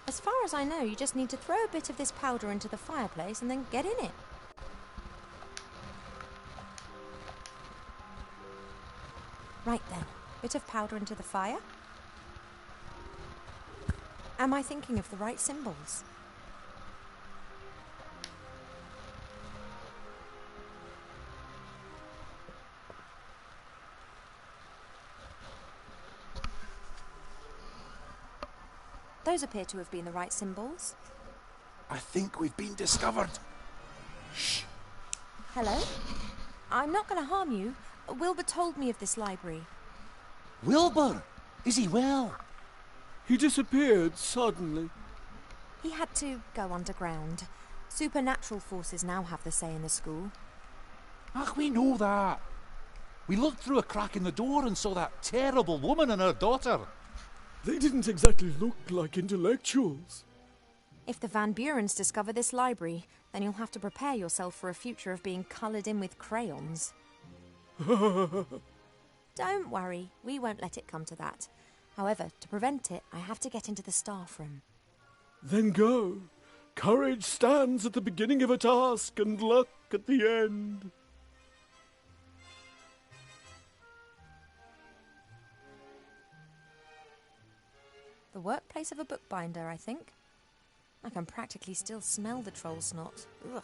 As far as I know, you just need to throw a bit of this powder into the fireplace and then get in it. Right then, bit of powder into the fire. Am I thinking of the right symbols? Those appear to have been the right symbols. I think we've been discovered. Shh. Hello? I'm not going to harm you. Wilbur told me of this library. Wilbur? Is he well? He disappeared suddenly. He had to go underground. Supernatural forces now have the say in the school. Ach, we know that. We looked through a crack in the door and saw that terrible woman and her daughter. They didn't exactly look like intellectuals. If the Van Burens discover this library, then you'll have to prepare yourself for a future of being coloured in with crayons. Don't worry, we won't let it come to that. However, to prevent it, I have to get into the staff room. Then go. Courage stands at the beginning of a task and luck at the end. The workplace of a bookbinder, I think. I can practically still smell the troll snot. Ugh.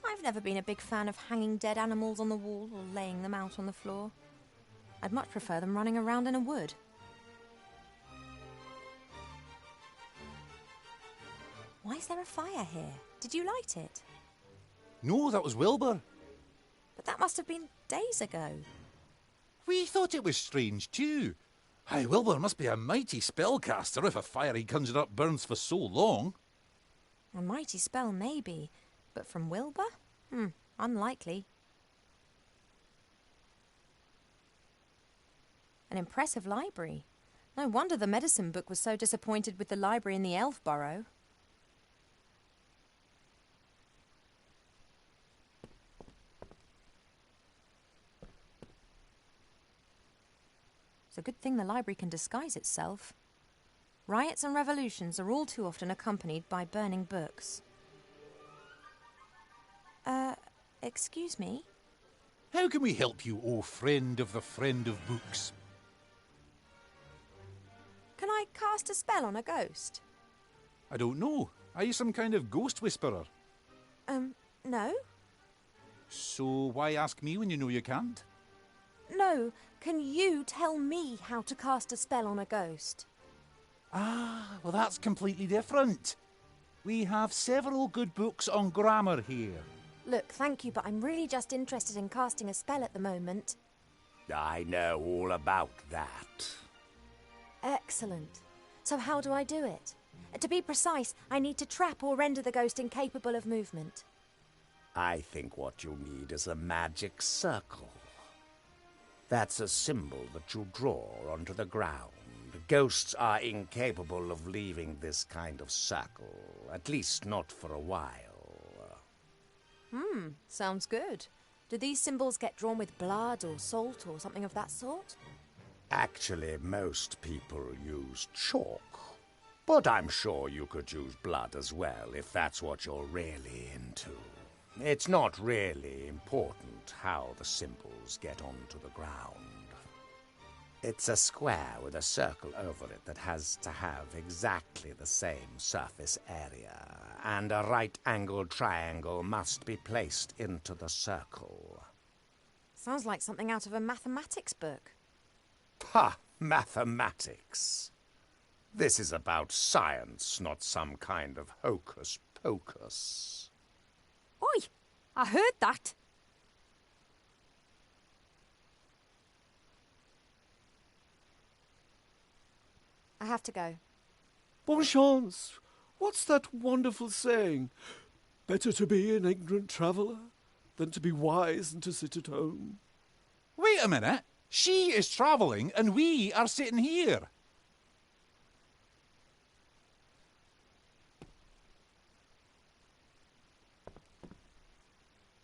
I've never been a big fan of hanging dead animals on the wall or laying them out on the floor. I'd much prefer them running around in a wood. Why is there a fire here? Did you light it? No, that was Wilbur. But that must have been days ago. We thought it was strange too. Hey, Wilbur must be a mighty spellcaster if a fire he conjured up burns for so long. A mighty spell, maybe. But from Wilbur? Unlikely. An impressive library. No wonder the medicine book was so disappointed with the library in the Elf Burrow. It's a good thing the library can disguise itself. Riots and revolutions are all too often accompanied by burning books. Excuse me? How can we help you, O friend of the friend of books? Can I cast a spell on a ghost? I don't know. Are you some kind of ghost whisperer? No. So why ask me when you know you can't? No, can you tell me how to cast a spell on a ghost? Ah, well that's completely different. We have several good books on grammar here. Look, thank you, but I'm really just interested in casting a spell at the moment. I know all about that. Excellent. So how do I do it? To be precise, I need to trap or render the ghost incapable of movement. I think what you need is a magic circle. That's a symbol that you draw onto the ground. Ghosts are incapable of leaving this kind of circle, at least not for a while. Sounds good. Do these symbols get drawn with blood or salt or something of that sort? Actually, most people use chalk. But I'm sure you could use blood as well if that's what you're really into. It's not really important how the symbols get onto the ground. It's a square with a circle over it that has to have exactly the same surface area, and a right-angled triangle must be placed into the circle. Sounds like something out of a mathematics book. Ha! Mathematics. This is about science, not some kind of hocus-pocus. Oi! I heard that! I have to go. Bonne chance. What's that wonderful saying? Better to be an ignorant traveller than to be wise and to sit at home. Wait a minute. She is travelling and we are sitting here.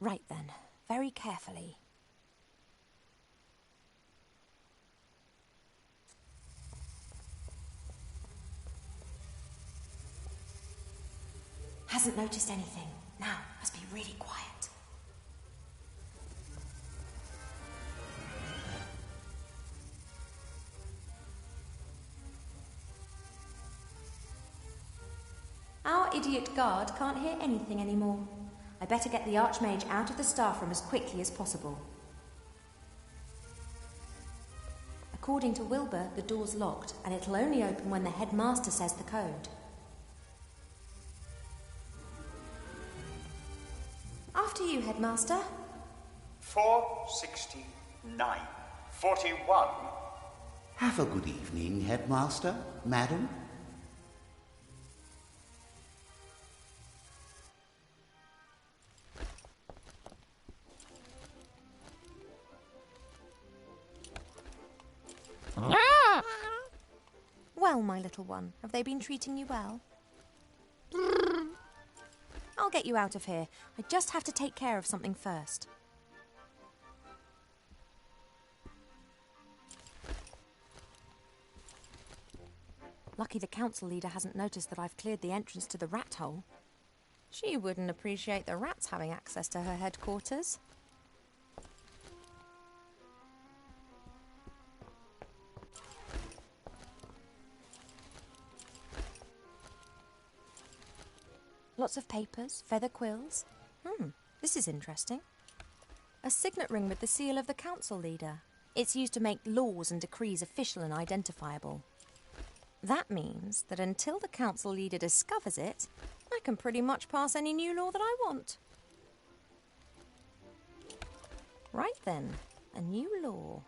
Right then, very carefully. Hasn't noticed anything. Now, must be really quiet. Our idiot guard can't hear anything anymore. I better get the Archmage out of the staff room as quickly as possible. According to Wilbur, the door's locked, and it'll only open when the headmaster says the code. After you, headmaster. 469. 41. Have a good evening, headmaster, madam. Well, my little one, have they been treating you well? I'll get you out of here. I just have to take care of something first. Lucky the council leader hasn't noticed that I've cleared the entrance to the rat hole. She wouldn't appreciate the rats having access to her headquarters. Lots of papers, feather quills. This is interesting. A signet ring with the seal of the council leader. It's used to make laws and decrees official and identifiable. That means that until the council leader discovers it, I can pretty much pass any new law that I want. Right then, a new law.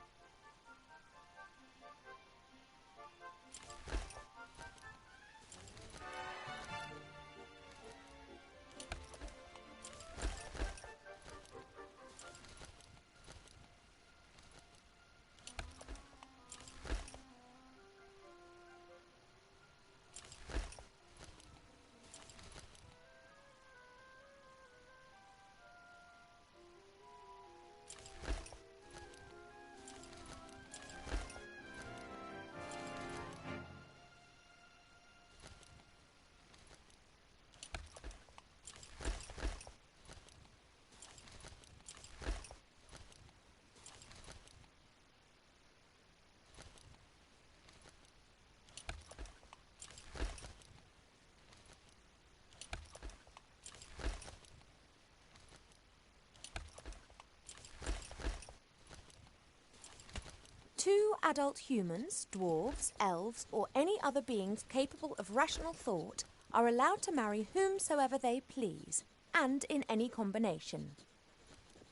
Two adult humans, dwarves, elves, or any other beings capable of rational thought are allowed to marry whomsoever they please, and in any combination.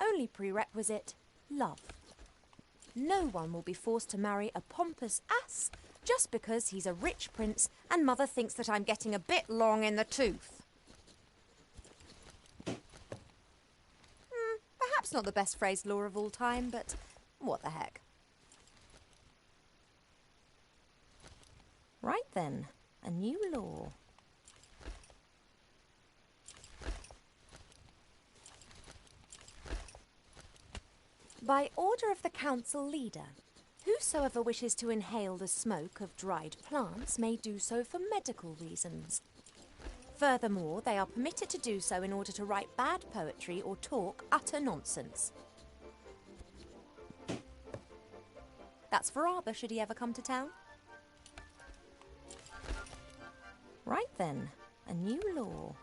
Only prerequisite, love. No one will be forced to marry a pompous ass just because he's a rich prince and mother thinks that I'm getting a bit long in the tooth. Perhaps not the best phrased law of all time, but what the heck. Right then, a new law. By order of the council leader, whosoever wishes to inhale the smoke of dried plants may do so for medical reasons. Furthermore, they are permitted to do so in order to write bad poetry or talk utter nonsense. That's for Arbor, should he ever come to town. Right then, a new law.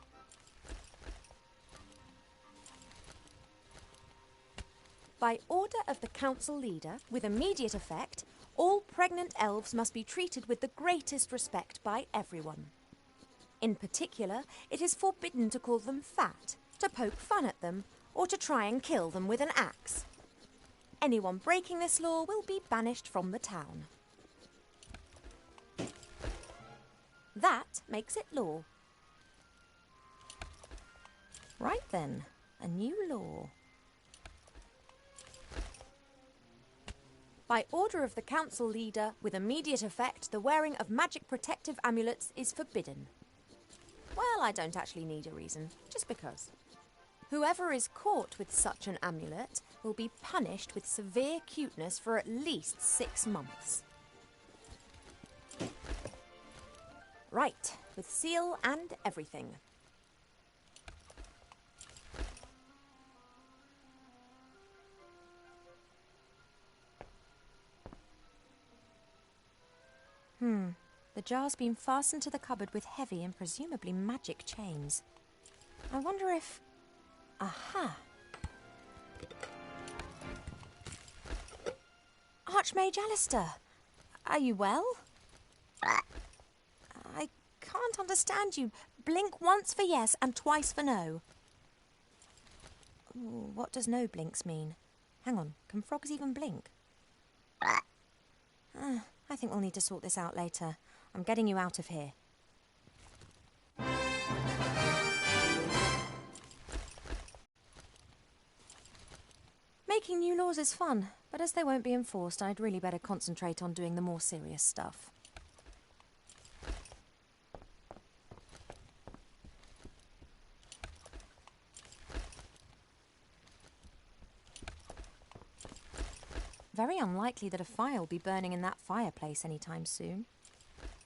By order of the council leader, with immediate effect, all pregnant elves must be treated with the greatest respect by everyone. In particular, it is forbidden to call them fat, to poke fun at them, or to try and kill them with an axe. Anyone breaking this law will be banished from the town. That makes it law. Right then, a new law. By order of the council leader, with immediate effect, the wearing of magic protective amulets is forbidden. Well, I don't actually need a reason, just because. Whoever is caught with such an amulet will be punished with severe cuteness for at least 6 months. Right, with seal and everything. The jar's been fastened to the cupboard with heavy and presumably magic chains. I wonder if... Aha! Archmage Alistair, are you well? I can't understand you. Blink once for yes and twice for no. Ooh, what does no blinks mean? Hang on, can frogs even blink? I think we'll need to sort this out later. I'm getting you out of here. Making new laws is fun, but as they won't be enforced, I'd really better concentrate on doing the more serious stuff. Very unlikely that a fire will be burning in that fireplace anytime soon.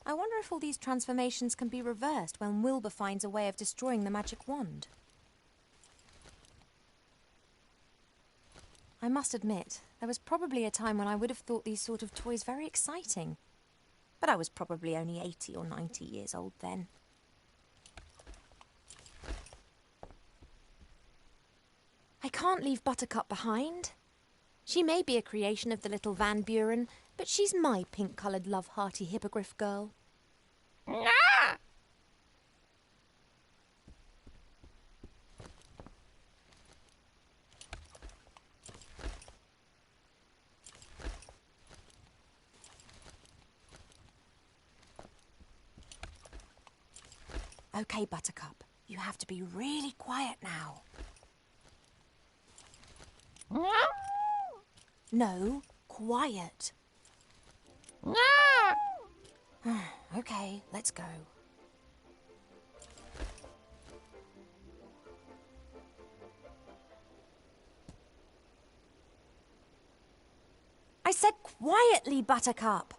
I wonder if all these transformations can be reversed when Wilbur finds a way of destroying the magic wand. I must admit, there was probably a time when I would have thought these sort of toys very exciting. But I was probably only 80 or 90 years old then. I can't leave Buttercup behind. She may be a creation of the little Van Buren, but she's my pink-coloured love-hearty hippogriff girl. Okay, Buttercup, you have to be really quiet now. No, quiet. Okay, let's go. I said quietly, Buttercup.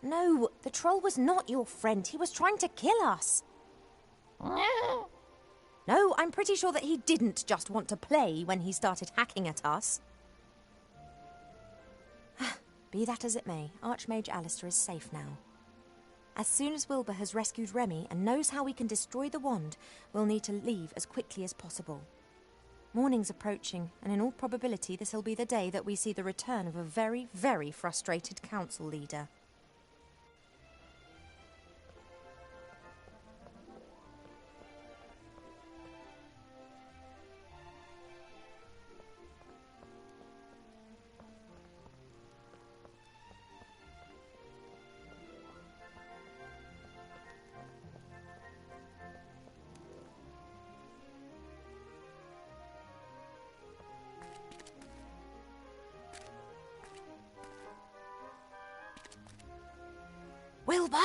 No, the troll was not your friend. He was trying to kill us. No, I'm pretty sure that he didn't just want to play when he started hacking at us. Be that as it may, Archmage Alistair is safe now. As soon as Wilbur has rescued Remy and knows how we can destroy the wand, we'll need to leave as quickly as possible. Morning's approaching, and in all probability this'll be the day that we see the return of a very, very frustrated council leader. Wilbur?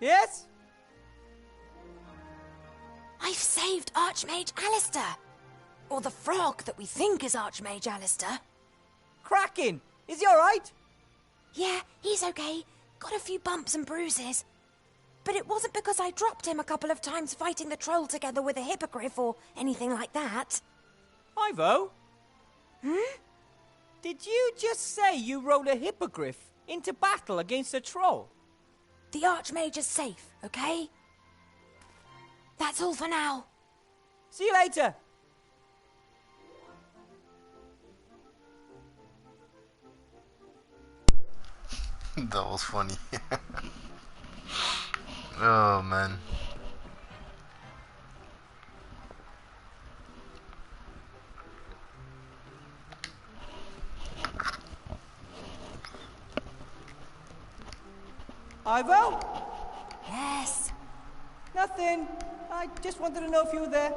Yes? I've saved Archmage Alistair! Or the frog that we think is Archmage Alistair. Cracking! Is he alright? Yeah, he's okay. Got a few bumps and bruises. But it wasn't because I dropped him a couple of times fighting the troll together with a hippogriff or anything like that. Ivo? Hmm? Did you just say you rode a hippogriff into battle against a troll? The Archmage is safe, okay? That's all for now. See you later. That was funny. Oh, man. Ivo? Yes? Nothing. I just wanted to know if you were there.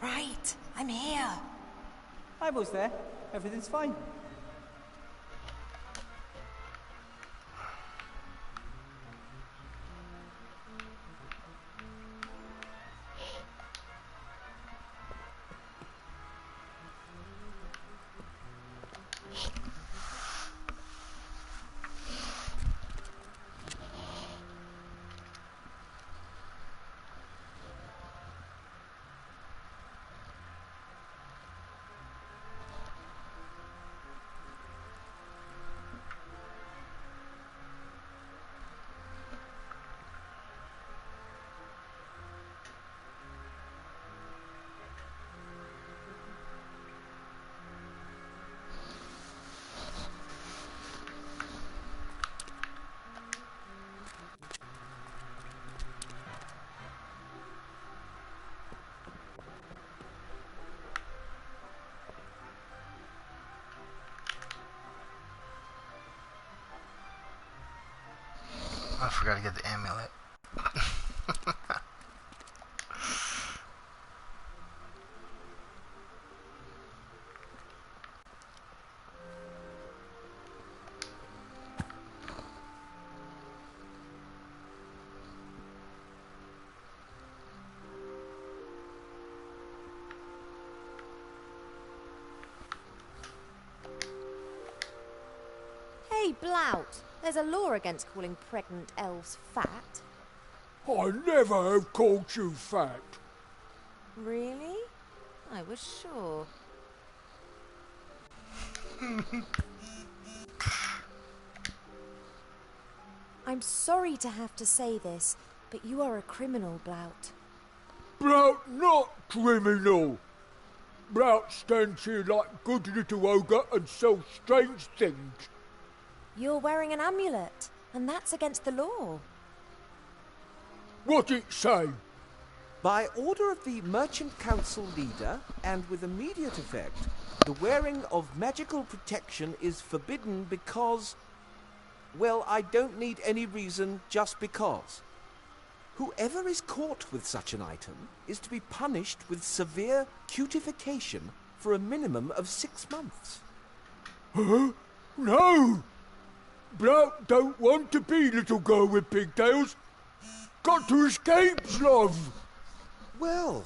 Right, I'm here. Ivo's there. Everything's fine. I forgot to get the amulet. Hey, Blout. There's a law against calling pregnant elves fat. I never have called you fat. Really? I was sure. I'm sorry to have to say this, but you are a criminal, Blout. Blout not criminal. Blout stands here like good little ogre and sells strange things. You're wearing an amulet, and that's against the law. What it say? By order of the Merchant Council leader, and with immediate effect, the wearing of magical protection is forbidden because... Well, I don't need any reason just because. Whoever is caught with such an item is to be punished with severe cutification for a minimum of 6 months. Huh? No! Blout don't want to be little girl with pigtails. Got to escape, love. Well,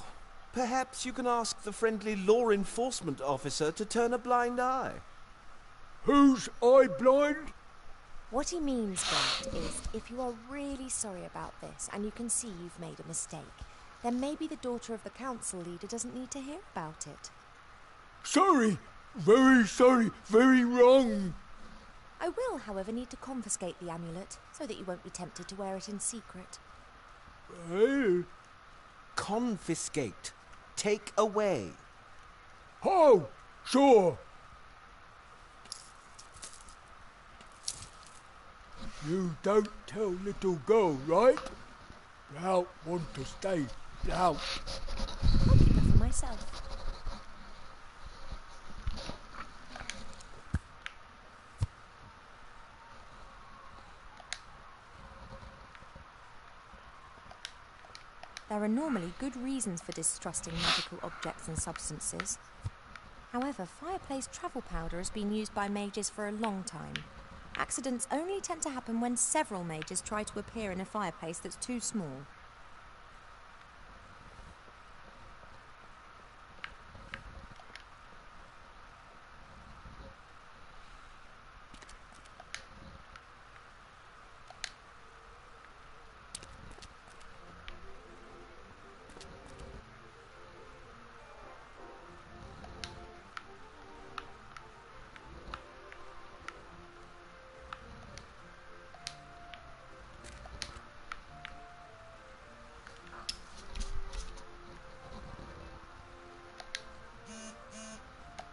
perhaps you can ask the friendly law enforcement officer to turn a blind eye. Who's eye blind? What he means, Bert, is if you are really sorry about this and you can see you've made a mistake, then maybe the daughter of the council leader doesn't need to hear about it. Sorry, very wrong. I will, however, need to confiscate the amulet so that you won't be tempted to wear it in secret. Confiscate. Take away. Oh, sure. You don't tell little girl, right? Blout want to stay Blout. I'll keep it for myself. There are normally good reasons for distrusting magical objects and substances. However, fireplace travel powder has been used by mages for a long time. Accidents only tend to happen when several mages try to appear in a fireplace that's too small.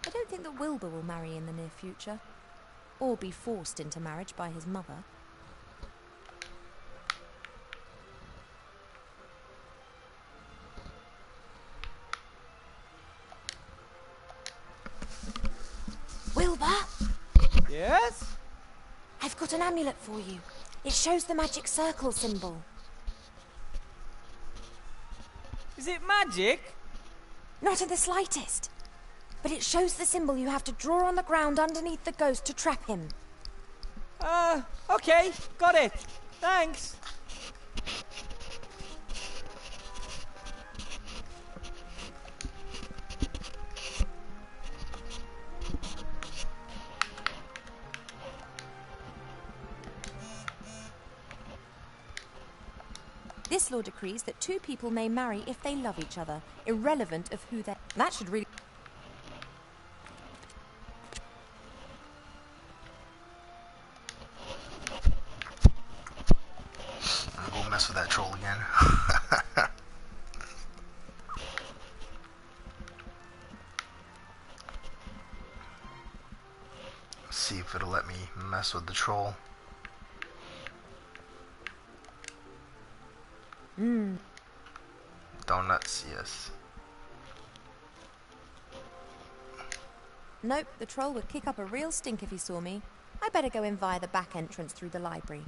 I don't think that Wilbur will marry in the near future, or be forced into marriage by his mother. Wilbur? Yes? I've got an amulet for you. It shows the magic circle symbol. Is it magic? Not in the slightest. But it shows the symbol you have to draw on the ground underneath the ghost to trap him. Okay, got it. Thanks. This law decrees that two people may marry if they love each other, irrelevant of who they... That should really... I'll go mess with that troll again. See if it'll let me mess with the troll. Donuts, yes. Nope, the troll would kick up a real stink if he saw me. I better go in via the back entrance through the library.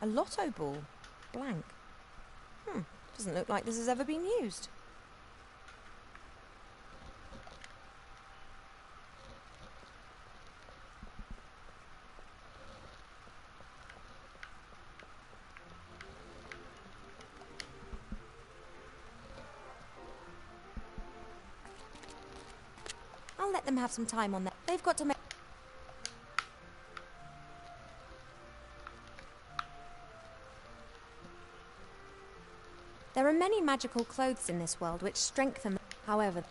A lotto ball. Blank. Doesn't look like this has ever been used. I'll let them have some time on that. They've got to make... There are many magical clothes in this world which strengthen... However...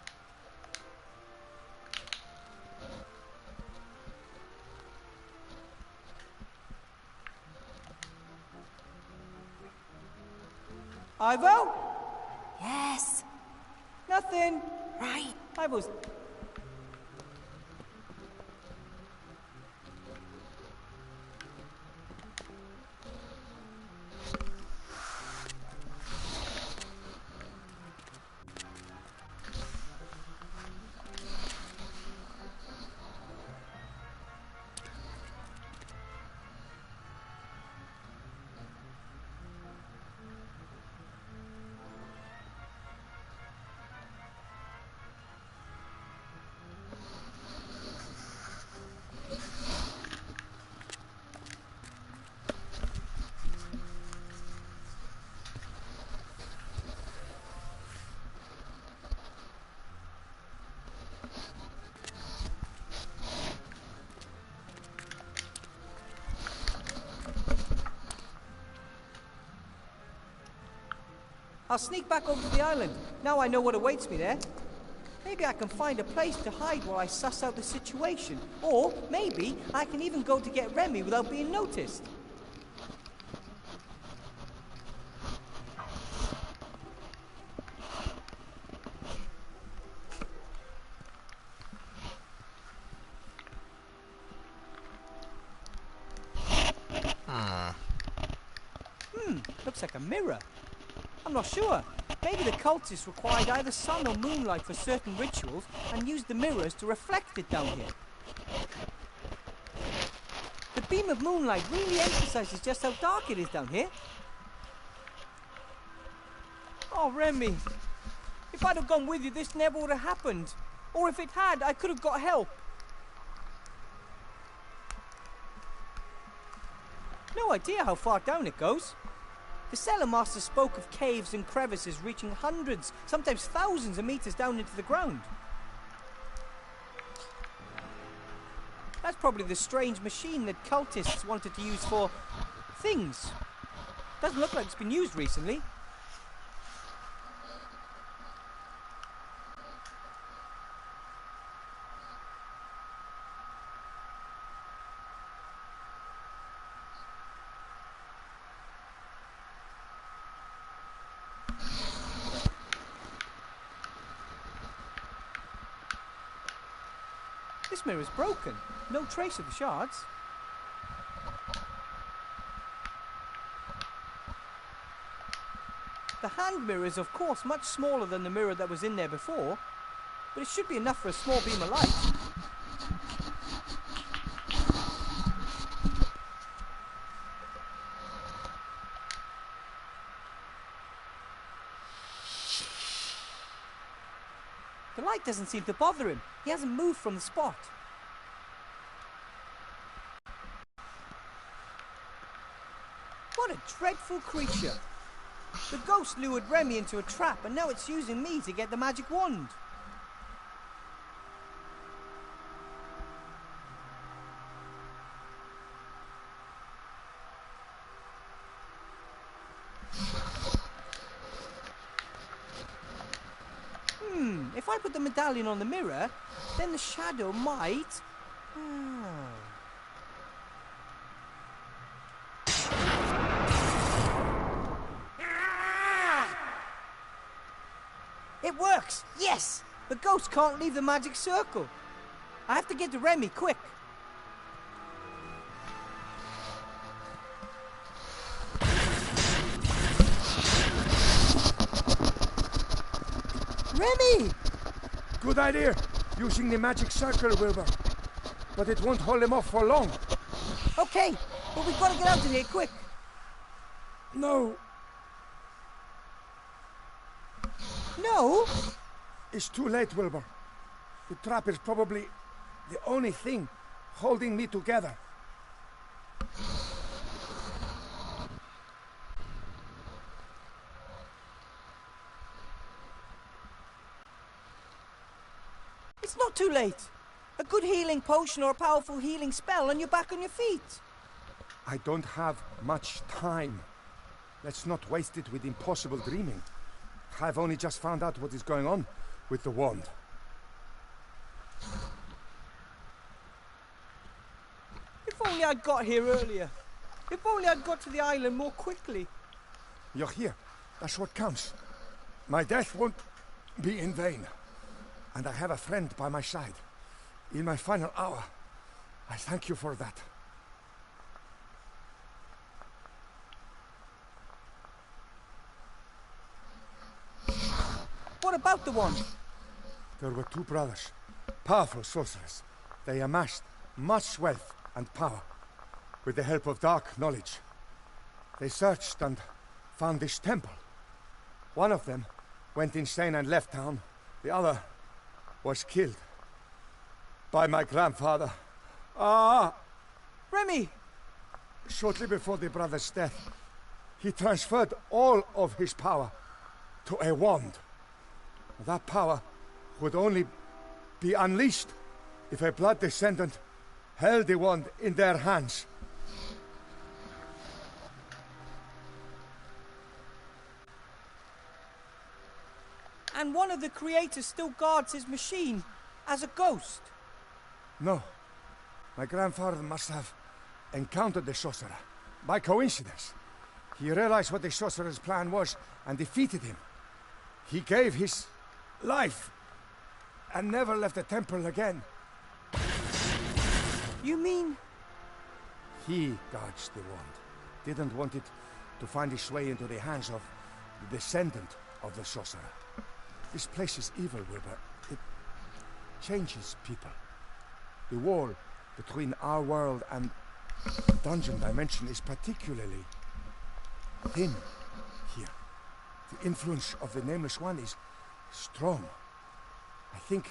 Ivo? Yes. Nothing. Right. Ivo's... I'll sneak back over to the island. Now I know what awaits me there. Maybe I can find a place to hide while I suss out the situation. Or maybe I can even go to get Remy without being noticed. Looks like a mirror. I'm not sure. Maybe the cultists required either sun or moonlight for certain rituals and used the mirrors to reflect it down here. The beam of moonlight really emphasizes just how dark it is down here. Oh, Remy. If I'd have gone with you, this never would have happened. Or if it had, I could have got help. No idea how far down it goes. The cellar master spoke of caves and crevices reaching hundreds, sometimes thousands of meters down into the ground. That's probably the strange machine that cultists wanted to use for things. Doesn't look like it's been used recently. This mirror is broken. No trace of the shards. The hand mirror is, of course, much smaller than the mirror that was in there before, but it should be enough for a small beam of light. The light doesn't seem to bother him. He hasn't moved from the spot. What a dreadful creature. The ghost lured Remy into a trap and now it's using me to get the magic wand. If I put the medallion on the mirror, then the shadow might... It works! Yes! The ghost can't leave the magic circle. I have to get to Remy, quick. Remy! Good idea, using the magic circle, Wilbur. But it won't hold him off for long. Okay, but we've got to get out of here, quick. No. No? It's too late, Wilbur. The trap is probably the only thing holding me together. It's not too late. A good healing potion or a powerful healing spell and you're back on your feet. I don't have much time. Let's not waste it with impossible dreaming. I've only just found out what is going on with the wand. If only I'd got here earlier. If only I'd got to the island more quickly. You're here. That's what counts. My death won't be in vain. And I have a friend by my side. In my final hour, I thank you for that. What about the wand? There were two brothers, powerful sorcerers. They amassed much wealth and power with the help of dark knowledge. They searched and found this temple. One of them went insane and left town. The other was killed by my grandfather. Remy! Shortly before the brother's death, he transferred all of his power to a wand. That power would only be unleashed if a blood descendant held the wand in their hands. And one of the creators still guards his machine as a ghost. No. My grandfather must have encountered the sorcerer. By coincidence. He realized what the sorcerer's plan was and defeated him. He gave his life and never left the temple again. You mean... He dodged the wand. Didn't want it to find its way into the hands of the descendant of the sorcerer. This place is evil, Wilbur. It changes people. The wall between our world and the dungeon dimension is particularly thin here. The influence of the Nameless One is strong. I think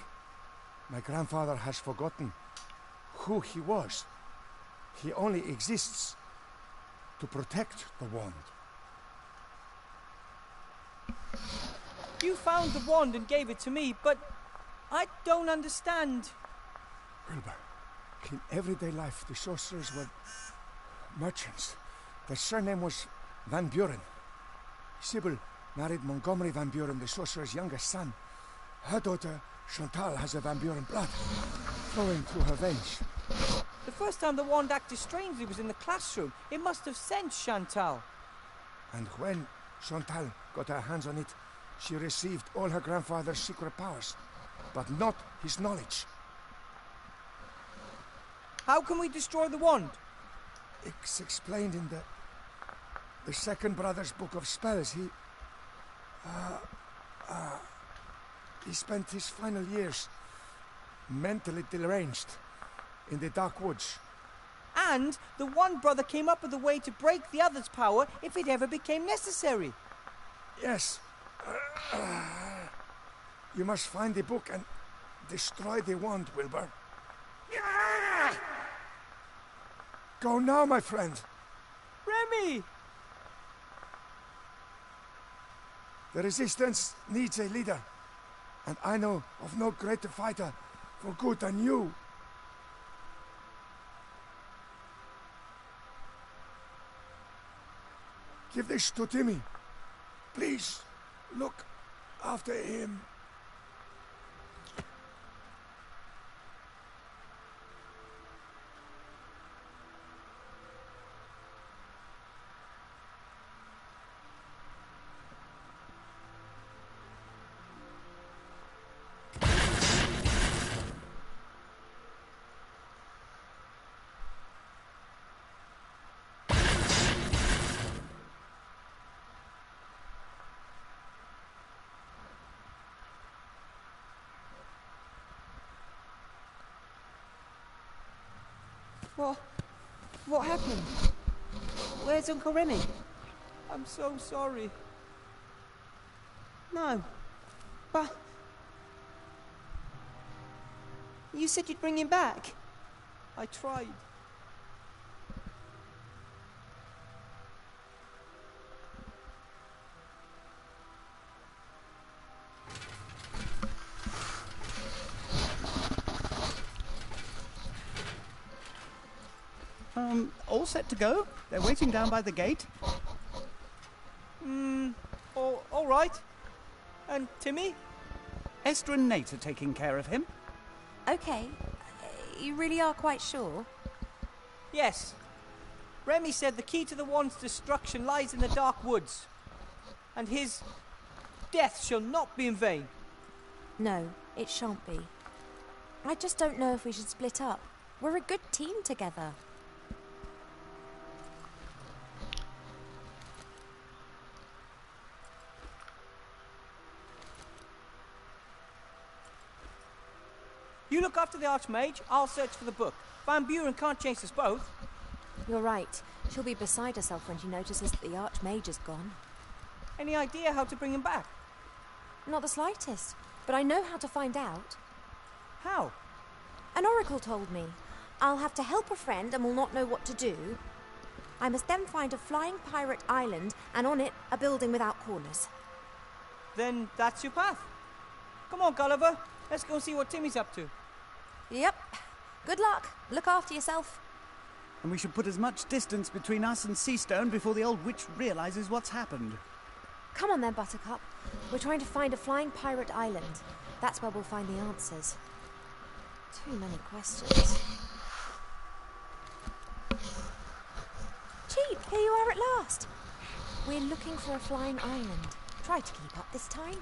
my grandfather has forgotten who he was. He only exists to protect the wand. You found the wand and gave it to me, but I don't understand. Wilbur, in everyday life, the sorcerers were merchants. Their surname was Van Buren. Sybil married Montgomery Van Buren, the sorcerer's youngest son. Her daughter, Chantal, has a Van Buren blood flowing through her veins. The first time the wand acted strangely was in the classroom. It must have sensed Chantal. And when Chantal got her hands on it, she received all her grandfather's secret powers, but not his knowledge. How can we destroy the wand? It's explained in the second brother's book of spells. He spent his final years mentally deranged in the dark woods. And the one brother came up with a way to break the other's power if it ever became necessary. Yes. You must find the book and destroy the wand, Wilbur. Go now, my friend. Remy! The Resistance needs a leader, and I know of no greater fighter for good than you. Give this to Timmy. Please, look after him. What happened? Where's Uncle Remy? I'm so sorry. No. But... you said you'd bring him back. I tried. All set to go? They're waiting down by the gate? All right. And Timmy? Esther and Nate are taking care of him. Okay. You really are quite sure? Yes. Remy said the key to the wand's destruction lies in the dark woods. And his death shall not be in vain. No, it shan't be. I just don't know if we should split up. We're a good team together. You look after the Archmage, I'll search for the book. Van Buren can't chase us both. You're right. She'll be beside herself when she notices that the Archmage is gone. Any idea how to bring him back? Not the slightest, but I know how to find out. How? An oracle told me. I'll have to help a friend and will not know what to do. I must then find a flying pirate island and on it a building without corners. Then that's your path. Come on, Gulliver. Let's go and see what Timmy's up to. Yep. Good luck. Look after yourself. And we should put as much distance between us and Seastone before the old witch realizes what's happened. Come on then, Buttercup. We're trying to find a flying pirate island. That's where we'll find the answers. Too many questions. Cheap, here you are at last. We're looking for a flying island. Try to keep up this time.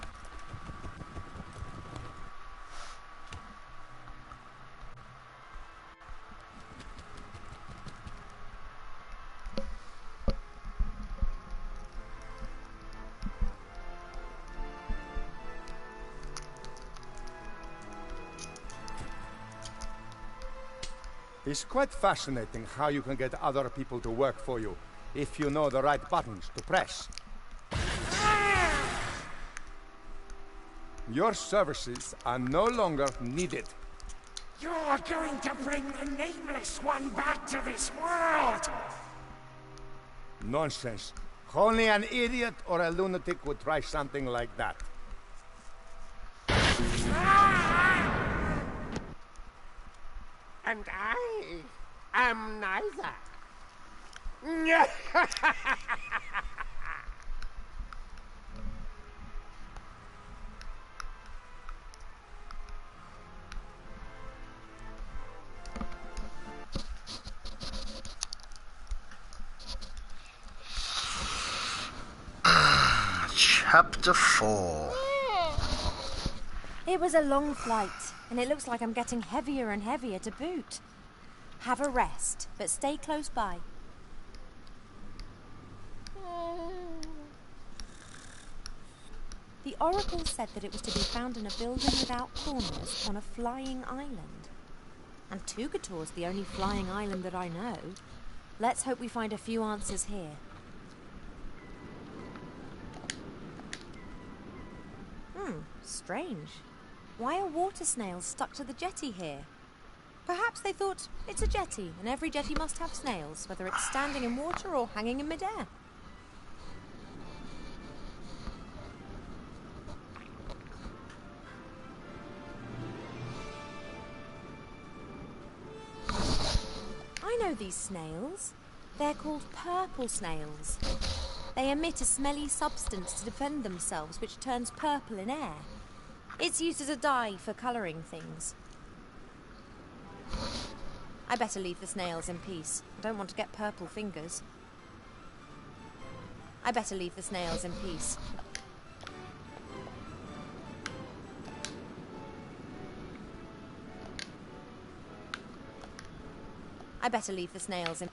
It's quite fascinating how you can get other people to work for you if you know the right buttons to press. Your services are no longer needed. You're going to bring the Nameless One back to this world! Nonsense. Only an idiot or a lunatic would try something like that. And I am neither. Chapter 4. It was a long flight, and it looks like I'm getting heavier and heavier to boot. Have a rest, but stay close by. The Oracle said that it was to be found in a building without corners on a flying island. And Tugator's the only flying island that I know. Let's hope we find a few answers here. Strange. Why are water snails stuck to the jetty here? Perhaps they thought it's a jetty, and every jetty must have snails, whether it's standing in water or hanging in midair. I know these snails. They're called purple snails. They emit a smelly substance to defend themselves, which turns purple in air. It's used as a dye for colouring things. I better leave the snails in peace. I don't want to get purple fingers. I better leave the snails in peace. I better leave the snails in...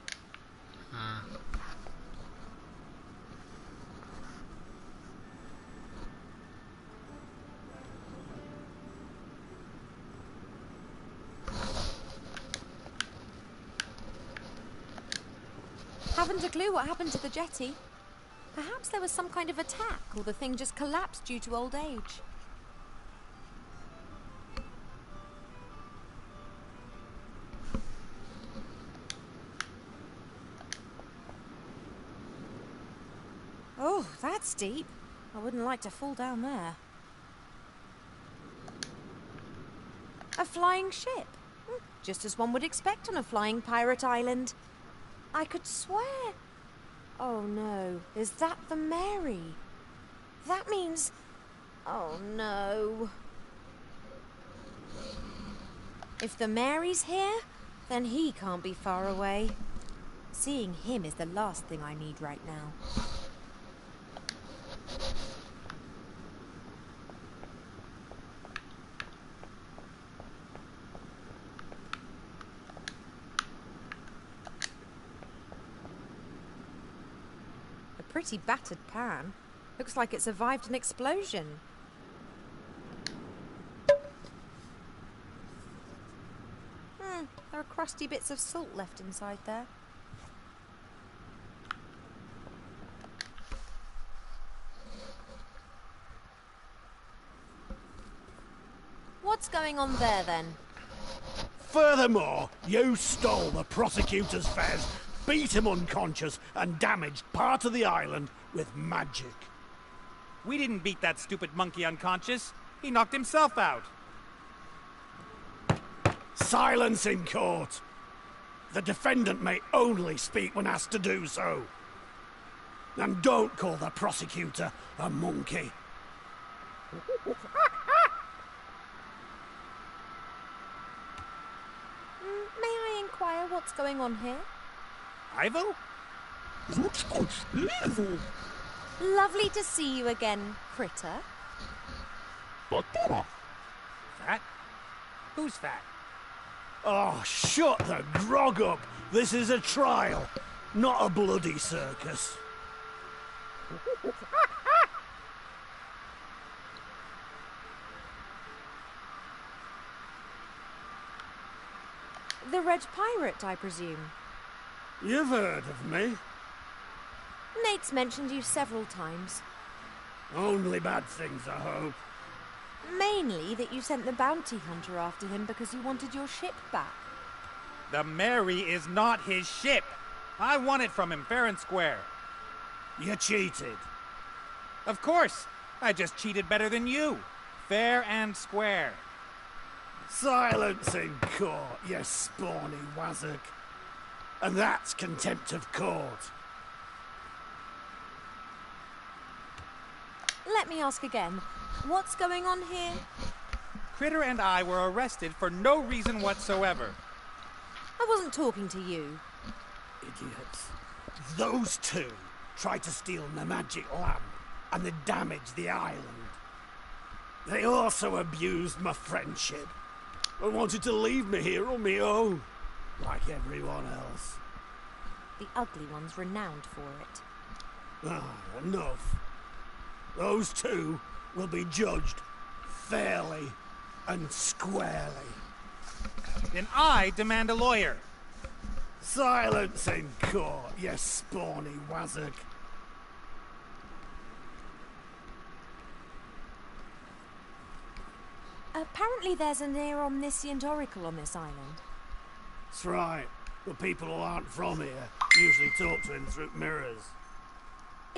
Haven't a clue what happened to the jetty. Perhaps there was some kind of attack, or the thing just collapsed due to old age. Oh, that's deep. I wouldn't like to fall down there. A flying ship. Just as one would expect on a flying pirate island. I could swear... Oh no, is that the Mary? That means... Oh no. If the Mary's here, then he can't be far away. Seeing him is the last thing I need right now. Pretty battered pan. Looks like it survived an explosion. There are crusty bits of salt left inside there. What's going on there, then? Furthermore, you stole the prosecutor's fez, beat him unconscious, and damaged part of the island with magic. We didn't beat that stupid monkey unconscious. He knocked himself out. Silence in court. The defendant may only speak when asked to do so. And don't call the prosecutor a monkey. May I inquire what's going on here? Ivo? Lovely to see you again, Critter. Fat? Who's fat? Oh, shut the grog up. This is a trial, not a bloody circus. The Red Pirate, I presume. You've heard of me. Nate's mentioned you several times. Only bad things, I hope. Mainly that you sent the bounty hunter after him because you wanted your ship back. The Mary is not his ship. I won it from him fair and square. You cheated. Of course. I just cheated better than you. Fair and square. Silence in court, you spawny wazzock. And that's contempt of court. Let me ask again. What's going on here? Critter and I were arrested for no reason whatsoever. I wasn't talking to you. Idiots. Those two tried to steal the magic lamp and they damaged the island. They also abused my friendship and wanted to leave me here on my own, like everyone else. The ugly one's renowned for it. Ah, enough. Those two will be judged fairly and squarely. Then I demand a lawyer. Silence in court, you spawny wazzock. Apparently there's a near omniscient oracle on this island. That's right. The people who aren't from here usually talk to him through mirrors.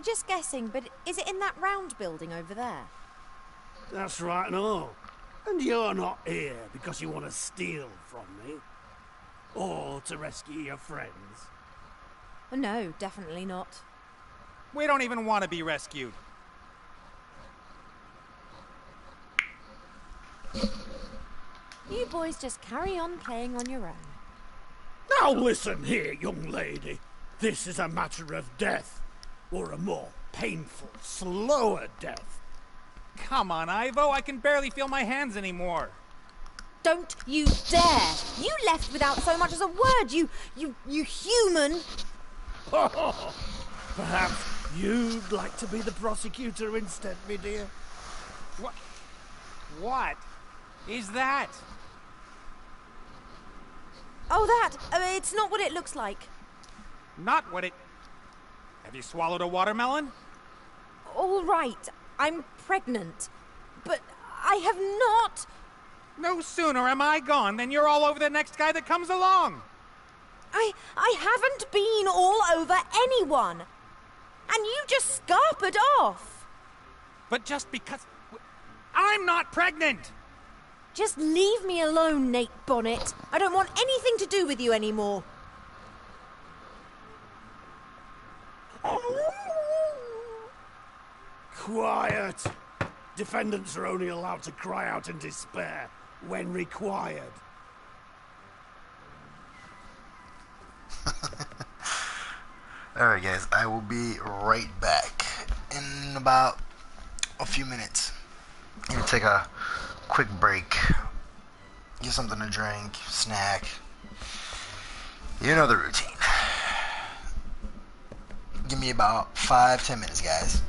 Just guessing, but is it in that round building over there? That's right and all. And you're not here because you want to steal from me. Or to rescue your friends. No, definitely not. We don't even want to be rescued. You boys just carry on playing on your own. Now listen here, young lady. This is a matter of death. Or a more painful, slower death. Come on, Ivo. I can barely feel my hands anymore. Don't you dare! You left without so much as a word, you human! Perhaps you'd like to be the prosecutor instead, me dear? What is that? Oh, that! It's not what it looks like. Not what it... Have you swallowed a watermelon? All right, I'm pregnant. But I have not... No sooner am I gone than you're all over the next guy that comes along. I haven't been all over anyone. And you just scarpered off. But just because... I'm not pregnant! Just leave me alone, Nate Bonnet. I don't want anything to do with you anymore. Quiet! Defendants are only allowed to cry out in despair when required. Alright guys, I will be right back in about a few minutes. I'm gonna take a quick break, get something to drink, snack. You know the routine. Give me about 5-10 minutes, guys.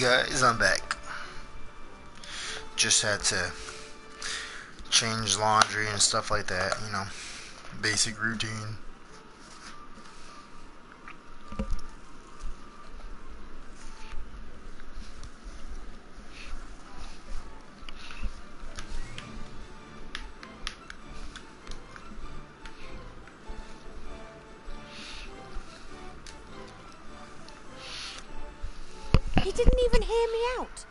guys, I'm back. Just had to change laundry and stuff like that, you know, basic routine. He didn't even hear me out.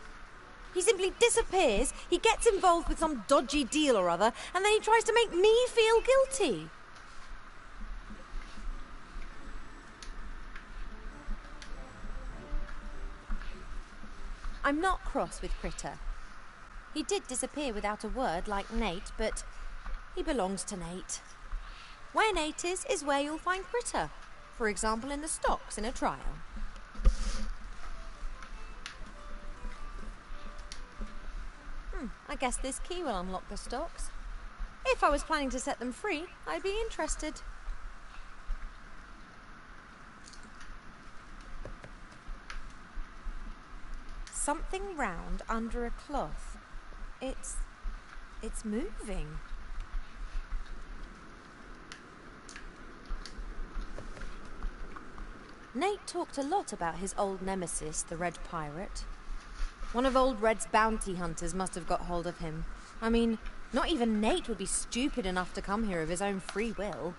He simply disappears, he gets involved with some dodgy deal or other, and then he tries to make me feel guilty. I'm not cross with Critter. He did disappear without a word like Nate, but he belongs to Nate. Where Nate is where you'll find Critter. For example, in the stocks in a trial. I guess this key will unlock the stocks. If I was planning to set them free, I'd be interested. Something round under a cloth. It's moving. Nate talked a lot about his old nemesis, the Red Pirate. One of Old Red's bounty hunters must have got hold of him. I mean, not even Nate would be stupid enough to come here of his own free will.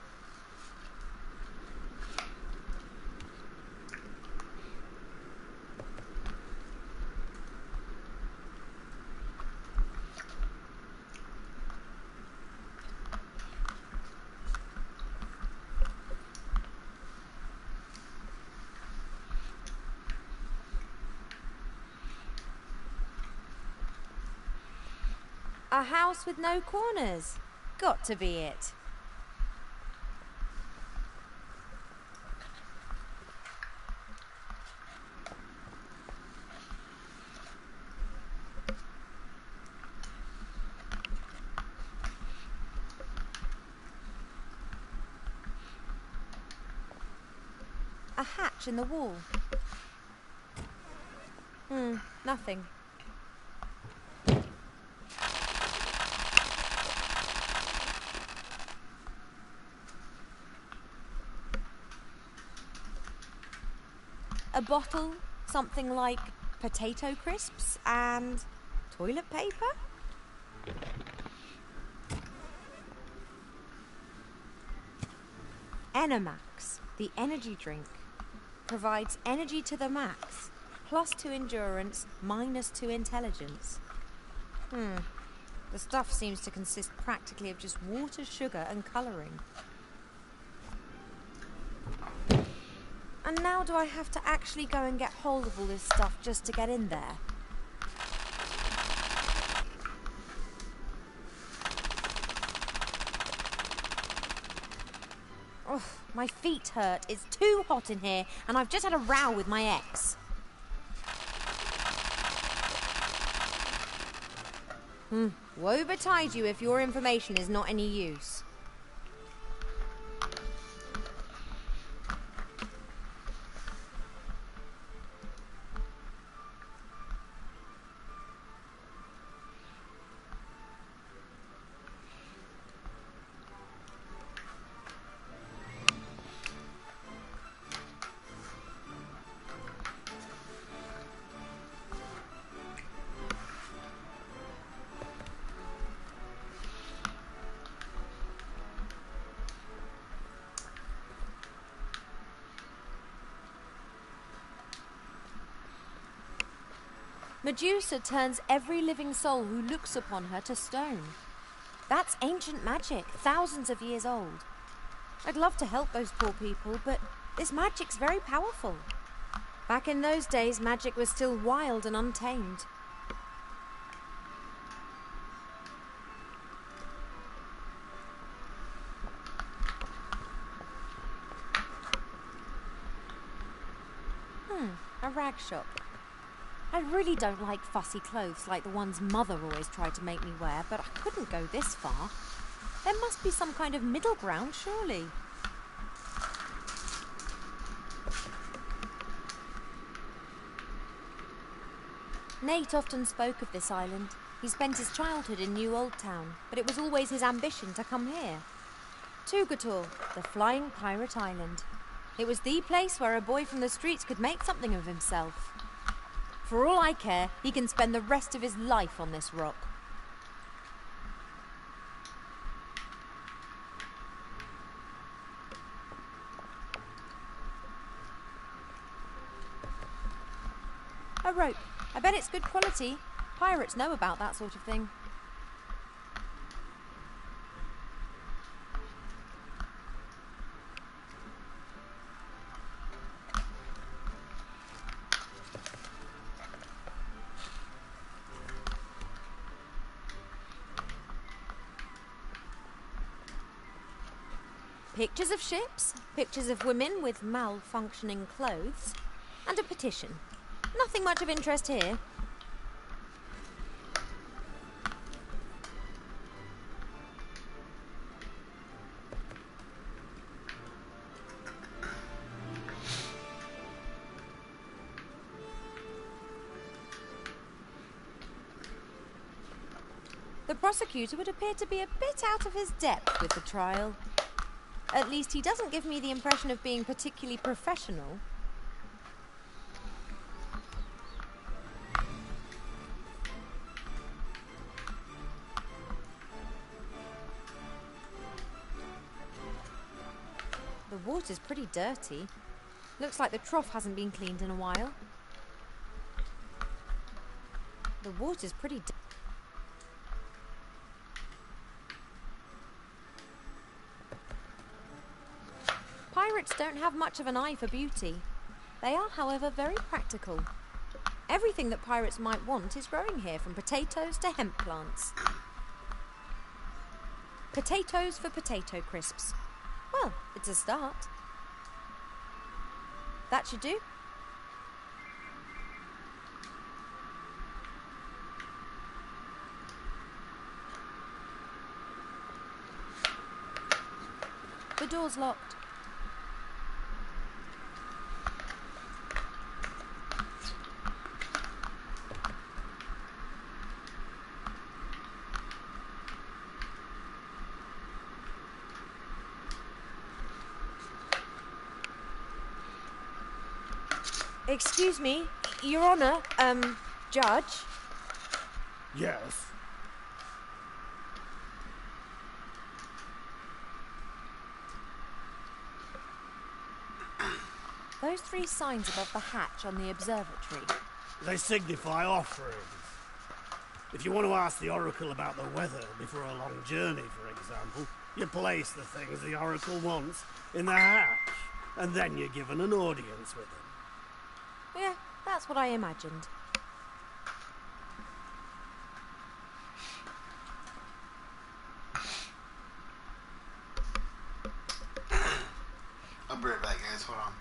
A house with no corners. Got to be it. A hatch in the wall. Nothing. A bottle, something like potato crisps and toilet paper? Enemax, the energy drink, provides energy to the max, +2 endurance, -2 intelligence. The stuff seems to consist practically of just water, sugar and colouring. And now do I have to actually go and get hold of all this stuff just to get in there? Oh, my feet hurt. It's too hot in here, and I've just had a row with my ex. Woe betide you if your information is not any use. Medusa turns every living soul who looks upon her to stone. That's ancient magic, thousands of years old. I'd love to help those poor people, but this magic's very powerful. Back in those days, magic was still wild and untamed. A rag shop. I really don't like fussy clothes like the ones Mother always tried to make me wear, but I couldn't go this far. There must be some kind of middle ground, surely. Nate often spoke of this island. He spent his childhood in New Old Town, but it was always his ambition to come here. Tugator, the flying pirate island. It was the place where a boy from the streets could make something of himself. For all I care, he can spend the rest of his life on this rock. A rope. I bet it's good quality. Pirates know about that sort of thing. Pictures of ships, pictures of women with malfunctioning clothes, and a petition. Nothing much of interest here. The prosecutor would appear to be a bit out of his depth with the trial. At least he doesn't give me the impression of being particularly professional. The water's pretty dirty. Looks like the trough hasn't been cleaned in a while. The water's pretty dirty. Pirates don't have much of an eye for beauty. They are, however, very practical. Everything that pirates might want is growing here, from potatoes to hemp plants. Potatoes for potato crisps. Well, it's a start. That should do. The door's locked. Excuse me, Your Honour, Judge. Yes. Those three signs above the hatch on the observatory. They signify offerings. If you want to ask the Oracle about the weather before a long journey, for example, you place the things the Oracle wants in the hatch, and then you're given an audience with them. Yeah, that's what I imagined. I'll be right back, guys. Hold on.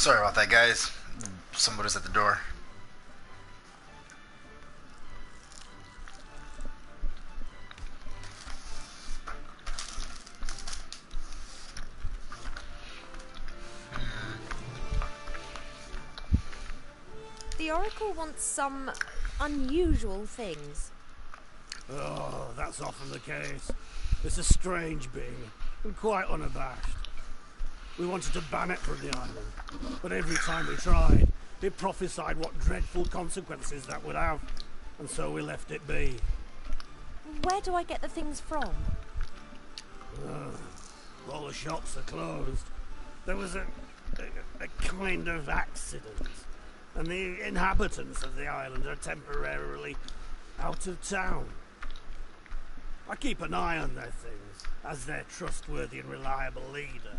Sorry about that, guys. Somebody's at the door. The Oracle wants some unusual things. Oh, that's often the case. It's a strange being, and quite unabashed. We wanted to ban it from the island, but every time we tried, it prophesied what dreadful consequences that would have, and so we left it be. Where do I get the things from? All the shops are closed. There was a kind of accident, and the inhabitants of the island are temporarily out of town. I keep an eye on their things, as their trustworthy and reliable leader.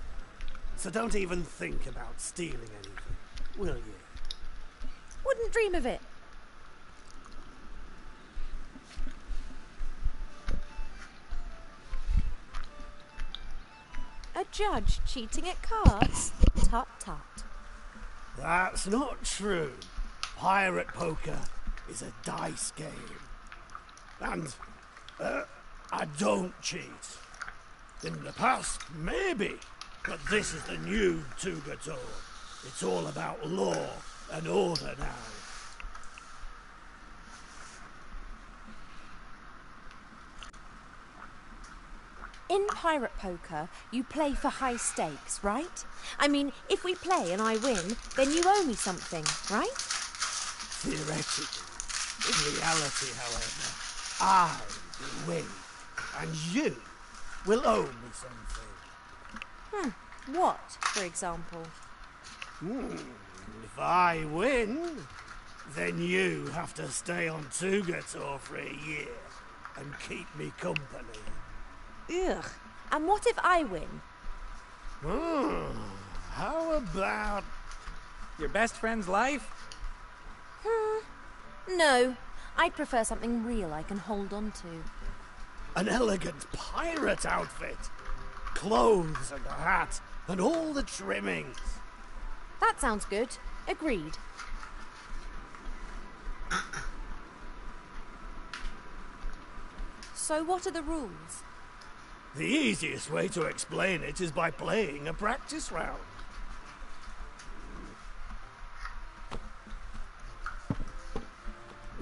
So don't even think about stealing anything, will you? Wouldn't dream of it. A judge cheating at cards? Tut tut. That's not true. Pirate poker is a dice game. And, I don't cheat. In the past, maybe. But this is the new Tugator. It's all about law and order now. In pirate poker, you play for high stakes, right? I mean, if we play and I win, then you owe me something, right? Theoretically. In reality, however, I will win. And you will owe me something. What, for example? If I win, then you have to stay on Tugator for a year and keep me company. Ugh. And what if I win? How about... Your best friend's life? No. I'd prefer something real I can hold on to. an elegant pirate outfit? Clothes and a hat and all the trimmings. That sounds good. Agreed. So what are the rules? The easiest way to explain it is by playing a practice round.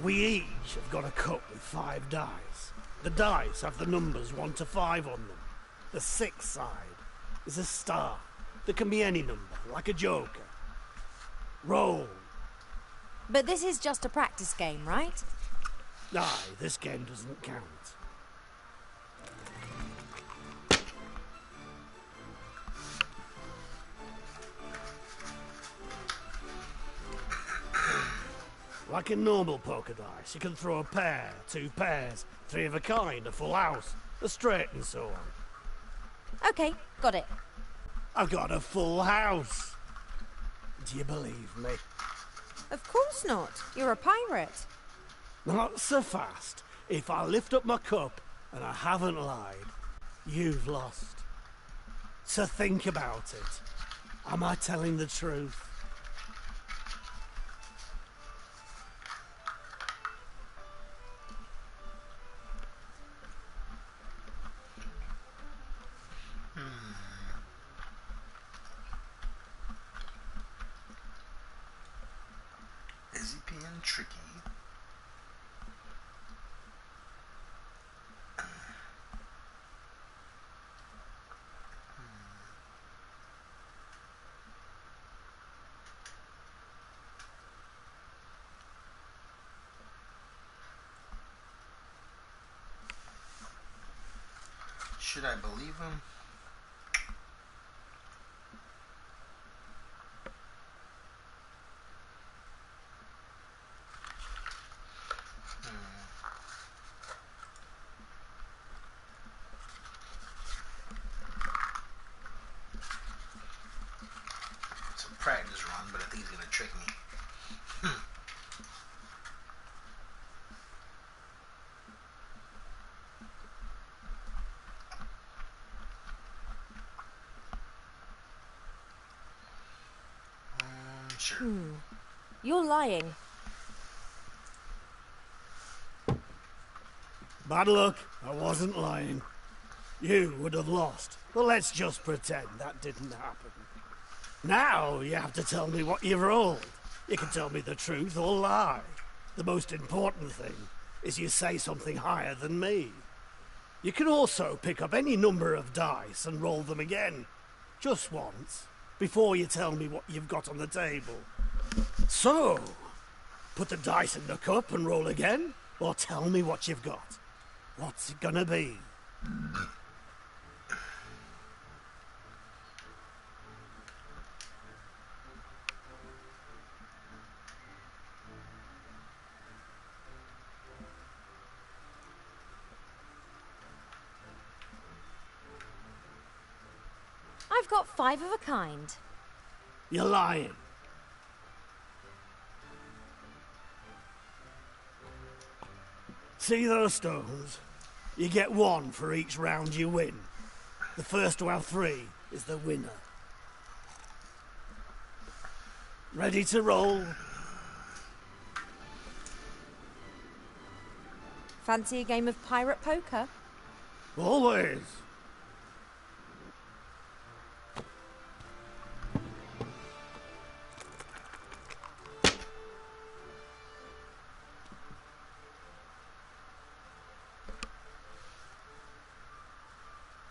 We each have got a cup with 5 dice. The dice have the numbers 1 to 5 on them. The 6th side is a star that can be any number, like a joker. Roll. But this is just a practice game, right? Aye, this game doesn't count. Like in normal poker dice, you can throw a pair, 2 pairs, 3 of a kind, a full house, a straight and so on. Okay, got it. I've got a full house. Do you believe me? Of course not. You're a pirate. Not so fast. If I lift up my cup and I haven't lied, you've lost. So think about it. Am I telling the truth? Is he being tricky? Should I believe him? It's a practice run, but I think he's gonna trick me. You're lying. Bad luck. I wasn't lying. You would have lost. But let's just pretend that didn't happen. Now you have to tell me what you've rolled. You can tell me the truth or lie. The most important thing is you say something higher than me. You can also pick up any number of dice and roll them again. Just once. Before you tell me what you've got on the table. So, put the dice in the cup and roll again, or tell me what you've got. What's it gonna be? I've got 5 of a kind. You're lying. See those stones? You get 1 for each round you win. The first to have 3 is the winner. Ready to roll? Fancy a game of pirate poker? Always.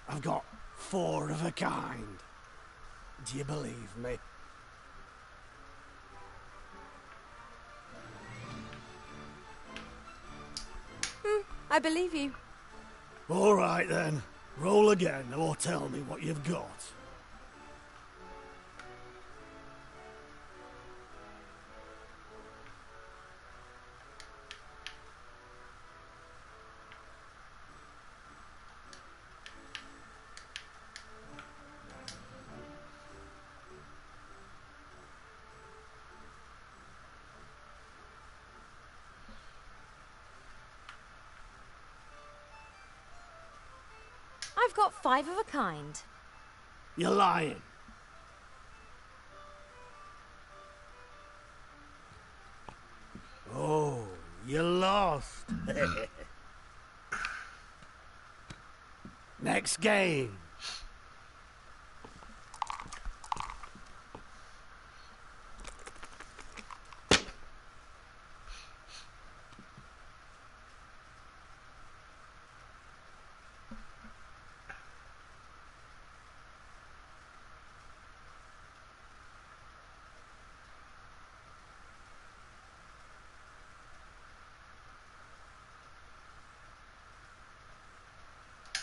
I've got 4 of a kind. Do you believe me? I believe you. All right then. Roll again or tell me what you've got. I've got 5 of a kind. You're lying. Oh, you lost. Next game.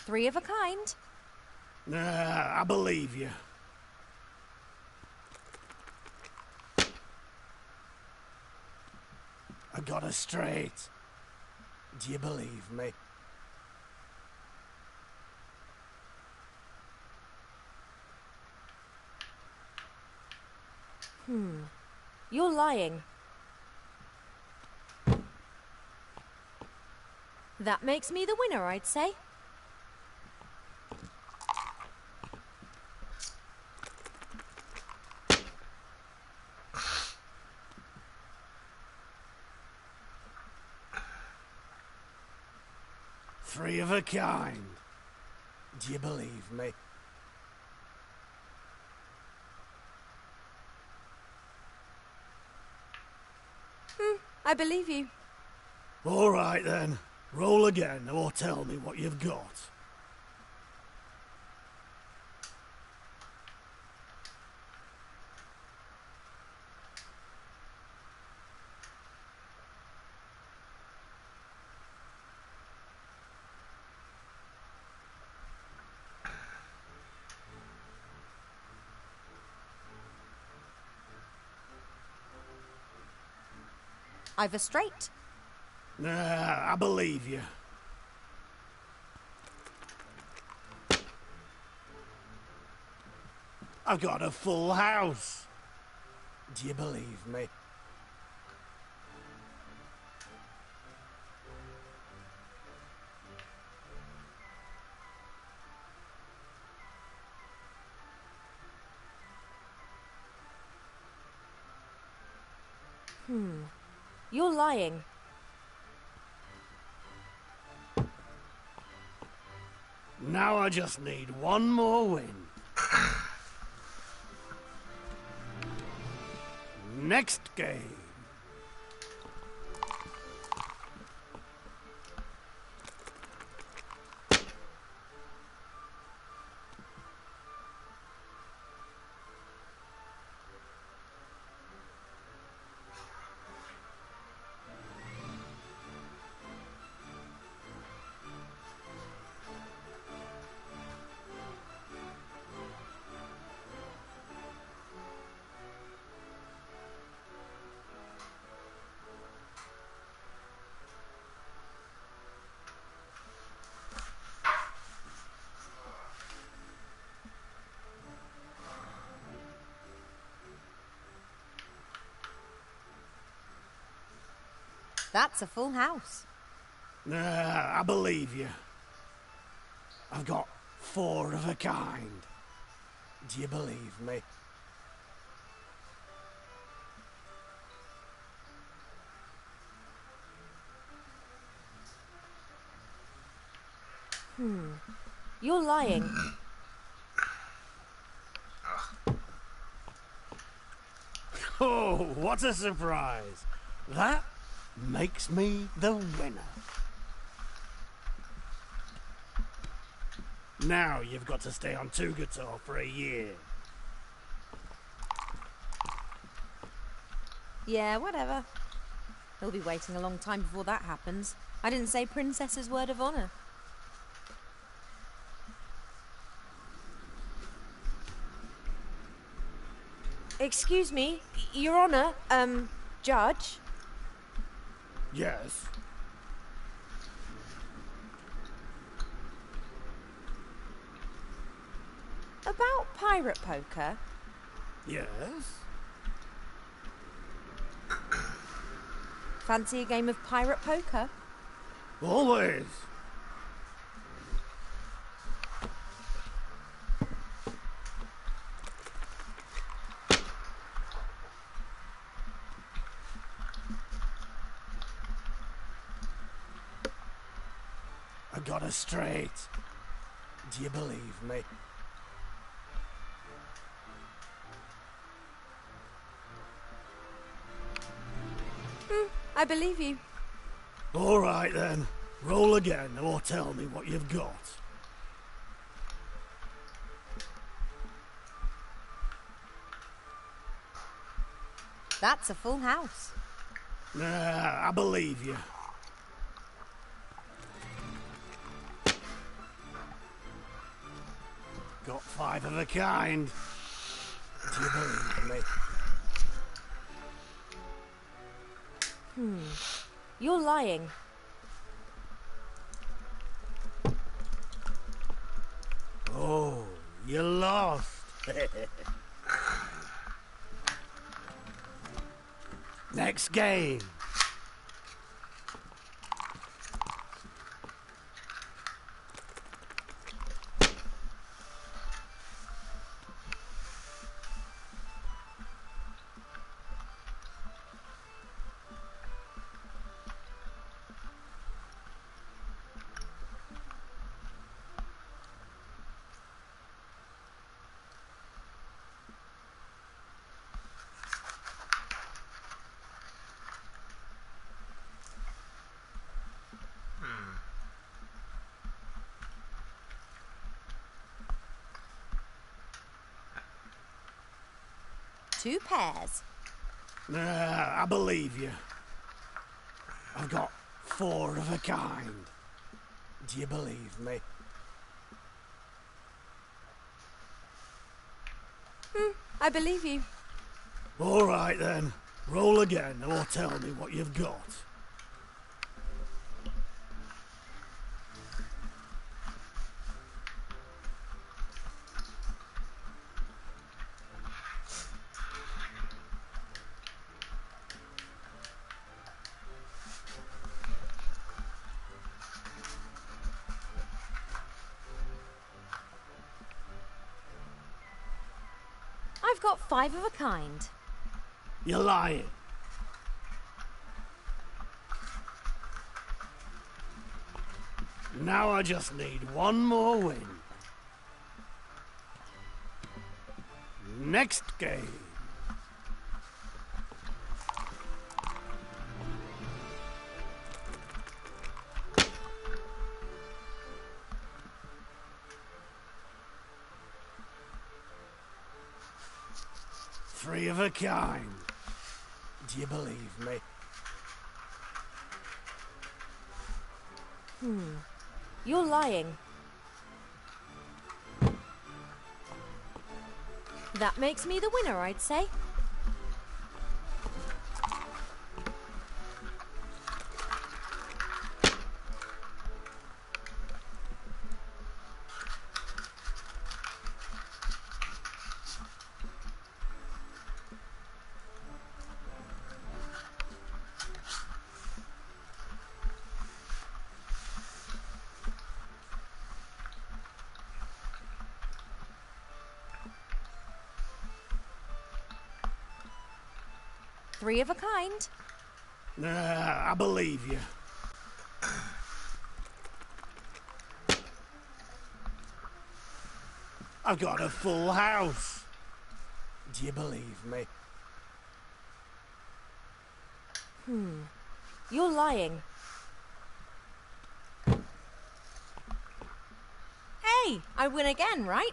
Three of a kind. Nah, I believe you. I got it straight. Do you believe me? You're lying. That makes me the winner, I'd say. Three of a kind. Do you believe me? I believe you. All right then. Roll again or tell me what you've got. I've a straight. Nah, I believe you. I've got a full house. Do you believe me? You're lying. Now I just need one more win. Next game. That's a full house. I believe you. I've got 4 of a kind. Do you believe me? You're lying. Oh, what a surprise. That makes me the winner. Now you've got to stay on 2 guitar for a year. Yeah, whatever. He'll be waiting a long time before that happens. I didn't say Princess's word of honor. Excuse me, Your Honor, Judge? Yes. About pirate poker? Yes. Fancy a game of pirate poker? Always. I got it straight. Do you believe me? I believe you. All right then. Roll again or tell me what you've got. That's a full house. I believe you. Got 5 of a kind. Do you believe me? You're lying. Oh, you lost. Next game. Two pairs. I believe you. I've got 4 of a kind. Do you believe me? I believe you. All right then. Roll again or tell me what you've got. I've got 5 of a kind. You're lying. Now I just need one more win. Next game. Three of a kind. Do you believe me? You're lying. That makes me the winner, I'd say. Three of a kind. I believe you. I've got a full house. Do you believe me? You're lying. Hey, I win again, right?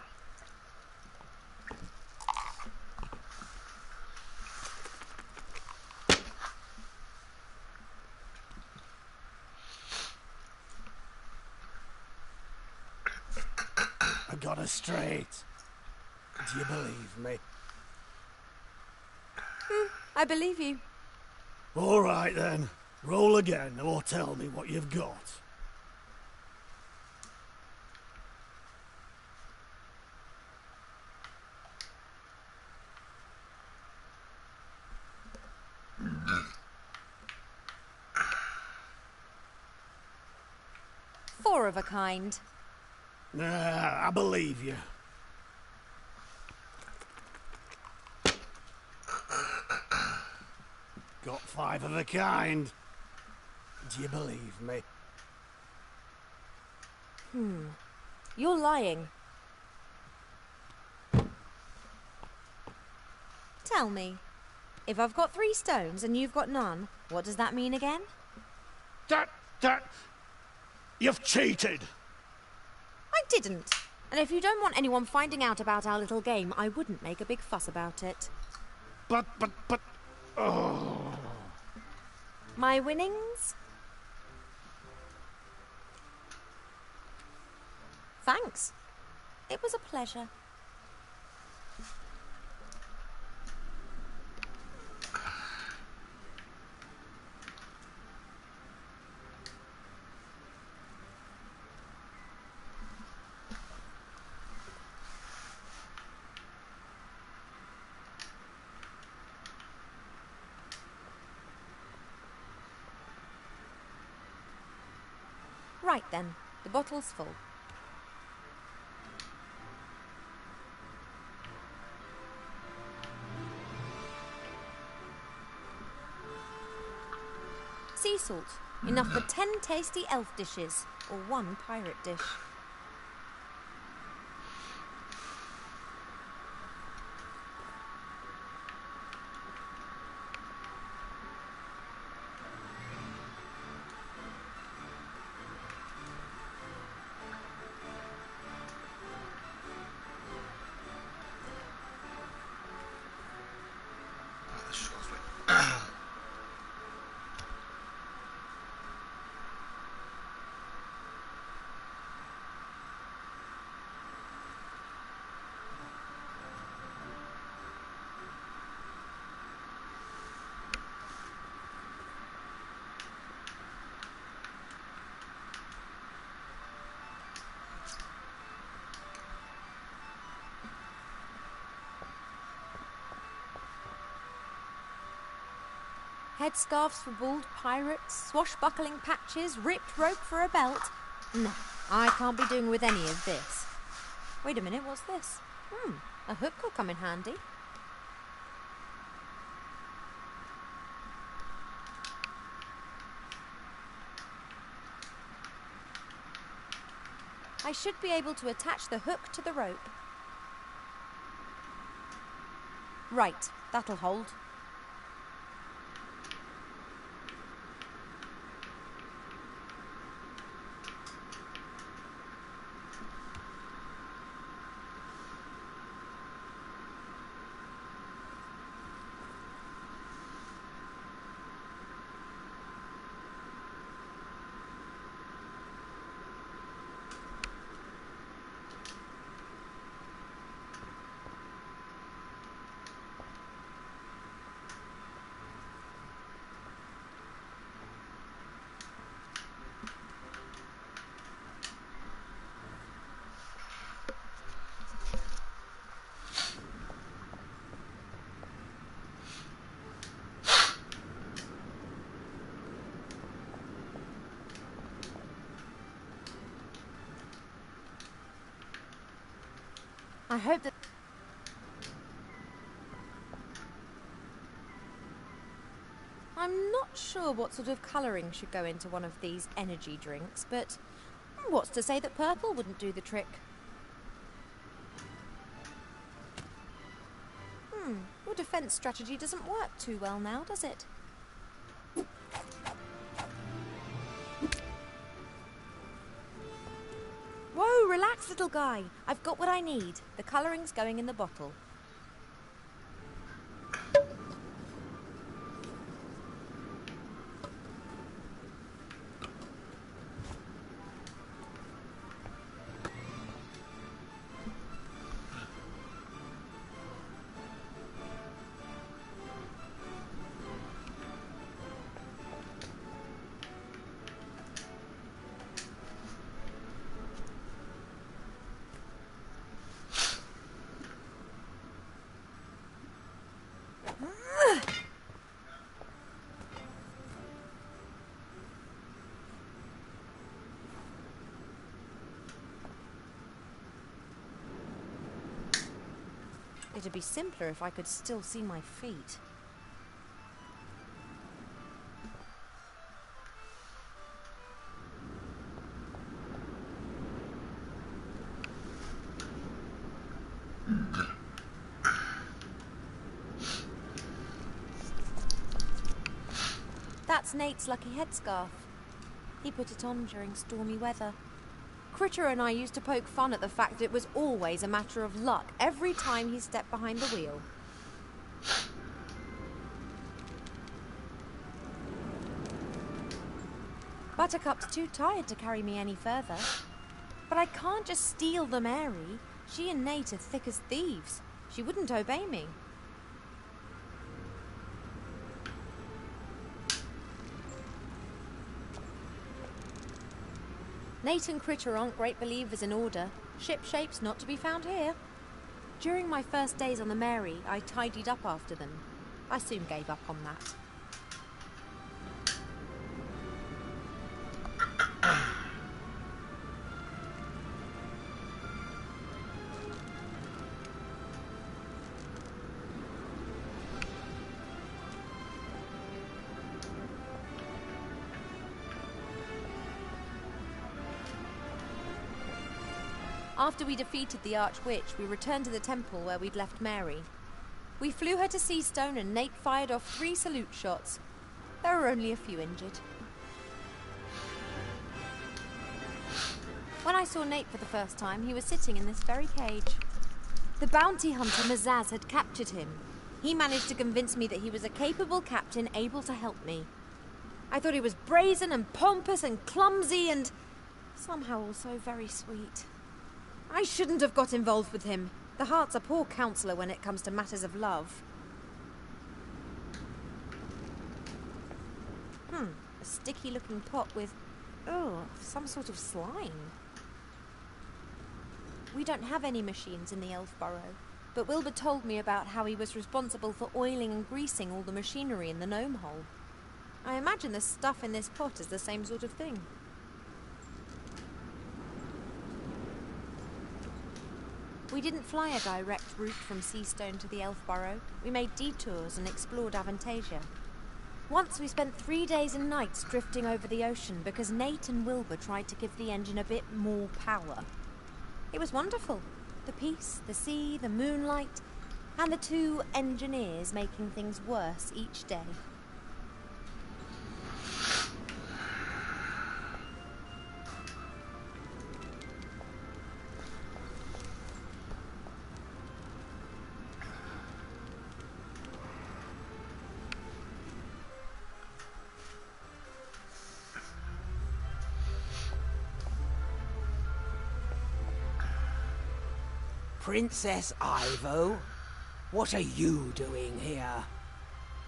I got her straight. Do you believe me? I believe you. All right then. Roll again or tell me what you've got. Four of a kind. I believe you. Got five of a kind. Do you believe me? You're lying. Tell me, if I've got 3 stones and you've got none, what does that mean again? You've cheated. I didn't. And if you don't want anyone finding out about our little game, I wouldn't make a big fuss about it. But, oh. My winnings? Thanks. It was a pleasure. Right then, the bottle's full. Sea salt, enough for 10 tasty elf dishes, or 1 pirate dish. Headscarves for bald pirates, swashbuckling patches, ripped rope for a belt. No, I can't be doing with any of this. Wait a minute, what's this? A hook will come in handy. I should be able to attach the hook to the rope. Right, that'll hold. I hope that... I'm not sure what sort of colouring should go into one of these energy drinks, but what's to say that purple wouldn't do the trick? Your defence strategy doesn't work too well now, does it? Whoa, relax, little guy. I've got what I need. The colouring's going in the bottle. It'd be simpler if I could still see my feet. That's Nate's lucky headscarf. He put it on during stormy weather. Critter and I used to poke fun at the fact that it was always a matter of luck every time he stepped behind the wheel. Buttercup's too tired to carry me any further. But I can't just steal the Mary. She and Nate are thick as thieves. She wouldn't obey me. Nate and Critter aren't great believers in order. Ship shapes not to be found here. During my first days on the Mary, I tidied up after them. I soon gave up on that. After we defeated the Archwitch, we returned to the temple where we'd left Mary. We flew her to Seastone and Nate fired off 3 salute shots. There were only a few injured. When I saw Nate for the first time, he was sitting in this very cage. The bounty hunter Mazaz had captured him. He managed to convince me that he was a capable captain able to help me. I thought he was brazen and pompous and clumsy and somehow also very sweet. I shouldn't have got involved with him. The heart's a poor counsellor when it comes to matters of love. A sticky-looking pot with, some sort of slime. We don't have any machines in the Elf Burrow, but Wilbur told me about how he was responsible for oiling and greasing all the machinery in the gnome hole. I imagine the stuff in this pot is the same sort of thing. We didn't fly a direct route from Seastone to the Elf Burrow. We made detours and explored Avantasia. Once we spent 3 days and nights drifting over the ocean because Nate and Wilbur tried to give the engine a bit more power. It was wonderful. The peace, the sea, the moonlight, and the 2 engineers making things worse each day. Princess Ivo, what are you doing here?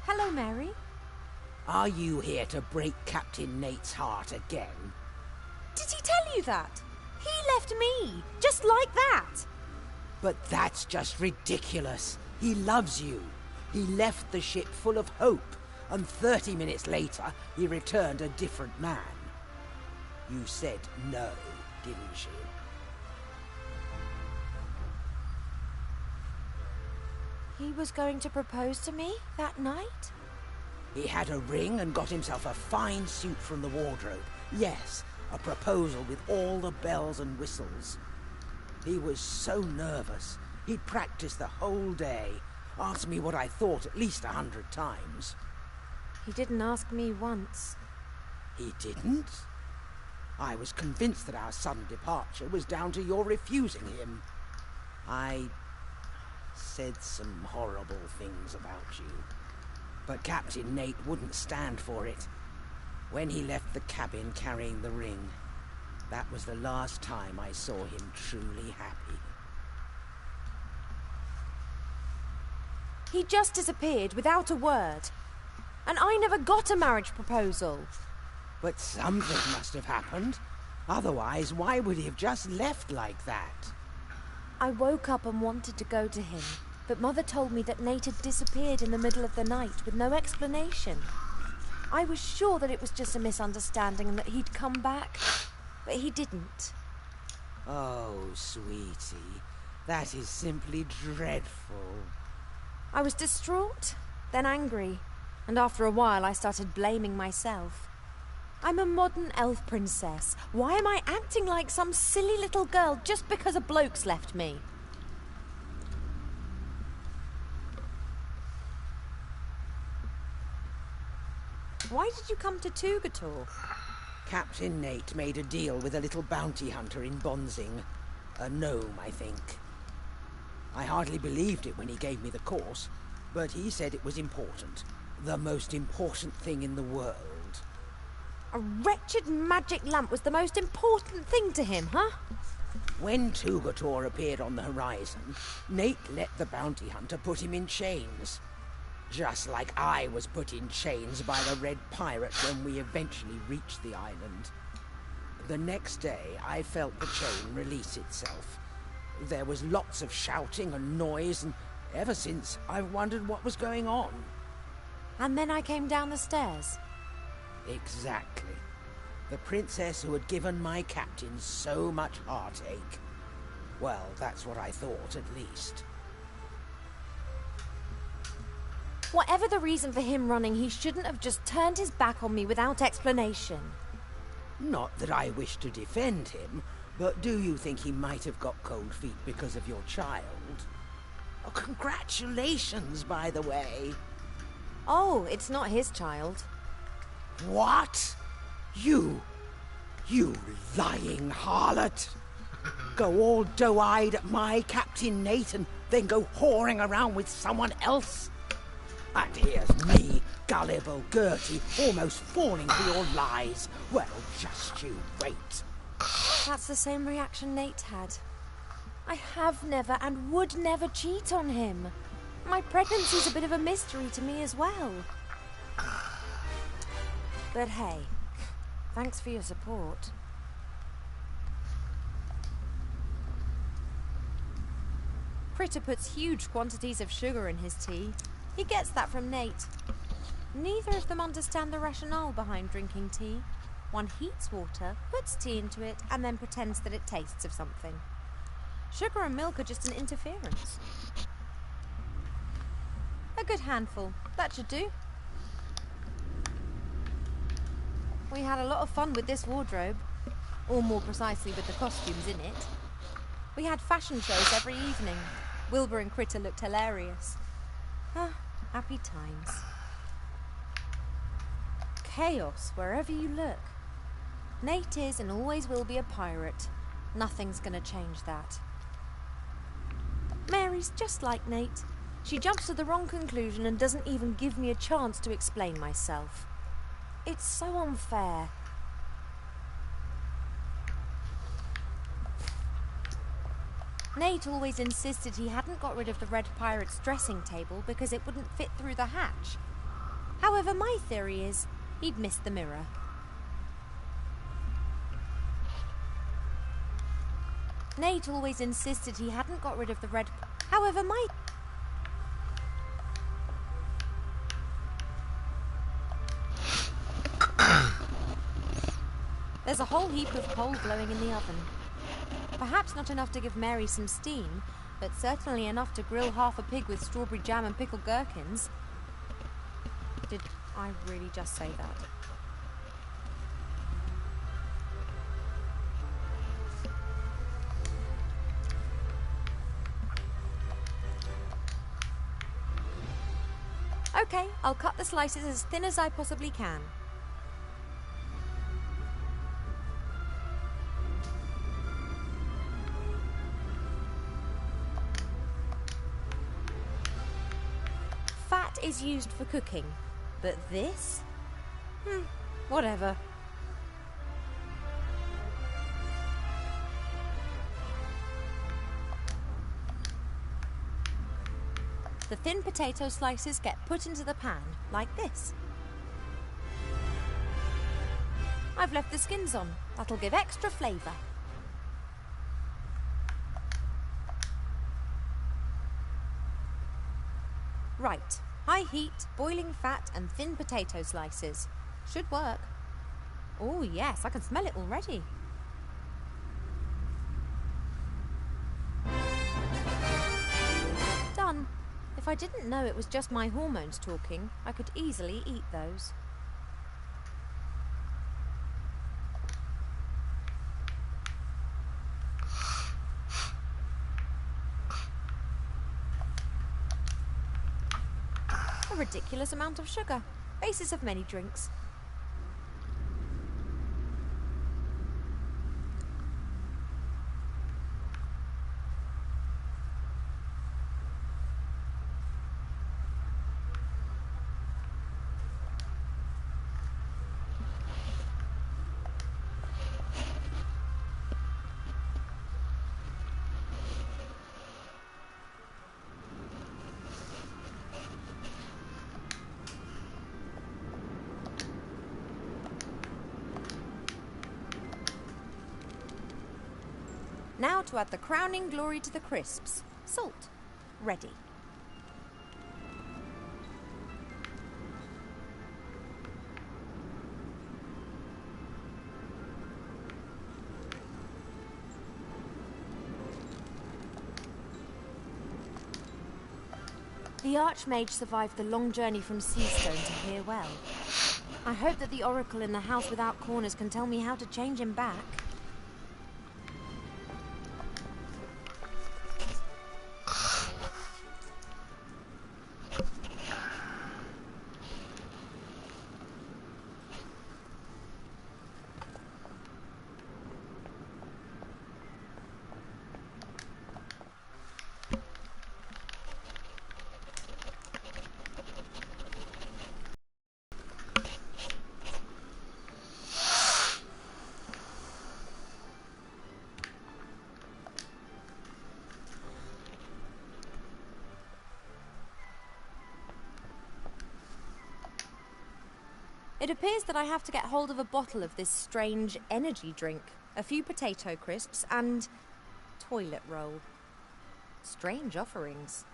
Hello, Mary. Are you here to break Captain Nate's heart again? Did he tell you that? He left me, just like that. But that's just ridiculous. He loves you. He left the ship full of hope, and 30 minutes later, he returned a different man. You said no, didn't you? He was going to propose to me that night? He had a ring and got himself a fine suit from the wardrobe. Yes, a proposal with all the bells and whistles. He was so nervous. He'd practiced the whole day, asked me what I thought at least 100 times. He didn't ask me once. He didn't? I was convinced that our sudden departure was down to your refusing him. I said some horrible things about you. But Captain Nate wouldn't stand for it. When he left the cabin carrying the ring, that was the last time I saw him truly happy. He just disappeared without a word. And I never got a marriage proposal. But something must have happened. Otherwise, why would he have just left like that? I woke up and wanted to go to him, but Mother told me that Nate had disappeared in the middle of the night with no explanation. I was sure that it was just a misunderstanding and that he'd come back, but he didn't. Oh, sweetie, that is simply dreadful. I was distraught, then angry, and after a while I started blaming myself. I'm a modern elf princess. Why am I acting like some silly little girl just because a bloke's left me? Why did you come to Tugator? Captain Nate made a deal with a little bounty hunter in Bonzing. A gnome, I think. I hardly believed it when he gave me the course, but he said it was important. The most important thing in the world. A wretched magic lamp was the most important thing to him, huh? When Tugator appeared on the horizon, Nate let the bounty hunter put him in chains. Just like I was put in chains by the Red Pirate when we eventually reached the island. The next day, I felt the chain release itself. There was lots of shouting and noise, and ever since, I've wondered what was going on. And then I came down the stairs. Exactly. The princess who had given my captain so much heartache. Well, that's what I thought, at least. Whatever the reason for him running, he shouldn't have just turned his back on me without explanation. Not that I wish to defend him, but do you think he might have got cold feet because of your child? Oh, congratulations, by the way. Oh, it's not his child. What? You lying harlot! Go all doe-eyed at my Captain Nate and then go whoring around with someone else? And here's me, gullible Gertie, almost falling for your lies. Well, just you wait. That's the same reaction Nate had. I have never and would never cheat on him. My pregnancy's a bit of a mystery to me as well. But hey, thanks for your support. Critter puts huge quantities of sugar in his tea. He gets that from Nate. Neither of them understand the rationale behind drinking tea. One heats water, puts tea into it, and then pretends that it tastes of something. Sugar and milk are just an interference. A good handful. That should do. We had a lot of fun with this wardrobe. Or more precisely, with the costumes in it. We had fashion shows every evening. Wilbur and Critter looked hilarious. Ah, happy times. Chaos wherever you look. Nate is and always will be a pirate. Nothing's gonna change that. Mary's just like Nate. She jumps to the wrong conclusion and doesn't even give me a chance to explain myself. It's so unfair. Nate always insisted he hadn't got rid of the Red Pirate's dressing table because it wouldn't fit through the hatch. However, my theory is he'd missed the mirror. Nate always insisted he hadn't got rid of the red... However, my... There's a whole heap of coal glowing in the oven. Perhaps not enough to give Mary some steam, but certainly enough to grill half a pig with strawberry jam and pickled gherkins. Did I really just say that? Okay, I'll cut the slices as thin as I possibly can. Fat is used for cooking, but this? Whatever. The thin potato slices get put into the pan, like this. I've left the skins on. That'll give extra flavour. Right. High heat, boiling fat and thin potato slices. Should work. Oh yes, I can smell it already. Done. If I didn't know it was just my hormones talking, I could easily eat those. A ridiculous amount of sugar. Basis of many drinks. Now to add the crowning glory to the crisps. Salt. Ready. The Archmage survived the long journey from Seastone to here well. I hope that the Oracle in the House Without Corners can tell me how to change him back. It appears that I have to get hold of a bottle of this strange energy drink, a few potato crisps, and toilet roll. Strange offerings.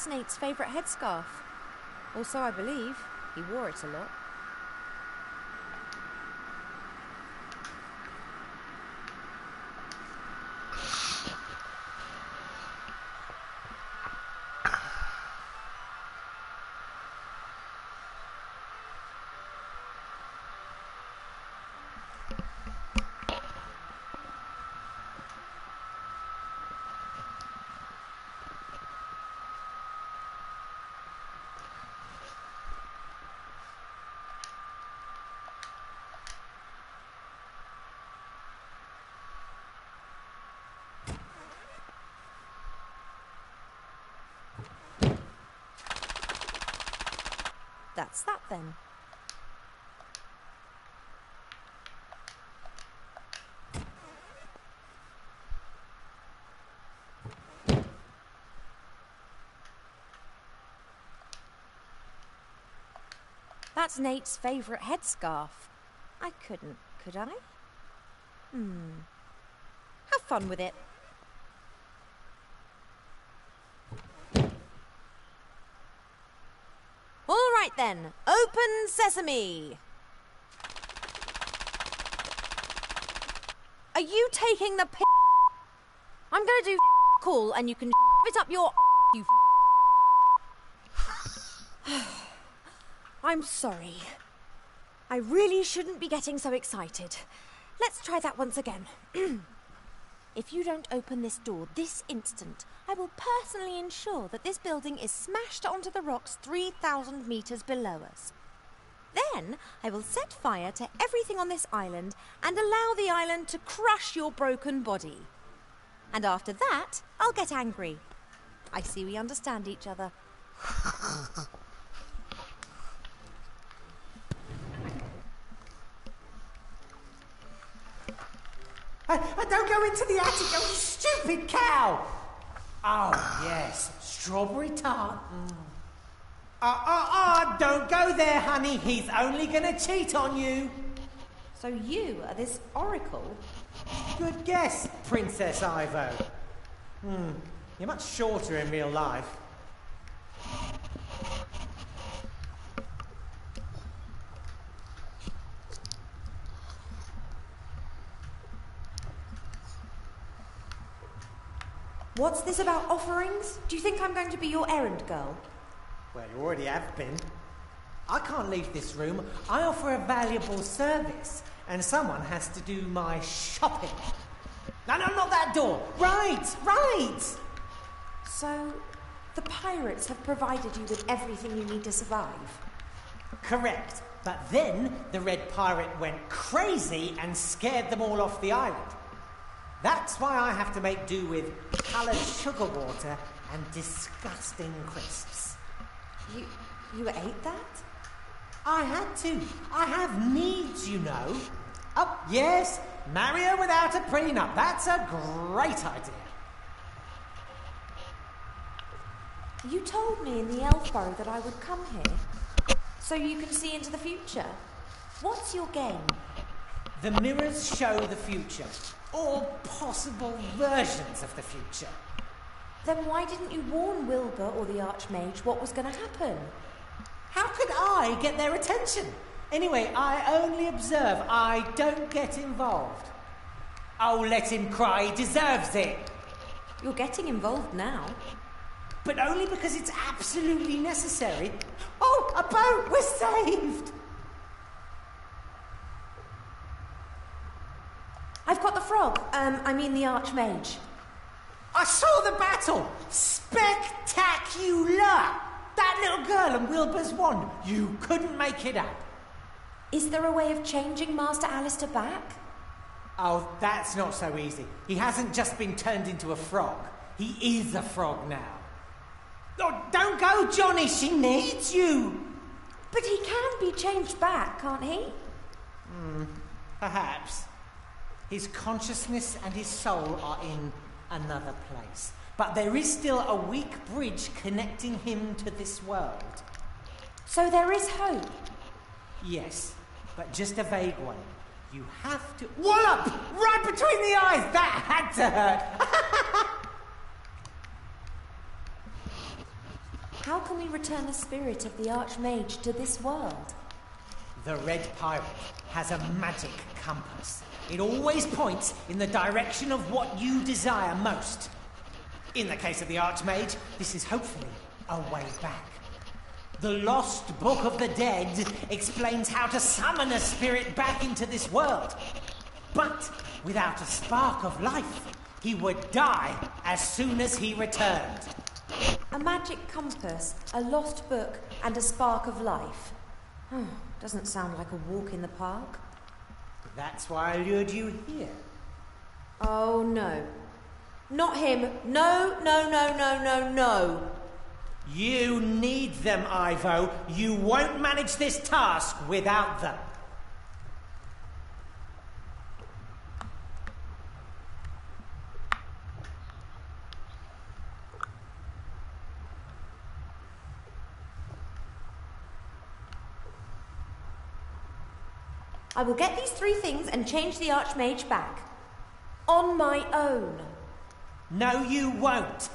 That's Nate's favourite headscarf. Also, I believe he wore it a lot. That's that then. That's Nate's favourite headscarf. I couldn't, could I? Have fun with it. All right then, open sesame. Are you taking the piss? I'm gonna do cool and you can it up your you. I'm sorry. I really shouldn't be getting so excited. Let's try that once again. If you don't open this door this instant, I will personally ensure that this building is smashed onto the rocks 3,000 metres below us. Then I will set fire to everything on this island and allow the island to crush your broken body. And after that, I'll get angry. I see we understand each other. Don't go into the attic, you stupid cow! Oh, yes, strawberry tart. Don't go there, honey. He's only gonna cheat on you. So you are this oracle? Good guess, Princess Ivo. You're much shorter in real life. What's this about offerings? Do you think I'm going to be your errand girl? Well, you already have been. I can't leave this room. I offer a valuable service, and someone has to do my shopping. No, not that door. Right. So, the pirates have provided you with everything you need to survive? Correct. But then the Red Pirate went crazy and scared them all off the island. That's why I have to make do with coloured sugar water and disgusting crisps. You ate that? I had to. I have needs, you know. Oh, yes, marry her without a prenup. That's a great idea. You told me in the elf burrow that I would come here, so you can see into the future. What's your game? The mirrors show the future. Or possible versions of the future. Then why didn't you warn Wilbur or the Archmage what was going to happen? How could I get their attention? Anyway, I only observe. I don't get involved. Oh, let him cry. He deserves it. You're getting involved now. But only because it's absolutely necessary. Oh, a boat! We're saved! I've got the frog. I mean the Archmage. I saw the battle! Spectacular! That little girl and Wilbur's wand. You couldn't make it up. Is there a way of changing Master Alistair back? Oh, that's not so easy. He hasn't just been turned into a frog. He is a frog now. Oh, don't go, Johnny. She needs you. But he can be changed back, can't he? Perhaps. His consciousness and his soul are in another place. But there is still a weak bridge connecting him to this world. So there is hope? Yes, but just a vague one. You have to... Wallop! Right between the eyes! That had to hurt! How can we return the spirit of the Archmage to this world? The Red Pirate has a magic compass. It always points in the direction of what you desire most. In the case of the Archmage, this is hopefully a way back. The Lost Book of the Dead explains how to summon a spirit back into this world. But without a spark of life, he would die as soon as he returned. A magic compass, a lost book, and a spark of life. Doesn't sound like a walk in the park. That's why I lured you here. Oh, no. Not him. No, no, no, no, no, no. You need them, Ivo. You won't manage this task without them. I will get these 3 things and change the Archmage back. On my own. No, you won't.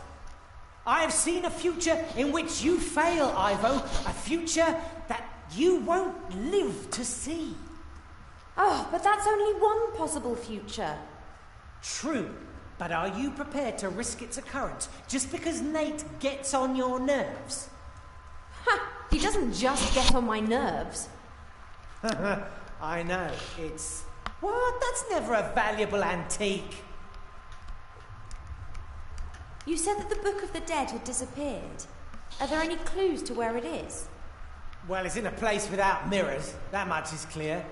I have seen a future in which you fail, Ivo. A future that you won't live to see. Oh, but that's only one possible future. True, but are you prepared to risk its occurrence just because Nate gets on your nerves? Ha! He doesn't just get on my nerves. I know, it's... What? That's never a valuable antique. You said that the Book of the Dead had disappeared. Are there any clues to where it is? Well, it's in a place without mirrors. That much is clear.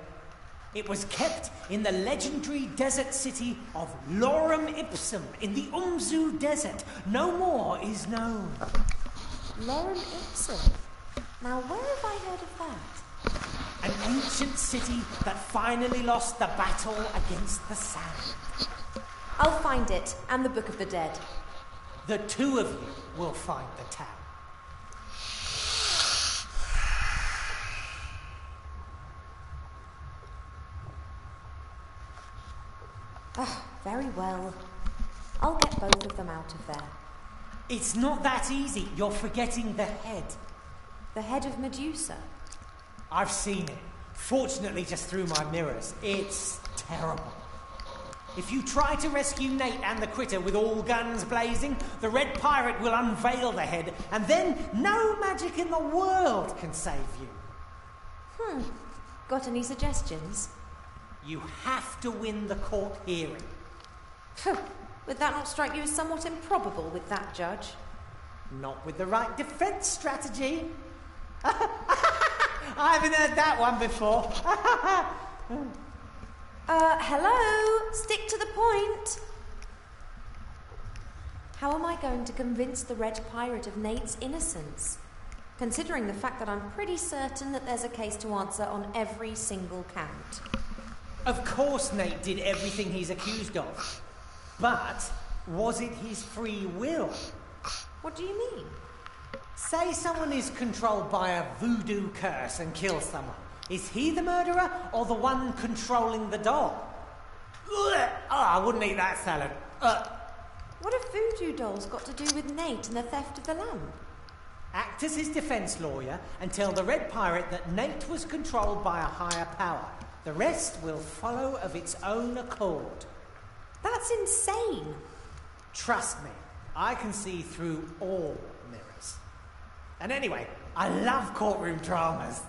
It was kept in the legendary desert city of Lorem Ipsum in the Umzu Desert. No more is known. Lorem Ipsum? Now, where have I heard of that? An ancient city that finally lost the battle against the sand. I'll find it, and the Book of the Dead. The 2 of you will find the town. Oh, very well. I'll get both of them out of there. It's not that easy. You're forgetting the head. The head of Medusa? I've seen it. Fortunately, just through my mirrors. It's terrible. If you try to rescue Nate and the critter with all guns blazing, the Red Pirate will unveil the head, and then no magic in the world can save you. Got any suggestions? You have to win the court hearing. Would that not strike you as somewhat improbable with that judge? Not with the right defense strategy. I haven't heard that one before. Hello? Stick to the point. How am I going to convince the Red Pirate of Nate's innocence? Considering the fact that I'm pretty certain that there's a case to answer on every single count. Of course Nate did everything he's accused of. But was it his free will? What do you mean? Say someone is controlled by a voodoo curse and kills someone. Is he the murderer or the one controlling the doll? Oh, I wouldn't eat that salad. What have voodoo dolls got to do with Nate and the theft of the lamp? Act as his defense lawyer and tell the Red Pirate that Nate was controlled by a higher power. The rest will follow of its own accord. That's insane. Trust me, I can see through all mirrors. And anyway, I love courtroom dramas.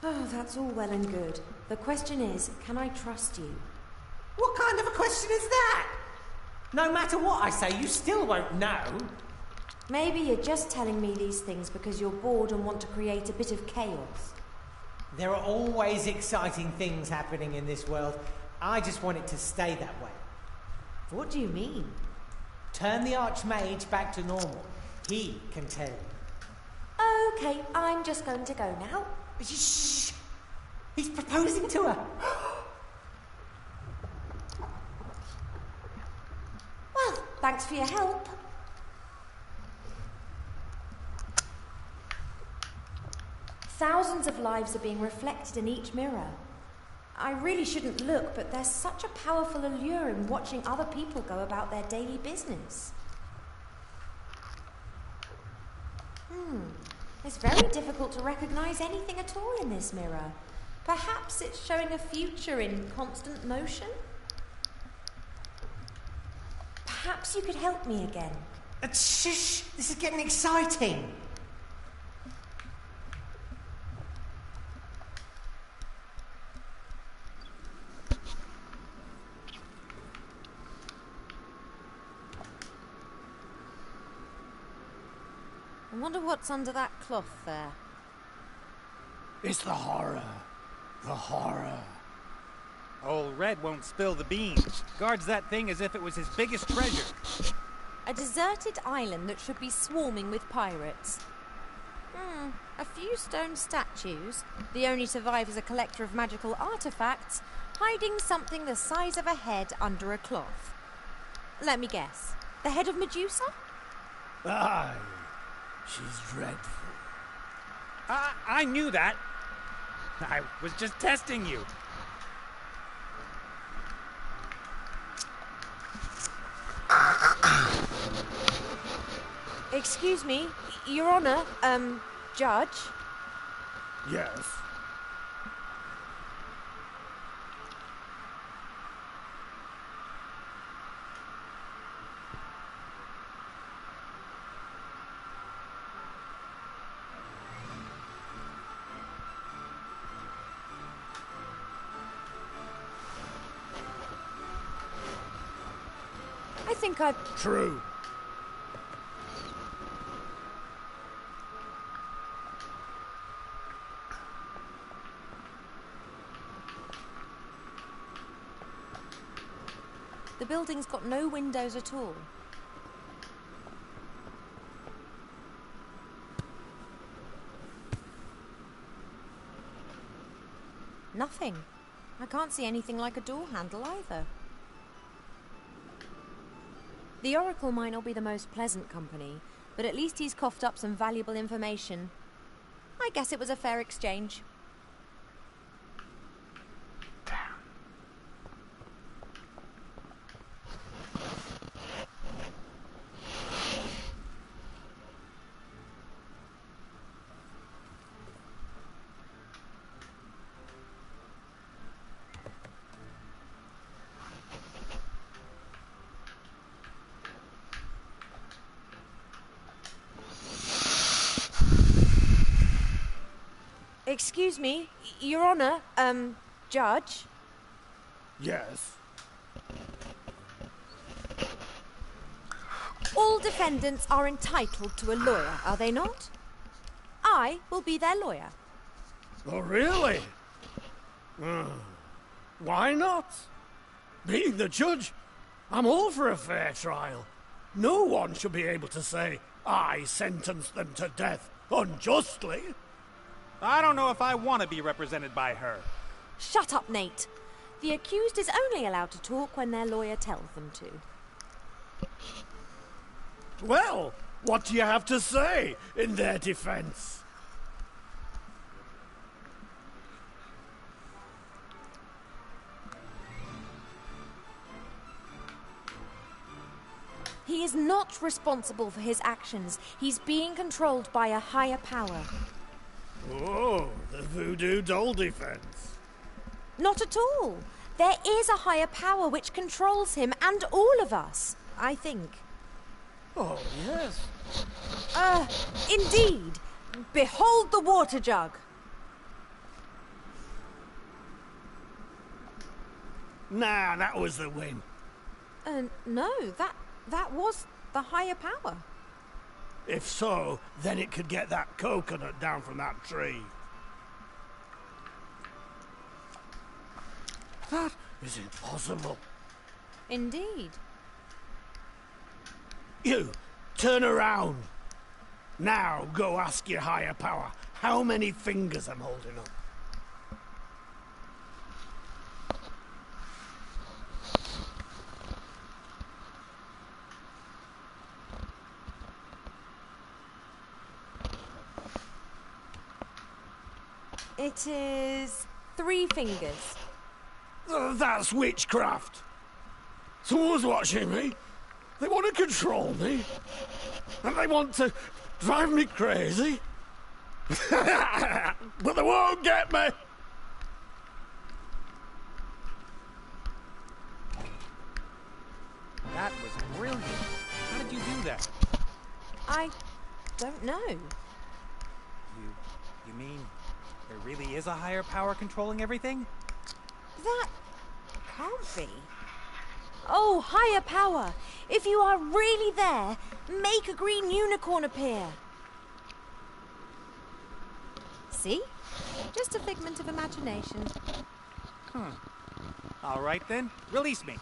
Oh, that's all well and good. The question is, can I trust you? What kind of a question is that? No matter what I say, you still won't know. Maybe you're just telling me these things because you're bored and want to create a bit of chaos. There are always exciting things happening in this world. I just want it to stay that way. What do you mean? Turn the Archmage back to normal. He can tell you. Okay, I'm just going to go now. Shh! He's proposing to her. Well, thanks for your help. Thousands of lives are being reflected in each mirror. I really shouldn't look, but there's such a powerful allure in watching other people go about their daily business. It's very difficult to recognize anything at all in this mirror. Perhaps it's showing a future in constant motion? Perhaps you could help me again. Shush! This is getting exciting. I wonder what's under that cloth there. It's the horror. The horror. Old Red won't spill the beans. Guards that thing as if it was his biggest treasure. A deserted island that should be swarming with pirates. A few stone statues. The only survivor is a collector of magical artifacts, hiding something the size of a head under a cloth. Let me guess. The head of Medusa? Aye. She's dreadful. I knew that. I was just testing you. Excuse me, Your Honor, Judge? Yes. I think I've... True. The building's got no windows at all. Nothing. I can't see anything like a door handle either. The Oracle might not be the most pleasant company, but at least he's coughed up some valuable information. I guess it was a fair exchange. Excuse me, Your Honor, Judge? Yes. All defendants are entitled to a lawyer, are they not? I will be their lawyer. Oh, really? Why not? Being the judge, I'm all for a fair trial. No one should be able to say, I sentenced them to death unjustly. I don't know if I want to be represented by her. Shut up, Nate. The accused is only allowed to talk when their lawyer tells them to. Well, what do you have to say in their defense? He is not responsible for his actions. He's being controlled by a higher power. Oh, the voodoo doll defense. Not at all. There is a higher power which controls him and all of us, I think. Oh, yes. Indeed. Behold the water jug. Nah, that was the win. No, that was the higher power. If so, then it could get that coconut down from that tree. That is impossible. Indeed. You, turn around. Now go ask your higher power how many fingers I'm holding up. It is 3 fingers. That's witchcraft. Someone's watching me. They want to control me. And they want to drive me crazy. But they won't get me. That was brilliant. How did you do that? I don't know. You mean there really is a higher power controlling everything? That can't be. Oh, higher power! If you are really there, make a green unicorn appear. See? Just a figment of imagination. All right then, release me.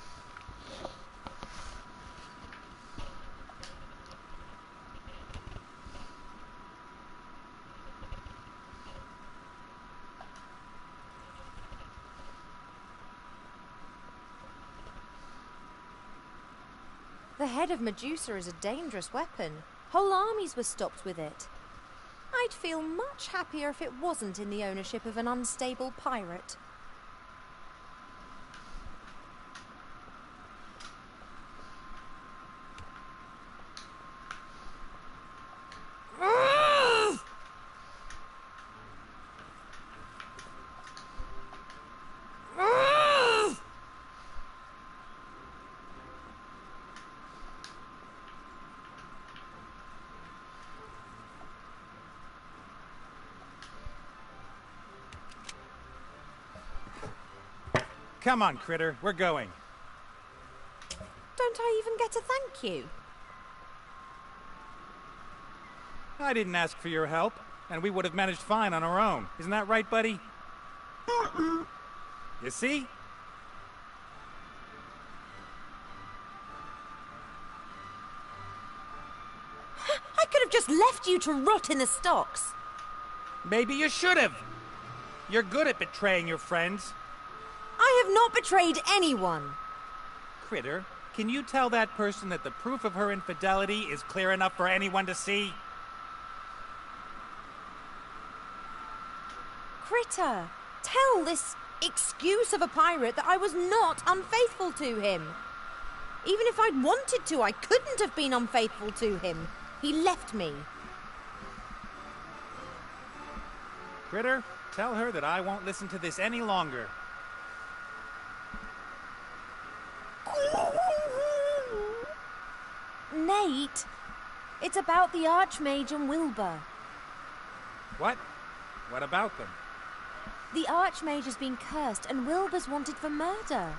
The head of Medusa is a dangerous weapon. Whole armies were stopped with it. I'd feel much happier if it wasn't in the ownership of an unstable pirate. Come on, Critter, we're going. Don't I even get a thank you? I didn't ask for your help, and we would have managed fine on our own. Isn't that right, buddy? You see? I could have just left you to rot in the stocks. Maybe you should have. You're good at betraying your friends. I have not betrayed anyone. Critter, can you tell that person that the proof of her infidelity is clear enough for anyone to see? Critter, tell this excuse of a pirate that I was not unfaithful to him. Even if I'd wanted to, I couldn't have been unfaithful to him. He left me. Critter, tell her that I won't listen to this any longer. Nate, it's about the Archmage and Wilbur. What? What about them? The Archmage has been cursed and Wilbur's wanted for murder.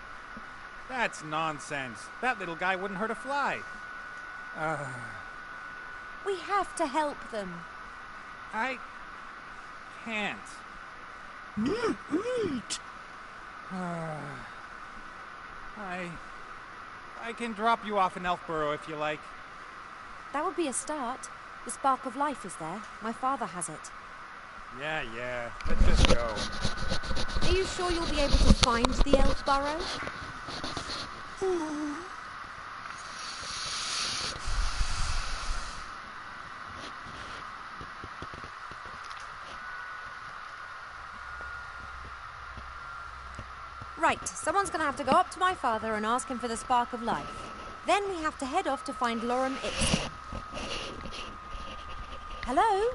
That's nonsense. That little guy wouldn't hurt a fly. We have to help them. I can't. I can drop you off in Elfborough if you like. That would be a start. The spark of life is there. My father has it. Yeah. Let's just go. Are you sure you'll be able to find the Elfborough? Right, someone's going to have to go up to my father and ask him for the spark of life. Then we have to head off to find Lorem Ipsum. Hello?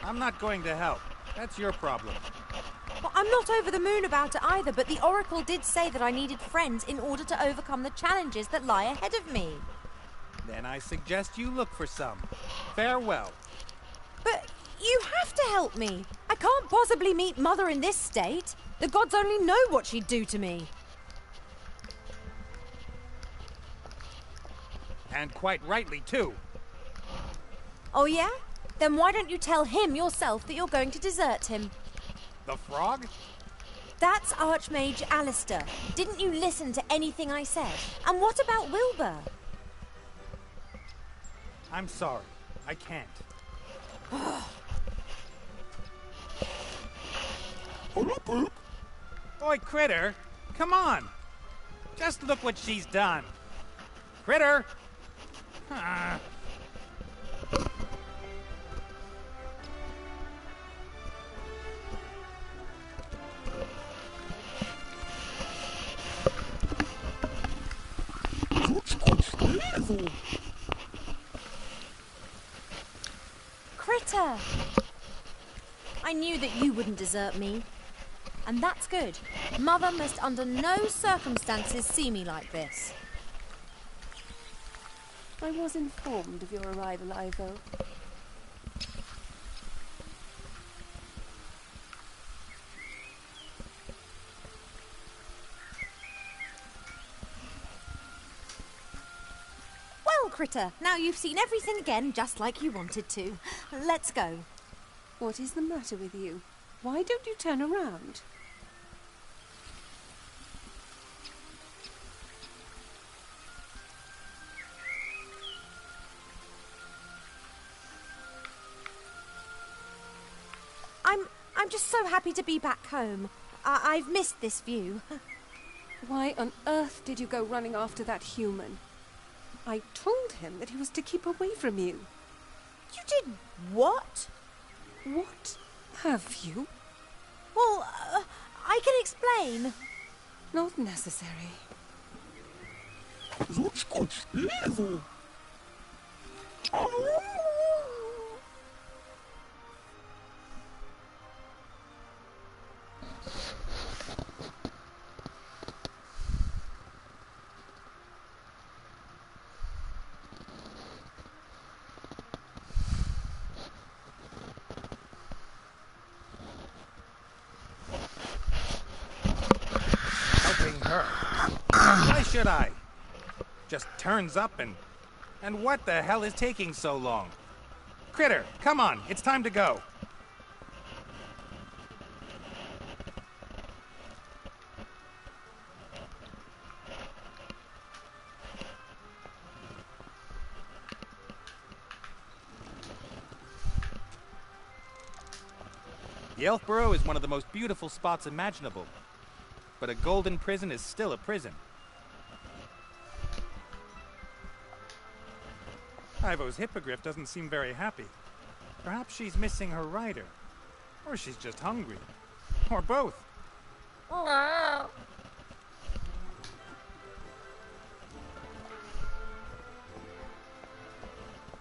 I'm not going to help. That's your problem. Well, I'm not over the moon about it either, but the Oracle did say that I needed friends in order to overcome the challenges that lie ahead of me. Then I suggest you look for some. Farewell. But you have to help me. I can't possibly meet Mother in this state. The gods only know what she'd do to me. And quite rightly, too. Oh, yeah? Then why don't you tell him yourself that you're going to desert him? The frog? That's Archmage Alistair. Didn't you listen to anything I said? And what about Wilbur? I'm sorry. I can't. Boy, Critter, come on. Just look what she's done. Critter! wouldn't desert me. And that's good. Mother must under no circumstances see me like this. I was informed of your arrival, Ivo. Well, Critter, now you've seen everything again just like you wanted to. Let's go. What is the matter with you? Why don't you turn around? I'm just so happy to be back home. I've missed this view. Why on earth did you go running after that human? I told him that he was to keep away from you. You did what? What have you? Well, I can explain. Not necessary. Why should I? Just turns up and what the hell is taking so long? Critter, come on, it's time to go. The Elf Burrow is one of the most beautiful spots imaginable, but a golden prison is still a prison. Ivo's hippogriff doesn't seem very happy. Perhaps she's missing her rider. Or she's just hungry. Or both. The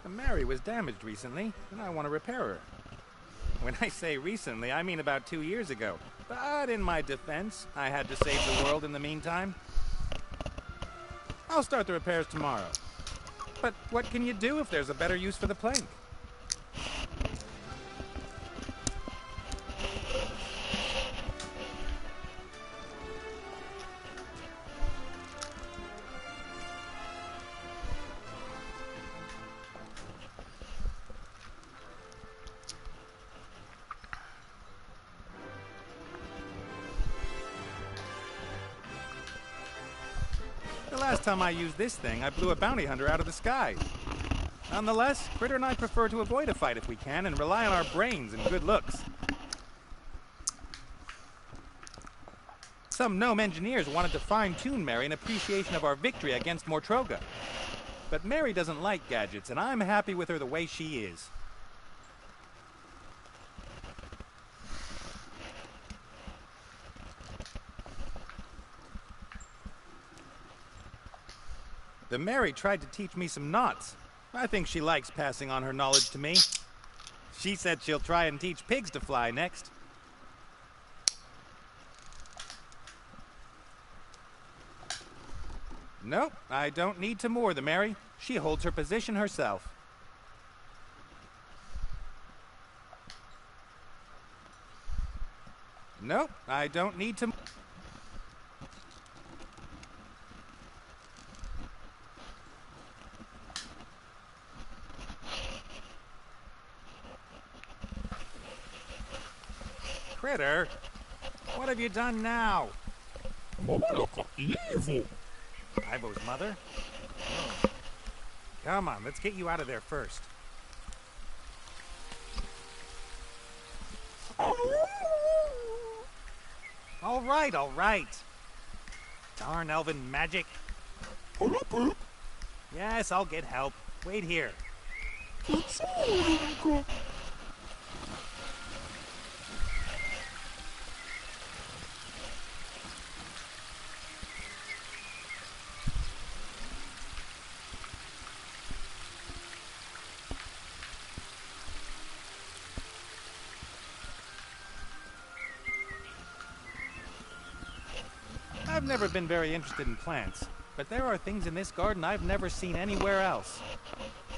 Mary was damaged recently, and I want to repair her. When I say recently, I mean about 2 years ago. But in my defense, I had to save the world in the meantime. I'll start the repairs tomorrow. But what can you do if there's a better use for the plank? The last time I used this thing, I blew a bounty hunter out of the sky. Nonetheless, Critter and I prefer to avoid a fight if we can and rely on our brains and good looks. Some gnome engineers wanted to fine-tune Mary in appreciation of our victory against Mortroga. But Mary doesn't like gadgets, and I'm happy with her the way she is. The Mary tried to teach me some knots. I think she likes passing on her knowledge to me. She said she'll try and teach pigs to fly next. Nope, I don't need to moor the Mary. She holds her position herself. Nope, I don't need to... Critter, what have you done now? Evil. Ivo's mother? Oh. Come on, let's get you out of there first. All right. Darn elven magic. Yes, I'll get help. Wait here. I've never been very interested in plants, but there are things in this garden I've never seen anywhere else.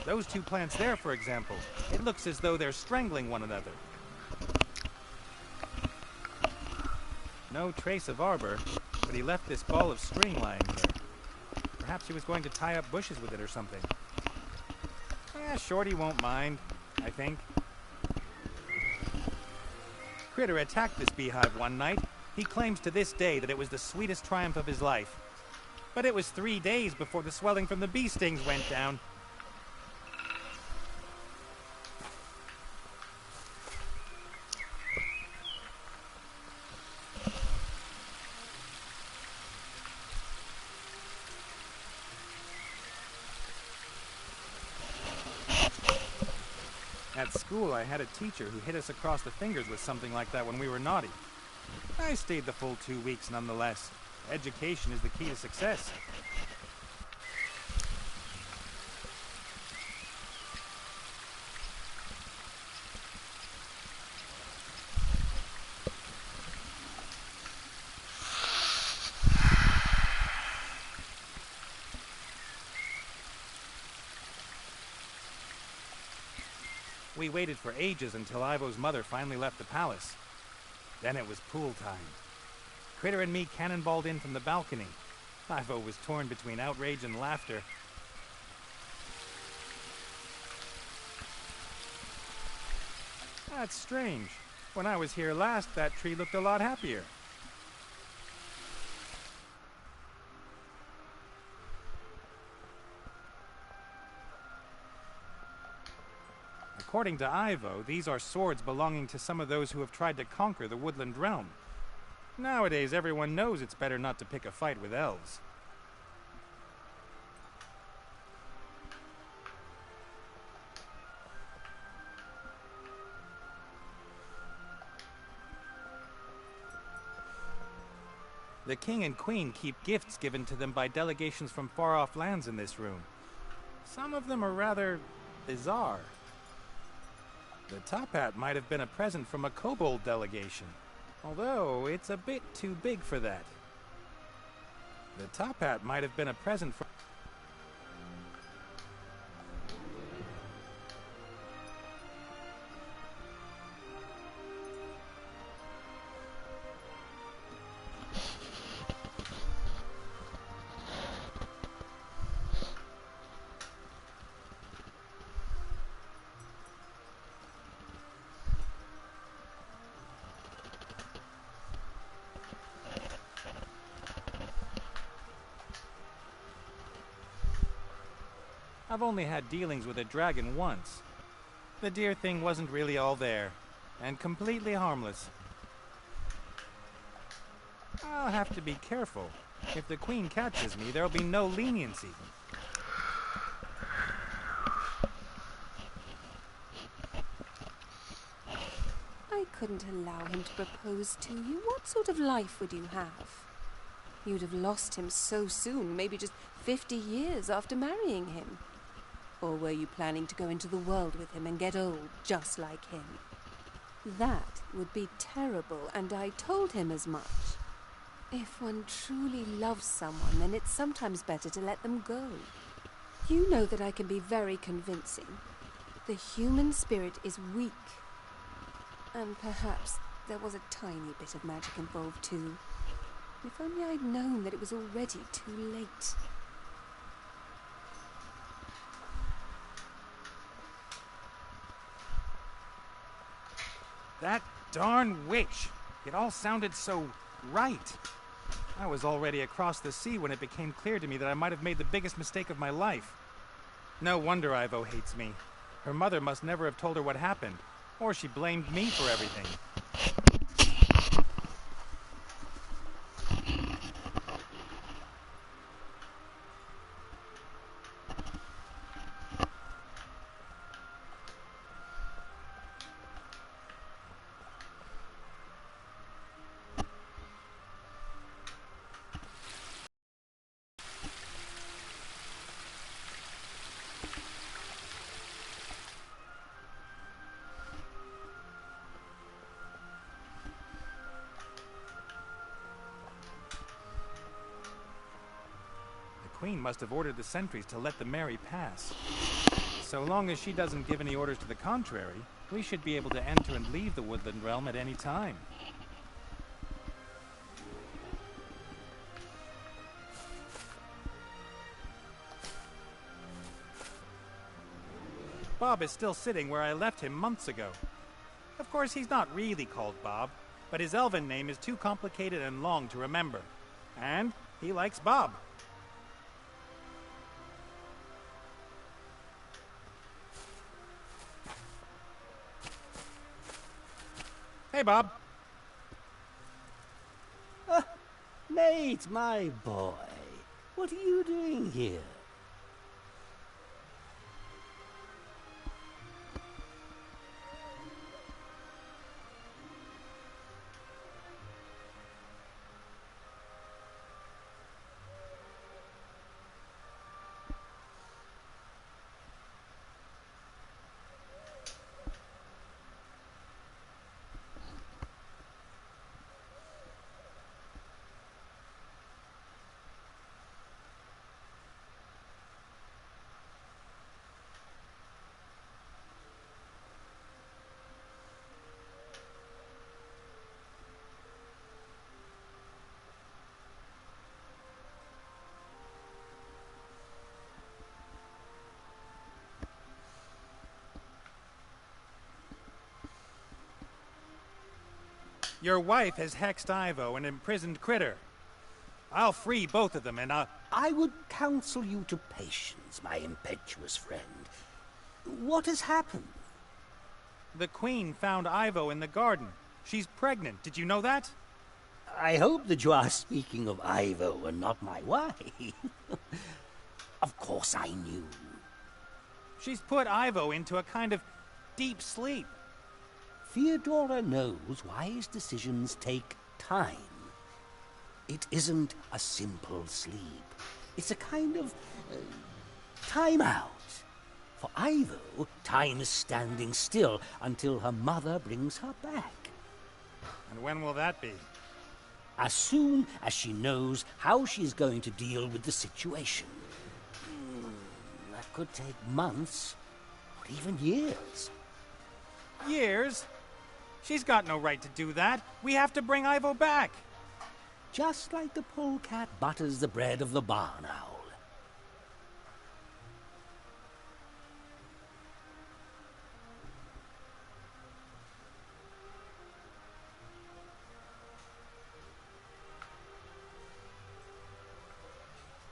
Those two plants there, for example, it looks as though they're strangling one another. No trace of arbor, but he left this ball of string lying here. Perhaps he was going to tie up bushes with it or something. Shorty won't mind, I think. Critter attacked this beehive one night. He claims to this day that it was the sweetest triumph of his life. But it was 3 days before the swelling from the bee stings went down. At school, I had a teacher who hit us across the fingers with something like that when we were naughty. I stayed the full 2 weeks nonetheless. Education is the key to success. We waited for ages until Ivo's mother finally left the palace. Then it was pool time. Critter and me cannonballed in from the balcony. Ivo was torn between outrage and laughter. That's strange. When I was here last, that tree looked a lot happier. According to Ivo, these are swords belonging to some of those who have tried to conquer the woodland realm. Nowadays, everyone knows it's better not to pick a fight with elves. The king and queen keep gifts given to them by delegations from far-off lands in this room. Some of them are rather bizarre. The top hat might have been a present from a kobold delegation, although it's a bit too big for that. The top hat might have been a present from... I've only had dealings with a dragon once. The dear thing wasn't really all there, and completely harmless. I'll have to be careful. If the queen catches me, there'll be no leniency. I couldn't allow him to propose to you. What sort of life would you have? You'd have lost him so soon, maybe just 50 years after marrying him. Or were you planning to go into the world with him and get old just like him? That would be terrible, and I told him as much. If one truly loves someone, then it's sometimes better to let them go. You know that I can be very convincing. The human spirit is weak. And perhaps there was a tiny bit of magic involved too. If only I'd known that it was already too late. That darn witch! It all sounded so right. I was already across the sea when it became clear to me that I might have made the biggest mistake of my life. No wonder Ivo hates me. Her mother must never have told her what happened, or she blamed me for everything. Queen must have ordered the sentries to let the Mary pass. So long as she doesn't give any orders to the contrary, we should be able to enter and leave the Woodland Realm at any time. Bob is still sitting where I left him months ago. Of course, he's not really called Bob, but his elven name is too complicated and long to remember. And he likes Bob. Hey, Bob. Nate, my boy, what are you doing here? Your wife has hexed Ivo and imprisoned Critter. I'll free both of them and I would counsel you to patience, my impetuous friend. What has happened? The Queen found Ivo in the garden. She's pregnant. Did you know that? I hope that you are speaking of Ivo and not my wife. Of course I knew. She's put Ivo into a kind of deep sleep. Theodora knows wise decisions take time. It isn't a simple sleep. It's a kind of time out. For Ivo, time is standing still until her mother brings her back. And when will that be? As soon as she knows how she's going to deal with the situation. That could take months, or even years. Years? She's got no right to do that. We have to bring Ivo back. Just like the polecat butters the bread of the barn owl.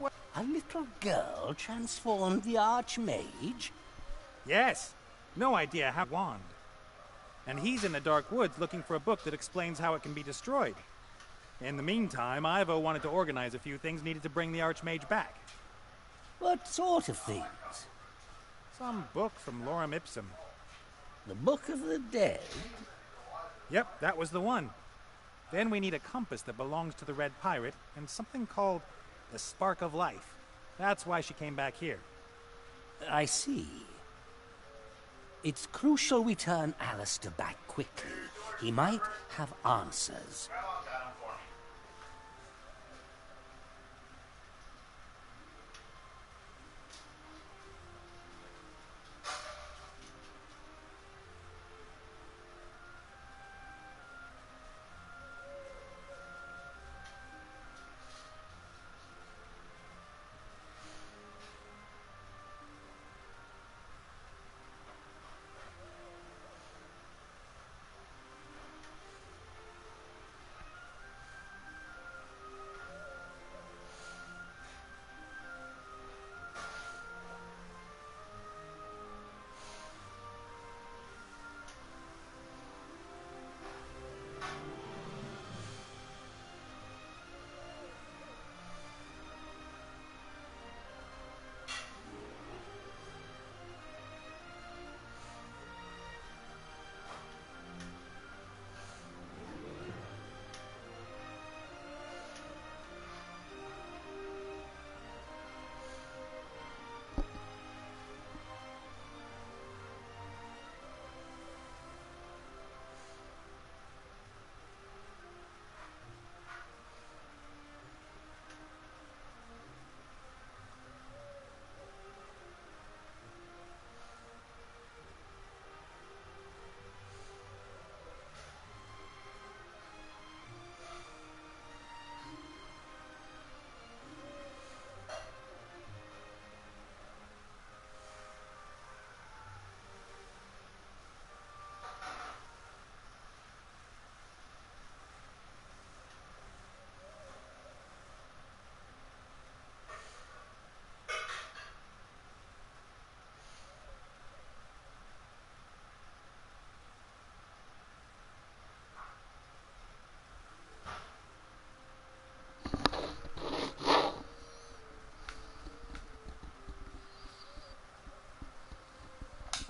What? A little girl transformed the Archmage? Yes. No idea how wand. And he's in the dark woods looking for a book that explains how it can be destroyed. In the meantime, Ivo wanted to organize a few things needed to bring the Archmage back. What sort of things? Some book from Lorem Ipsum. The Book of the Dead? Yep, that was the one. Then we need a compass that belongs to the Red Pirate, and something called the Spark of Life. That's why she came back here. I see. It's crucial we turn Alistair back quickly. He might have answers.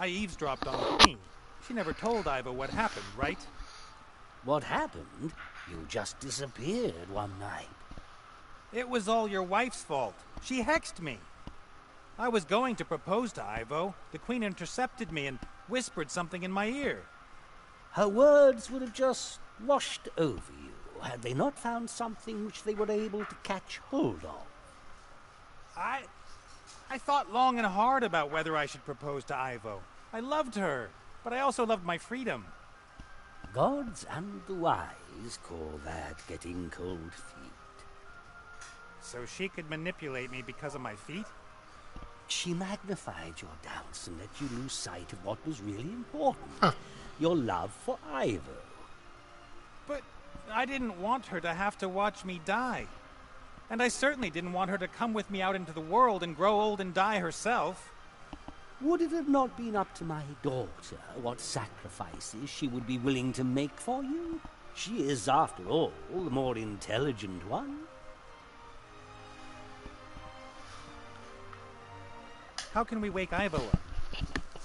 I eavesdropped on the Queen. She never told Ivo what happened, right? What happened? You just disappeared one night. It was all your wife's fault. She hexed me. I was going to propose to Ivo. The Queen intercepted me and whispered something in my ear. Her words would have just washed over you had they not found something which they were able to catch hold of. I thought long and hard about whether I should propose to Ivo. I loved her, but I also loved my freedom. Gods and the wise call that getting cold feet. So she could manipulate me because of my feet? She magnified your doubts and let you lose sight of what was really important. Your love for Ivo. But I didn't want her to have to watch me die. And I certainly didn't want her to come with me out into the world and grow old and die herself. Would it have not been up to my daughter what sacrifices she would be willing to make for you? She is, after all, the more intelligent one. How can we wake Ivo up?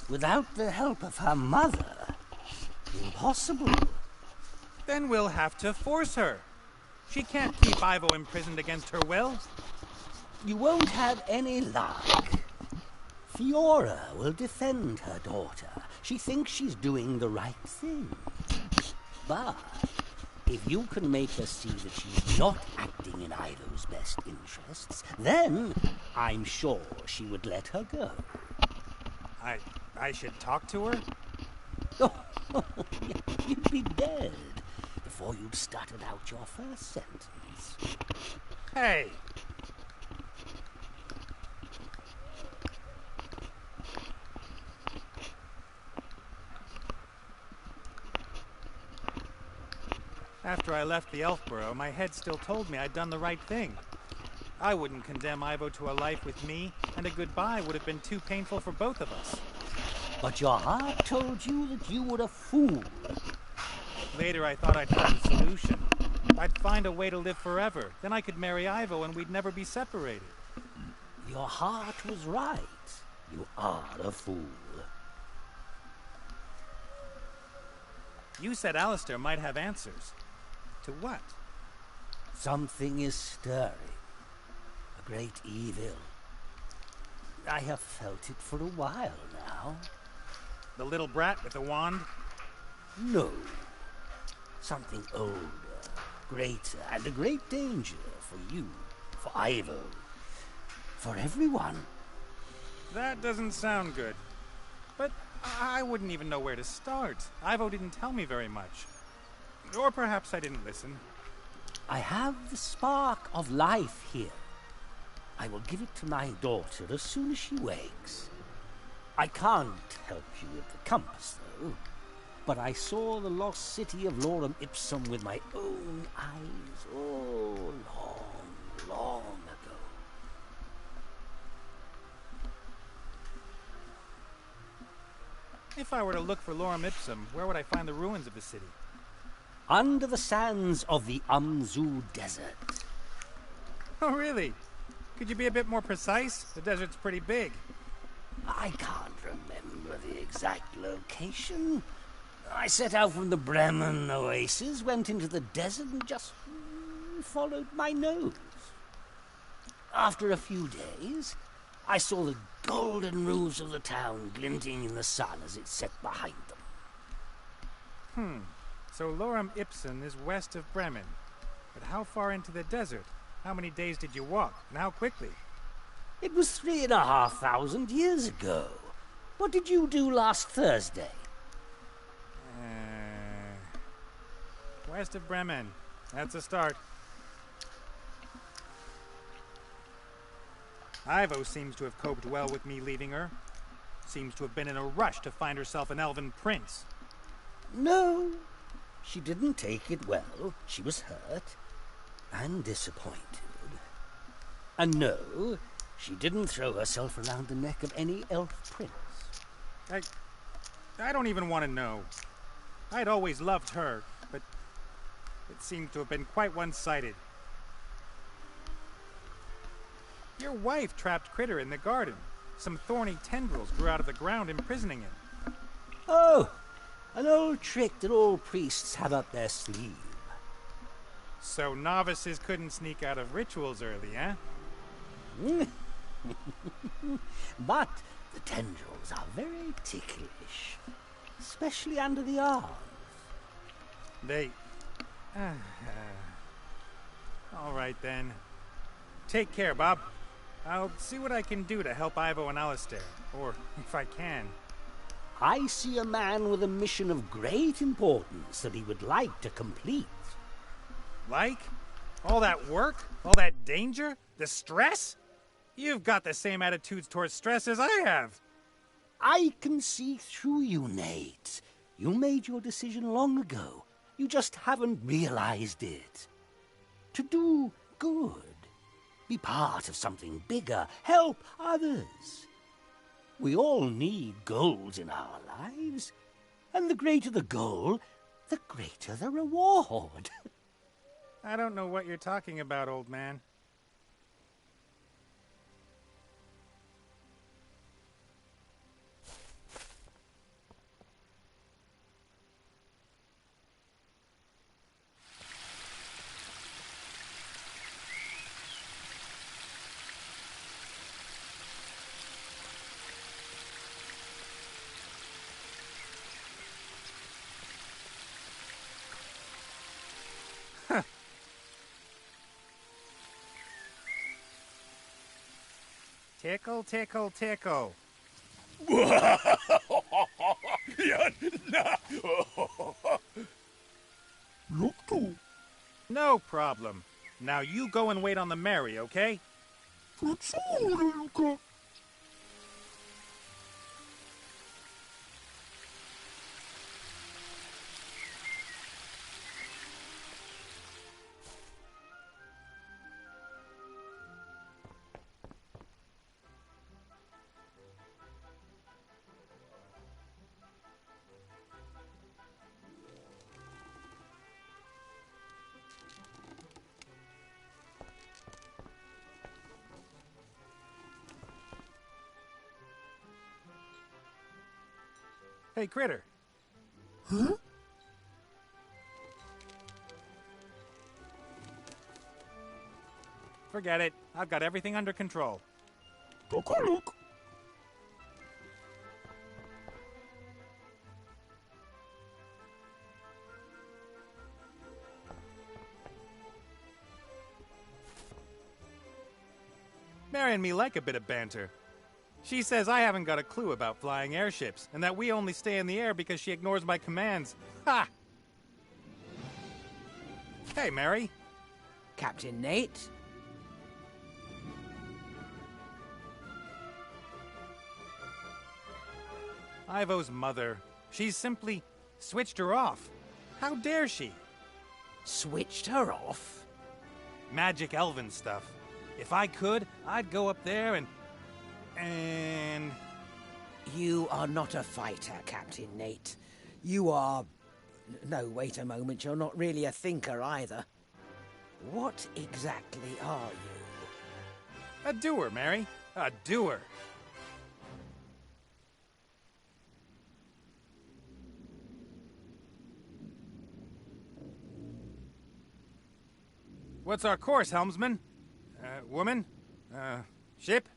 Without the help of her mother. Impossible. Then we'll have to force her. She can't keep Ivo imprisoned against her will. You won't have any luck. Fiora will defend her daughter. She thinks she's doing the right thing. But if you can make her see that she's not acting in Ivo's best interests, then I'm sure she would let her go. I should talk to her? Oh, you'd be dead before you'd stuttered out your first sentence. Hey! After I left the Elfborough, my head still told me I'd done the right thing. I wouldn't condemn Ivo to a life with me, and a goodbye would have been too painful for both of us. But your heart told you that you were a fool. Later I thought I'd found a solution. I'd find a way to live forever. Then I could marry Ivo and we'd never be separated. Your heart was right. You are a fool. You said Alistair might have answers. To what? Something is stirring. A great evil. I have felt it for a while now. The little brat with the wand? No. Something older, greater, and a great danger for you, for Ivo, for everyone. That doesn't sound good. But I wouldn't even know where to start. Ivo didn't tell me very much. Or perhaps I didn't listen. I have the spark of life here. I will give it to my daughter as soon as she wakes. I can't help you with the compass, though. But I saw the lost city of Lorem Ipsum with my own eyes, oh, long, long ago. If I were to look for Lorem Ipsum, where would I find the ruins of the city? Under the sands of the Umzu Desert. Oh, really? Could you be a bit more precise? The desert's pretty big. I can't remember the exact location. I set out from the Bremen oasis, went into the desert, and just followed my nose. After a few days, I saw the golden roofs of the town glinting in the sun as it set behind them. So Lorem Ipsum is west of Bremen. But how far into the desert? How many days did you walk, and how quickly? It was 3,500 years ago. What did you do last Thursday? West of Bremen. That's a start. Ivo seems to have coped well with me leaving her. Seems to have been in a rush to find herself an elven prince. No, she didn't take it well. She was hurt and disappointed. And no, she didn't throw herself around the neck of any elf prince. I don't even want to know. I'd always loved her, but it seemed to have been quite one-sided. Your wife trapped Critter in the garden. Some thorny tendrils grew out of the ground, imprisoning him. Oh, an old trick that all priests have up their sleeve. So novices couldn't sneak out of rituals early, eh? But the tendrils are very ticklish, especially under the arms. They... all right, then. Take care, Bob. I'll see what I can do to help Ivo and Alistair, or if I can. I see a man with a mission of great importance that he would like to complete. Like? All that work? All that danger? The stress? You've got the same attitudes towards stress as I have. I can see through you, Nate. You made your decision long ago. You just haven't realized it. To do good. Be part of something bigger. Help others. We all need goals in our lives. And the greater the goal, the greater the reward. I don't know what you're talking about, old man. Tickle, tickle, tickle. No problem. Now you go and wait on the Mary, okay? Hey, Critter. Huh? Forget it. I've got everything under control. Look. Mary and me like a bit of banter. She says I haven't got a clue about flying airships, and that we only stay in the air because she ignores my commands. Ha! Hey, Mary. Captain Nate? Ivo's mother. She's simply switched her off. How dare she? Switched her off? Magic elven stuff. If I could, I'd go up there and... You are not a fighter, Captain Nate. You are... No, wait a moment, you're not really a thinker either. What exactly are you? A doer, Mary. A doer. What's our course, helmsman? Woman? Ship?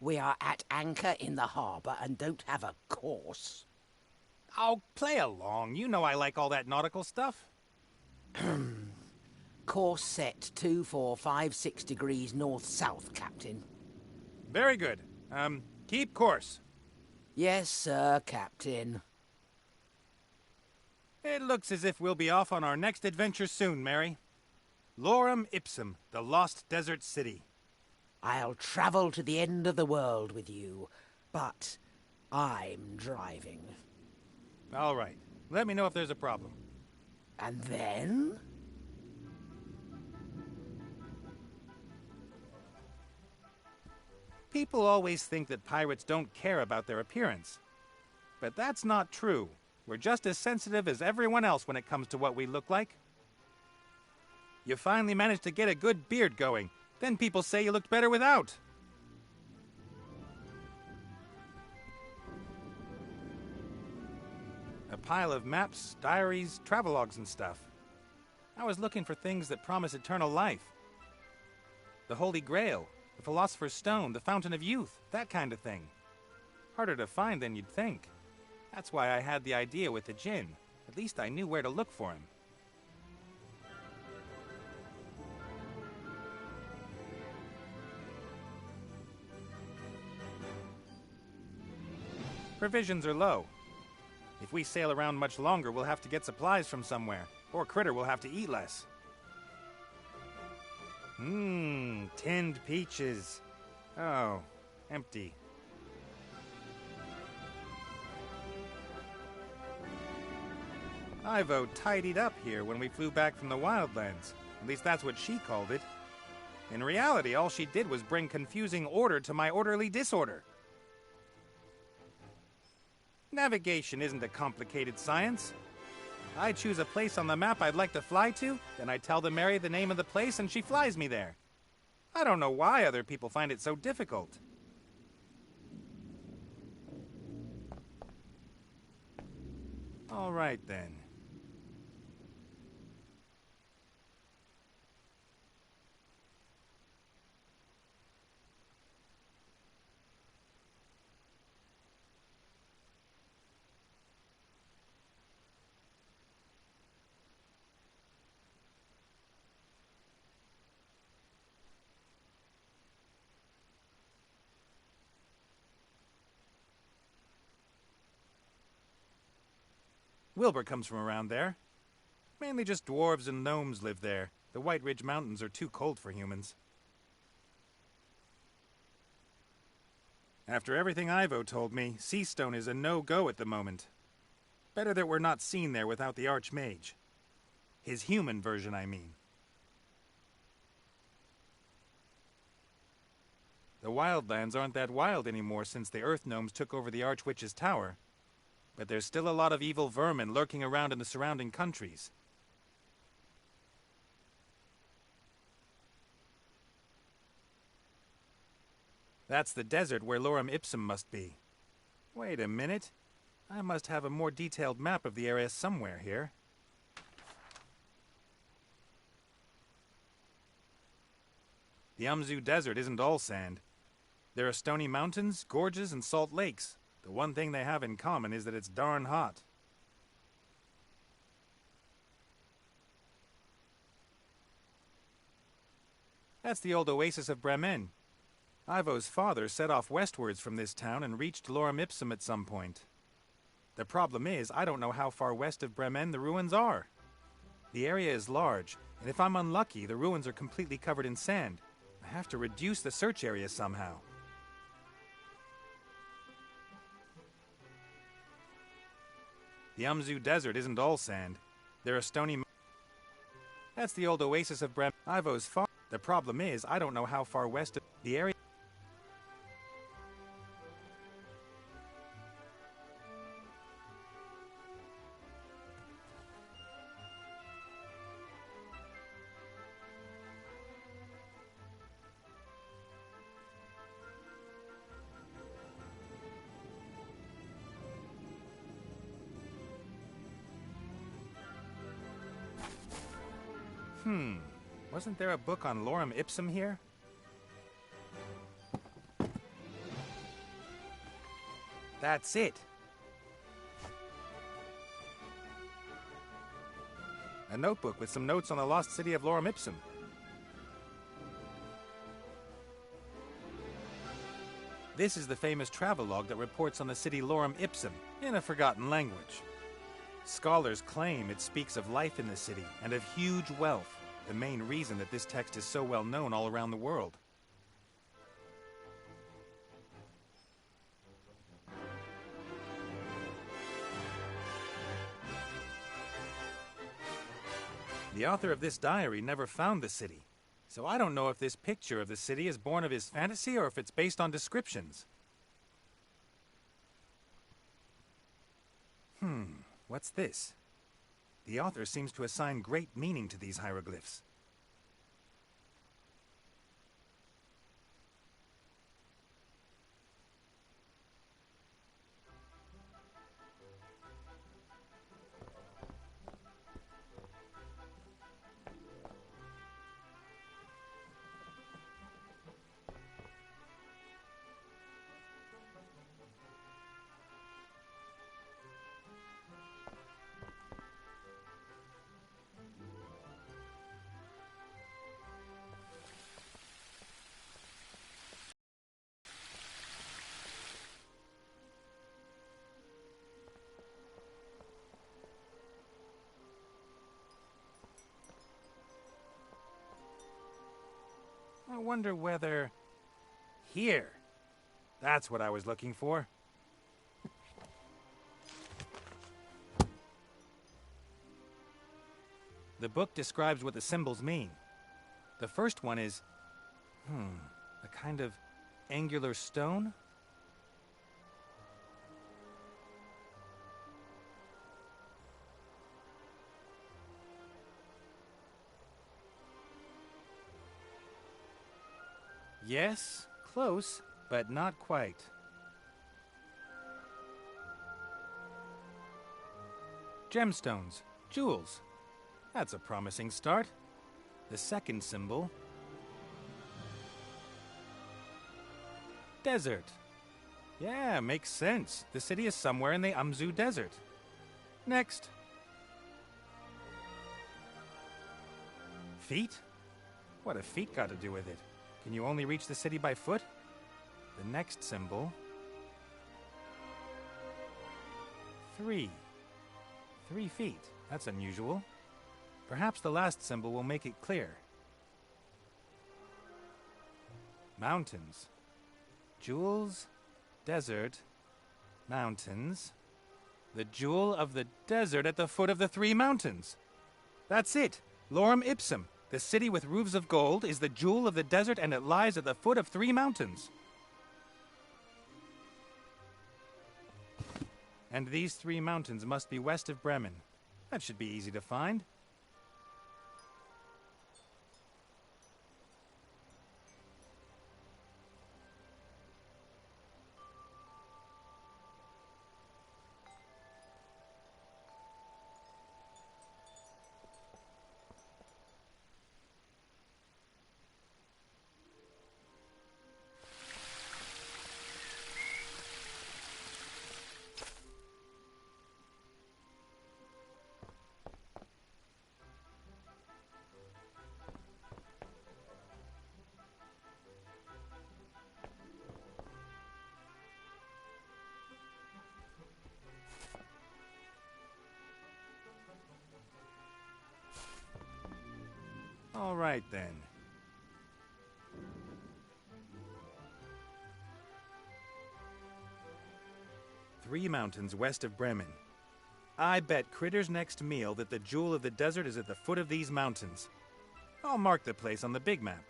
We are at anchor in the harbour and don't have a course. Oh, play along. You know I like all that nautical stuff. Course set 2456 degrees north-south, Captain. Very good. Keep course. Yes, sir, Captain. It looks as if we'll be off on our next adventure soon, Mary. Lorem Ipsum, the Lost Desert City. I'll travel to the end of the world with you, but I'm driving. All right. Let me know if there's a problem. And then? People always think that pirates don't care about their appearance. But that's not true. We're just as sensitive as everyone else when it comes to what we look like. You finally managed to get a good beard going. Then people say you looked better without. pile of maps, diaries, travelogues and stuff. I was looking for things that promise eternal life. The Holy Grail, the Philosopher's Stone, the Fountain of Youth, that kind of thing. Harder to find than you'd think. That's why I had the idea with the djinn. At least I knew where to look for him. Provisions are low. If we sail around much longer, we'll have to get supplies from somewhere, or Critter will have to eat less. Tinned peaches. Oh, empty. Ivo tidied up here when we flew back from the Wildlands. At least that's what she called it. In reality, all she did was bring confusing order to my orderly disorder. Navigation isn't a complicated science. I choose a place on the map I'd like to fly to, then I tell the Mary the name of the place and she flies me there. I don't know why other people find it so difficult. All right then. Wilbur comes from around there. Mainly just dwarves and gnomes live there. The White Ridge Mountains are too cold for humans. After everything Ivo told me, Seastone is a no-go at the moment. Better that we're not seen there without the Archmage. His human version, I mean. The Wildlands aren't that wild anymore since the Earth Gnomes took over the Archwitch's tower. But there's still a lot of evil vermin lurking around in the surrounding countries. That's the desert where Lorem Ipsum must be. Wait a minute. I must have a more detailed map of the area somewhere here. The Umzu Desert isn't all sand. There are stony mountains, gorges, and salt lakes. The one thing they have in common is that it's darn hot. That's the old oasis of Bremen. Ivo's father set off westwards from this town and reached Lorem Ipsum at some point. The problem is, I don't know how far west of Bremen the ruins are. The area is large, and if I'm unlucky, the ruins are completely covered in sand. I have to reduce the search area somehow. The Umzu Desert isn't all sand. There are stony... That's the old oasis of Bremen. Ivo's farm. The problem is, I don't know how far west of the area... Wasn't there a book on Lorem Ipsum here? That's it. A notebook with some notes on the lost city of Lorem Ipsum. This is the famous travelogue that reports on the city Lorem Ipsum in a forgotten language. Scholars claim it speaks of life in the city and of huge wealth, the main reason that this text is so well known all around the world. The author of this diary never found the city, so I don't know if this picture of the city is born of his fantasy or if it's based on descriptions. What's this? The author seems to assign great meaning to these hieroglyphs. I wonder whether... Here. That's what I was looking for. The book describes what the symbols mean. The first one is... a kind of angular stone? Yes, close, but not quite. Gemstones, jewels. That's a promising start. The second symbol... Desert. Yeah, makes sense. The city is somewhere in the Umzu Desert. Next. Feet? What have feet got to do with it? Can you only reach the city by foot? The next symbol... 3. 3 feet. That's unusual. Perhaps the last symbol will make it clear. Mountains. Jewels, desert, mountains. The jewel of the desert at the foot of the 3 mountains. That's it. Lorem ipsum. The city with roofs of gold is the jewel of the desert, and it lies at the foot of 3 mountains. And these 3 mountains must be west of Bremen. That should be easy to find. All right, then. Three mountains west of Bremen. I bet Critter's next meal that the jewel of the desert is at the foot of these mountains. I'll mark the place on the big map.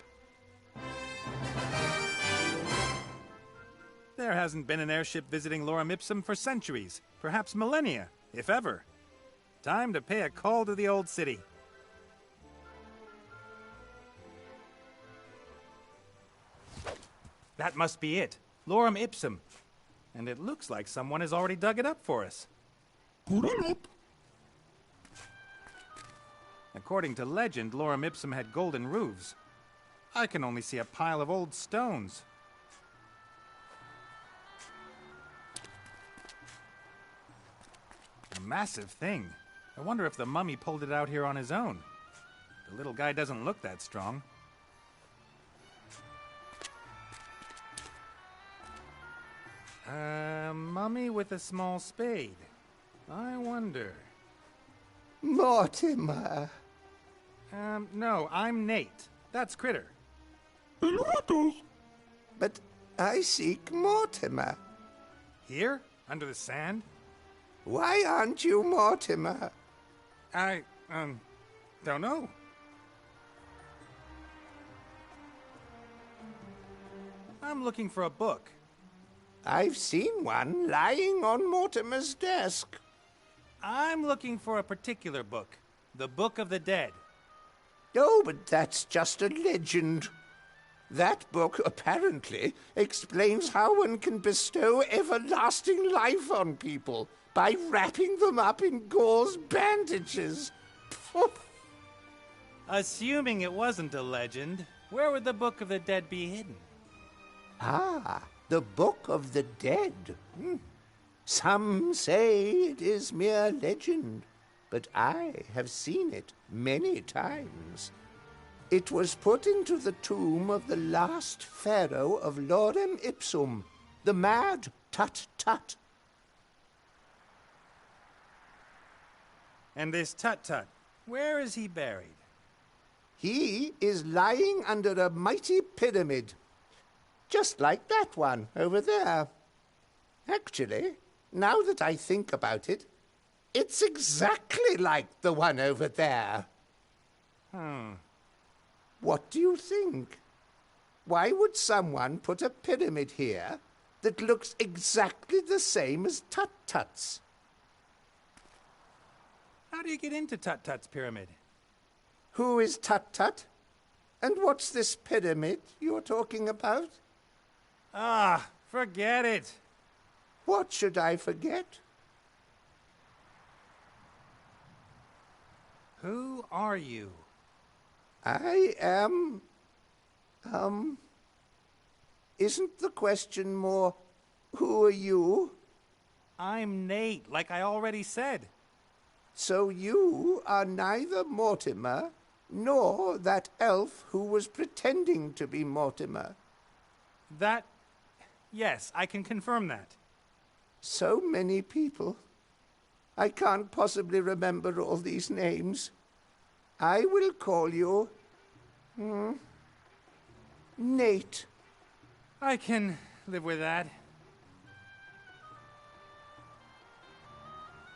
There hasn't been an airship visiting Lorem Ipsum for centuries, perhaps millennia, if ever. Time to pay a call to the old city. That must be it. Lorem Ipsum. And it looks like someone has already dug it up for us. Put it up. According to legend, Lorem Ipsum had golden roofs. I can only see a pile of old stones. A massive thing. I wonder if the mummy pulled it out here on his own. The little guy doesn't look that strong. Mummy with a small spade. I wonder. Mortimer. No, I'm Nate. That's Critter. But I seek Mortimer. Here? Under the sand? Why aren't you Mortimer? I, don't know. I'm looking for a book. I've seen one lying on Mortimer's desk. I'm looking for a particular book. The Book of the Dead. Oh, but that's just a legend. That book apparently explains how one can bestow everlasting life on people by wrapping them up in gauze bandages. Assuming it wasn't a legend, where would the Book of the Dead be hidden? Ah, the Book of the Dead. Some say it is mere legend, but I have seen it many times. It was put into the tomb of the last pharaoh of Lorem Ipsum, the mad Tut-Tut. And this Tut-Tut, where is he buried? He is lying under a mighty pyramid, just like that one over there. Actually, now that I think about it, it's exactly like the one over there. What do you think? Why would someone put a pyramid here that looks exactly the same as Tut-Tut's? How do you get into Tut-Tut's pyramid? Who is Tut-Tut? And what's this pyramid you're talking about? Ah, forget it. What should I forget? Who are you? I am... Isn't the question more, who are you? I'm Nate, like I already said. So you are neither Mortimer nor that elf who was pretending to be Mortimer. That... Yes, I can confirm that. So many people. I can't possibly remember all these names. I will call you... Nate. I can live with that.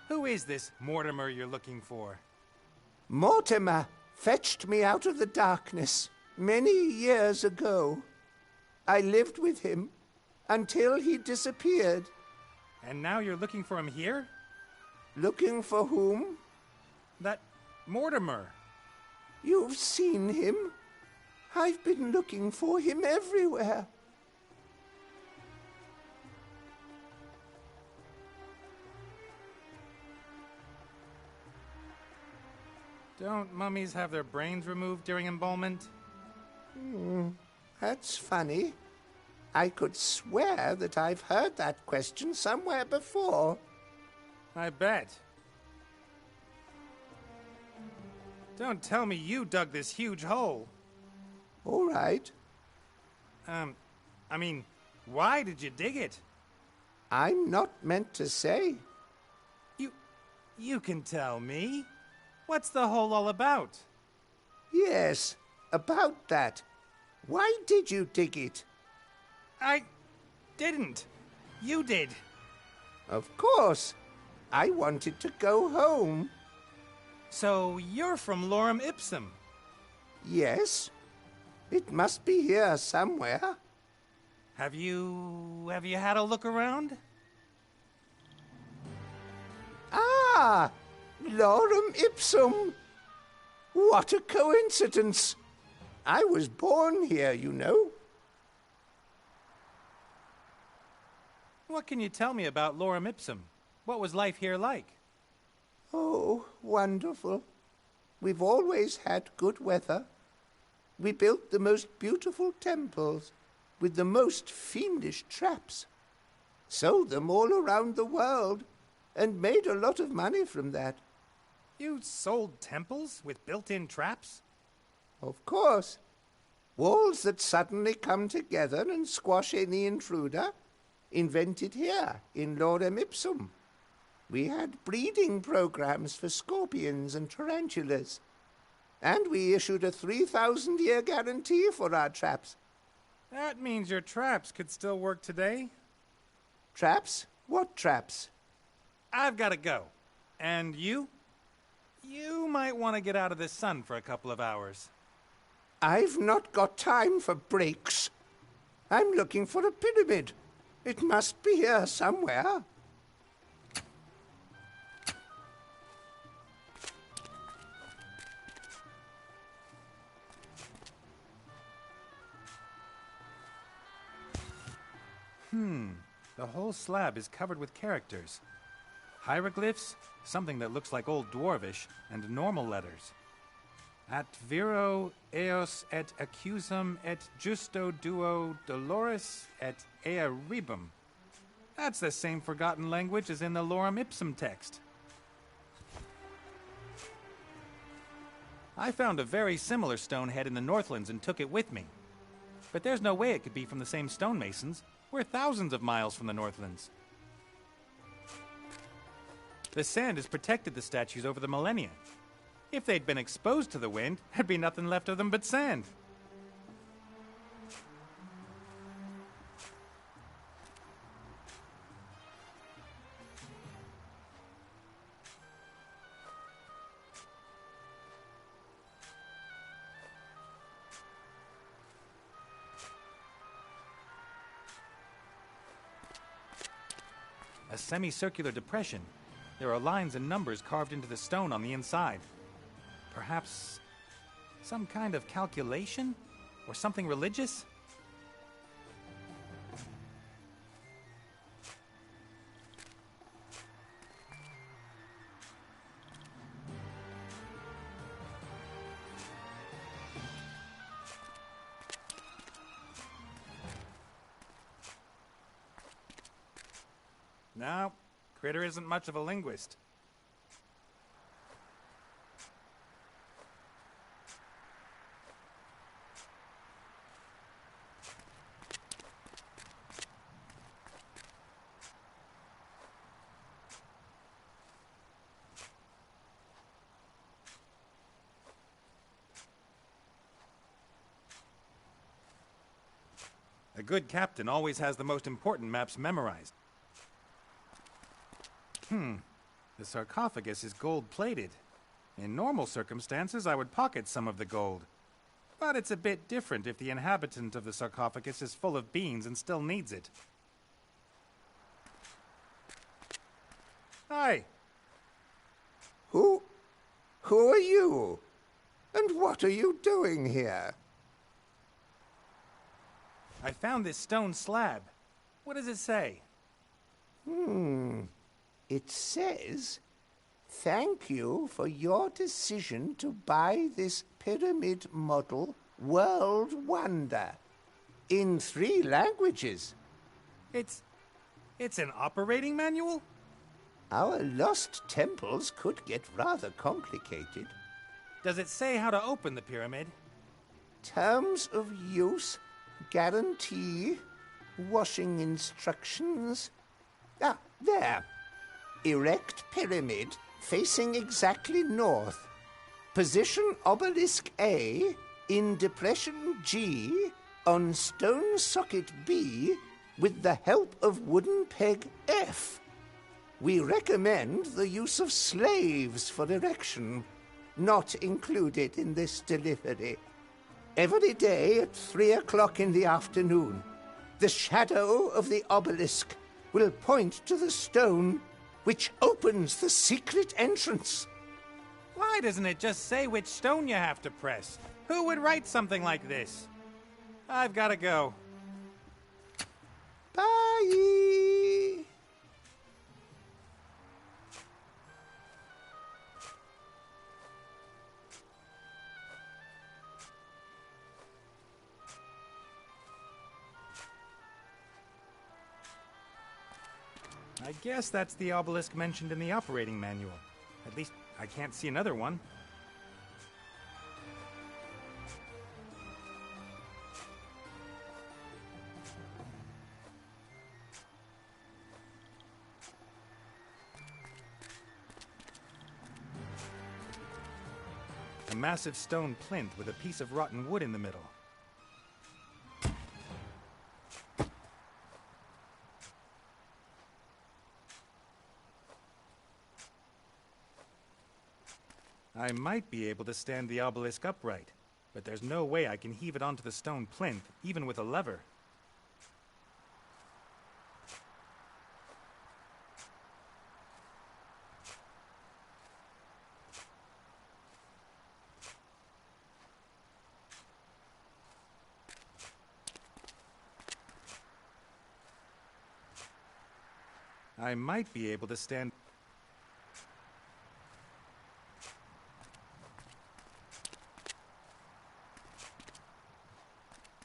Who is this Mortimer you're looking for? Mortimer fetched me out of the darkness many years ago. I lived with him until he disappeared. And now you're looking for him here? Looking for whom? That Mortimer. You've seen him? I've been looking for him everywhere. Don't mummies have their brains removed during embalmment? That's funny. I could swear that I've heard that question somewhere before. I bet. Don't tell me you dug this huge hole. All right. I mean, why did you dig it? I'm not meant to say. You can tell me. What's the hole all about? Yes, about that. Why did you dig it? I didn't. You did. Of course. I wanted to go home. So you're from Lorem Ipsum? Yes. It must be here somewhere. Have you had a look around? Ah! Lorem Ipsum! What a coincidence! I was born here, you know. What can you tell me about Lorem Ipsum? What was life here like? Oh, wonderful. We've always had good weather. We built the most beautiful temples with the most fiendish traps. Sold them all around the world and made a lot of money from that. You sold temples with built-in traps? Of course. Walls that suddenly come together and squash any intruder. Invented here in Lorem Ipsum. We had breeding programs for scorpions and tarantulas. And we issued a 3,000-year guarantee for our traps. That means your traps could still work today? Traps? What traps? I've got to go. And you? You might want to get out of this sun for a couple of hours. I've not got time for breaks. I'm looking for a pyramid. It must be here somewhere. The whole slab is covered with characters. Hieroglyphs, something that looks like Old Dwarvish, and normal letters. At viro eos et accusum et justo duo dolores et ea rebum. That's the same forgotten language as in the Lorem Ipsum text. I found a very similar stone head in the Northlands and took it with me. But there's no way it could be from the same stonemasons. We're thousands of miles from the Northlands. The sand has protected the statues over the millennia. If they'd been exposed to the wind, there'd be nothing left of them but sand. A semicircular depression. There are lines and numbers carved into the stone on the inside. Perhaps some kind of calculation? Or something religious? No, Critter isn't much of a linguist. A good captain always has the most important maps memorized. The sarcophagus is gold-plated. In normal circumstances, I would pocket some of the gold. But it's a bit different if the inhabitant of the sarcophagus is full of beans and still needs it. Hi. Who are you? And what are you doing here? I found this stone slab. What does it say? It says, "Thank you for your decision to buy this pyramid model world wonder." In 3 languages. It's an operating manual? Our lost temples could get rather complicated. Does it say how to open the pyramid? Terms of use, guarantee, washing instructions. Ah, there. Erect pyramid facing exactly north. Position obelisk A in depression G on stone socket B with the help of wooden peg F. We recommend the use of slaves for erection, not included in this delivery. Every day at 3 o'clock in the afternoon, the shadow of the obelisk will point to the stone which opens the secret entrance. Why doesn't it just say which stone you have to press? Who would write something like this? I've got to go. Bye! I guess that's the obelisk mentioned in the operating manual. At least, I can't see another one. A massive stone plinth with a piece of rotten wood in the middle. I might be able to stand the obelisk upright, but there's no way I can heave it onto the stone plinth, even with a lever. I might be able to stand...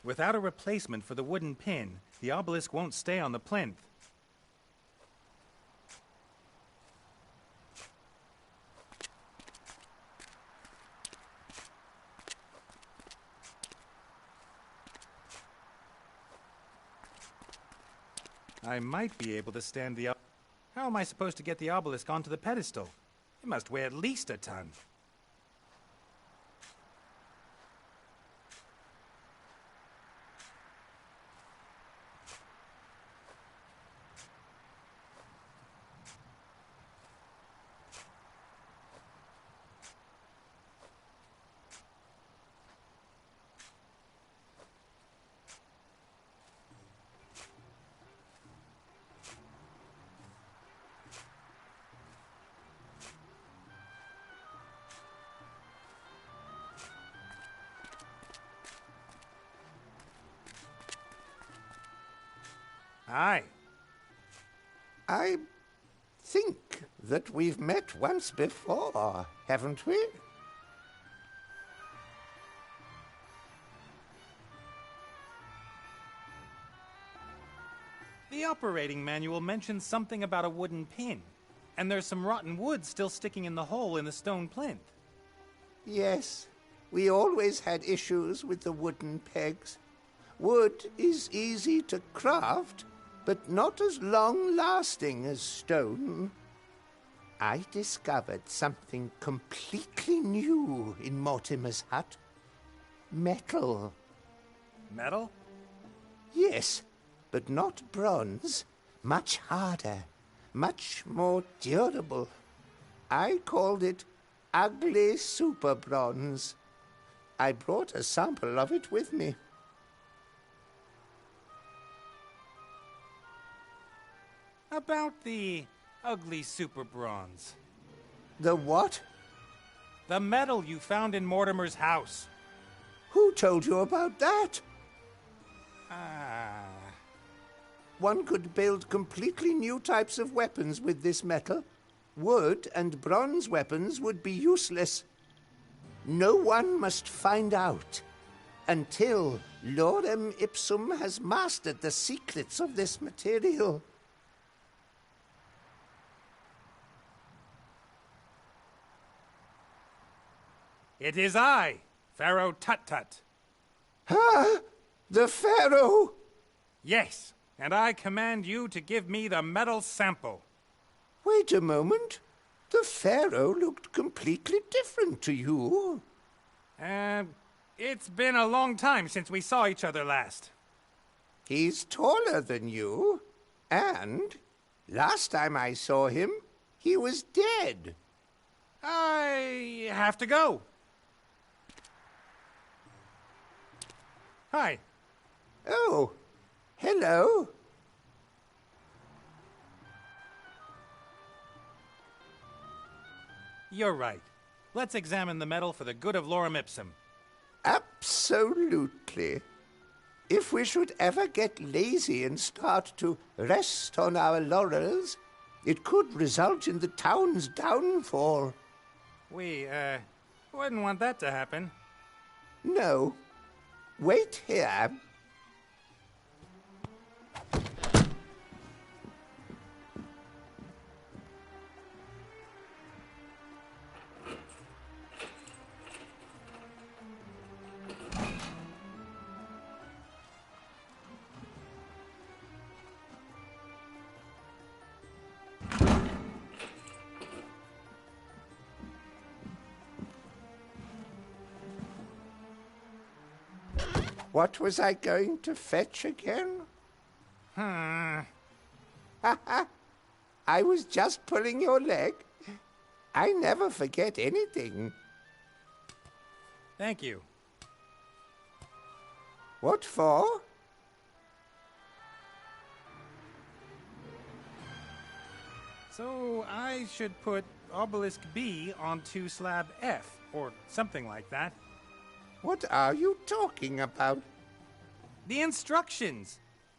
Without a replacement for the wooden pin, the obelisk won't stay on the plinth. I might be able to stand the... How am I supposed to get the obelisk onto the pedestal? It must weigh at least a ton. Aye. I think that we've met once before, haven't we? The operating manual mentions something about a wooden pin, and there's some rotten wood still sticking in the hole in the stone plinth. Yes, we always had issues with the wooden pegs. Wood is easy to craft, but not as long-lasting as stone. I discovered something completely new in Mortimer's hut. Metal. Metal? Yes, but not bronze. Much harder, much more durable. I called it ugly super bronze. I brought a sample of it with me. About the ugly super bronze. The what? The metal you found in Mortimer's house. Who told you about that? Ah. One could build completely new types of weapons with this metal. Wood and bronze weapons would be useless. No one must find out until Lorem Ipsum has mastered the secrets of this material. It is I, Pharaoh Tut-Tut. Ah! The Pharaoh! Yes, and I command you to give me the metal sample. Wait a moment. The Pharaoh looked completely different to you. It's been a long time since we saw each other last. He's taller than you, and last time I saw him, he was dead. I have to go. Hi. Oh, hello. You're right. Let's examine the metal for the good of Lorem Ipsum. Absolutely. If we should ever get lazy and start to rest on our laurels, it could result in the town's downfall. We, wouldn't want that to happen. No. Wait here. What was I going to fetch again? I was just pulling your leg. I never forget anything. Thank you. What for? So I should put obelisk B onto slab F, or something like that. What are you talking about? The instructions.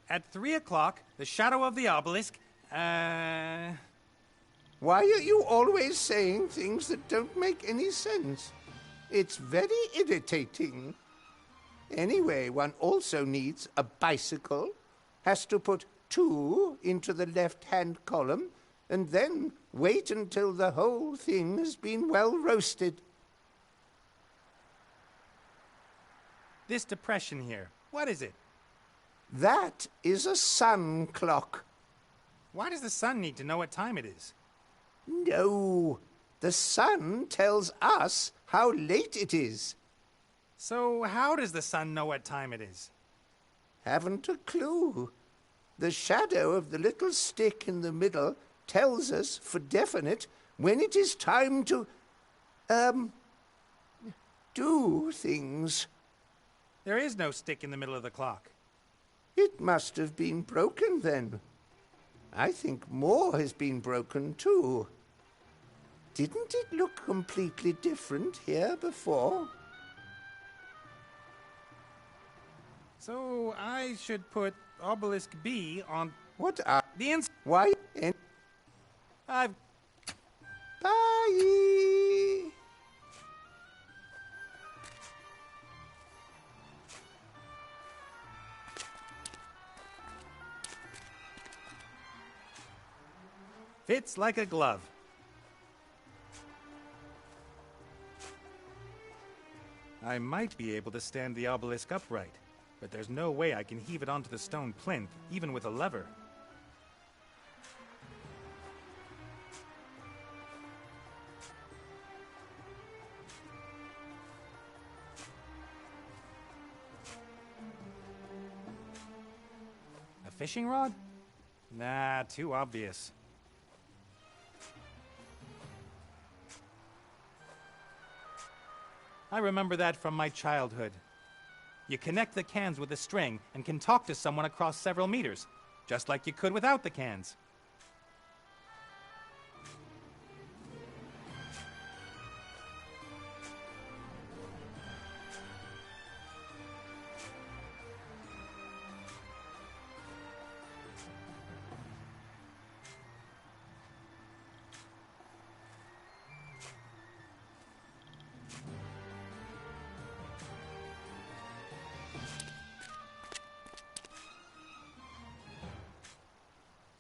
At 3 o'clock, the shadow of the obelisk, Why are you always saying things that don't make any sense? It's very irritating. Anyway, one also needs a bicycle, has to put 2 into the left-hand column, and then wait until the whole thing has been well roasted. This depression here, what is it? That is a sun clock. Why does the sun need to know what time it is? No, the sun tells us how late it is. So how does the sun know what time it is? Haven't a clue. The shadow of the little stick in the middle tells us for definite when it is time to, do things. There is no stick in the middle of the clock. It must have been broken then. I think more has been broken too. Didn't it look completely different here before? So I should put obelisk B on... What are... The ins... Why? And... I've... Bye! Fits like a glove. I might be able to stand the obelisk upright, but there's no way I can heave it onto the stone plinth, even with a lever. A fishing rod? Nah, too obvious. I remember that from my childhood. You connect the cans with a string and can talk to someone across several meters, just like you could without the cans.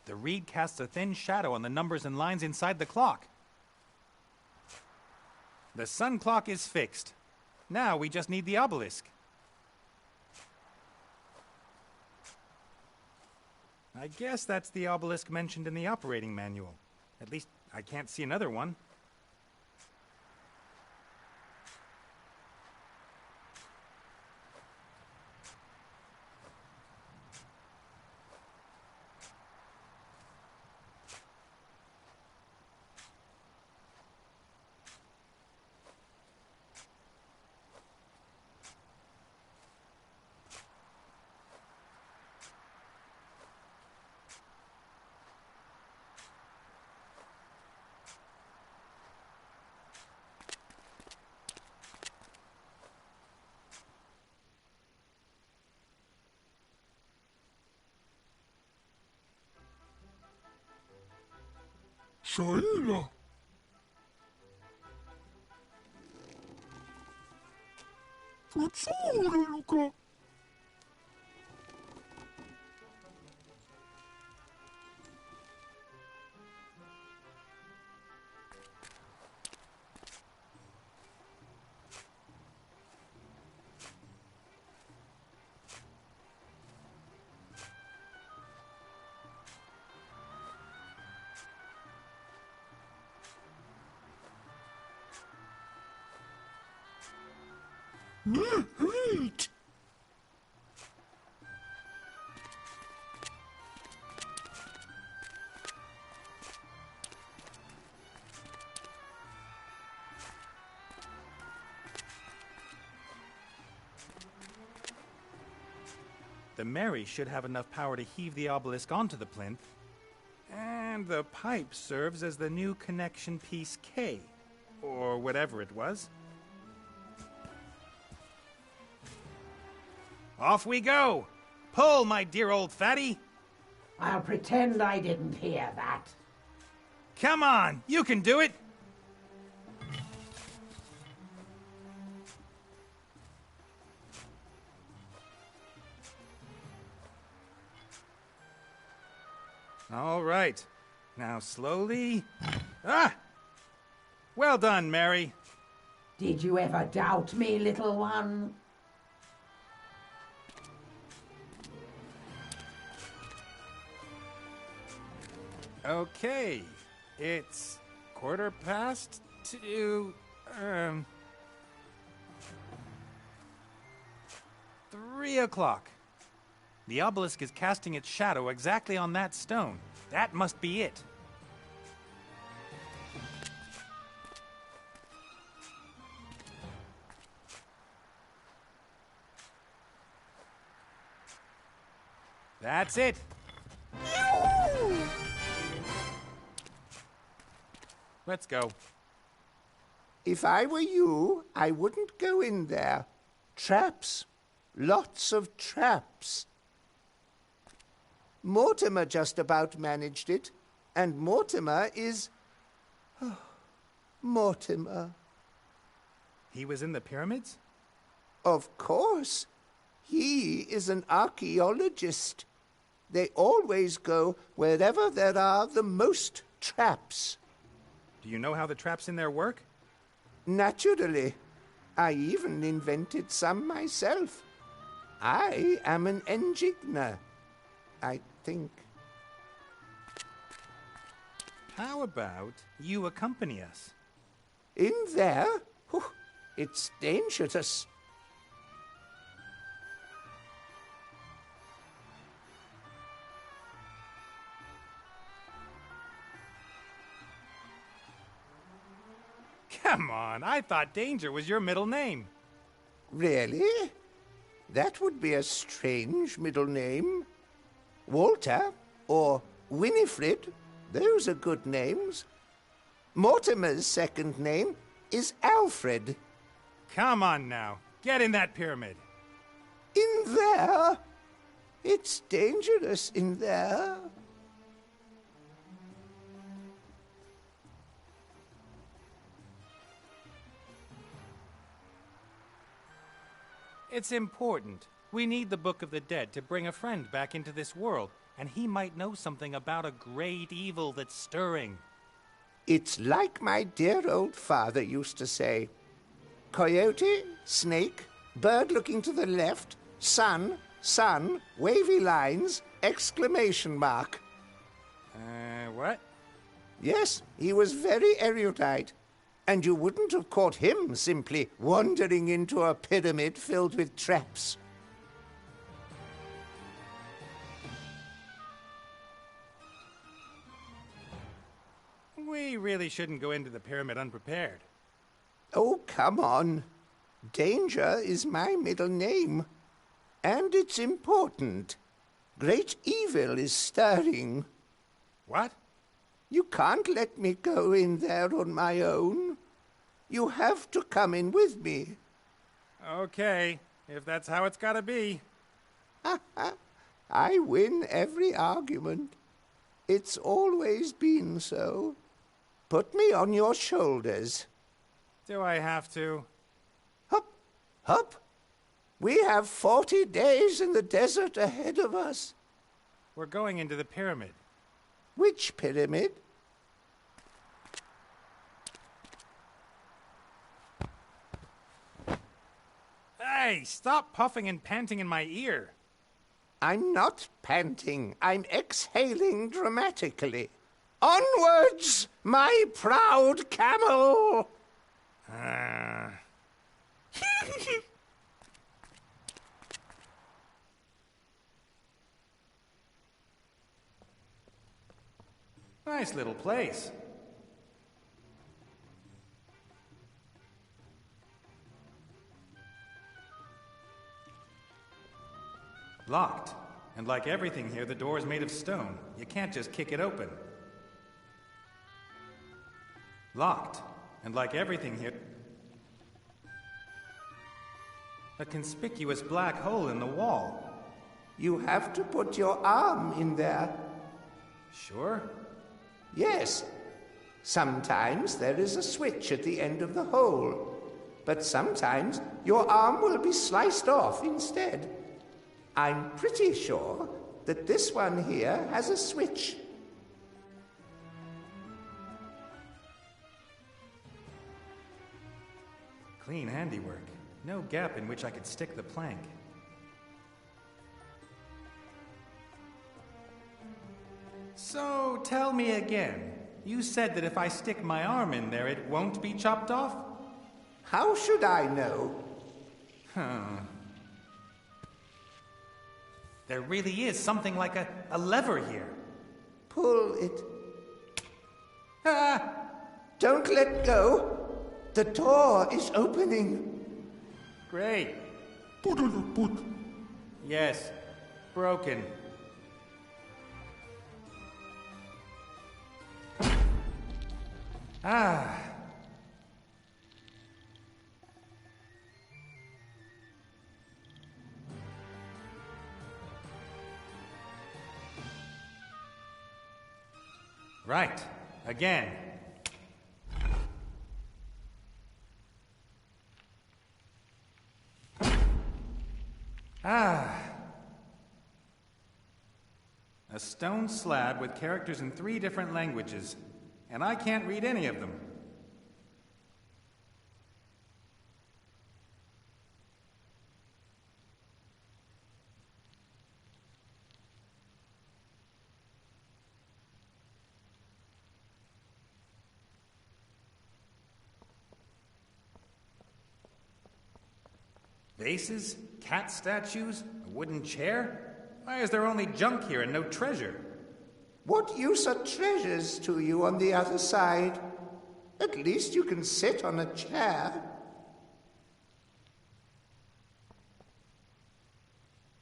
The reed casts a thin shadow on the numbers and lines inside the clock. The sun clock is fixed. Now we just need the obelisk. I guess that's the obelisk mentioned in the operating manual. At least I can't see another one. Sailor. Fazzole, Luca. Neat. The Mary should have enough power to heave the obelisk onto the plinth. And the pipe serves as the new connection piece K, or whatever it was. Off we go! Pull, my dear old fatty! I'll pretend I didn't hear that. Come on, you can do it! All right. Now slowly... Ah! Well done, Mary. Did you ever doubt me, little one? Okay. It's 2:15 3 o'clock. The obelisk is casting its shadow exactly on that stone. That must be it. That's it. Let's go. If I were you, I wouldn't go in there. Traps. Lots of traps. Mortimer just about managed it, and Mortimer is... Mortimer. He was in the pyramids? Of course. He is an archaeologist. They always go wherever there are the most traps. Do you know how the traps in there work? Naturally. I even invented some myself. I am an enigma, I think. How about you accompany us? In there? Whew, it's dangerous. Come on, I thought Danger was your middle name. Really? That would be a strange middle name. Walter or Winifred, those are good names. Mortimer's second name is Alfred. Come on now, get in that pyramid. In there? It's dangerous in there. It's important. We need the Book of the Dead to bring a friend back into this world, and he might know something about a great evil that's stirring. It's like my dear old father used to say. Coyote, snake, bird looking to the left, sun, wavy lines, exclamation mark. What? Yes, he was very erudite. And you wouldn't have caught him simply wandering into a pyramid filled with traps. We really shouldn't go into the pyramid unprepared. Oh, come on. Danger is my middle name. And it's important. Great evil is stirring. What? You can't let me go in there on my own. You have to come in with me. Okay, if that's how it's gotta be. I win every argument. It's always been so. Put me on your shoulders. Do I have to? Hup. We have 40 days in the desert ahead of us. We're going into the pyramid. Which pyramid? Hey, stop puffing and panting in my ear. I'm not panting. I'm exhaling dramatically. Onwards, my proud camel! Nice little place. Locked. And like everything here, the door is made of stone. You can't just kick it open. Locked. And like everything here... a conspicuous black hole in the wall. You have to put your arm in there. Sure? Yes. Sometimes there is a switch at the end of the hole. But sometimes your arm will be sliced off instead. I'm pretty sure that this one here has a switch. Clean handiwork. No gap in which I could stick the plank. So, tell me again. You said that if I stick my arm in there, it won't be chopped off? How should I know? There really is something like a lever here. Pull it. Ah! Don't let go. The door is opening. Great. Yes. Broken. Ah. Right. Again. Ah. A stone slab with characters in 3 different languages, and I can't read any of them. Vases? Cat statues? A wooden chair? Why is there only junk here and no treasure? What use are treasures to you on the other side? At least you can sit on a chair.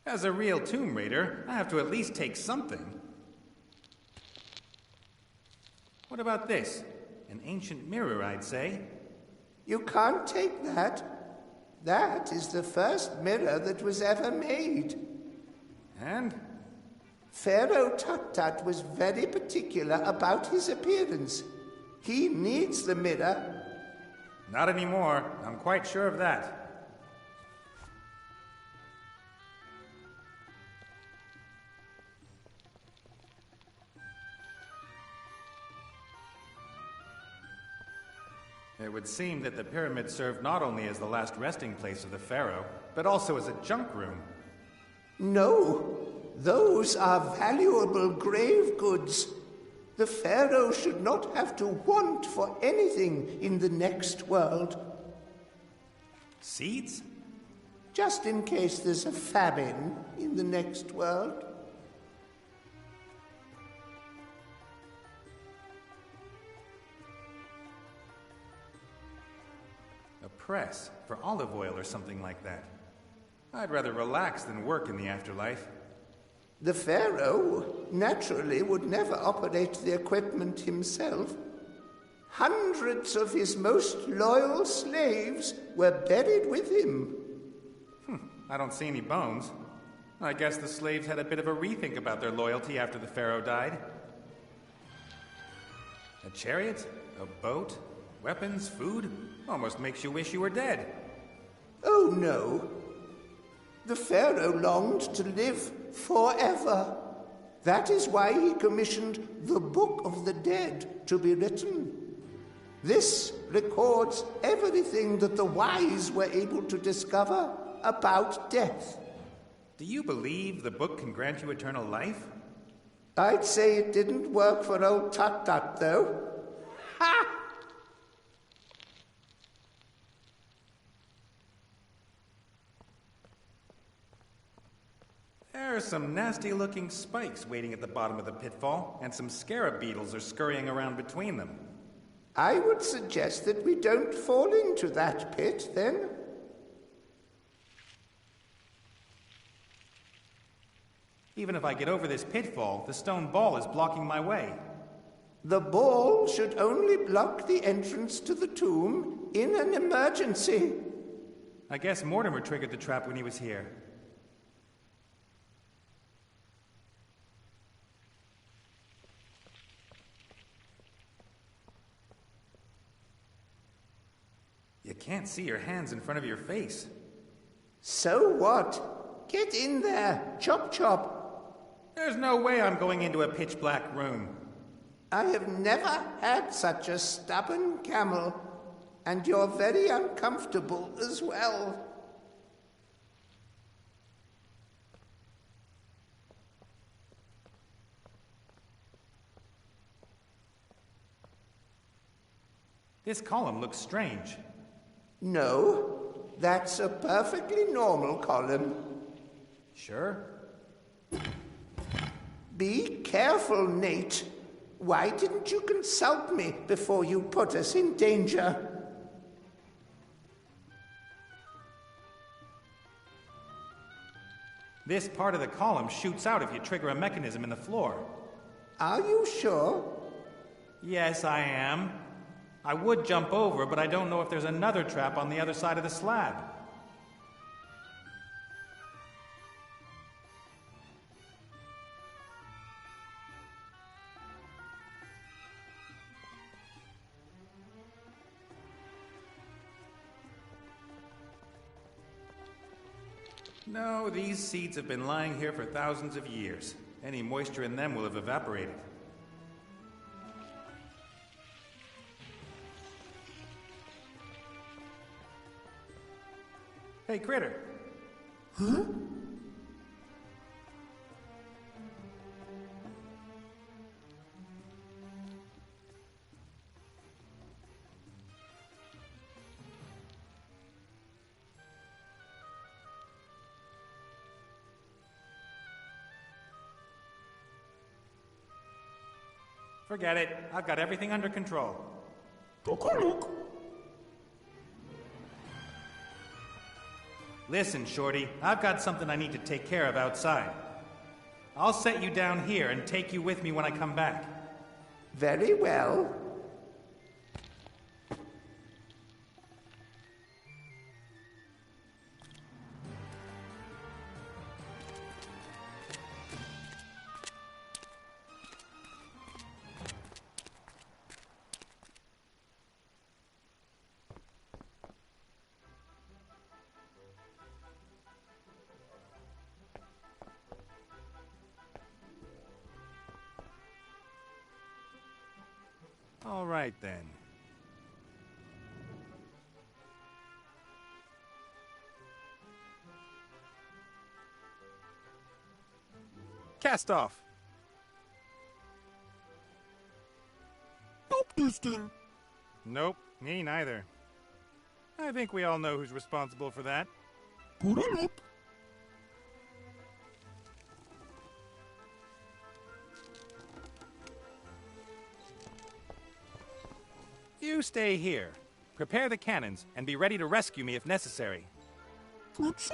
As a real Tomb Raider, I have to at least take something. What about this? An ancient mirror, I'd say. You can't take that. That is the first mirror that was ever made. And? Pharaoh Tut-Tut was very particular about his appearance. He needs the mirror. Not anymore. I'm quite sure of that. It would seem that the pyramid served not only as the last resting place of the pharaoh, but also as a junk room. No, those are valuable grave goods. The pharaoh should not have to want for anything in the next world. Seeds? Just in case there's a famine in the next world. A press for olive oil or something like that. I'd rather relax than work in the afterlife. The pharaoh naturally would never operate the equipment himself. Hundreds of his most loyal slaves were buried with him. I don't see any bones. I guess the slaves had a bit of a rethink about their loyalty after the pharaoh died. A chariot? A boat? Weapons? Food? Almost makes you wish you were dead. Oh, no. The pharaoh longed to live forever. That is why he commissioned the Book of the Dead to be written. This records everything that the wise were able to discover about death. Do you believe the book can grant you eternal life? I'd say it didn't work for old Tut-Tut, though. Ha! There are some nasty-looking spikes waiting at the bottom of the pitfall, and some scarab beetles are scurrying around between them. I would suggest that we don't fall into that pit, then. Even if I get over this pitfall, the stone ball is blocking my way. The ball should only block the entrance to the tomb in an emergency. I guess Mortimer triggered the trap when he was here. You can't see your hands in front of your face. So what? Get in there. Chop chop. There's no way I'm going into a pitch-black room. I have never had such a stubborn camel, and you're very uncomfortable as well. This column looks strange. No, that's a perfectly normal column. Sure? Be careful, Nate. Why didn't you consult me before you put us in danger? This part of the column shoots out if you trigger a mechanism in the floor. Are you sure? Yes, I am. I would jump over, but I don't know if there's another trap on the other side of the slab. No, these seeds have been lying here for thousands of years. Any moisture in them will have evaporated. Hey, Critter. Huh? Forget it. I've got everything under control. Look. Listen, Shorty, I've got something I need to take care of outside. I'll set you down here and take you with me when I come back. Very well. All right, then. Cast off. Stop this thing. Nope, me neither. I think we all know who's responsible for that. Put it up. You stay here. Prepare the cannons and be ready to rescue me if necessary. Get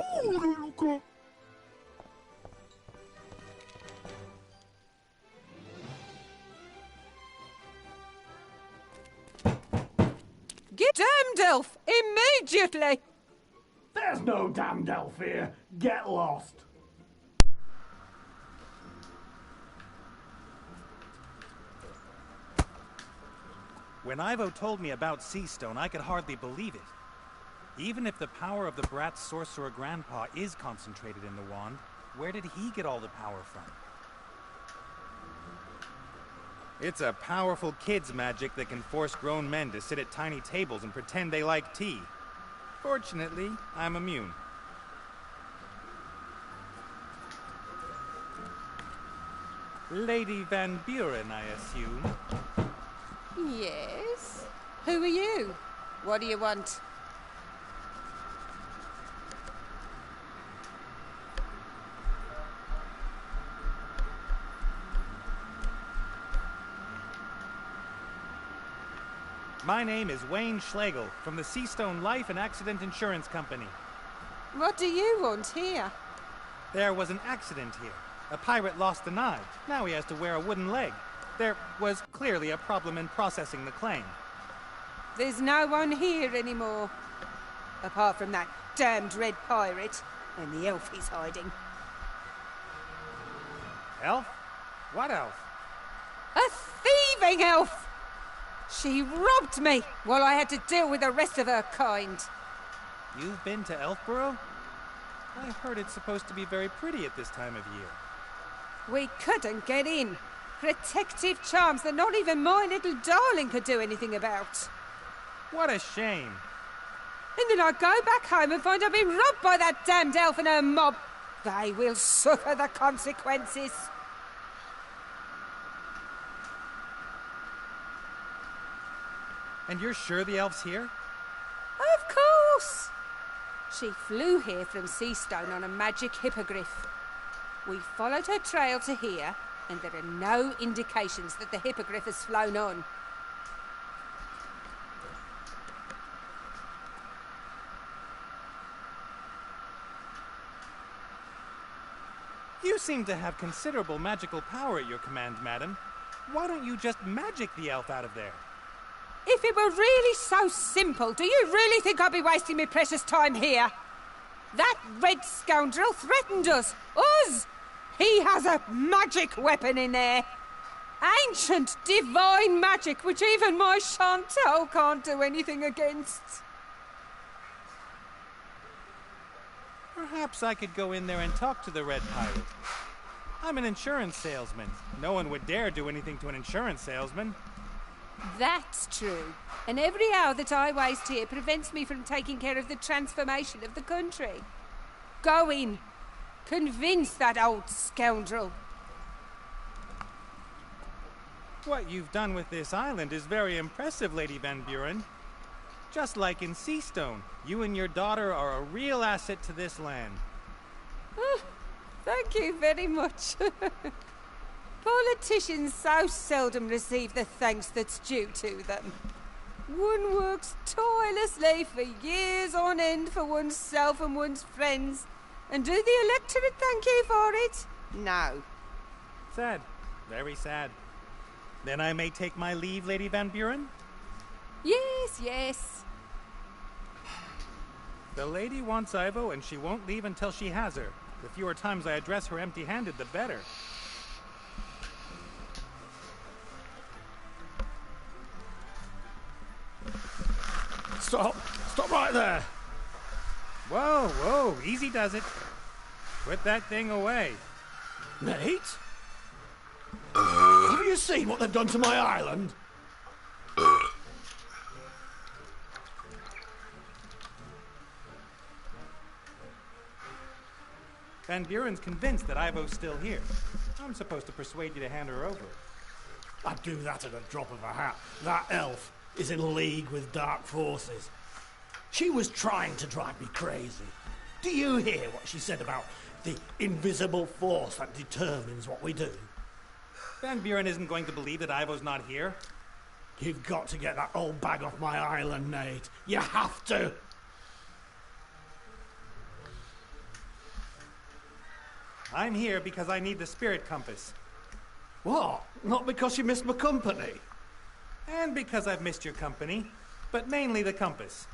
damned elf immediately! There's no damned elf here. Get lost. When Ivo told me about Seastone, I could hardly believe it. Even if the power of the brat's sorcerer grandpa is concentrated in the wand, where did he get all the power from? It's a powerful kid's magic that can force grown men to sit at tiny tables and pretend they like tea. Fortunately, I'm immune. Lady Van Buren, I assume. Yes? Who are you? What do you want? My name is Wayne Schlegel from the Seastone Life and Accident Insurance Company. What do you want here? There was an accident here. A pirate lost an eye. Now he has to wear a wooden leg. There was clearly a problem in processing the claim. There's no one here anymore. Apart from that damned red pirate and the elf he's hiding. Elf? What elf? A thieving elf! She robbed me while I had to deal with the rest of her kind. You've been to Elfborough? I heard it's supposed to be very pretty at this time of year. We couldn't get in. Protective charms that not even my little darling could do anything about. What a shame. And then I go back home and find I've been robbed by that damned elf and her mob. They will suffer the consequences. And you're sure the elf's here? Of course. She flew here from Seastone on a magic hippogriff. We followed her trail to here, and there are no indications that the hippogriff has flown on. You seem to have considerable magical power at your command, madam. Why don't you just magic the elf out of there? If it were really so simple, do you really think I'd be wasting my precious time here? That red scoundrel threatened us! Us! He has a magic weapon in there! Ancient, divine magic, which even my Chantal can't do anything against. Perhaps I could go in there and talk to the Red Pirate. I'm an insurance salesman. No one would dare do anything to an insurance salesman. That's true. And every hour that I waste here prevents me from taking care of the transformation of the country. Go in. Convince that old scoundrel. What you've done with this island is very impressive, Lady Van Buren. Just like in Seastone, you and your daughter are a real asset to this land. Thank you very much. Politicians so seldom receive the thanks that's due to them. One works tirelessly for years on end for oneself and one's friends. And do the electorate thank you for it? No. Sad. Very sad. Then I may take my leave, Lady Van Buren? Yes, yes. The lady wants Ivo, and she won't leave until she has her. The fewer times I address her empty-handed, the better. Stop! Stop right there! Whoa, whoa, easy does it. Put that thing away. Nate? Have you seen what they've done to my island? Van Buren's convinced that Ivo's still here. I'm supposed to persuade you to hand her over. I'd do that at a drop of a hat. That elf is in league with dark forces. She was trying to drive me crazy. Do you hear what she said about the invisible force that determines what we do? Van Buren isn't going to believe that Ivo's not here. You've got to get that old bag off my island, Nate. You have to. I'm here because I need the spirit compass. What? Not because you missed my company? And because I've missed your company, but mainly the compass.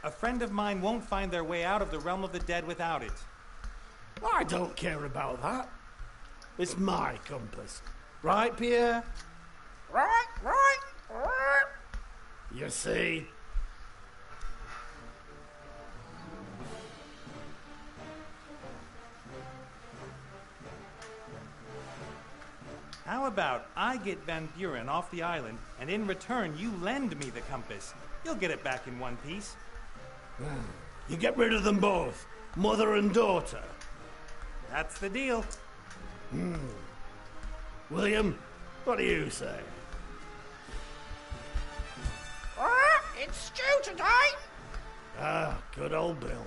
A friend of mine won't find their way out of the realm of the dead without it. I don't care about that. It's my compass. Right, Pierre? Right. You see? How about I get Van Buren off the island, and in return you lend me the compass? You'll get it back in one piece. You get rid of them both, mother and daughter. That's the deal. William, what do you say? It's stew today! Ah, good old Bill.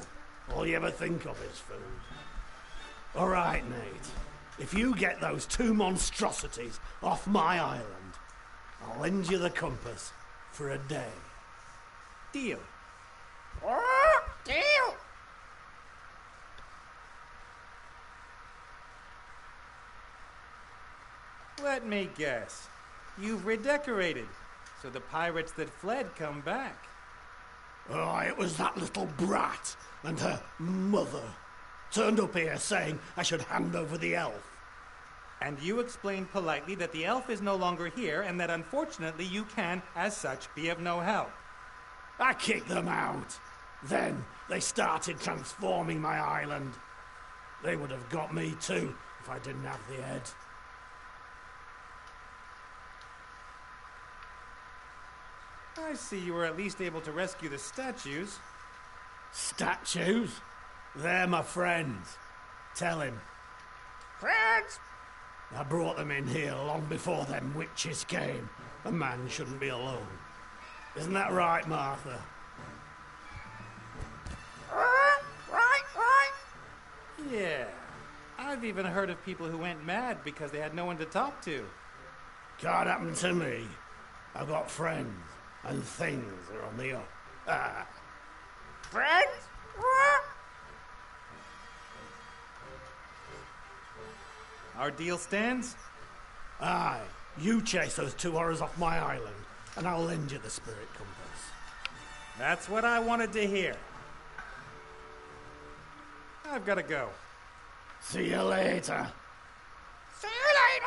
All you ever think of is food. All right, Nate. If you get those two monstrosities off my island, I'll lend you the compass for a day. Deal. Deal! Let me guess. You've redecorated, so the pirates that fled come back. Oh, it was that little brat and her mother. Turned up here saying I should hand over the elf. And you explained politely that the elf is no longer here and that unfortunately you can, as such, be of no help. I kicked them out. Then they started transforming my island. They would have got me too if I didn't have the head. I see you were at least able to rescue the statues. Statues? They're my friends. Tell him. Friends! I brought them in here long before them witches came. A man shouldn't be alone. Isn't that right, Martha? Right. Yeah. I've even heard of people who went mad because they had no one to talk to. Can't happen to me. I've got friends, and things are on the up. Friends? Our deal stands? Aye. You chase those two horrors off my island, and I'll lend you the spirit compass. That's what I wanted to hear. I've got to go. See you later. See you later!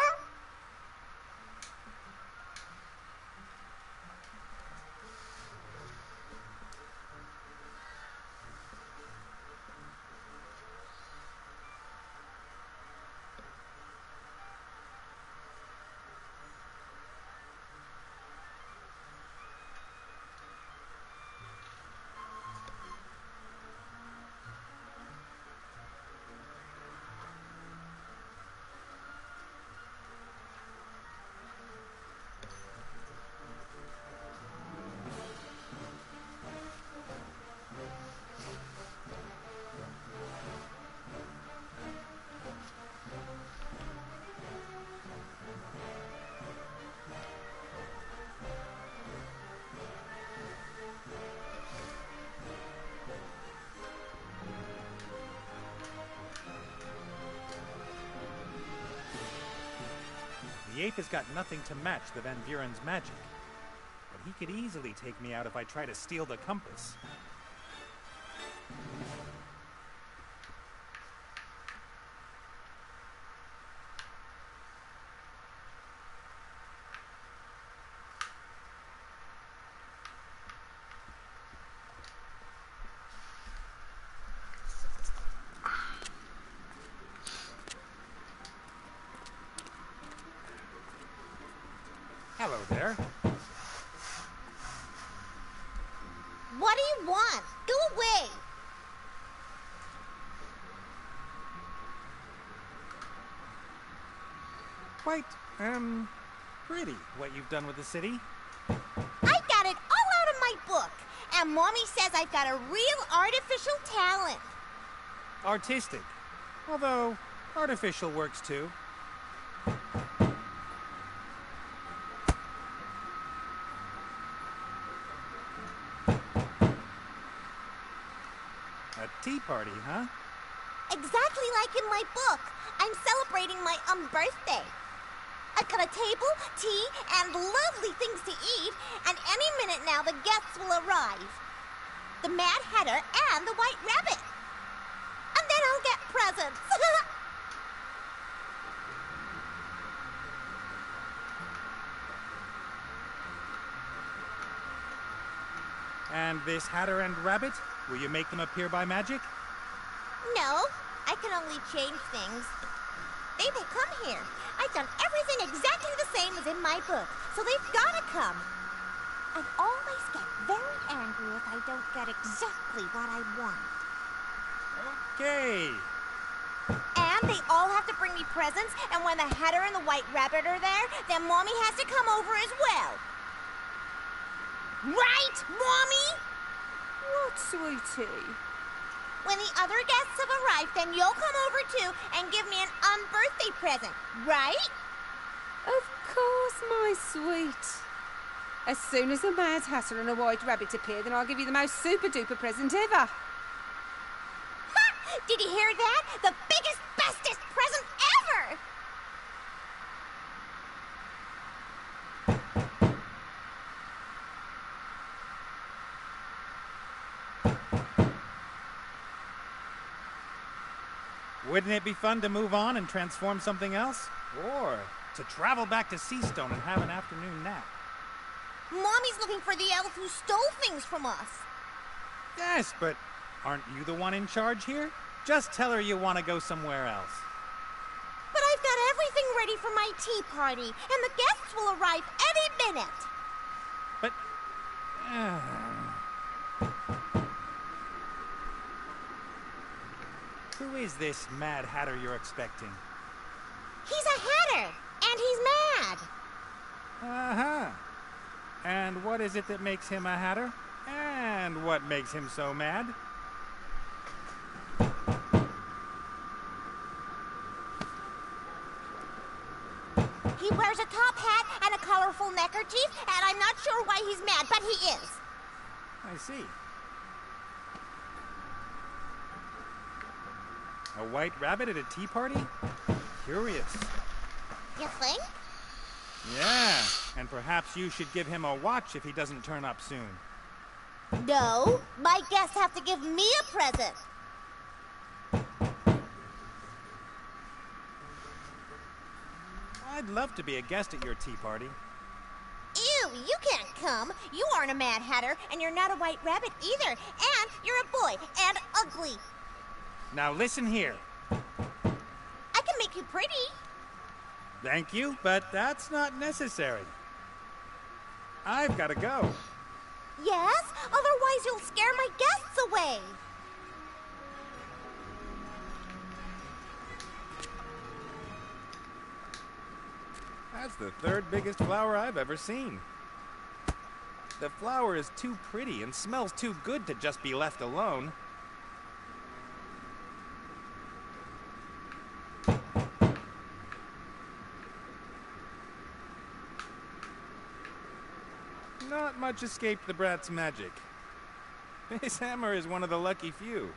The ape has got nothing to match the Van Buren's magic. But he could easily take me out if I try to steal the compass. Hello there. What do you want? Go away! Quite, pretty what you've done with the city. I got it all out of my book, and Mommy says I've got a real artificial talent. Artistic. Although, artificial works too. A tea party, huh? Exactly like in my book. I'm celebrating my birthday. I've got a table, tea, and lovely things to eat, and any minute now the guests will arrive. The Mad Hatter and the White Rabbit. And then I'll get presents. And this Hatter and Rabbit? Will you make them appear by magic? No, I can only change things. They come here. I've done everything exactly the same as in my book, so they've gotta come. I always get very angry if I don't get exactly what I want. Okay. And they all have to bring me presents, and when the Hatter and the White Rabbit are there, then Mommy has to come over as well. Right, Mommy? What, sweetie? When the other guests have arrived, then you'll come over too and give me an unbirthday present, right? Of course, my sweet. As soon as a Mad Hatter and a White Rabbit appear, then I'll give you the most super-duper present ever. Ha! Did you hear that? The biggest, bestest present ever! Wouldn't it be fun to move on and transform something else? Or to travel back to Seastone and have an afternoon nap? Mommy's looking for the elf who stole things from us. Yes, but aren't you the one in charge here? Just tell her you want to go somewhere else. But I've got everything ready for my tea party, and the guests will arrive any minute. But... Who is this Mad Hatter you're expecting? He's a Hatter, and he's mad. Uh-huh. And what is it that makes him a Hatter? And what makes him so mad? He wears a top hat and a colorful neckerchief, and I'm not sure why he's mad, but he is. I see. A white rabbit at a tea party? Curious. You think? Yeah, and perhaps you should give him a watch if he doesn't turn up soon. No, my guests have to give me a present. I'd love to be a guest at your tea party. Ew, you can't come. You aren't a Mad Hatter, and you're not a White Rabbit either. And you're a boy, and ugly. Now listen here. I can make you pretty. Thank you, but that's not necessary. I've got to go. Yes? Otherwise you'll scare my guests away. That's the third biggest flower I've ever seen. The flower is too pretty and smells too good to just be left alone. Not much escaped the brat's magic. His hammer is one of the lucky few.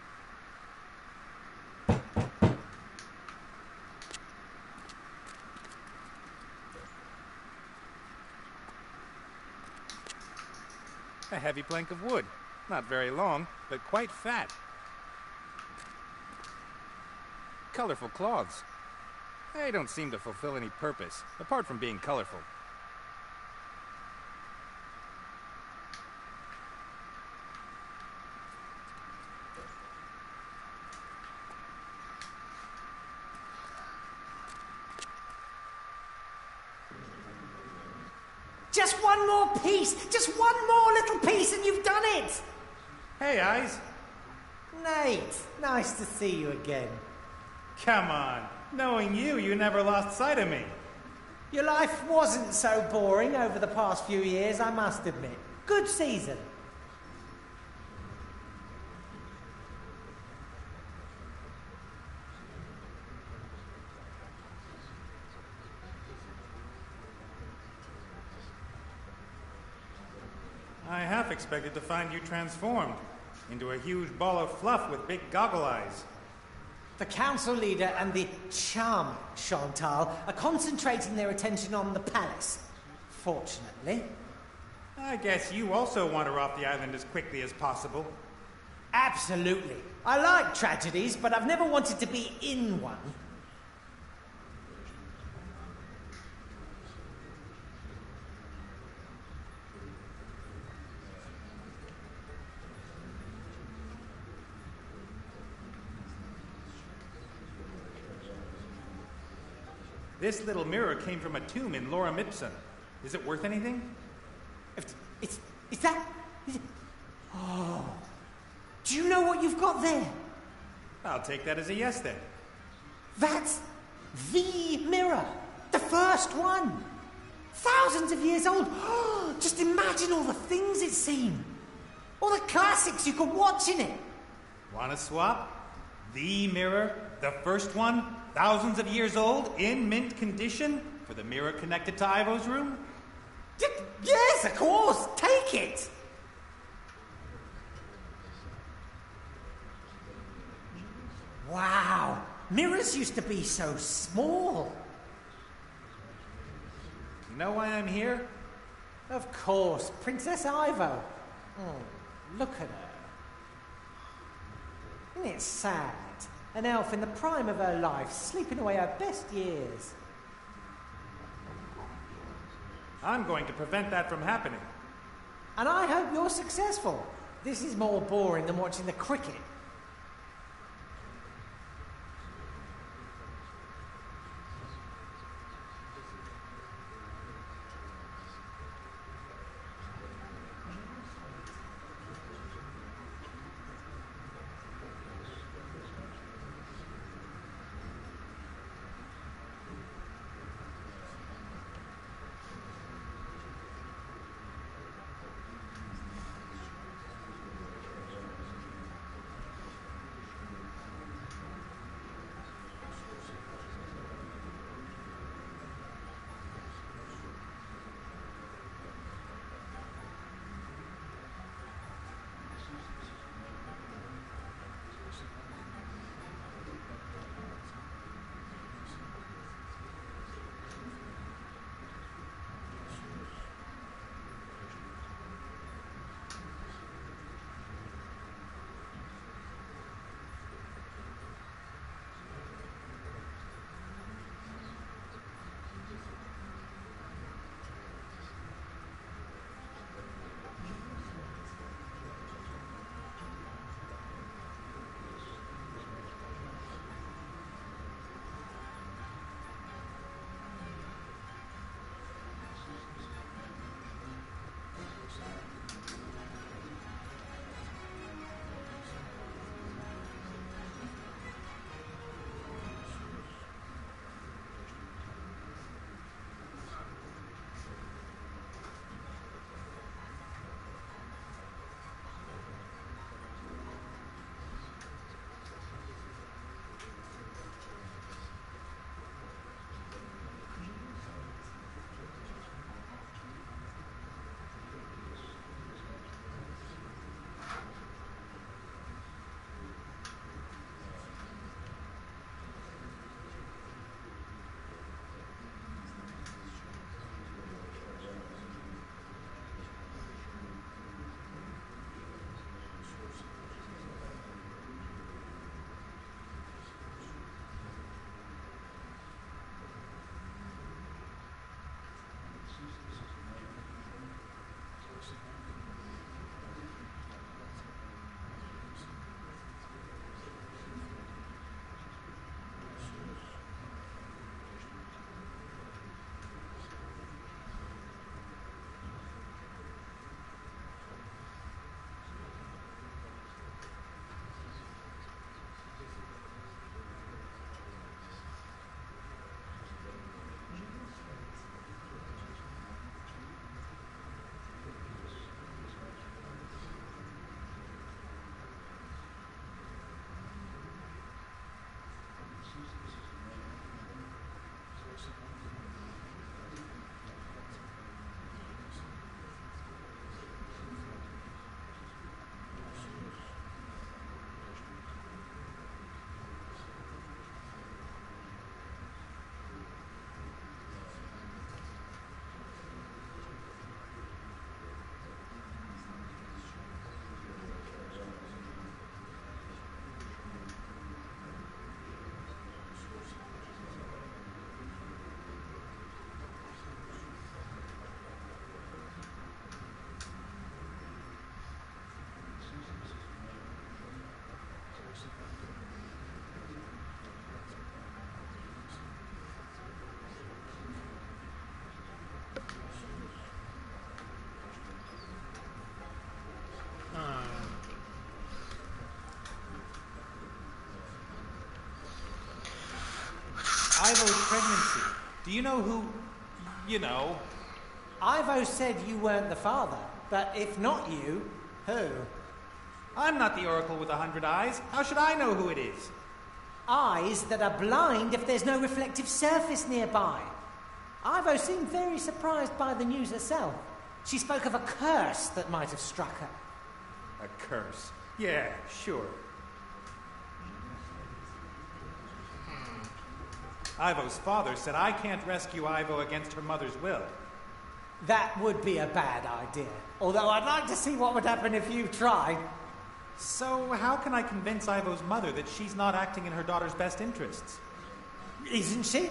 A heavy plank of wood. Not very long, but quite fat. Colorful cloths. They don't seem to fulfill any purpose, apart from being colorful. Just one more piece! Just one more little piece and you've done it! Hey, Eyes. Nate, nice to see you again. Come on. Knowing you, you never lost sight of me. Your life wasn't so boring over the past few years, I must admit. Good season. I half expected to find you transformed into a huge ball of fluff with big goggle eyes. The council leader and the charming Chantal are concentrating their attention on the palace. Fortunately. I guess you also wander off the island as quickly as possible. Absolutely. I like tragedies, but I've never wanted to be in one. This little mirror came from a tomb in Lorem Ipsum. Is it worth anything? Is that... Oh. Do you know what you've got there? I'll take that as a yes then. That's the mirror. The first one. Thousands of years old. Just imagine all the things it's seen. All the classics you could watch in it. Wanna swap? The mirror, the first one, thousands of years old, in mint condition, for the mirror connected to Ivo's room? Yes, of course. Take it. Wow. Mirrors used to be so small. You know why I'm here? Of course. Princess Ivo. Look at her. Isn't it sad? An elf in the prime of her life, sleeping away her best years. I'm going to prevent that from happening. And I hope you're successful. This is more boring than watching the cricket. Ivo's pregnancy. Do you know who... you know... Ivo said you weren't the father, but if not you, who? I'm not the Oracle with 100 eyes. How should I know who it is? Eyes that are blind if there's no reflective surface nearby. Ivo seemed very surprised by the news herself. She spoke of a curse that might have struck her. A curse? Yeah, sure. Ivo's father said I can't rescue Ivo against her mother's will. That would be a bad idea. Although I'd like to see what would happen if you tried. So how can I convince Ivo's mother that she's not acting in her daughter's best interests? Isn't she?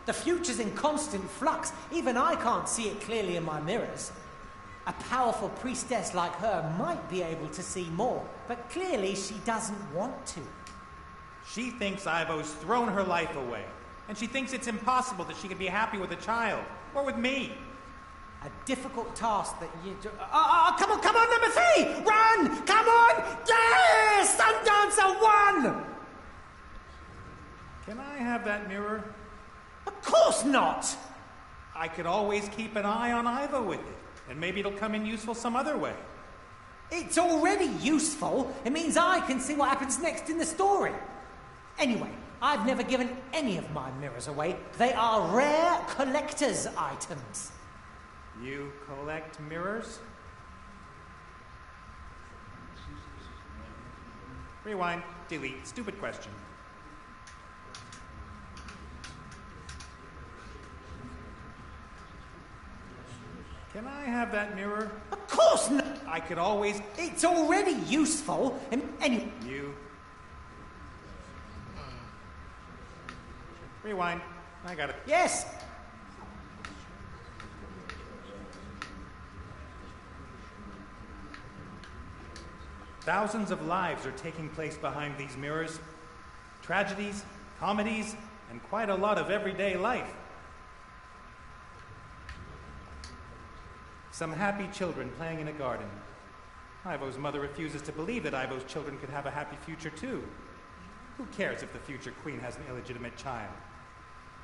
The future's in constant flux. Even I can't see it clearly in my mirrors. A powerful priestess like her might be able to see more, but clearly she doesn't want to. She thinks Ivo's thrown her life away, and she thinks it's impossible that she could be happy with a child, or with me. A difficult task that you do. Come on, number 3! Run! Come on! Yes! Sundancer 1! Can I have that mirror? Of course not! I could always keep an eye on Ivo with it, and maybe it'll come in useful some other way. It's already useful. It means I can see what happens next in the story. Anyway, I've never given any of my mirrors away. They are rare collector's items. You collect mirrors? Rewind, delete, stupid question. Can I have that mirror? Of course not! I could always... It's already useful. Anyway... You... Rewind. I got it. Yes! Thousands of lives are taking place behind these mirrors. Tragedies, comedies, and quite a lot of everyday life. Some happy children playing in a garden. Ivo's mother refuses to believe that Ivo's children could have a happy future too. Who cares if the future queen has an illegitimate child?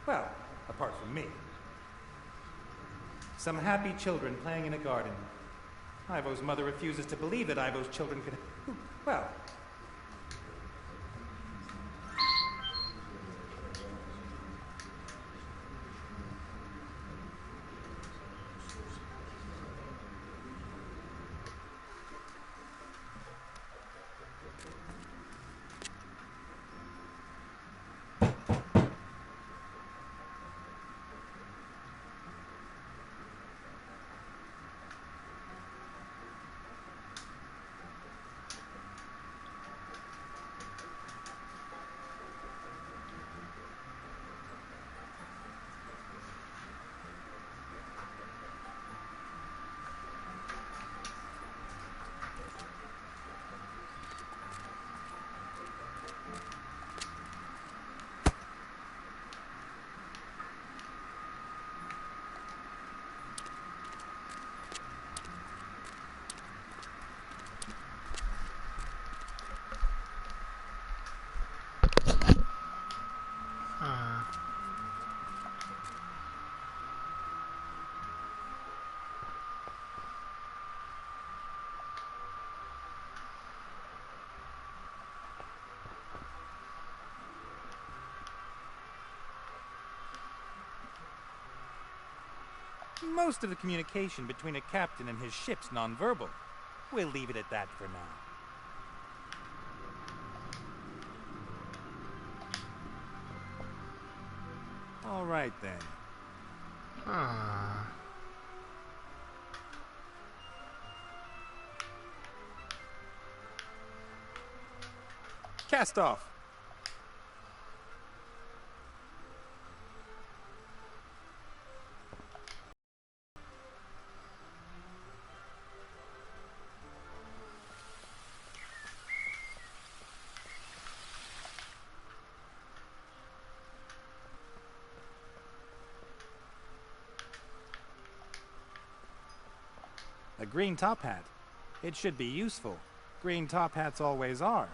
Well, apart from me. Some happy children playing in a garden. Ivo's mother refuses to believe that Ivo's children could... Well... Most of the communication between a captain and his ship's nonverbal. We'll leave it at that for now. All right, then. Cast off. A green top hat. It should be useful. Green top hats always are.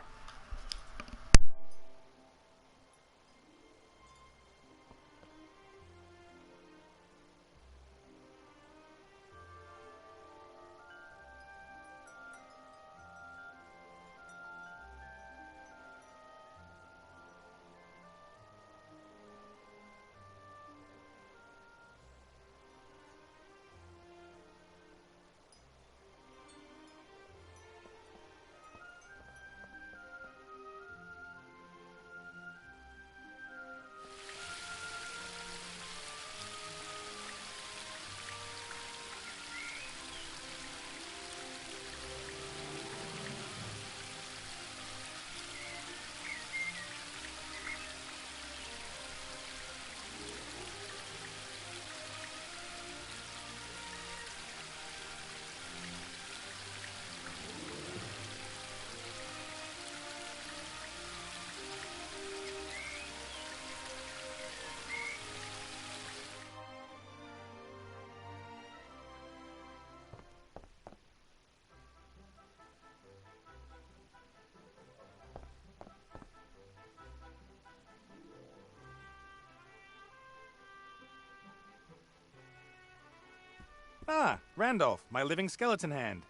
Ah, Randolph, my living skeleton hand.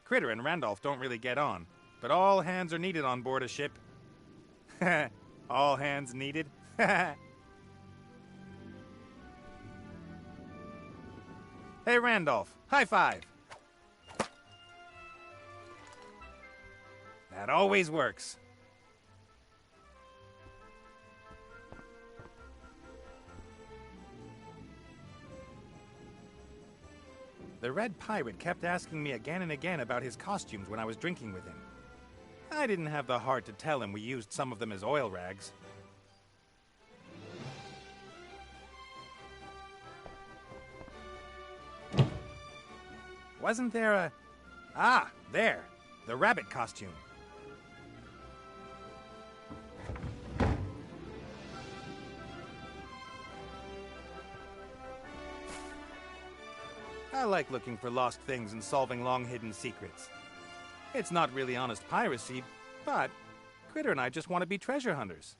Critter and Randolph don't really get on, but all hands are needed on board a ship. All hands needed. Hey, Randolph, high five. That always works. The Red Pirate kept asking me again and again about his costumes when I was drinking with him. I didn't have the heart to tell him we used some of them as oil rags. Wasn't there a... Ah, there! The rabbit costume. I like looking for lost things and solving long-hidden secrets. It's not really honest piracy, but Critter and I just want to be treasure hunters.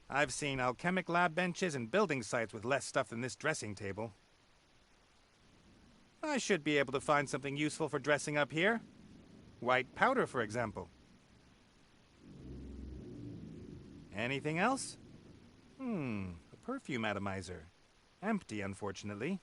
I've seen alchemic lab benches and building sites with less stuff than this dressing table. I should be able to find something useful for dressing up here. White powder, for example. Anything else? A perfume atomizer. Empty, unfortunately.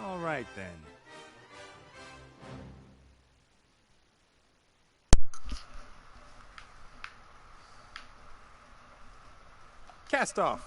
All right, then. Cast off.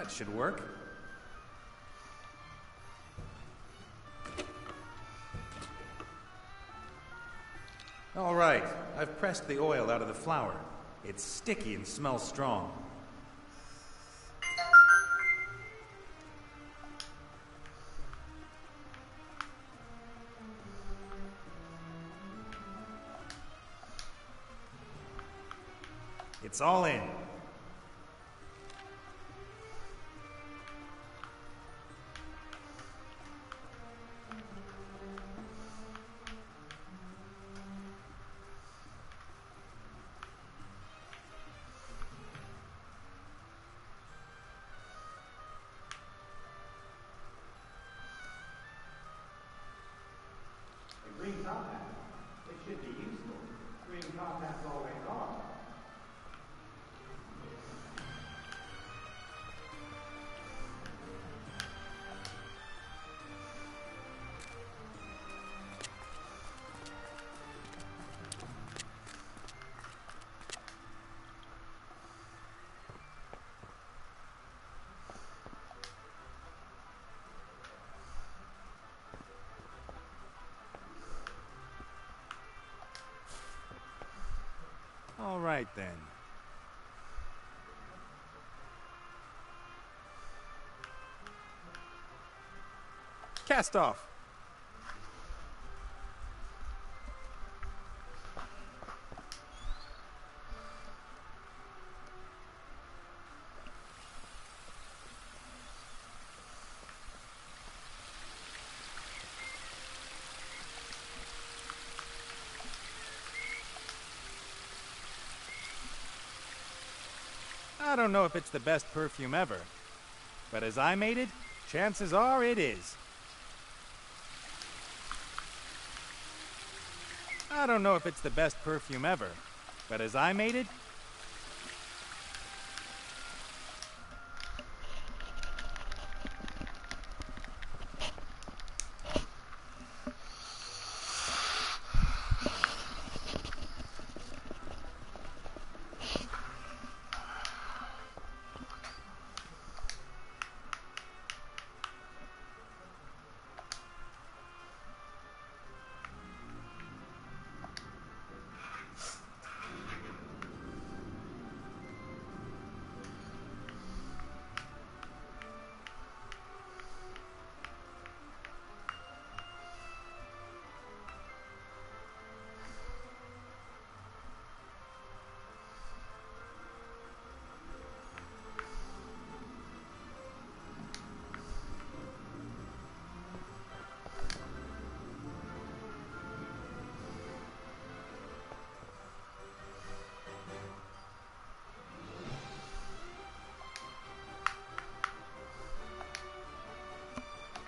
That should work. All right, I've pressed the oil out of the flour. It's sticky and smells strong. It's all in. A green contact? It should be useful. Green contact's always on. All right, then. Cast off. I don't know if it's the best perfume ever, but as I made it, chances are it is. I don't know if it's the best perfume ever, but as I made it,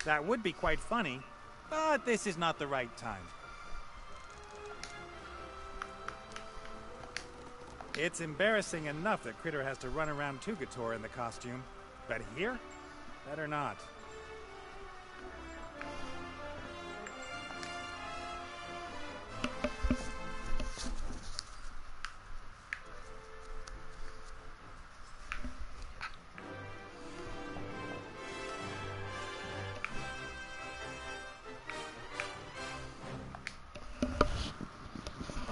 that would be quite funny, but this is not the right time. It's embarrassing enough that Critter has to run around Tugator in the costume, but here? Better not.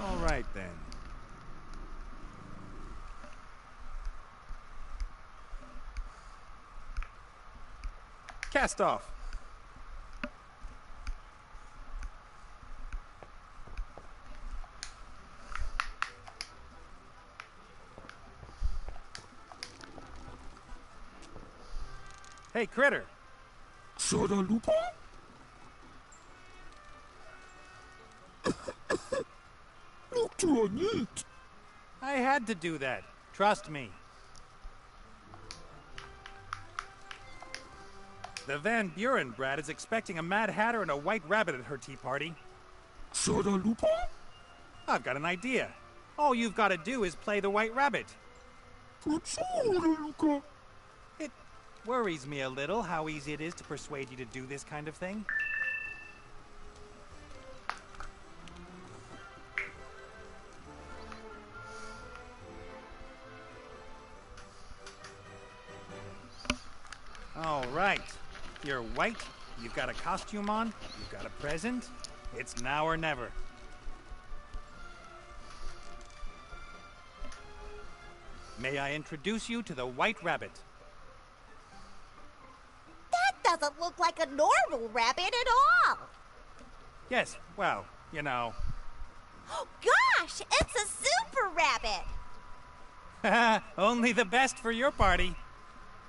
All right, then. Cast off. Hey, Critter. Soda Lupo? Look to a neat. I had to do that. Trust me. The Van Buren brat is expecting a Mad Hatter and a White Rabbit at her tea party. Soda Lupo? I've got an idea. All you've got to do is play the White Rabbit. It worries me a little how easy it is to persuade you to do this kind of thing. right. You're white, you've got a costume on, you've got a present. It's now or never. May I introduce you to the White Rabbit? That doesn't look like a normal rabbit at all. Yes, well, you know. Oh gosh, it's a super rabbit. Only the best for your party.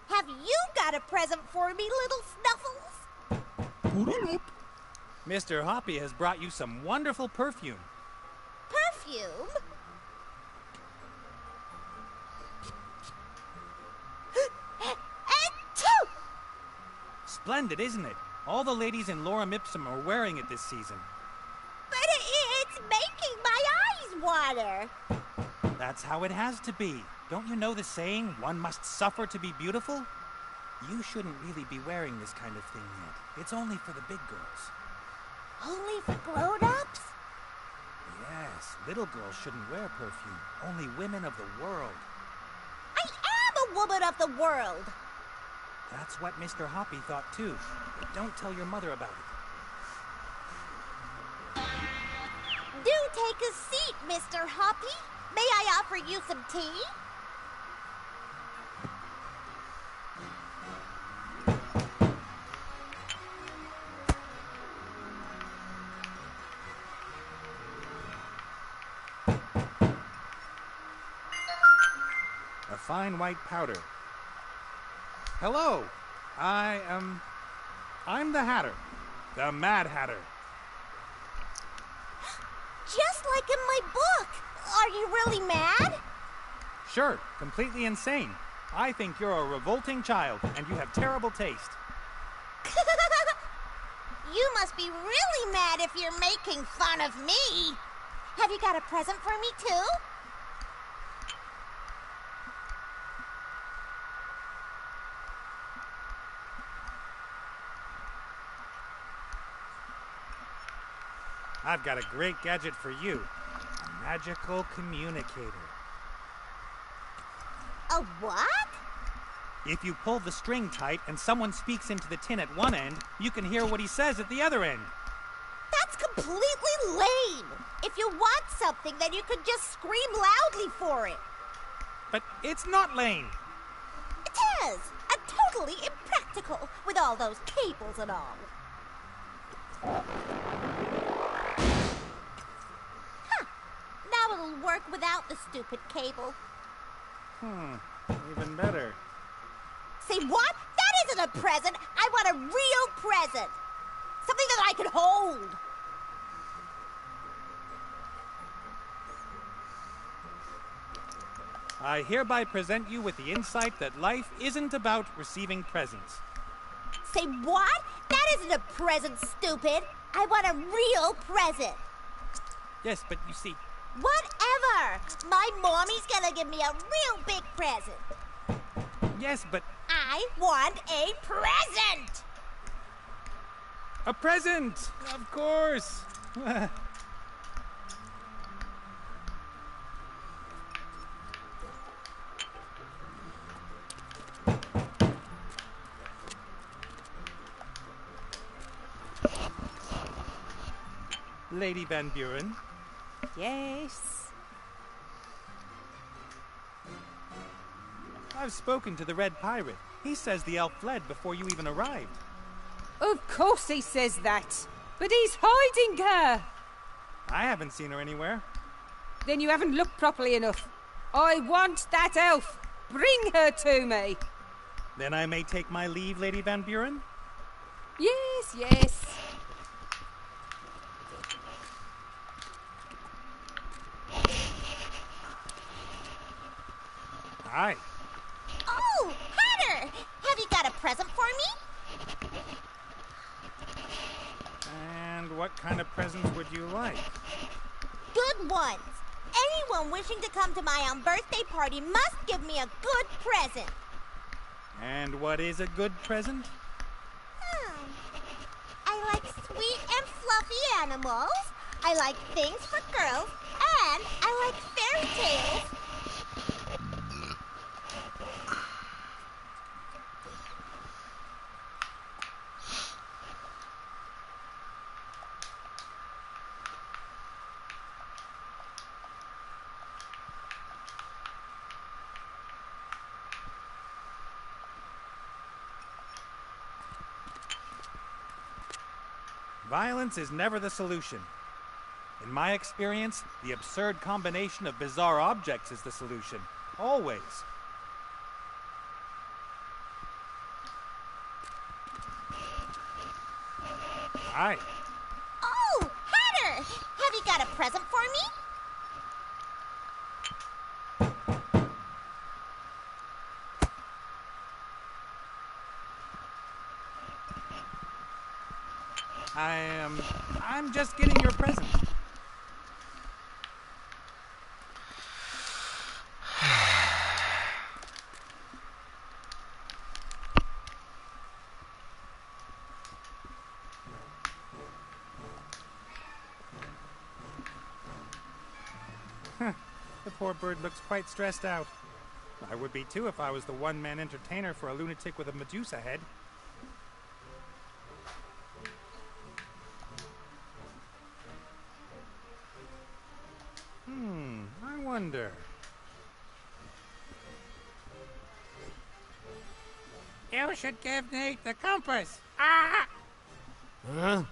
Have you got a present for me, little Snuffles? Mr. Hoppy has brought you some wonderful perfume. Perfume? Achoo! Splendid, isn't it? All the ladies in Lorem Ipsum are wearing it this season. But it's making my eyes water. That's how it has to be. Don't you know the saying, one must suffer to be beautiful? You shouldn't really be wearing this kind of thing yet. It's only for the big girls. Only for grown-ups? Yes, little girls shouldn't wear perfume. Only women of the world. I am a woman of the world. That's what Mr. Hoppy thought too. But don't tell your mother about it. Do take a seat, Mr. Hoppy. May I offer you some tea? A fine white powder. Hello. I'm the Hatter. The Mad Hatter. Just like in my book. Are you really mad? Sure, completely insane. I think you're a revolting child, and you have terrible taste. You must be really mad if you're making fun of me. Have you got a present for me, too? I've got a great gadget for you. A magical communicator. A what? If you pull the string tight and someone speaks into the tin at one end, you can hear what he says at the other end. That's completely lame. If you want something, then you could just scream loudly for it. But it's not lame. It is. And totally impractical with all those cables and all. Huh. Now it'll work without the stupid cable. Even better. Say what? That isn't a present. I want a real present. Something that I can hold. I hereby present you with the insight that life isn't about receiving presents. Say what? That isn't a present, stupid. I want a real present. Yes, but you see... Whatever. My mommy's gonna give me a real big present. Yes, but... I want a present! A present! Of course! Lady Van Buren? Yes? I've spoken to the Red Pirate. He says the elf fled before you even arrived. Of course he says that. But he's hiding her. I haven't seen her anywhere. Then you haven't looked properly enough. I want that elf. Bring her to me. Then I may take my leave, Lady Van Buren? Yes, yes. Hi. Oh, Hatter! Have you got a present for me? And what kind of presents would you like? Good ones. Anyone wishing to come to my birthday party must give me a good present. And what is a good present? I like sweet and fluffy animals. I like things for girls. And I like fairy tales. Violence is never the solution. In my experience, the absurd combination of bizarre objects is the solution. Always. Hi. Oh, Hatter! Have you got a present for me? I'm just getting your present. The poor bird looks quite stressed out. I would be too if I was the one-man entertainer for a lunatic with a Medusa head. I wonder. You should give Nate the compass. Ah! Huh?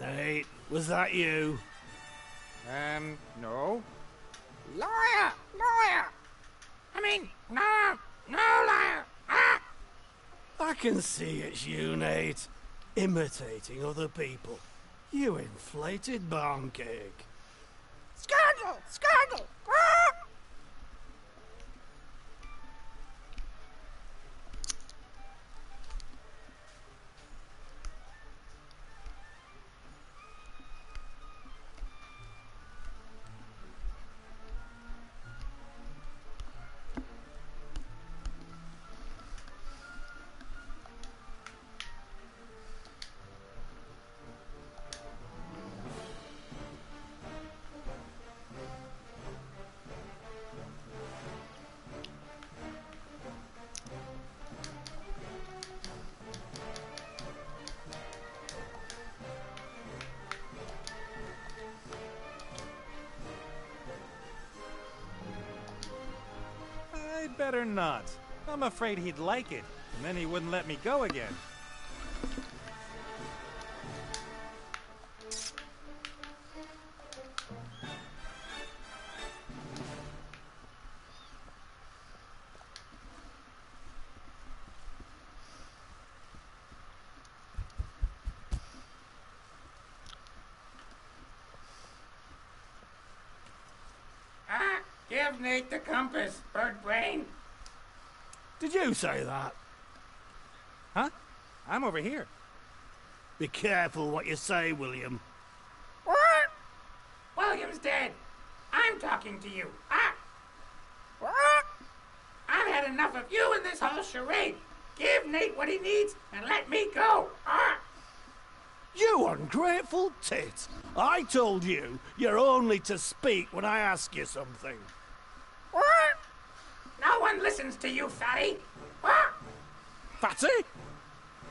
Nate, was that you? No. Liar! Liar! I mean, no! No, liar! Ah! I can see it's you, Nate. Imitating other people. You inflated barn cake. Scandal! Scandal! Ah! I'd better not. I'm afraid he'd like it, and then he wouldn't let me go again. Ah! Give Nate the compass, bird brain! Did you say that? Huh? I'm over here. Be careful what you say, William. What? William's dead. I'm talking to you. Ah! What? I've had enough of you and this whole charade. Give Nate what he needs and let me go. Ah! You ungrateful tit! I told you you're only to speak when I ask you something. What? No one listens to you, fatty. What? Fatty?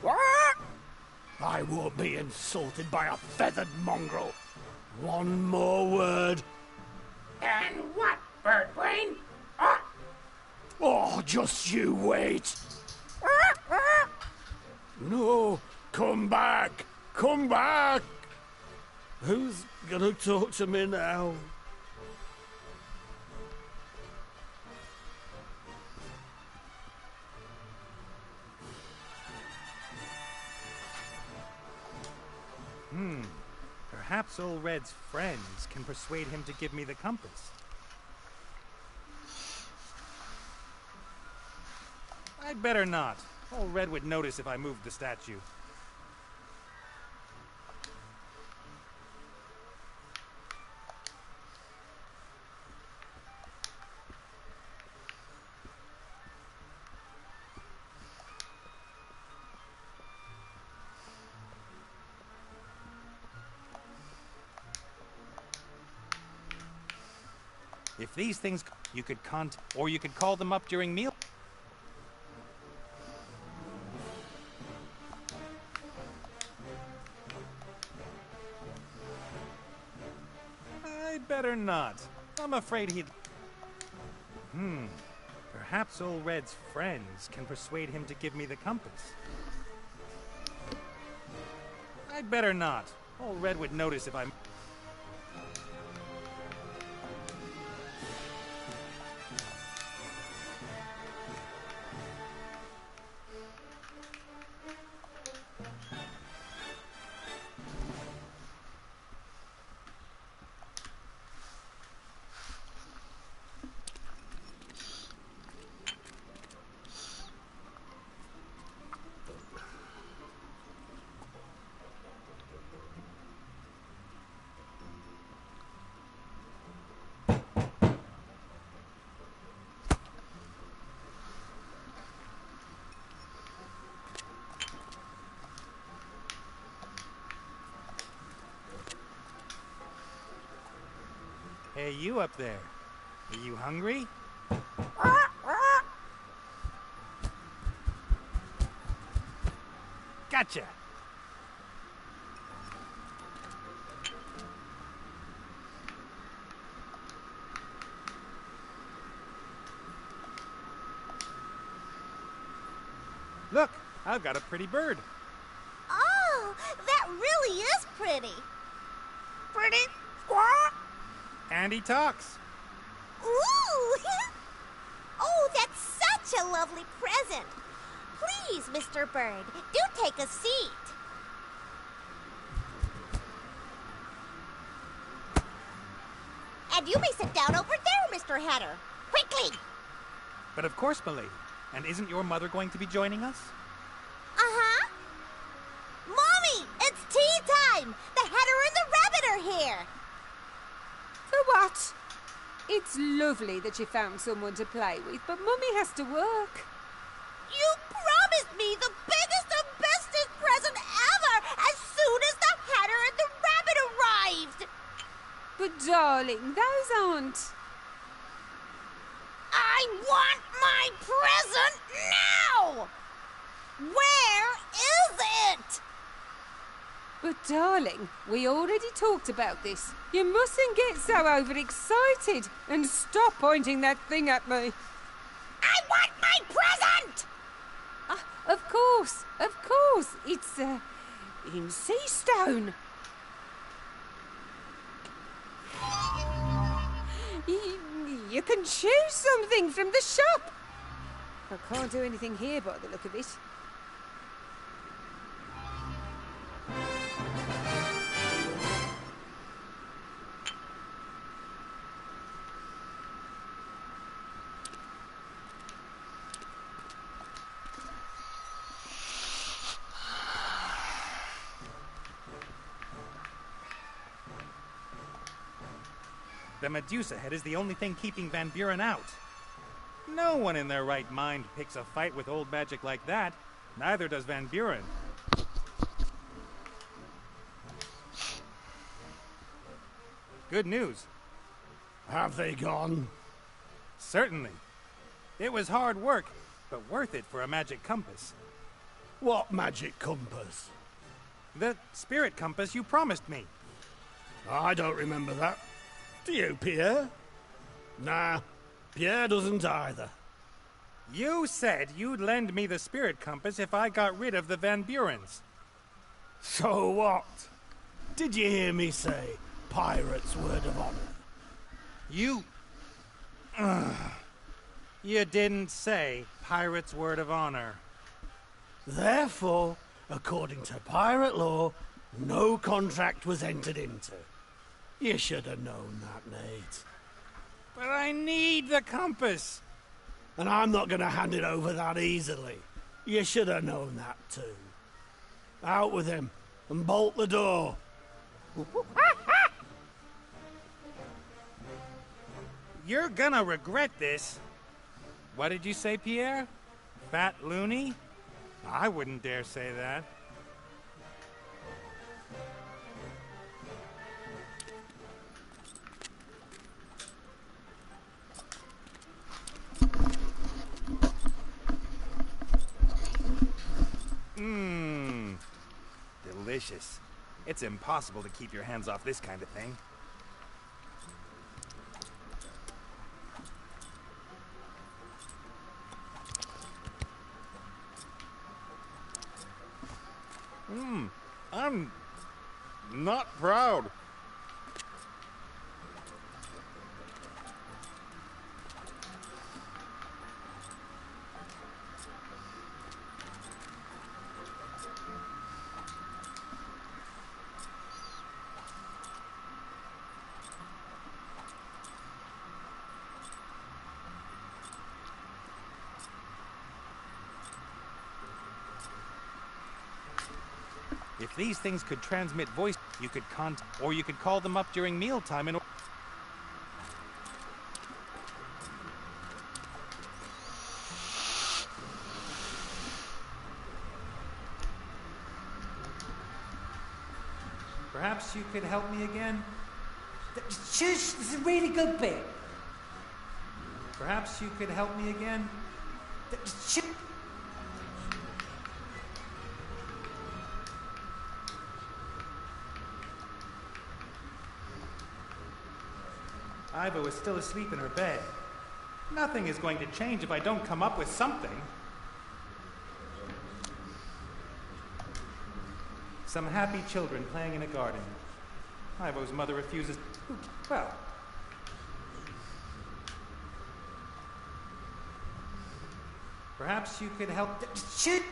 What? I won't be insulted by a feathered mongrel. One more word. And what, bird brain? Ah! Oh, just you wait. No, come back. Come back. Who's gonna talk to me now? Perhaps Old Red's friends can persuade him to give me the compass. I'd better not. Old Red would notice if I moved the statue. If these things you could or you could call them up during meal. I'd better not. I'm afraid he'd. Perhaps Old Red's friends can persuade him to give me the compass. I'd better not. Old Red would notice if I'm... Hey, you up there. Are you hungry? Gotcha! Look, I've got a pretty bird. Oh, that really is pretty. Pretty? Squawk! And he talks. Ooh! Oh, that's such a lovely present. Please, Mr. Bird, do take a seat. And you may sit down over there, Mr. Hatter. Quickly! But of course, milady. And isn't your mother going to be joining us? Uh-huh. Mommy, it's tea time! The Hatter and the Rabbit are here! For what? It's lovely that you found someone to play with, but Mummy has to work. You promised me the biggest and bestest present ever as soon as the Hatter and the Rabbit arrived! But darling, those aren't... I want my present now! Where is it? But darling, we already talked about this. You mustn't get so overexcited and stop pointing that thing at me. I want my present! Of course. It's, in sea stone. You can choose something from the shop. I can't do anything here by the look of it. The Medusa head is the only thing keeping Van Buren out. No one in their right mind picks a fight with old magic like that. Neither does Van Buren. Good news. Have they gone? Certainly. It was hard work, but worth it for a magic compass. What magic compass? The spirit compass you promised me. I don't remember that. Do you, Pierre? Nah, Pierre doesn't either. You said you'd lend me the spirit compass if I got rid of the Van Burens. So what? Did you hear me say pirate's word of honor? You didn't say pirate's word of honor. Therefore, according to pirate law, no contract was entered into. You should have known that, Nate. But I need the compass. And I'm not going to hand it over that easily. You should have known that too. Out with him and bolt the door. You're gonna regret this. What did you say, Pierre? Fat loony? I wouldn't dare say that. Mmm. Delicious. It's impossible to keep your hands off this kind of thing. I'm not proud. If these things could transmit voice, you could or you could call them up during mealtime and... Perhaps you could help me again? Shush, this is a really good bit. Perhaps you could help me again? Shush. Ivo is still asleep in her bed. Nothing is going to change if I don't come up with something. Some happy children playing in a garden. Ivo's mother refuses... Well... Perhaps you could help... Shit!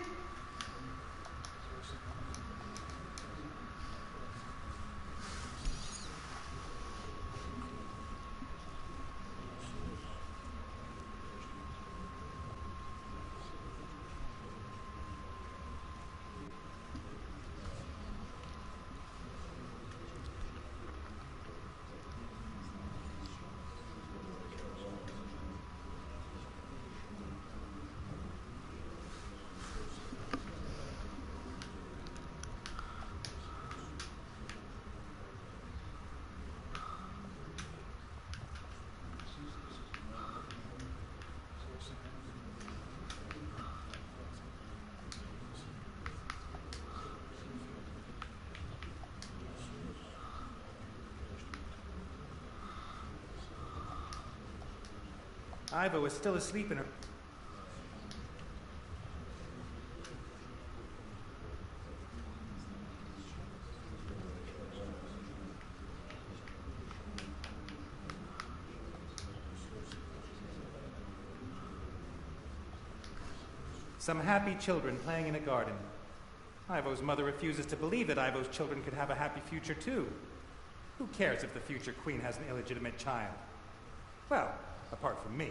Ivo is still asleep in her... Some happy children playing in a garden. Ivo's mother refuses to believe that Ivo's children could have a happy future too. Who cares if the future queen has an illegitimate child? Well, apart from me.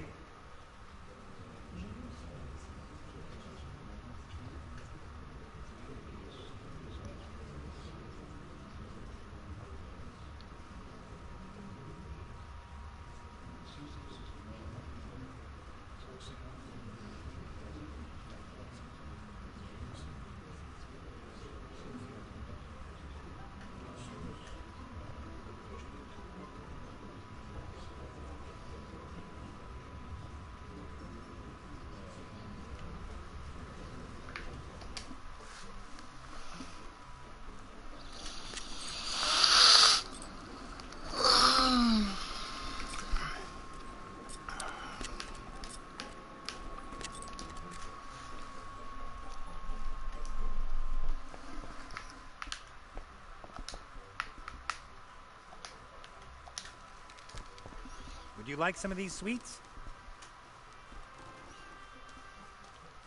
Would you like some of these sweets?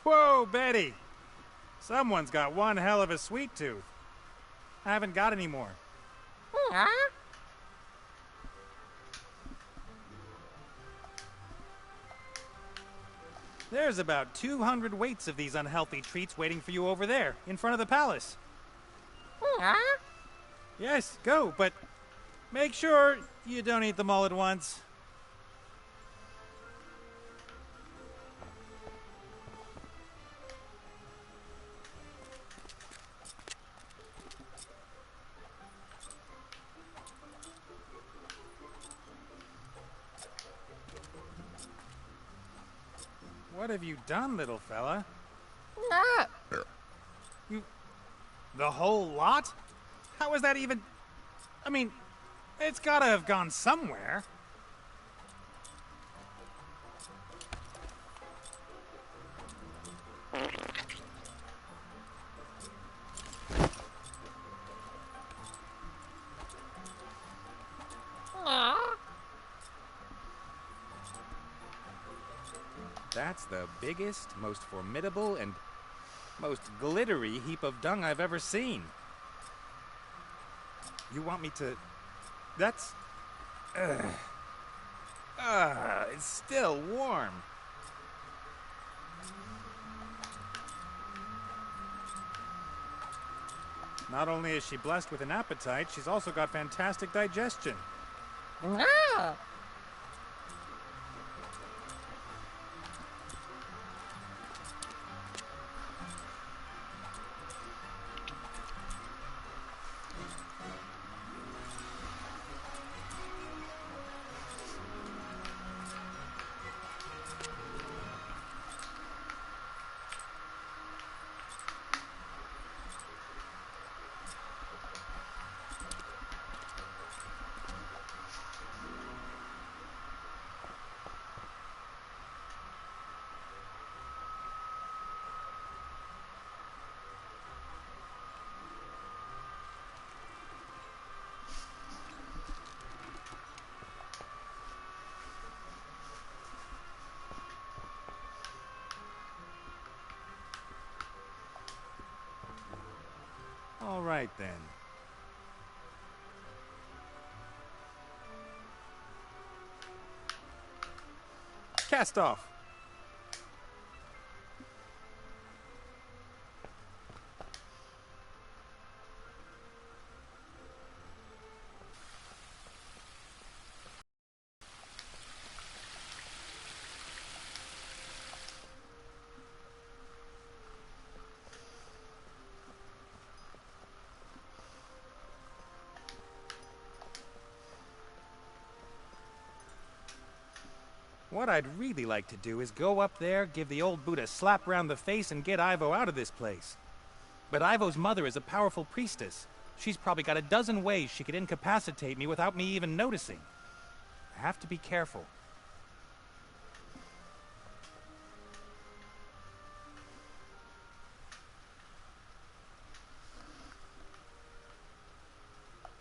Whoa, Betty! Someone's got one hell of a sweet tooth. I haven't got any more. There's about 200 weights of these unhealthy treats waiting for you over there, in front of the palace. Yes, go, but make sure you don't eat them all at once. What have you done, little fella? You... The whole lot? How was that even... I mean, it's gotta have gone somewhere. That's the biggest, most formidable, and most glittery heap of dung I've ever seen. You want me to... That's... it's still warm. Not only is she blessed with an appetite, she's also got fantastic digestion. Ah! All right, then. Cast off. What I'd really like to do is go up there, give the old boot a slap round the face, and get Ivo out of this place. But Ivo's mother is a powerful priestess. She's probably got a dozen ways she could incapacitate me without me even noticing. I have to be careful.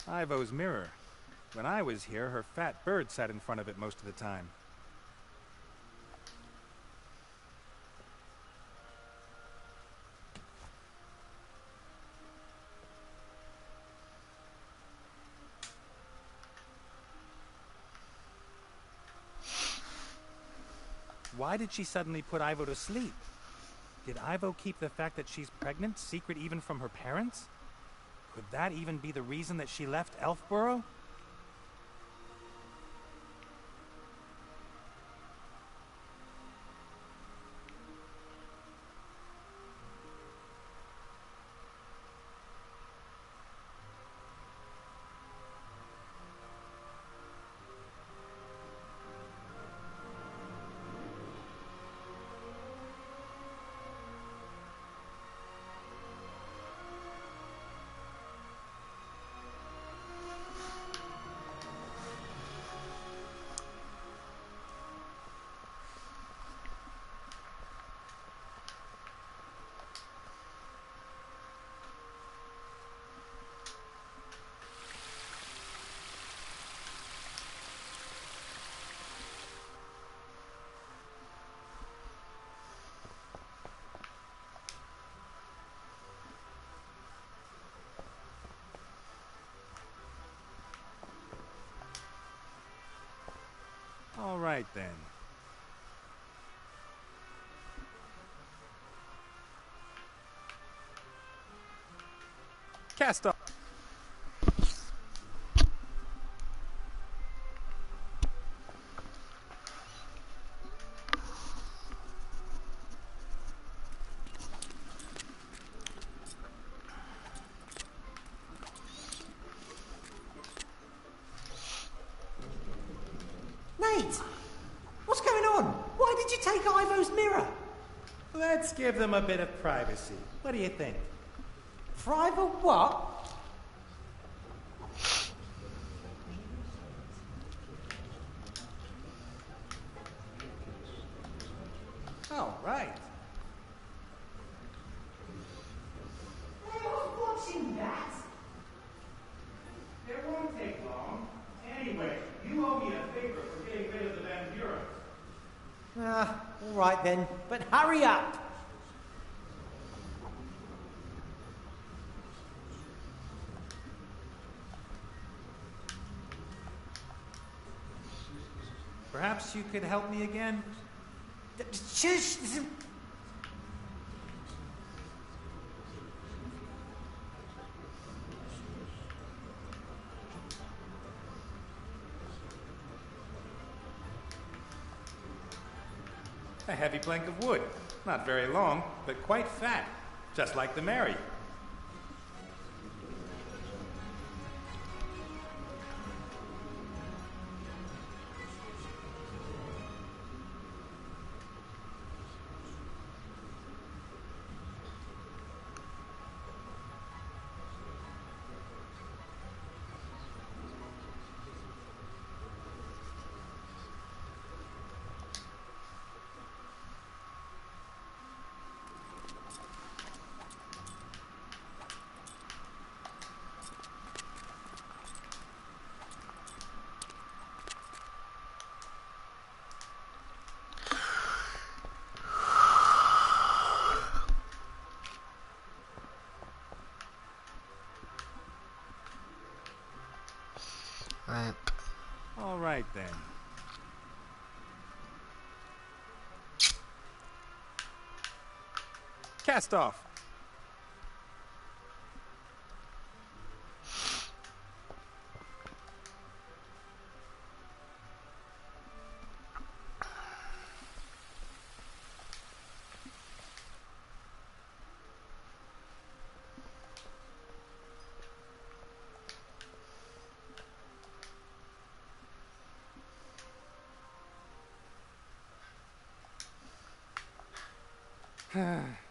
Ivo's mirror. When I was here, her fat bird sat in front of it most of the time. Why did she suddenly put Ivo to sleep? Did Ivo keep the fact that she's pregnant secret even from her parents? Could that even be the reason that she left Elfborough? All right, then. Cast off. Nate! What's going on? Why did you take Ivo's mirror? Let's give them a bit of privacy. What do you think? Private what? All right. I was watching that. It won't take long. Anyway, you owe me a favor for getting rid of the Van Buren. All right then, but hurry up! Perhaps you could help me again? Shush! A heavy plank of wood. Not very long, but quite fat. Just like the Mary. All right then. Cast off.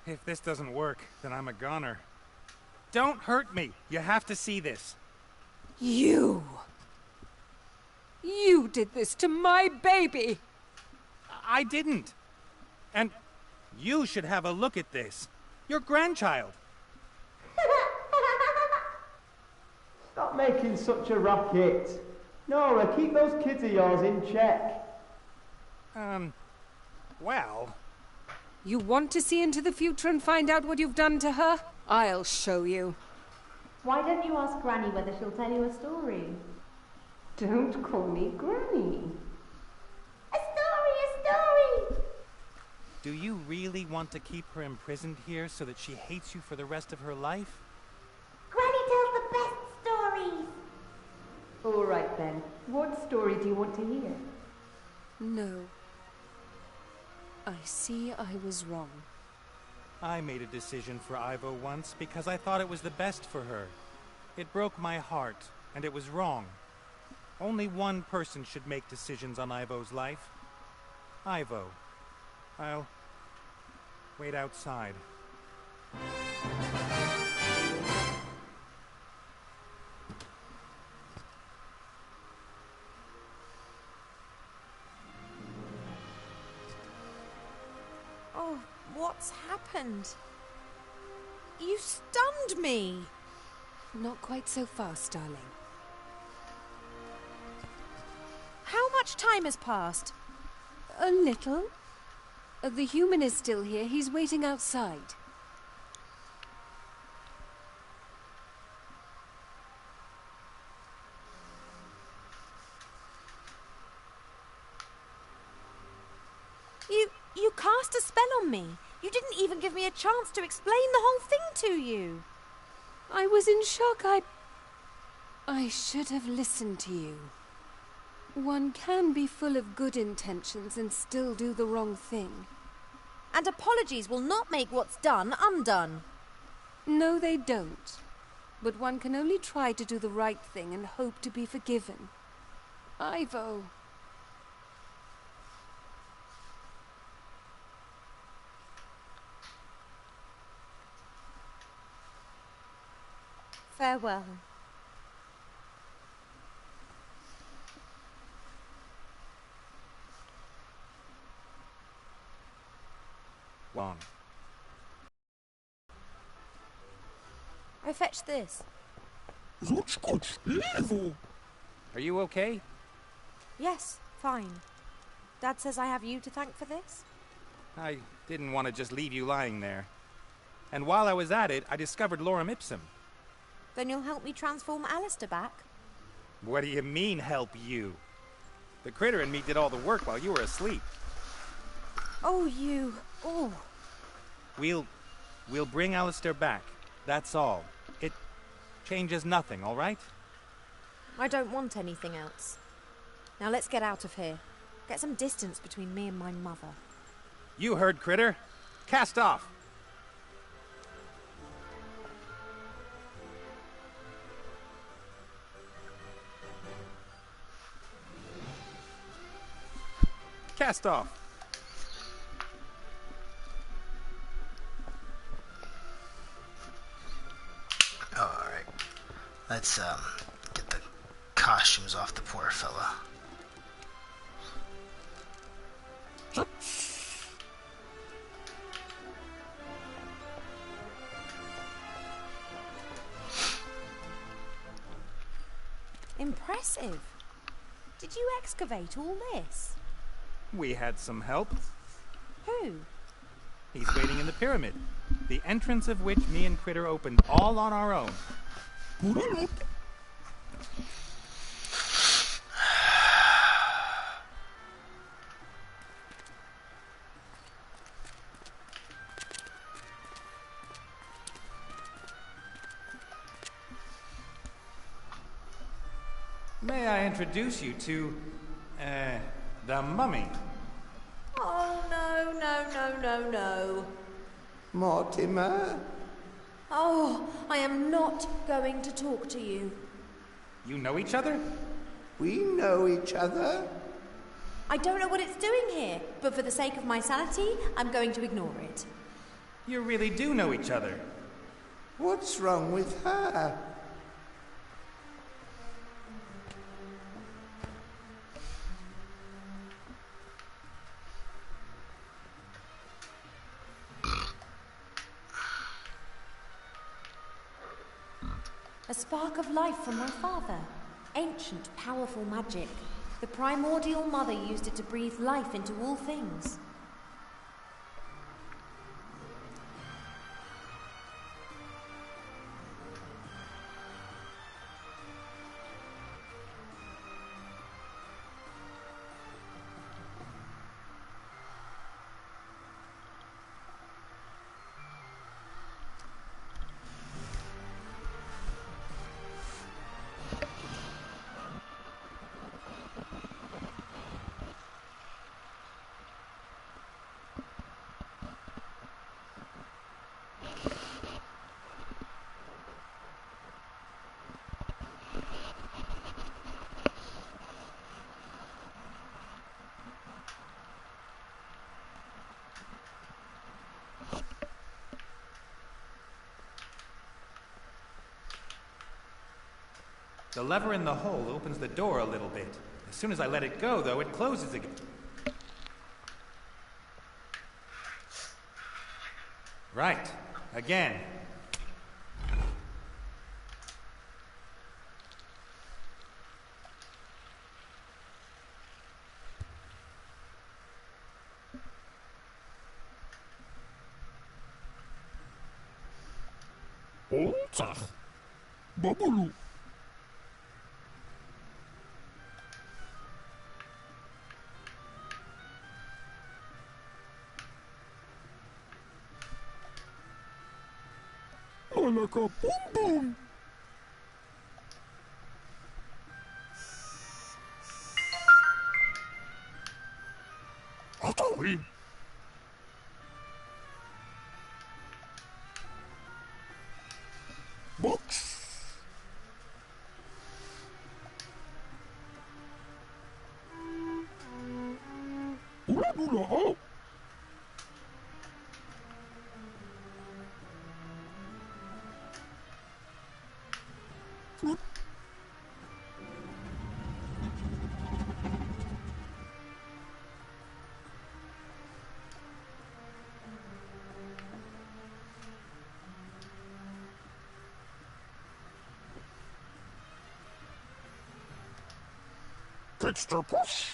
If this doesn't work, then I'm a goner. Don't hurt me. You have to see this. You did this to my baby! I didn't. And you should have a look at this. Your grandchild. Stop making such a racket. Nora, keep those kids of yours in check. Well... You want to see into the future and find out what you've done to her? I'll show you. Why don't you ask Granny whether she'll tell you a story? Don't call me Granny. A story! Do you really want to keep her imprisoned here so that she hates you for the rest of her life? Granny tells the best stories. All right then. What story do you want to hear? No. I see I was wrong. I made a decision for Ivo once because I thought it was the best for her. It broke my heart, and it was wrong. Only one person should make decisions on Ivo's life. Ivo. I'll wait outside. Oh, what's happened? You stunned me! Not quite so fast, darling. How much time has passed? A little. The human is still here. He's waiting outside. You cast a spell on me. You didn't even give me a chance to explain the whole thing to you. I was in shock. I should have listened to you. One can be full of good intentions and still do the wrong thing. And apologies will not make what's done undone. No, they don't. But one can only try to do the right thing and hope to be forgiven. Ivo. Farewell. One. I fetched this. That's good level. Are you okay? Yes, fine. Dad says I have you to thank for this? I didn't want to just leave you lying there. And while I was at it, I discovered lorem ipsum. Then you'll help me transform Alistair back? What do you mean, help you? The critter and me did all the work while you were asleep. Oh, you. Oh. We'll bring Alistair back. That's all. It changes nothing, all right? I don't want anything else. Now let's get out of here. Get some distance between me and my mother. You heard, critter. Cast off. Cast off. Alright. Let's get the costumes off the poor fella. Impressive. Did you excavate all this? We had some help. Who? He's waiting in the pyramid, the entrance of which me and Critter opened all on our own. May I introduce you to, the mummy? Oh, no. Mortimer? Oh, I am not going to talk to you. You know each other? We know each other. I don't know what it's doing here, but for the sake of my sanity, I'm going to ignore it. You really do know each other. What's wrong with her? A spark of life from my father. Ancient, powerful magic. The primordial mother used it to breathe life into all things. The lever in the hole opens the door a little bit. As soon as I let it go, though, it closes again. Right. Again. Oltach. Babulu. Olaka boom boom. Atoi. Box. Ula dula ho. Texture push.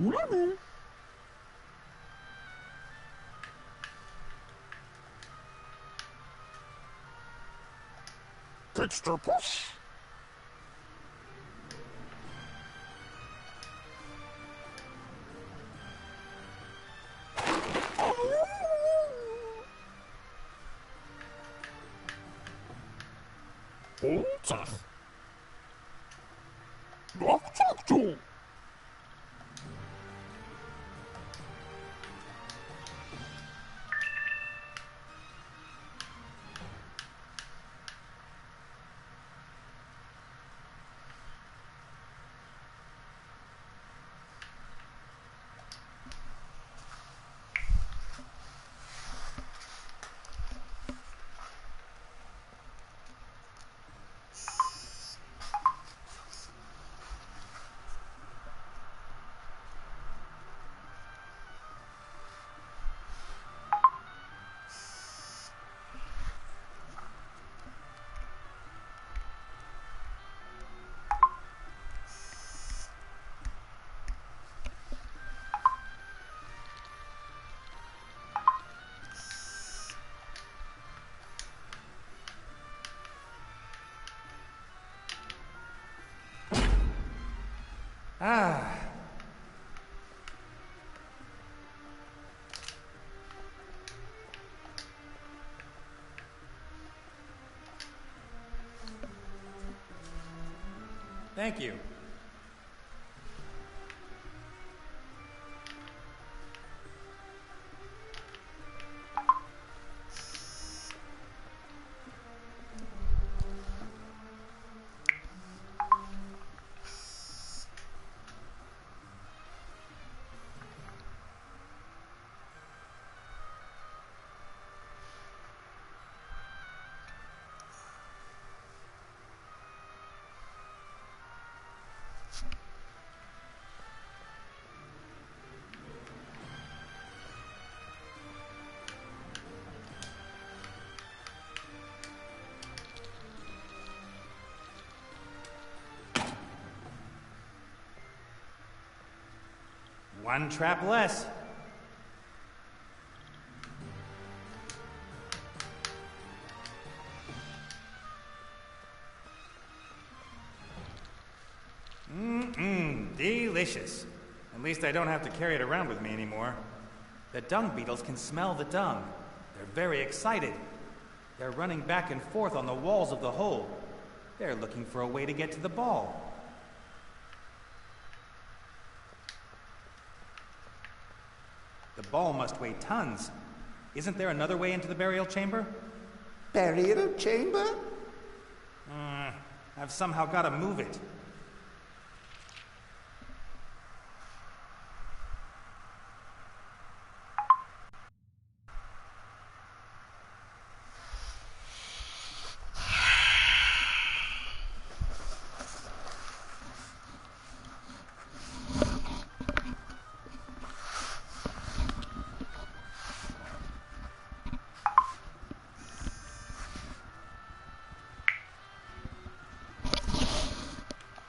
Ula dula. Pitster push. Bolter. Nocturne. Ah. Thank you. One trap less. Delicious. At least I don't have to carry it around with me anymore. The dung beetles can smell the dung. They're very excited. They're running back and forth on the walls of the hole. They're looking for a way to get to the ball. The ball must weigh tons. Isn't there another way into the burial chamber? Burial chamber? I've somehow got to move it.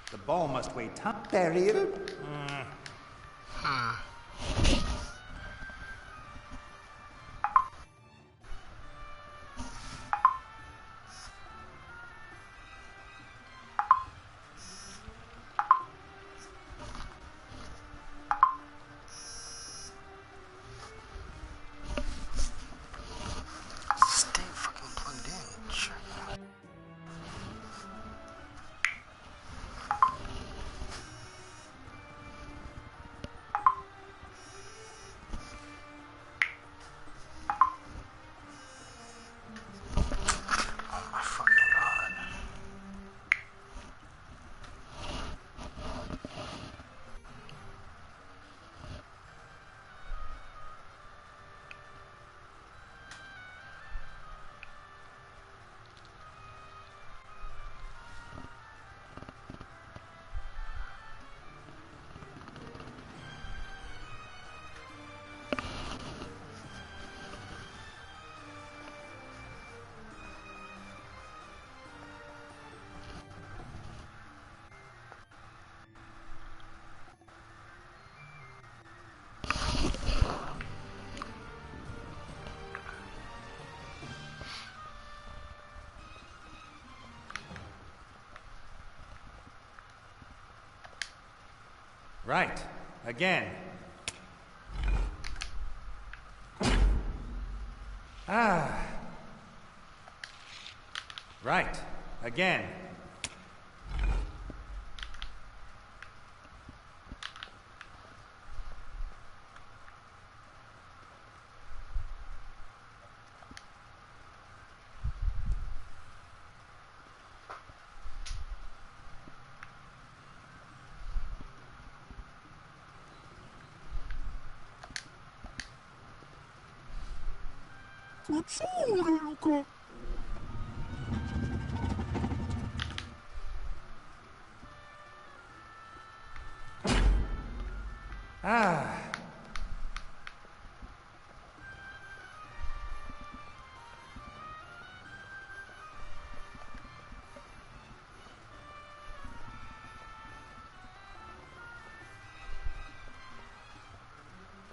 The ball must weigh tons. Burial? Stay fucking plugged in. Sure. Right. Again. Ah. Right. Again. Ah.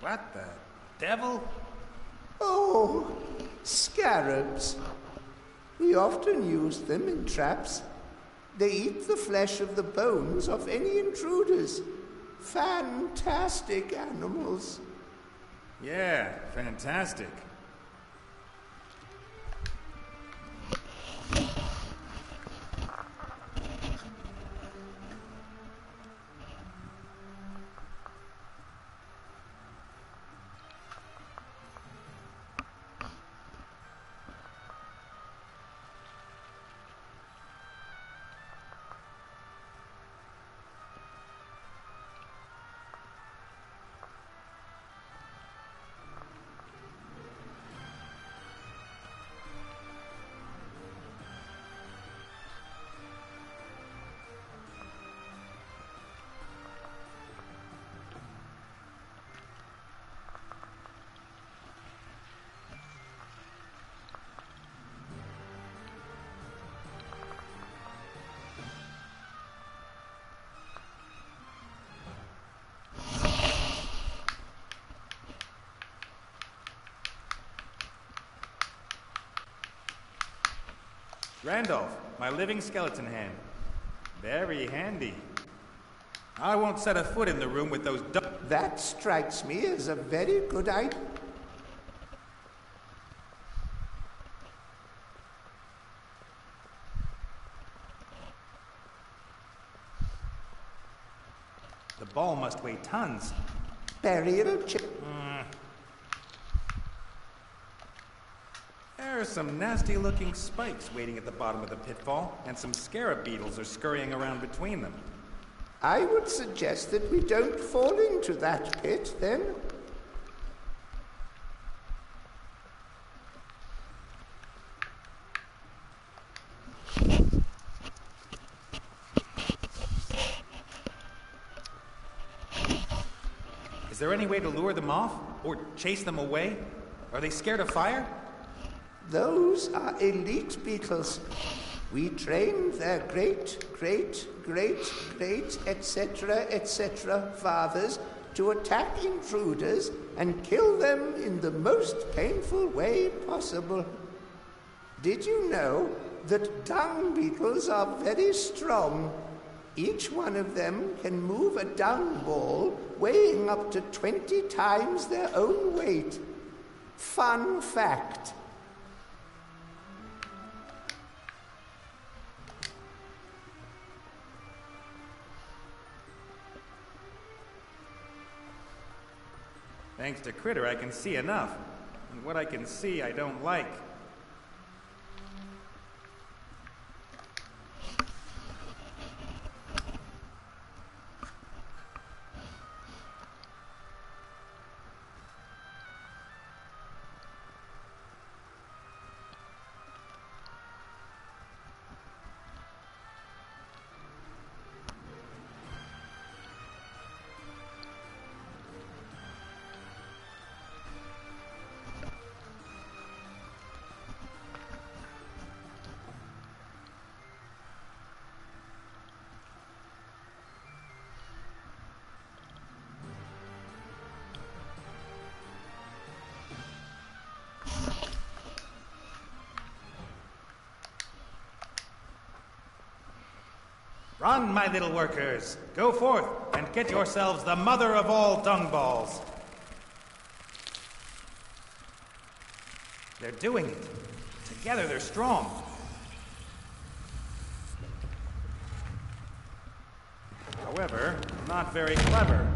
What the devil? Oh, scarabs. We often use them in traps. They eat the flesh of the bones of any intruders. Fantastic animals. Yeah, fantastic. Randolph, my living skeleton hand. Very handy. I won't set a foot in the room with those That strikes me as a very good idea. The ball must weigh tons. Burial There are some nasty-looking spikes waiting at the bottom of the pitfall, and some scarab beetles are scurrying around between them. I would suggest that we don't fall into that pit, then. Is there any way to lure them off? Or chase them away? Are they scared of fire? Those are elite beetles. We trained their great, etc. fathers to attack intruders and kill them in the most painful way possible. Did you know that dung beetles are very strong? Each one of them can move a dung ball weighing up to 20 times their own weight. Fun fact. Thanks to Critter, I can see enough. And what I can see, I don't like. Run, my little workers. Go forth and get yourselves the mother of all dung balls. They're doing it. Together they're strong. However, not very clever.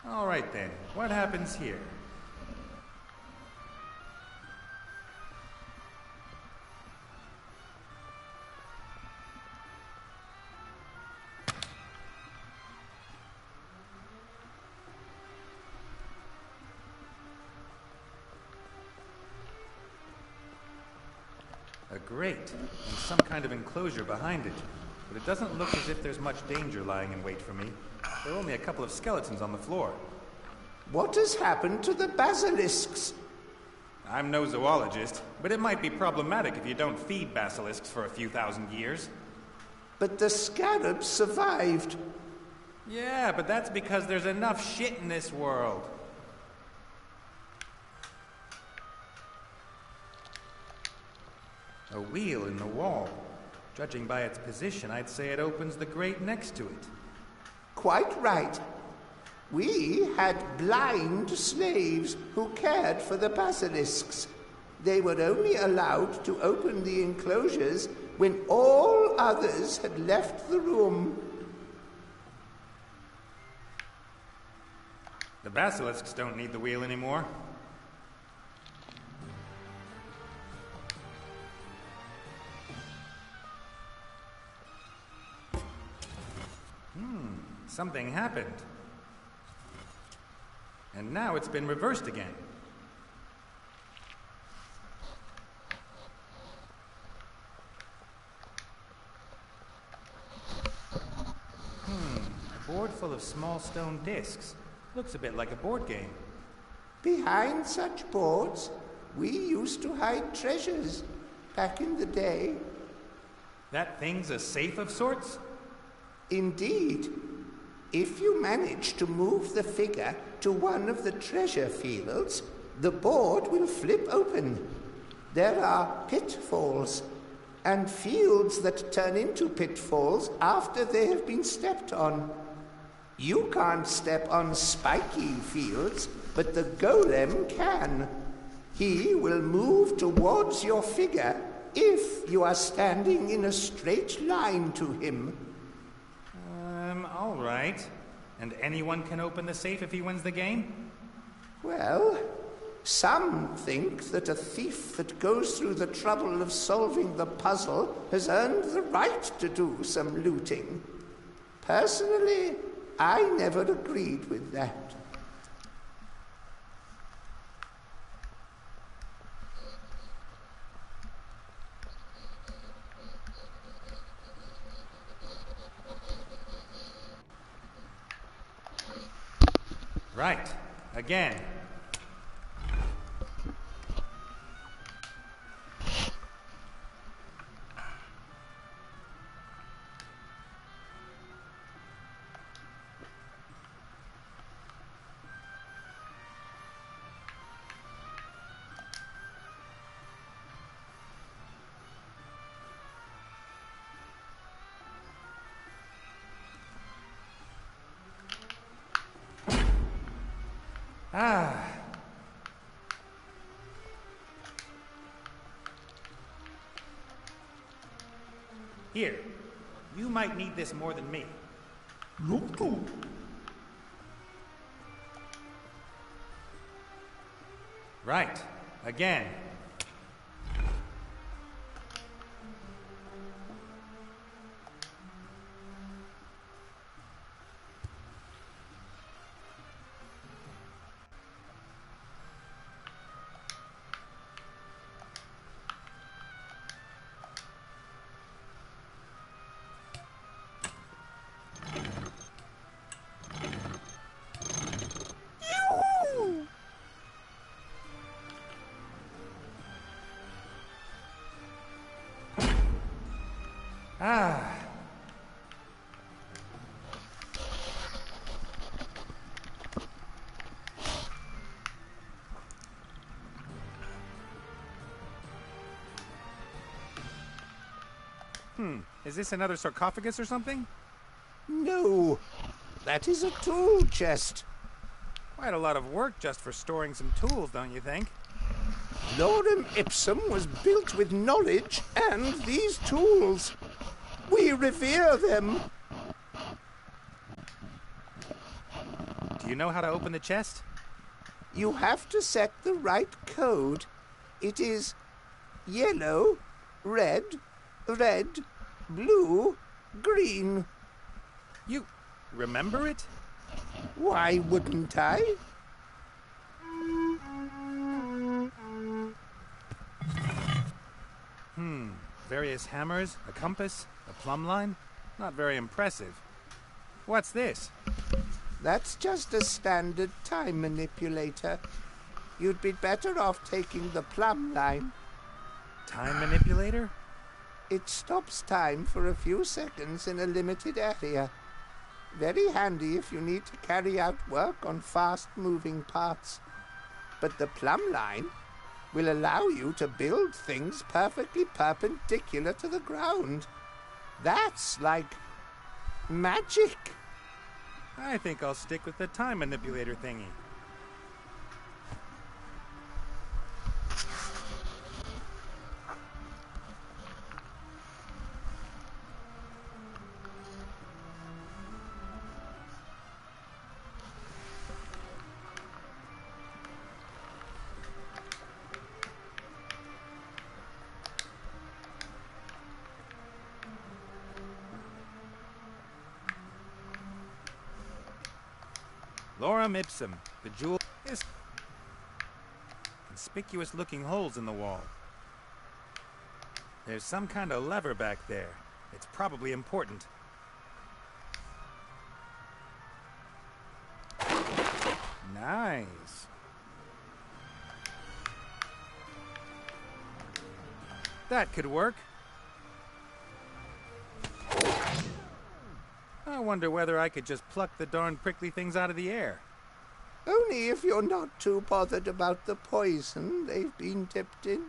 All right then, what happens here? A grate, and some kind of enclosure behind it. But it doesn't look as if there's much danger lying in wait for me. There are only a couple of skeletons on the floor. What has happened to the basilisks? I'm no zoologist, but it might be problematic if you don't feed basilisks for a few thousand years. But the scarabs survived. Yeah, but that's because there's enough shit in this world. A wheel in the wall. Judging by its position, I'd say it opens the grate next to it. Quite right. We had blind slaves who cared for the basilisks. They were only allowed to open the enclosures when all others had left the room. The basilisks don't need the wheel anymore. Something happened. And now it's been reversed again. A board full of small stone discs. Looks a bit like a board game. Behind such boards, we used to hide treasures back in the day. That thing's a safe of sorts? Indeed. If you manage to move the figure to one of the treasure fields, the board will flip open. There are pitfalls, and fields that turn into pitfalls after they have been stepped on. You can't step on spiky fields, but the golem can. He will move towards your figure if you are standing in a straight line to him. All right. And anyone can open the safe if he wins the game? Well, some think that a thief that goes through the trouble of solving the puzzle has earned the right to do some looting. Personally, I never agreed with that. Right. Again. Ah. Here. You might need this more than me. Right. Again. Is this another sarcophagus or something? No, that is a tool chest. Quite a lot of work just for storing some tools, don't you think? Lorem Ipsum was built with knowledge and these tools. We revere them. Do you know how to open the chest? You have to set the right code. It is yellow, red, red, blue, green. You remember it? Why wouldn't I? Various hammers, a compass, a plumb line. Not very impressive. What's this? That's just a standard time manipulator. You'd be better off taking the plumb line. Time manipulator? It stops time for a few seconds in a limited area. Very handy if you need to carry out work on fast-moving parts. But the plumb line will allow you to build things perfectly perpendicular to the ground. That's like magic. I think I'll stick with the time manipulator thingy. Lorem Ipsum, the jewel is conspicuous looking holes in the wall. There's some kind of lever back there. It's probably important. Nice. That could work. I wonder whether I could just pluck the darn prickly things out of the air. Only if you're not too bothered about the poison they've been dipped in.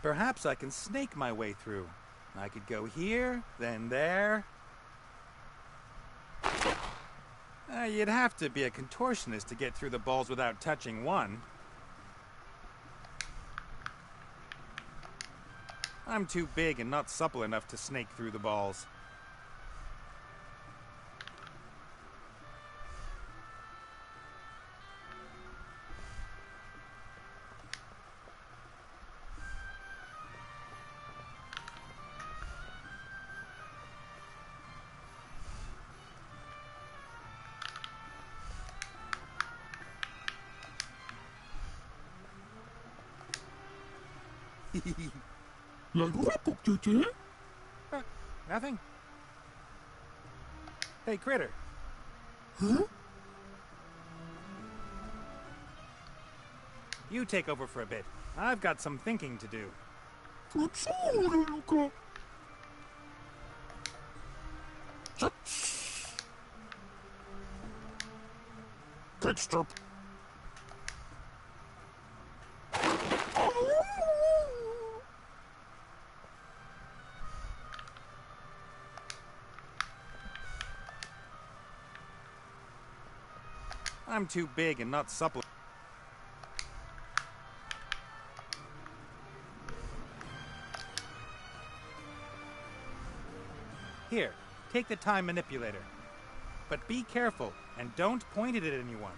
Perhaps I can snake my way through. I could go here, then there. You'd have to be a contortionist to get through the balls without touching one. I'm too big and not supple enough to snake through the balls. Nothing? Hey, Critter. Huh? You take over for a bit. I've got some thinking to do. That's all, little girl. Good stop. I'm too big and not supple. Here, take the time manipulator. But be careful and don't point it at anyone.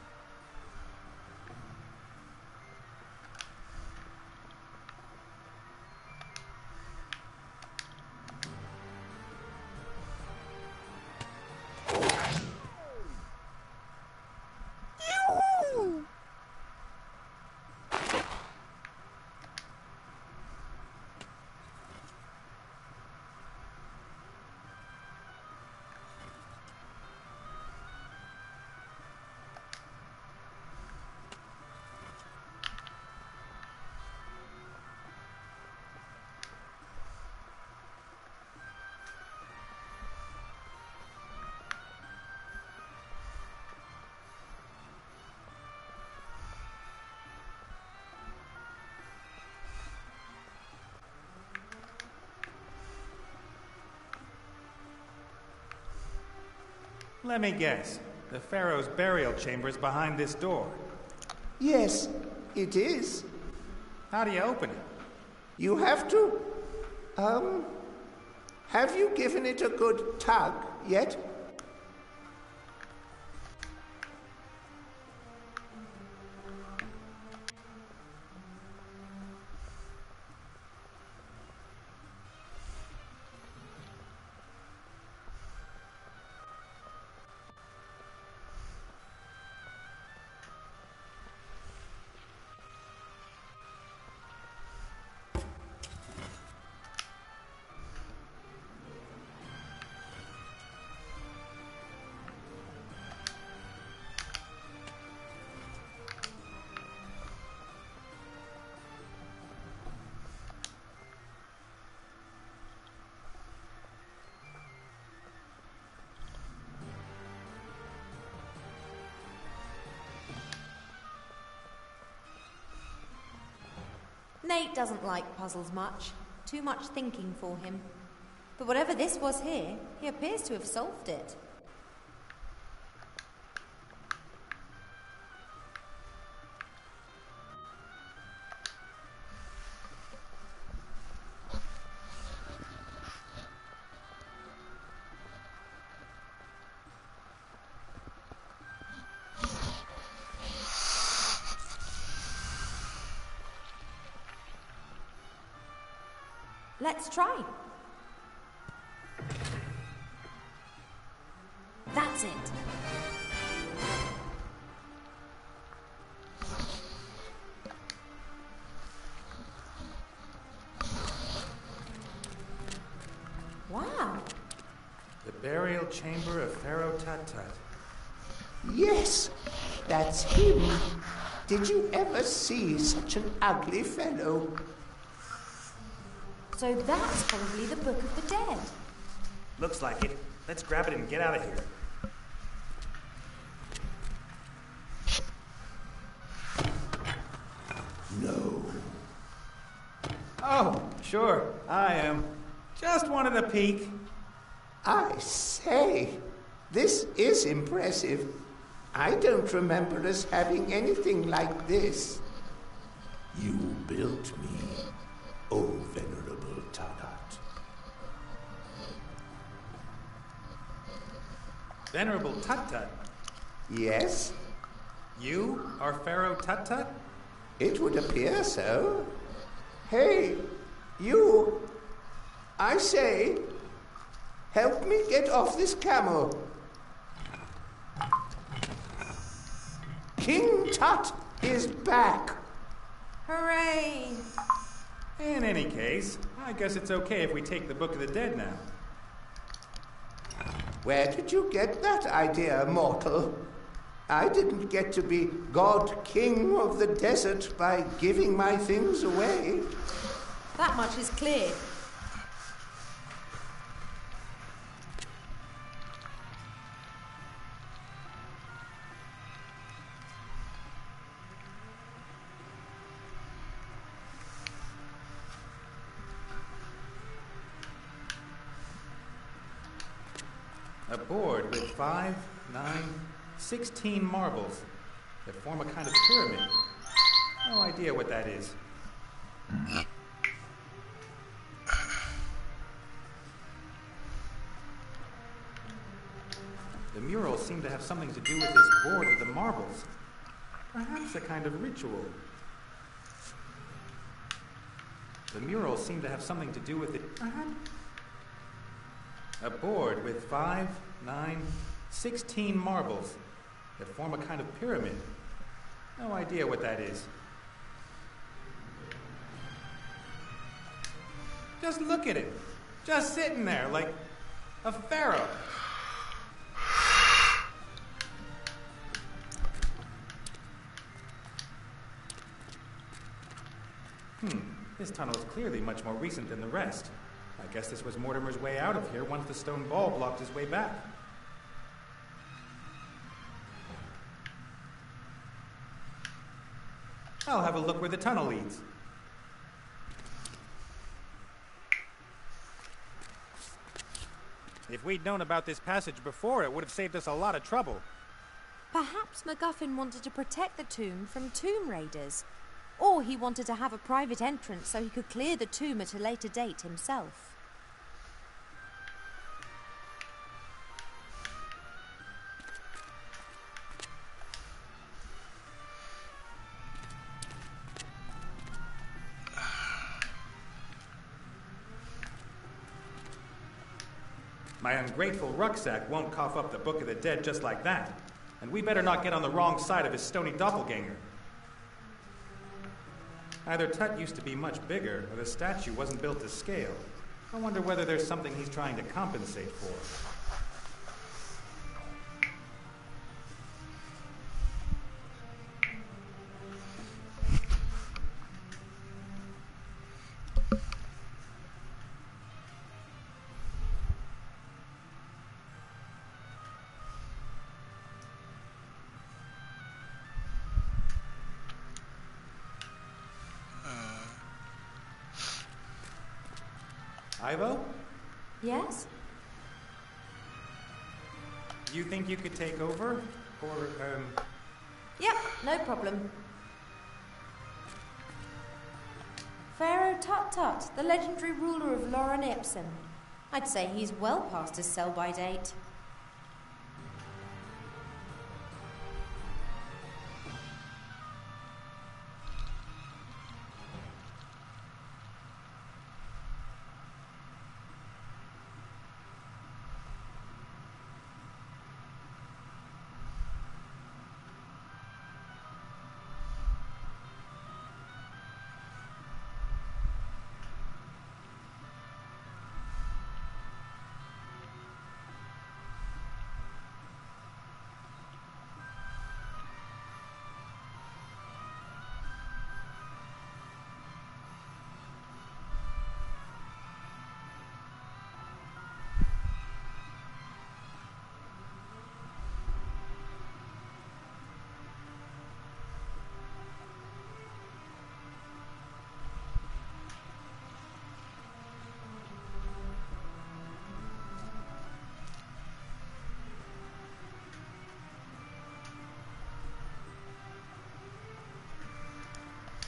Let me guess. The Pharaoh's burial chamber is behind this door. Yes, it is. How do you open it? You have to... Have you given it a good tug yet? Nate doesn't like puzzles much. Too much thinking for him. But whatever this was here, he appears to have solved it. Let's try. That's it. Wow. The burial chamber of Pharaoh Tut-Tut. Yes, that's him. Did you ever see such an ugly fellow? So that's probably the Book of the Dead. Looks like it. Let's grab it and get out of here. No. Oh, sure, I am. Just wanted a peek. I say, this is impressive. I don't remember us having anything like this. You built me, oh venerable Tut-Tut. Venerable Tut-Tut? Yes? You are Pharaoh Tut-Tut? It would appear so. Hey, you! I say, help me get off this camel. King Tut is back. Hooray! In any case, I guess it's okay if we take the Book of the Dead now. Where did you get that idea, mortal? I didn't get to be God King of the desert by giving my things away. That much is clear. A board with 5, 9, 16 marbles that form a kind of pyramid. No idea what that is. The murals seem to have something to do with this board with the marbles. Perhaps a kind of ritual. The murals seem to have something to do with it. A board with 5, 9, 16 marbles that form a kind of pyramid. No idea what that is. Just look at it. Just sitting there like a pharaoh. This tunnel is clearly much more recent than the rest. I guess this was Mortimer's way out of here once the stone ball blocked his way back. I'll have a look where the tunnel leads. If we'd known about this passage before, it would have saved us a lot of trouble. Perhaps MacGuffin wanted to protect the tomb from tomb raiders. Or he wanted to have a private entrance so he could clear the tomb at a later date himself. My ungrateful rucksack won't cough up the Book of the Dead just like that. And we better not get on the wrong side of his stony doppelganger. Either Tut used to be much bigger, or the statue wasn't built to scale. I wonder whether there's something he's trying to compensate for. Ivo? Yes? You think you could take over? Or, Yep, no problem. Pharaoh Tut-Tut, the legendary ruler of Loren Ipsen. I'd say he's well past his sell-by date.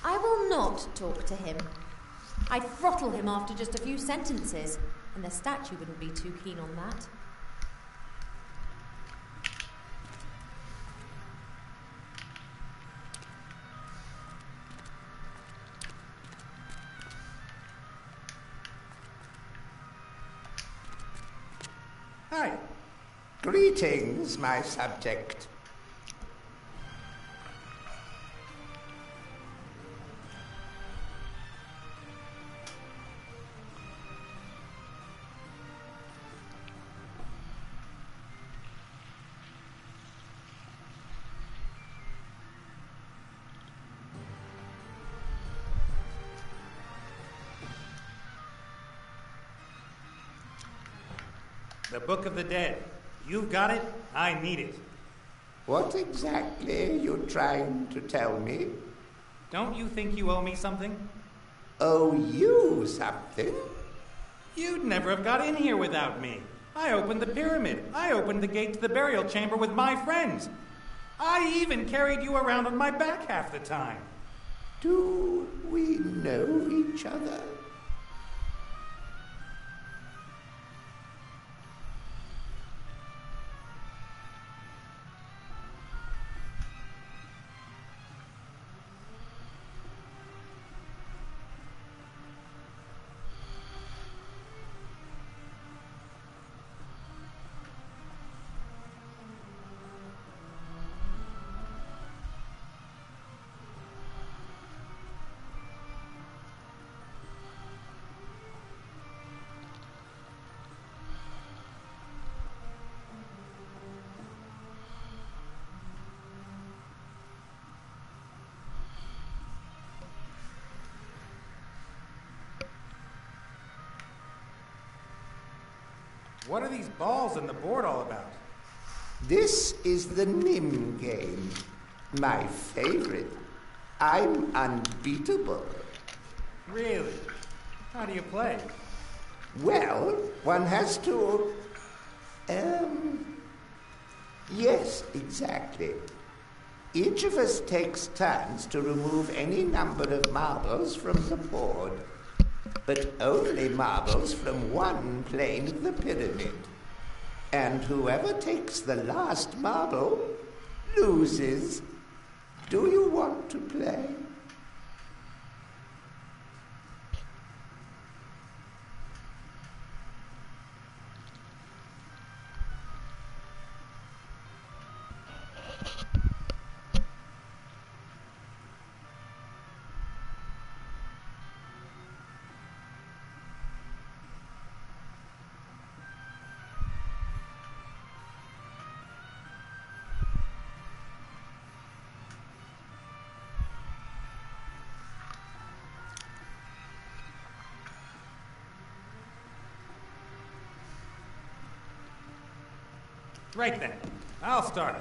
I will not talk to him. I'd throttle him after just a few sentences, and the statue wouldn't be too keen on that. Hi. Greetings, my subject. The Book of the Dead. You've got it, I need it. What exactly are you trying to tell me? Don't you think you owe me something? Owe you something? You'd never have got in here without me. I opened the pyramid. I opened the gate to the burial chamber with my friends. I even carried you around on my back half the time. Do we know each other? What are these balls on the board all about? This is the Nim game. My favorite. I'm unbeatable. Really? How do you play? Well, one has to Yes, exactly. Each of us takes turns to remove any number of marbles from the board, but only marbles from one plane of the pyramid. And whoever takes the last marble loses. Do you want to play? Right then. I'll start.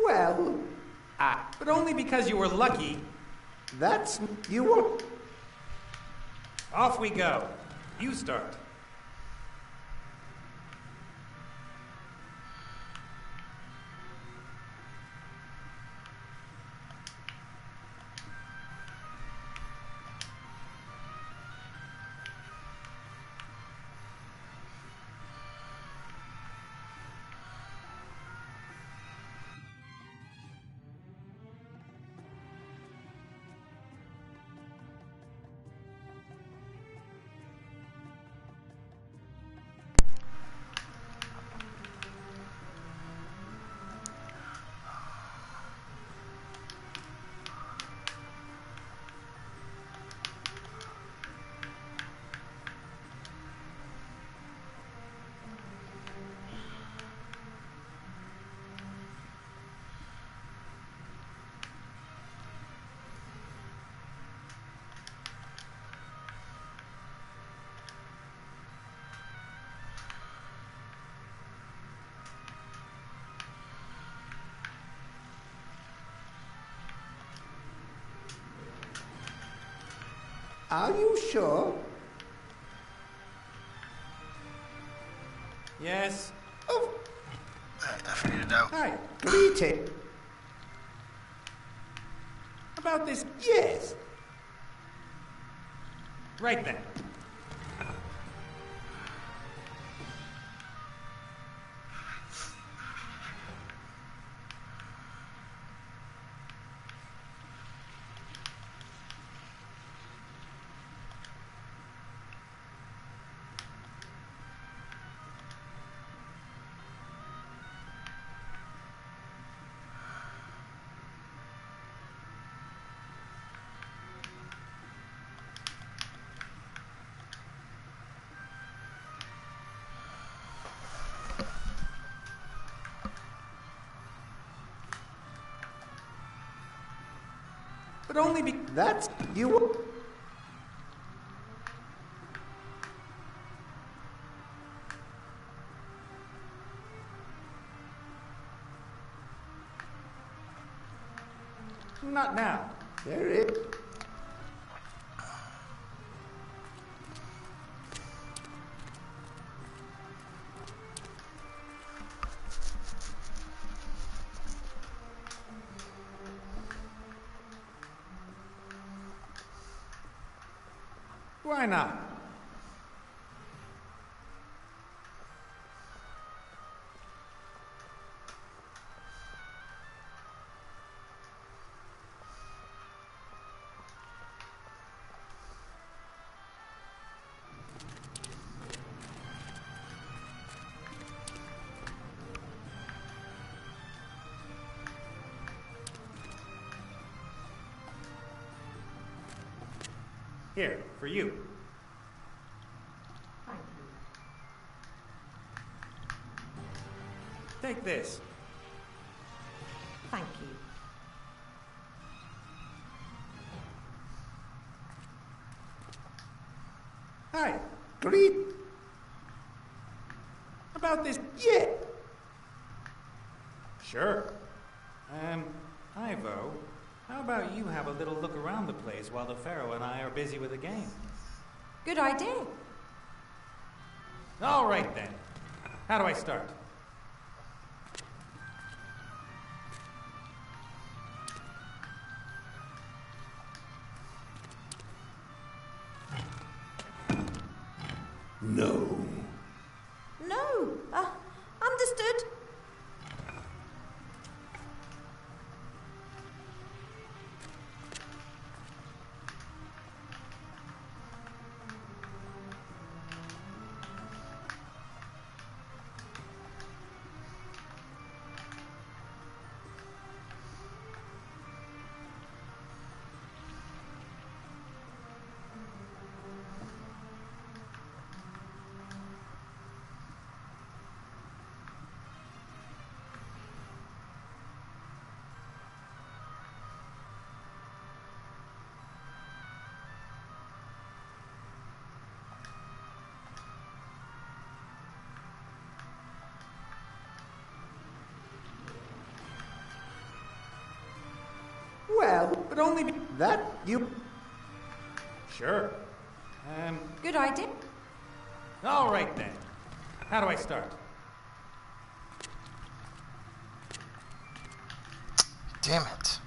Well, But only because you were lucky. That's... you were... Off we go. You start. Are you sure? Yes. Oh. I figured it out. Hi. Greeting. About this. Yes. Right then. But only be... That's... you... Not now. There is... Why not? Here, for you. Thank you. Take this. Thank you. Hi. Greet. About this. Yeah. Sure. Ivo, how about you have a little look around the place while the Pharaoh and I are busy with the game? Good idea. All right then. How do I start? No. No. Understood. Well, but only that you... Sure. Good idea. All right then. How do I start? Damn it.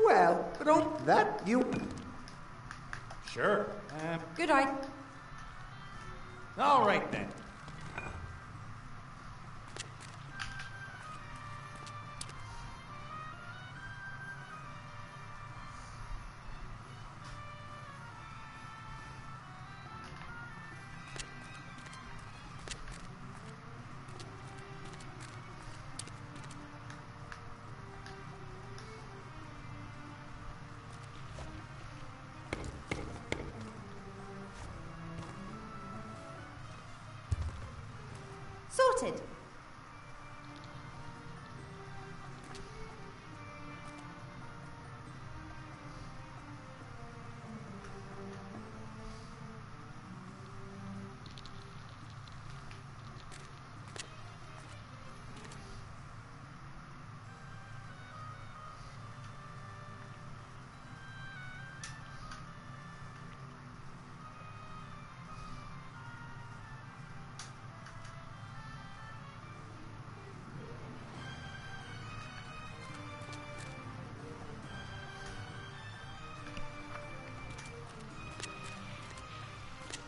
Well, but don't that you... Sure. Good idea. All right then. Sorted.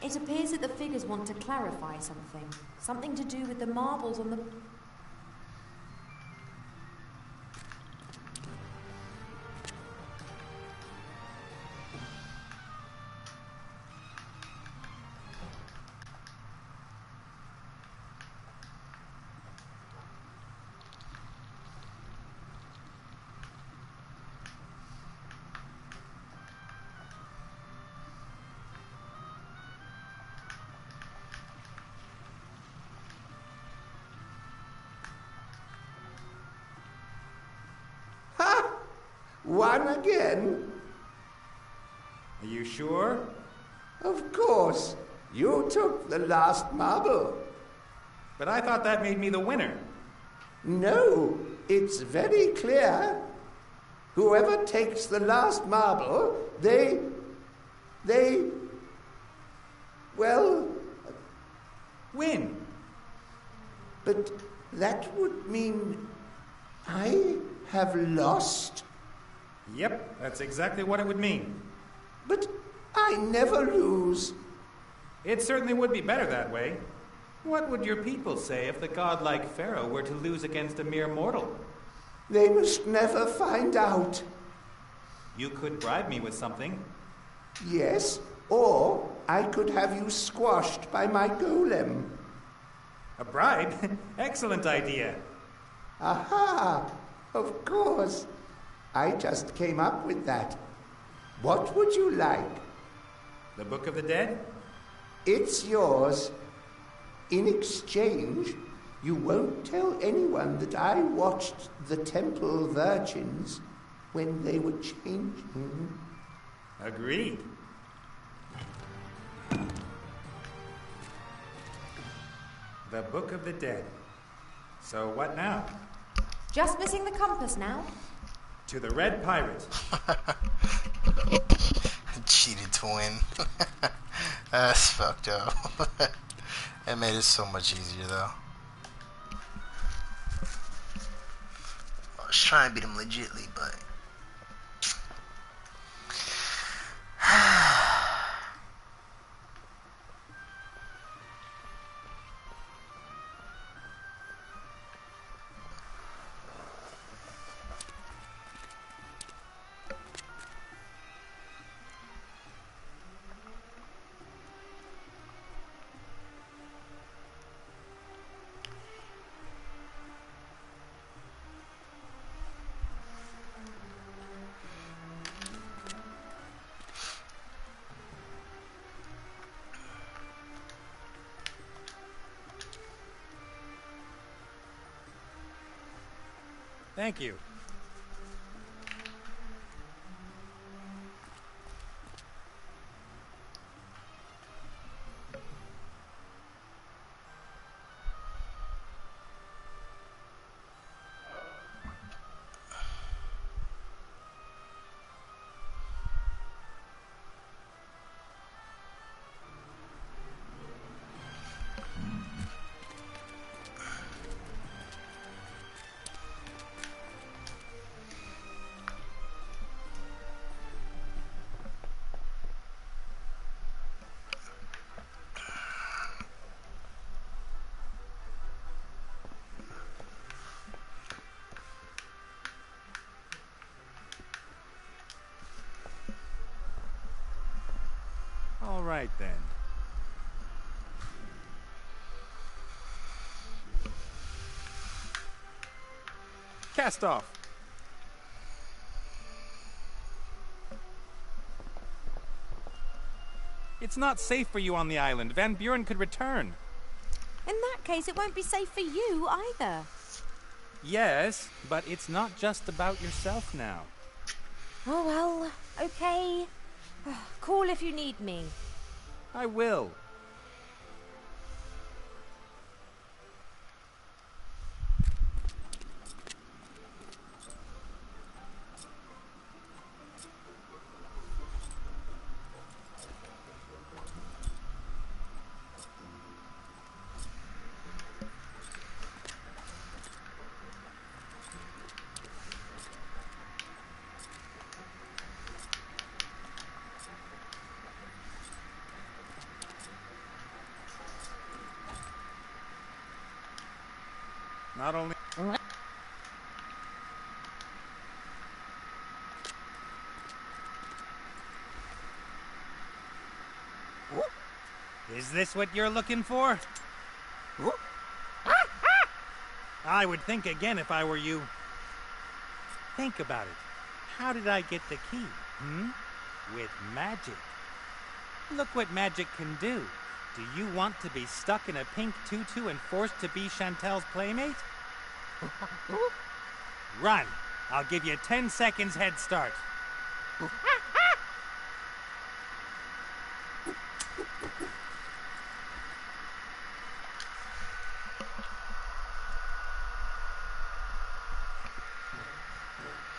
It appears that the figures want to clarify something. Something to do with the marbles on the... One again? Are you sure? Of course. You took the last marble. But I thought that made me the winner. No, It's very clear. Whoever takes the last marble, well... Win. But that would mean I have lost? Yep, that's exactly what it would mean. But I never lose. It certainly would be better that way. What would your people say if the godlike pharaoh were to lose against a mere mortal? They must never find out. You could bribe me with something. Yes, or I could have you squashed by my golem. A bribe? Excellent idea. Aha! Of course. I just came up with that. What would you like? The Book of the Dead? It's yours. In exchange, you won't tell anyone that I watched the temple virgins when they were changing. Agreed. The Book of the Dead. So what now? Just missing the compass now. To the Red Pirate. Cheated to win. That's fucked up. That made it so much easier, though. I was trying to beat him legitly, but... Thank you. All right, then. Cast off. It's not safe for you on the island. Van Buren could return. In that case, it won't be safe for you either. Yes, but it's not just about yourself now. Oh, well, okay. Call if you need me. I will. Not only... Is this what you're looking for? I would think again if I were you. Think about it. How did I get the key? With magic. Look what magic can do. Do you want to be stuck in a pink tutu and forced to be Chantel's playmate? Run! I'll give you 10 seconds head start.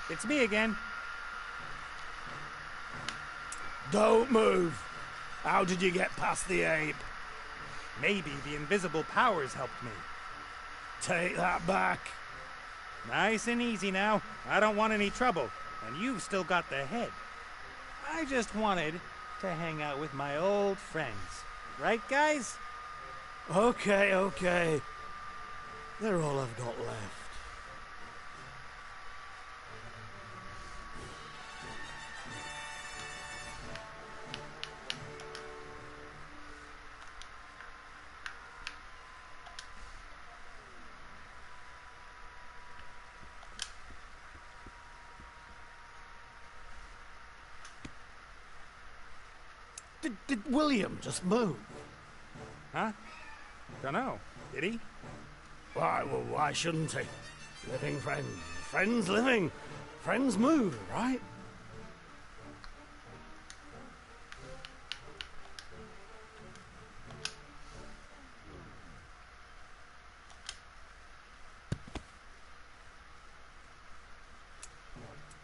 It's me again. Don't move. How did you get past the ape? Maybe the invisible powers helped me. Take that back. Nice and easy now. I don't want any trouble. And you've still got the head. I just wanted to hang out with my old friends. Right, guys? Okay, okay. They're all I've got left. Did William just move? Huh? Dunno. Did he? Why shouldn't he? Living friends. Friends living. Friends move, right?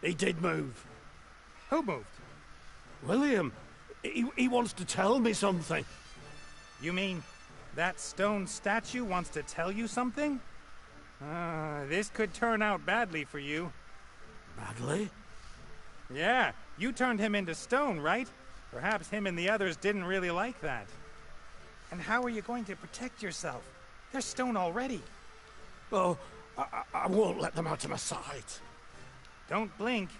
He did move. Who moved? William. He wants to tell me something. You mean that stone statue wants to tell you something? This could turn out badly for you. Badly? Yeah, you turned him into stone, right? Perhaps him and the others didn't really like that. And how are you going to protect yourself? They're stone already. Oh, I won't let them out of my sight. Don't blink.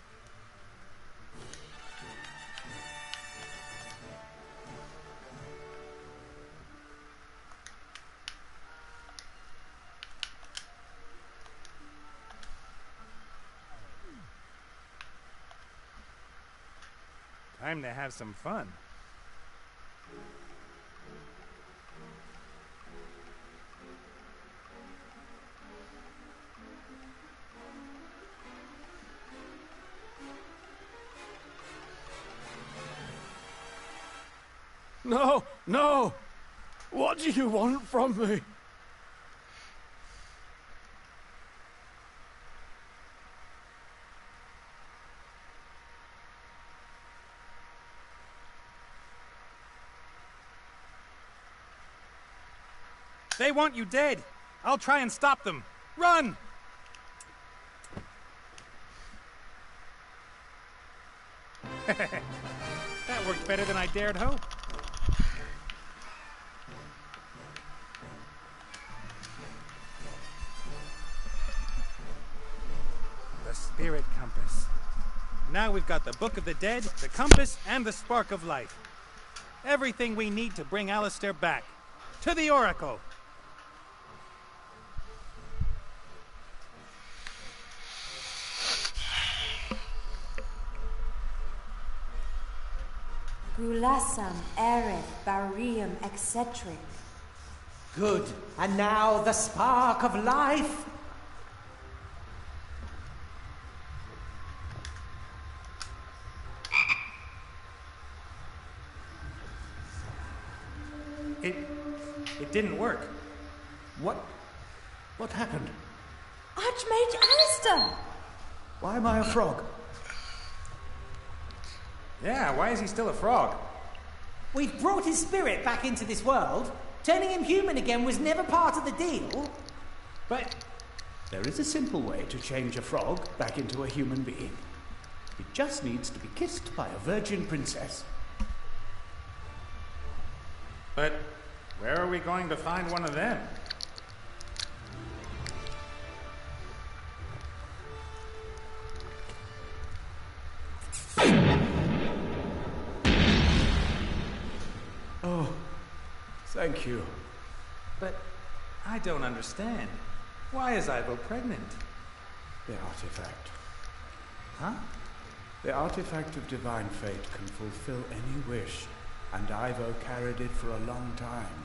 Time to have some fun. No, no! What do you want from me? They want you dead. I'll try and stop them. Run! That worked better than I dared hope. The spirit compass. Now we've got the Book of the Dead, the compass, and the spark of life. Everything we need to bring Alistair back. To the Oracle! Gulasam, Ereth, Barium, etc. Good. And now the spark of life. It didn't work. What happened? Archmage Alistair! Why am I a frog? Yeah, why is he still a frog? We've brought his spirit back into this world. Turning him human again was never part of the deal. But there is a simple way to change a frog back into a human being. It just needs to be kissed by a virgin princess. But where are we going to find one of them? Oh, thank you. But I don't understand. Why is Ivo pregnant? The artifact. Huh? The artifact of divine fate can fulfill any wish, and Ivo carried it for a long time.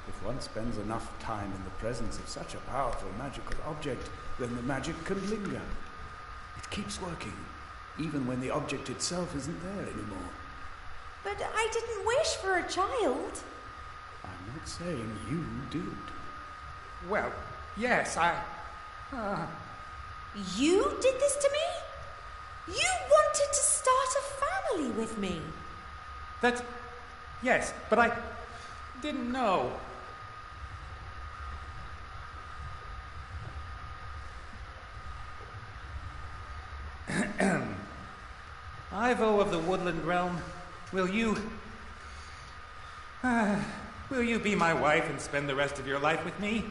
If one spends enough time in the presence of such a powerful magical object, then the magic can linger. It keeps working, even when the object itself isn't there anymore. But I didn't wish for a child. I'm not saying you did. Well, yes, You did this to me? You wanted to start a family with me. Yes, but I didn't know. Ivo of the Woodland Realm, will you be my wife and spend the rest of your life with me?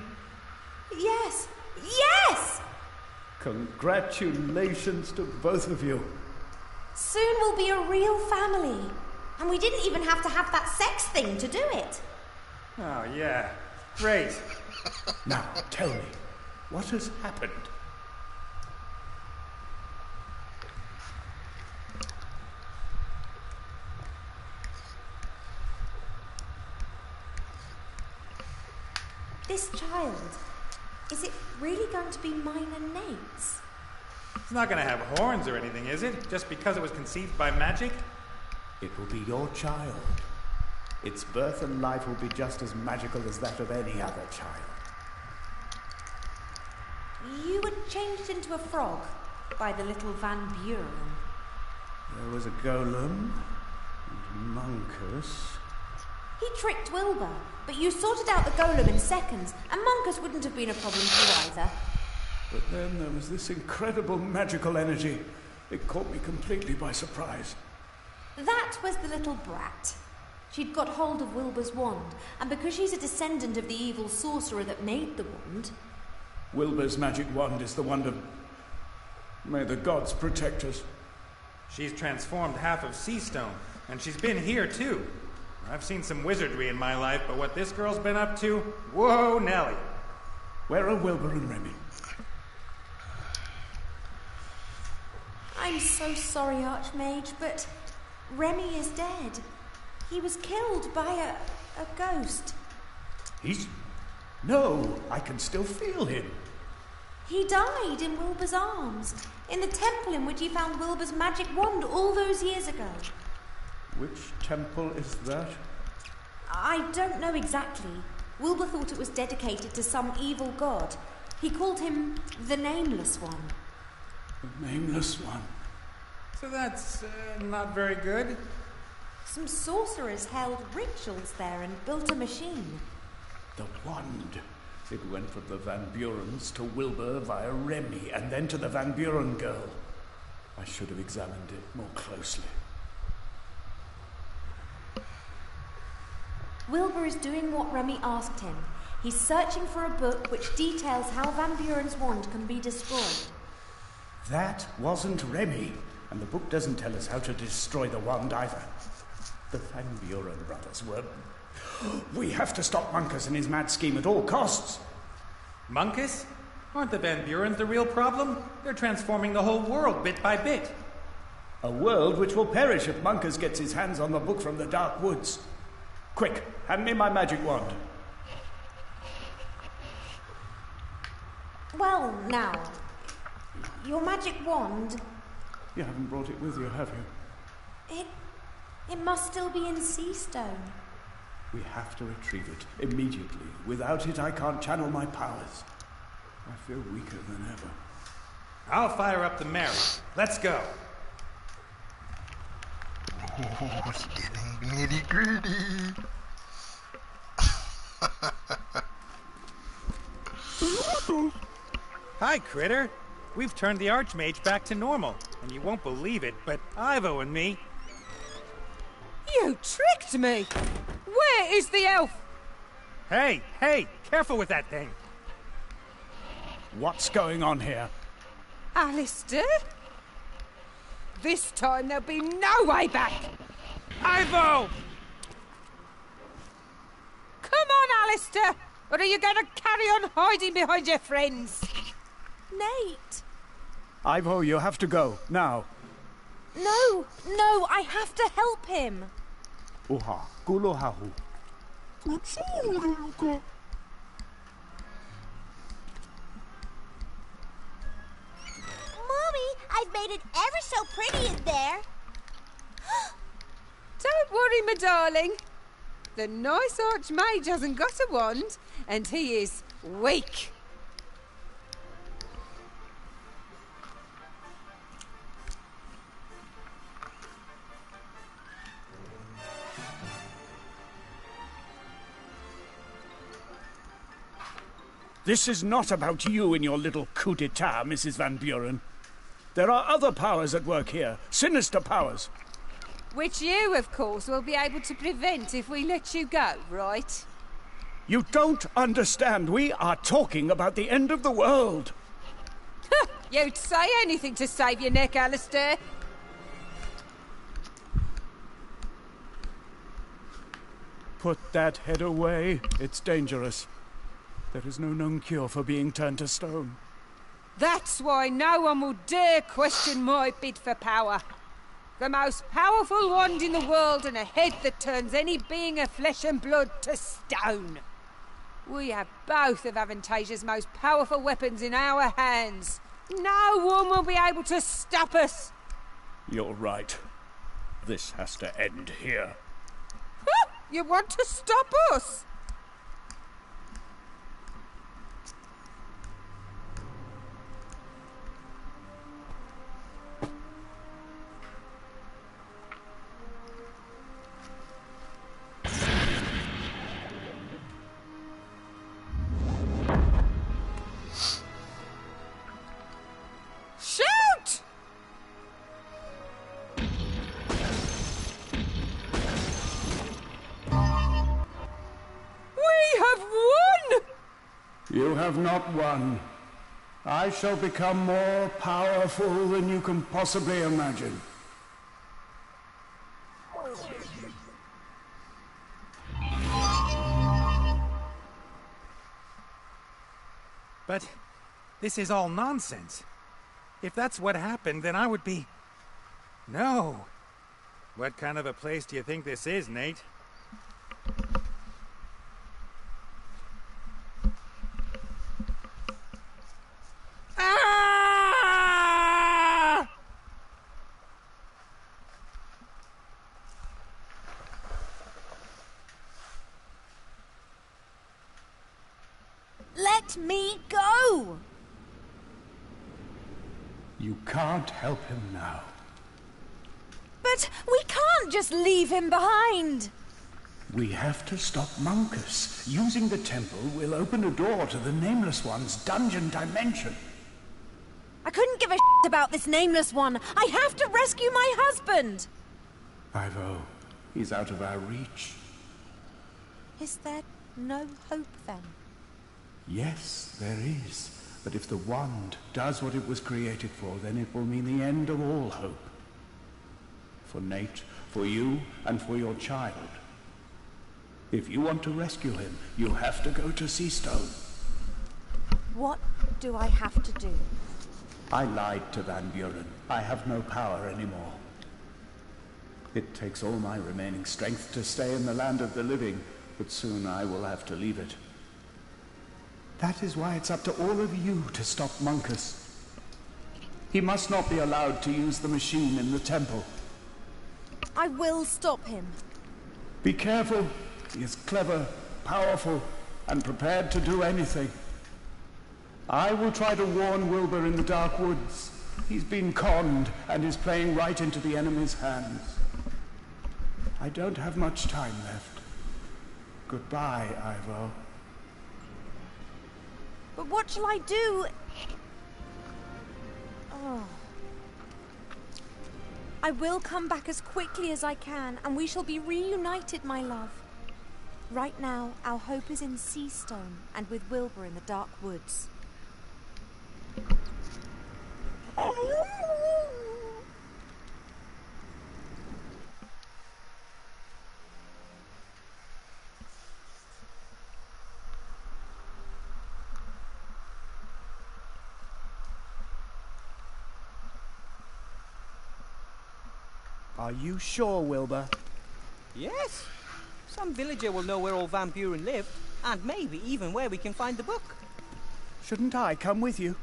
Yes! Yes! Congratulations to both of you. Soon we'll be a real family. And we didn't even have to have that sex thing to do it. Oh, yeah. Great. Now, tell me, what has happened? This child, is it really going to be mine and Nate's? It's not going to have horns or anything, is it? Just because it was conceived by magic? It will be your child. Its birth and life will be just as magical as that of any other child. You were changed into a frog by the little Van Buren. There was a golem and Monkus. He tricked Wilbur, but you sorted out the golem in seconds, and Monkus wouldn't have been a problem for you either. But then there was this incredible magical energy. It caught me completely by surprise. That was the little brat. She'd got hold of Wilbur's wand, and because she's a descendant of the evil sorcerer that made the wand... Wilbur's magic wand is the wand of... May the gods protect us. She's transformed half of Seastone, and she's been here too. I've seen some wizardry in my life, but what this girl's been up to... Whoa, Nelly. Where are Wilbur and Remy? I'm so sorry, Archmage, but Remy is dead. He was killed by a ghost. He's... No, I can still feel him. He died in Wilbur's arms, in the temple in which he found Wilbur's magic wand all those years ago. Which temple is that? I don't know exactly. Wilbur thought it was dedicated to some evil god. He called him the Nameless One. The Nameless One. So that's not very good. Some sorcerers held rituals there and built a machine. The wand. It went from the Van Burens to Wilbur via Remy, and then to the Van Buren girl. I should have examined it more closely. Wilbur is doing what Remy asked him. He's searching for a book which details how Van Buren's wand can be destroyed. That wasn't Remy, and the book doesn't tell us how to destroy the wand either. The Van Buren brothers were... We have to stop Monkus and his mad scheme at all costs. Monkus? Aren't the Van Burens the real problem? They're transforming the whole world bit by bit. A world which will perish if Monkus gets his hands on the book from the Dark Woods. Quick, hand me my magic wand. Well, now, your magic wand... You haven't brought it with you, have you? It must still be in Seastone. We have to retrieve it immediately. Without it, I can't channel my powers. I feel weaker than ever. I'll fire up the Mary. Let's go. Oh, it's getting nitty gritty. Hi, Critter. We've turned the Archmage back to normal, and you won't believe it, but Ivo and me... You tricked me! Where is the elf? Hey, careful with that thing. What's going on here? Alistair? This time there'll be no way back! Ivo! Come on, Alistair! Or are you going to carry on hiding behind your friends? Nate! Ivo, you have to go, now. No, I have to help him. Uha, kulohahu. Mommy, I've made it ever so pretty in there. Don't worry, my darling. The nice Archmage hasn't got a wand, and he is weak. This is not about you and your little coup d'etat, Mrs. Van Buren. There are other powers at work here, sinister powers. Which you, of course, will be able to prevent if we let you go, right? You don't understand. We are talking about the end of the world. You'd say anything to save your neck, Alistair. Put that head away. It's dangerous. There is no known cure for being turned to stone. That's why no one will dare question my bid for power. The most powerful wand in the world and a head that turns any being of flesh and blood to stone. We have both of Avantasia's most powerful weapons in our hands. No one will be able to stop us. You're right. This has to end here. You want to stop us? Shoot! We have won! You have not won. I shall become more powerful than you can possibly imagine. But this is all nonsense. If that's what happened, then I would be... No. What kind of a place do you think this is, Nate? Ah! Let me go! You can't help him now. But we can't just leave him behind! We have to stop Monkus. Using the temple will open a door to the Nameless One's dungeon dimension. I couldn't give a about this Nameless One. I have to rescue my husband! Ivo, he's out of our reach. Is there no hope then? Yes, there is. But if the wand does what it was created for, then it will mean the end of all hope. For Nate, for you, and for your child. If you want to rescue him, you have to go to Seastone. What do I have to do? I lied to Van Buren. I have no power anymore. It takes all my remaining strength to stay in the land of the living, but soon I will have to leave it. That is why it's up to all of you to stop Monkus. He must not be allowed to use the machine in the temple. I will stop him. Be careful. He is clever, powerful, and prepared to do anything. I will try to warn Wilbur in the Dark Woods. He's been conned and is playing right into the enemy's hands. I don't have much time left. Goodbye, Ivo. But what shall I do? Oh. I will come back as quickly as I can, and we shall be reunited, my love. Right now, our hope is in Seastone and with Wilbur in the Dark Woods. Are you sure, Wilbur? Yes. Some villager will know where old Van Buren lived, and maybe even where we can find the book. Shouldn't I come with you?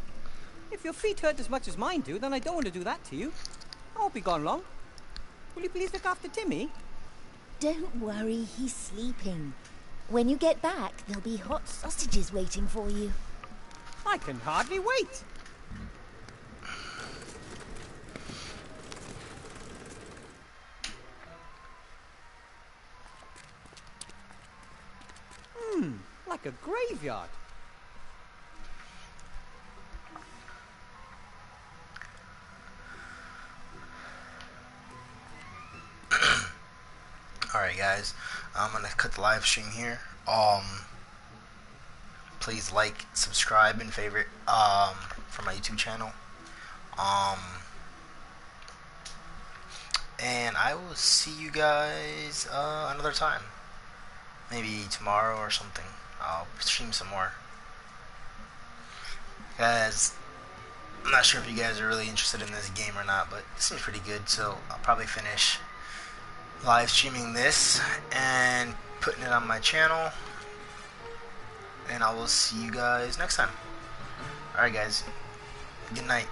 If your feet hurt as much as mine do, then I don't want to do that to you. I won't be gone long. Will you please look after Timmy? Don't worry, he's sleeping. When you get back, there'll be hot sausages waiting for you. I can hardly wait. Like a graveyard. Alright guys, I'm gonna cut the live stream here. Please like, subscribe, and favorite for my YouTube channel. And I will see you guys another time. Maybe tomorrow or something. I'll stream some more. Guys, I'm not sure if you guys are really interested in this game or not, but it seems pretty good, so I'll probably finish live streaming this and putting it on my channel. And I will see you guys next time. Alright guys, good night.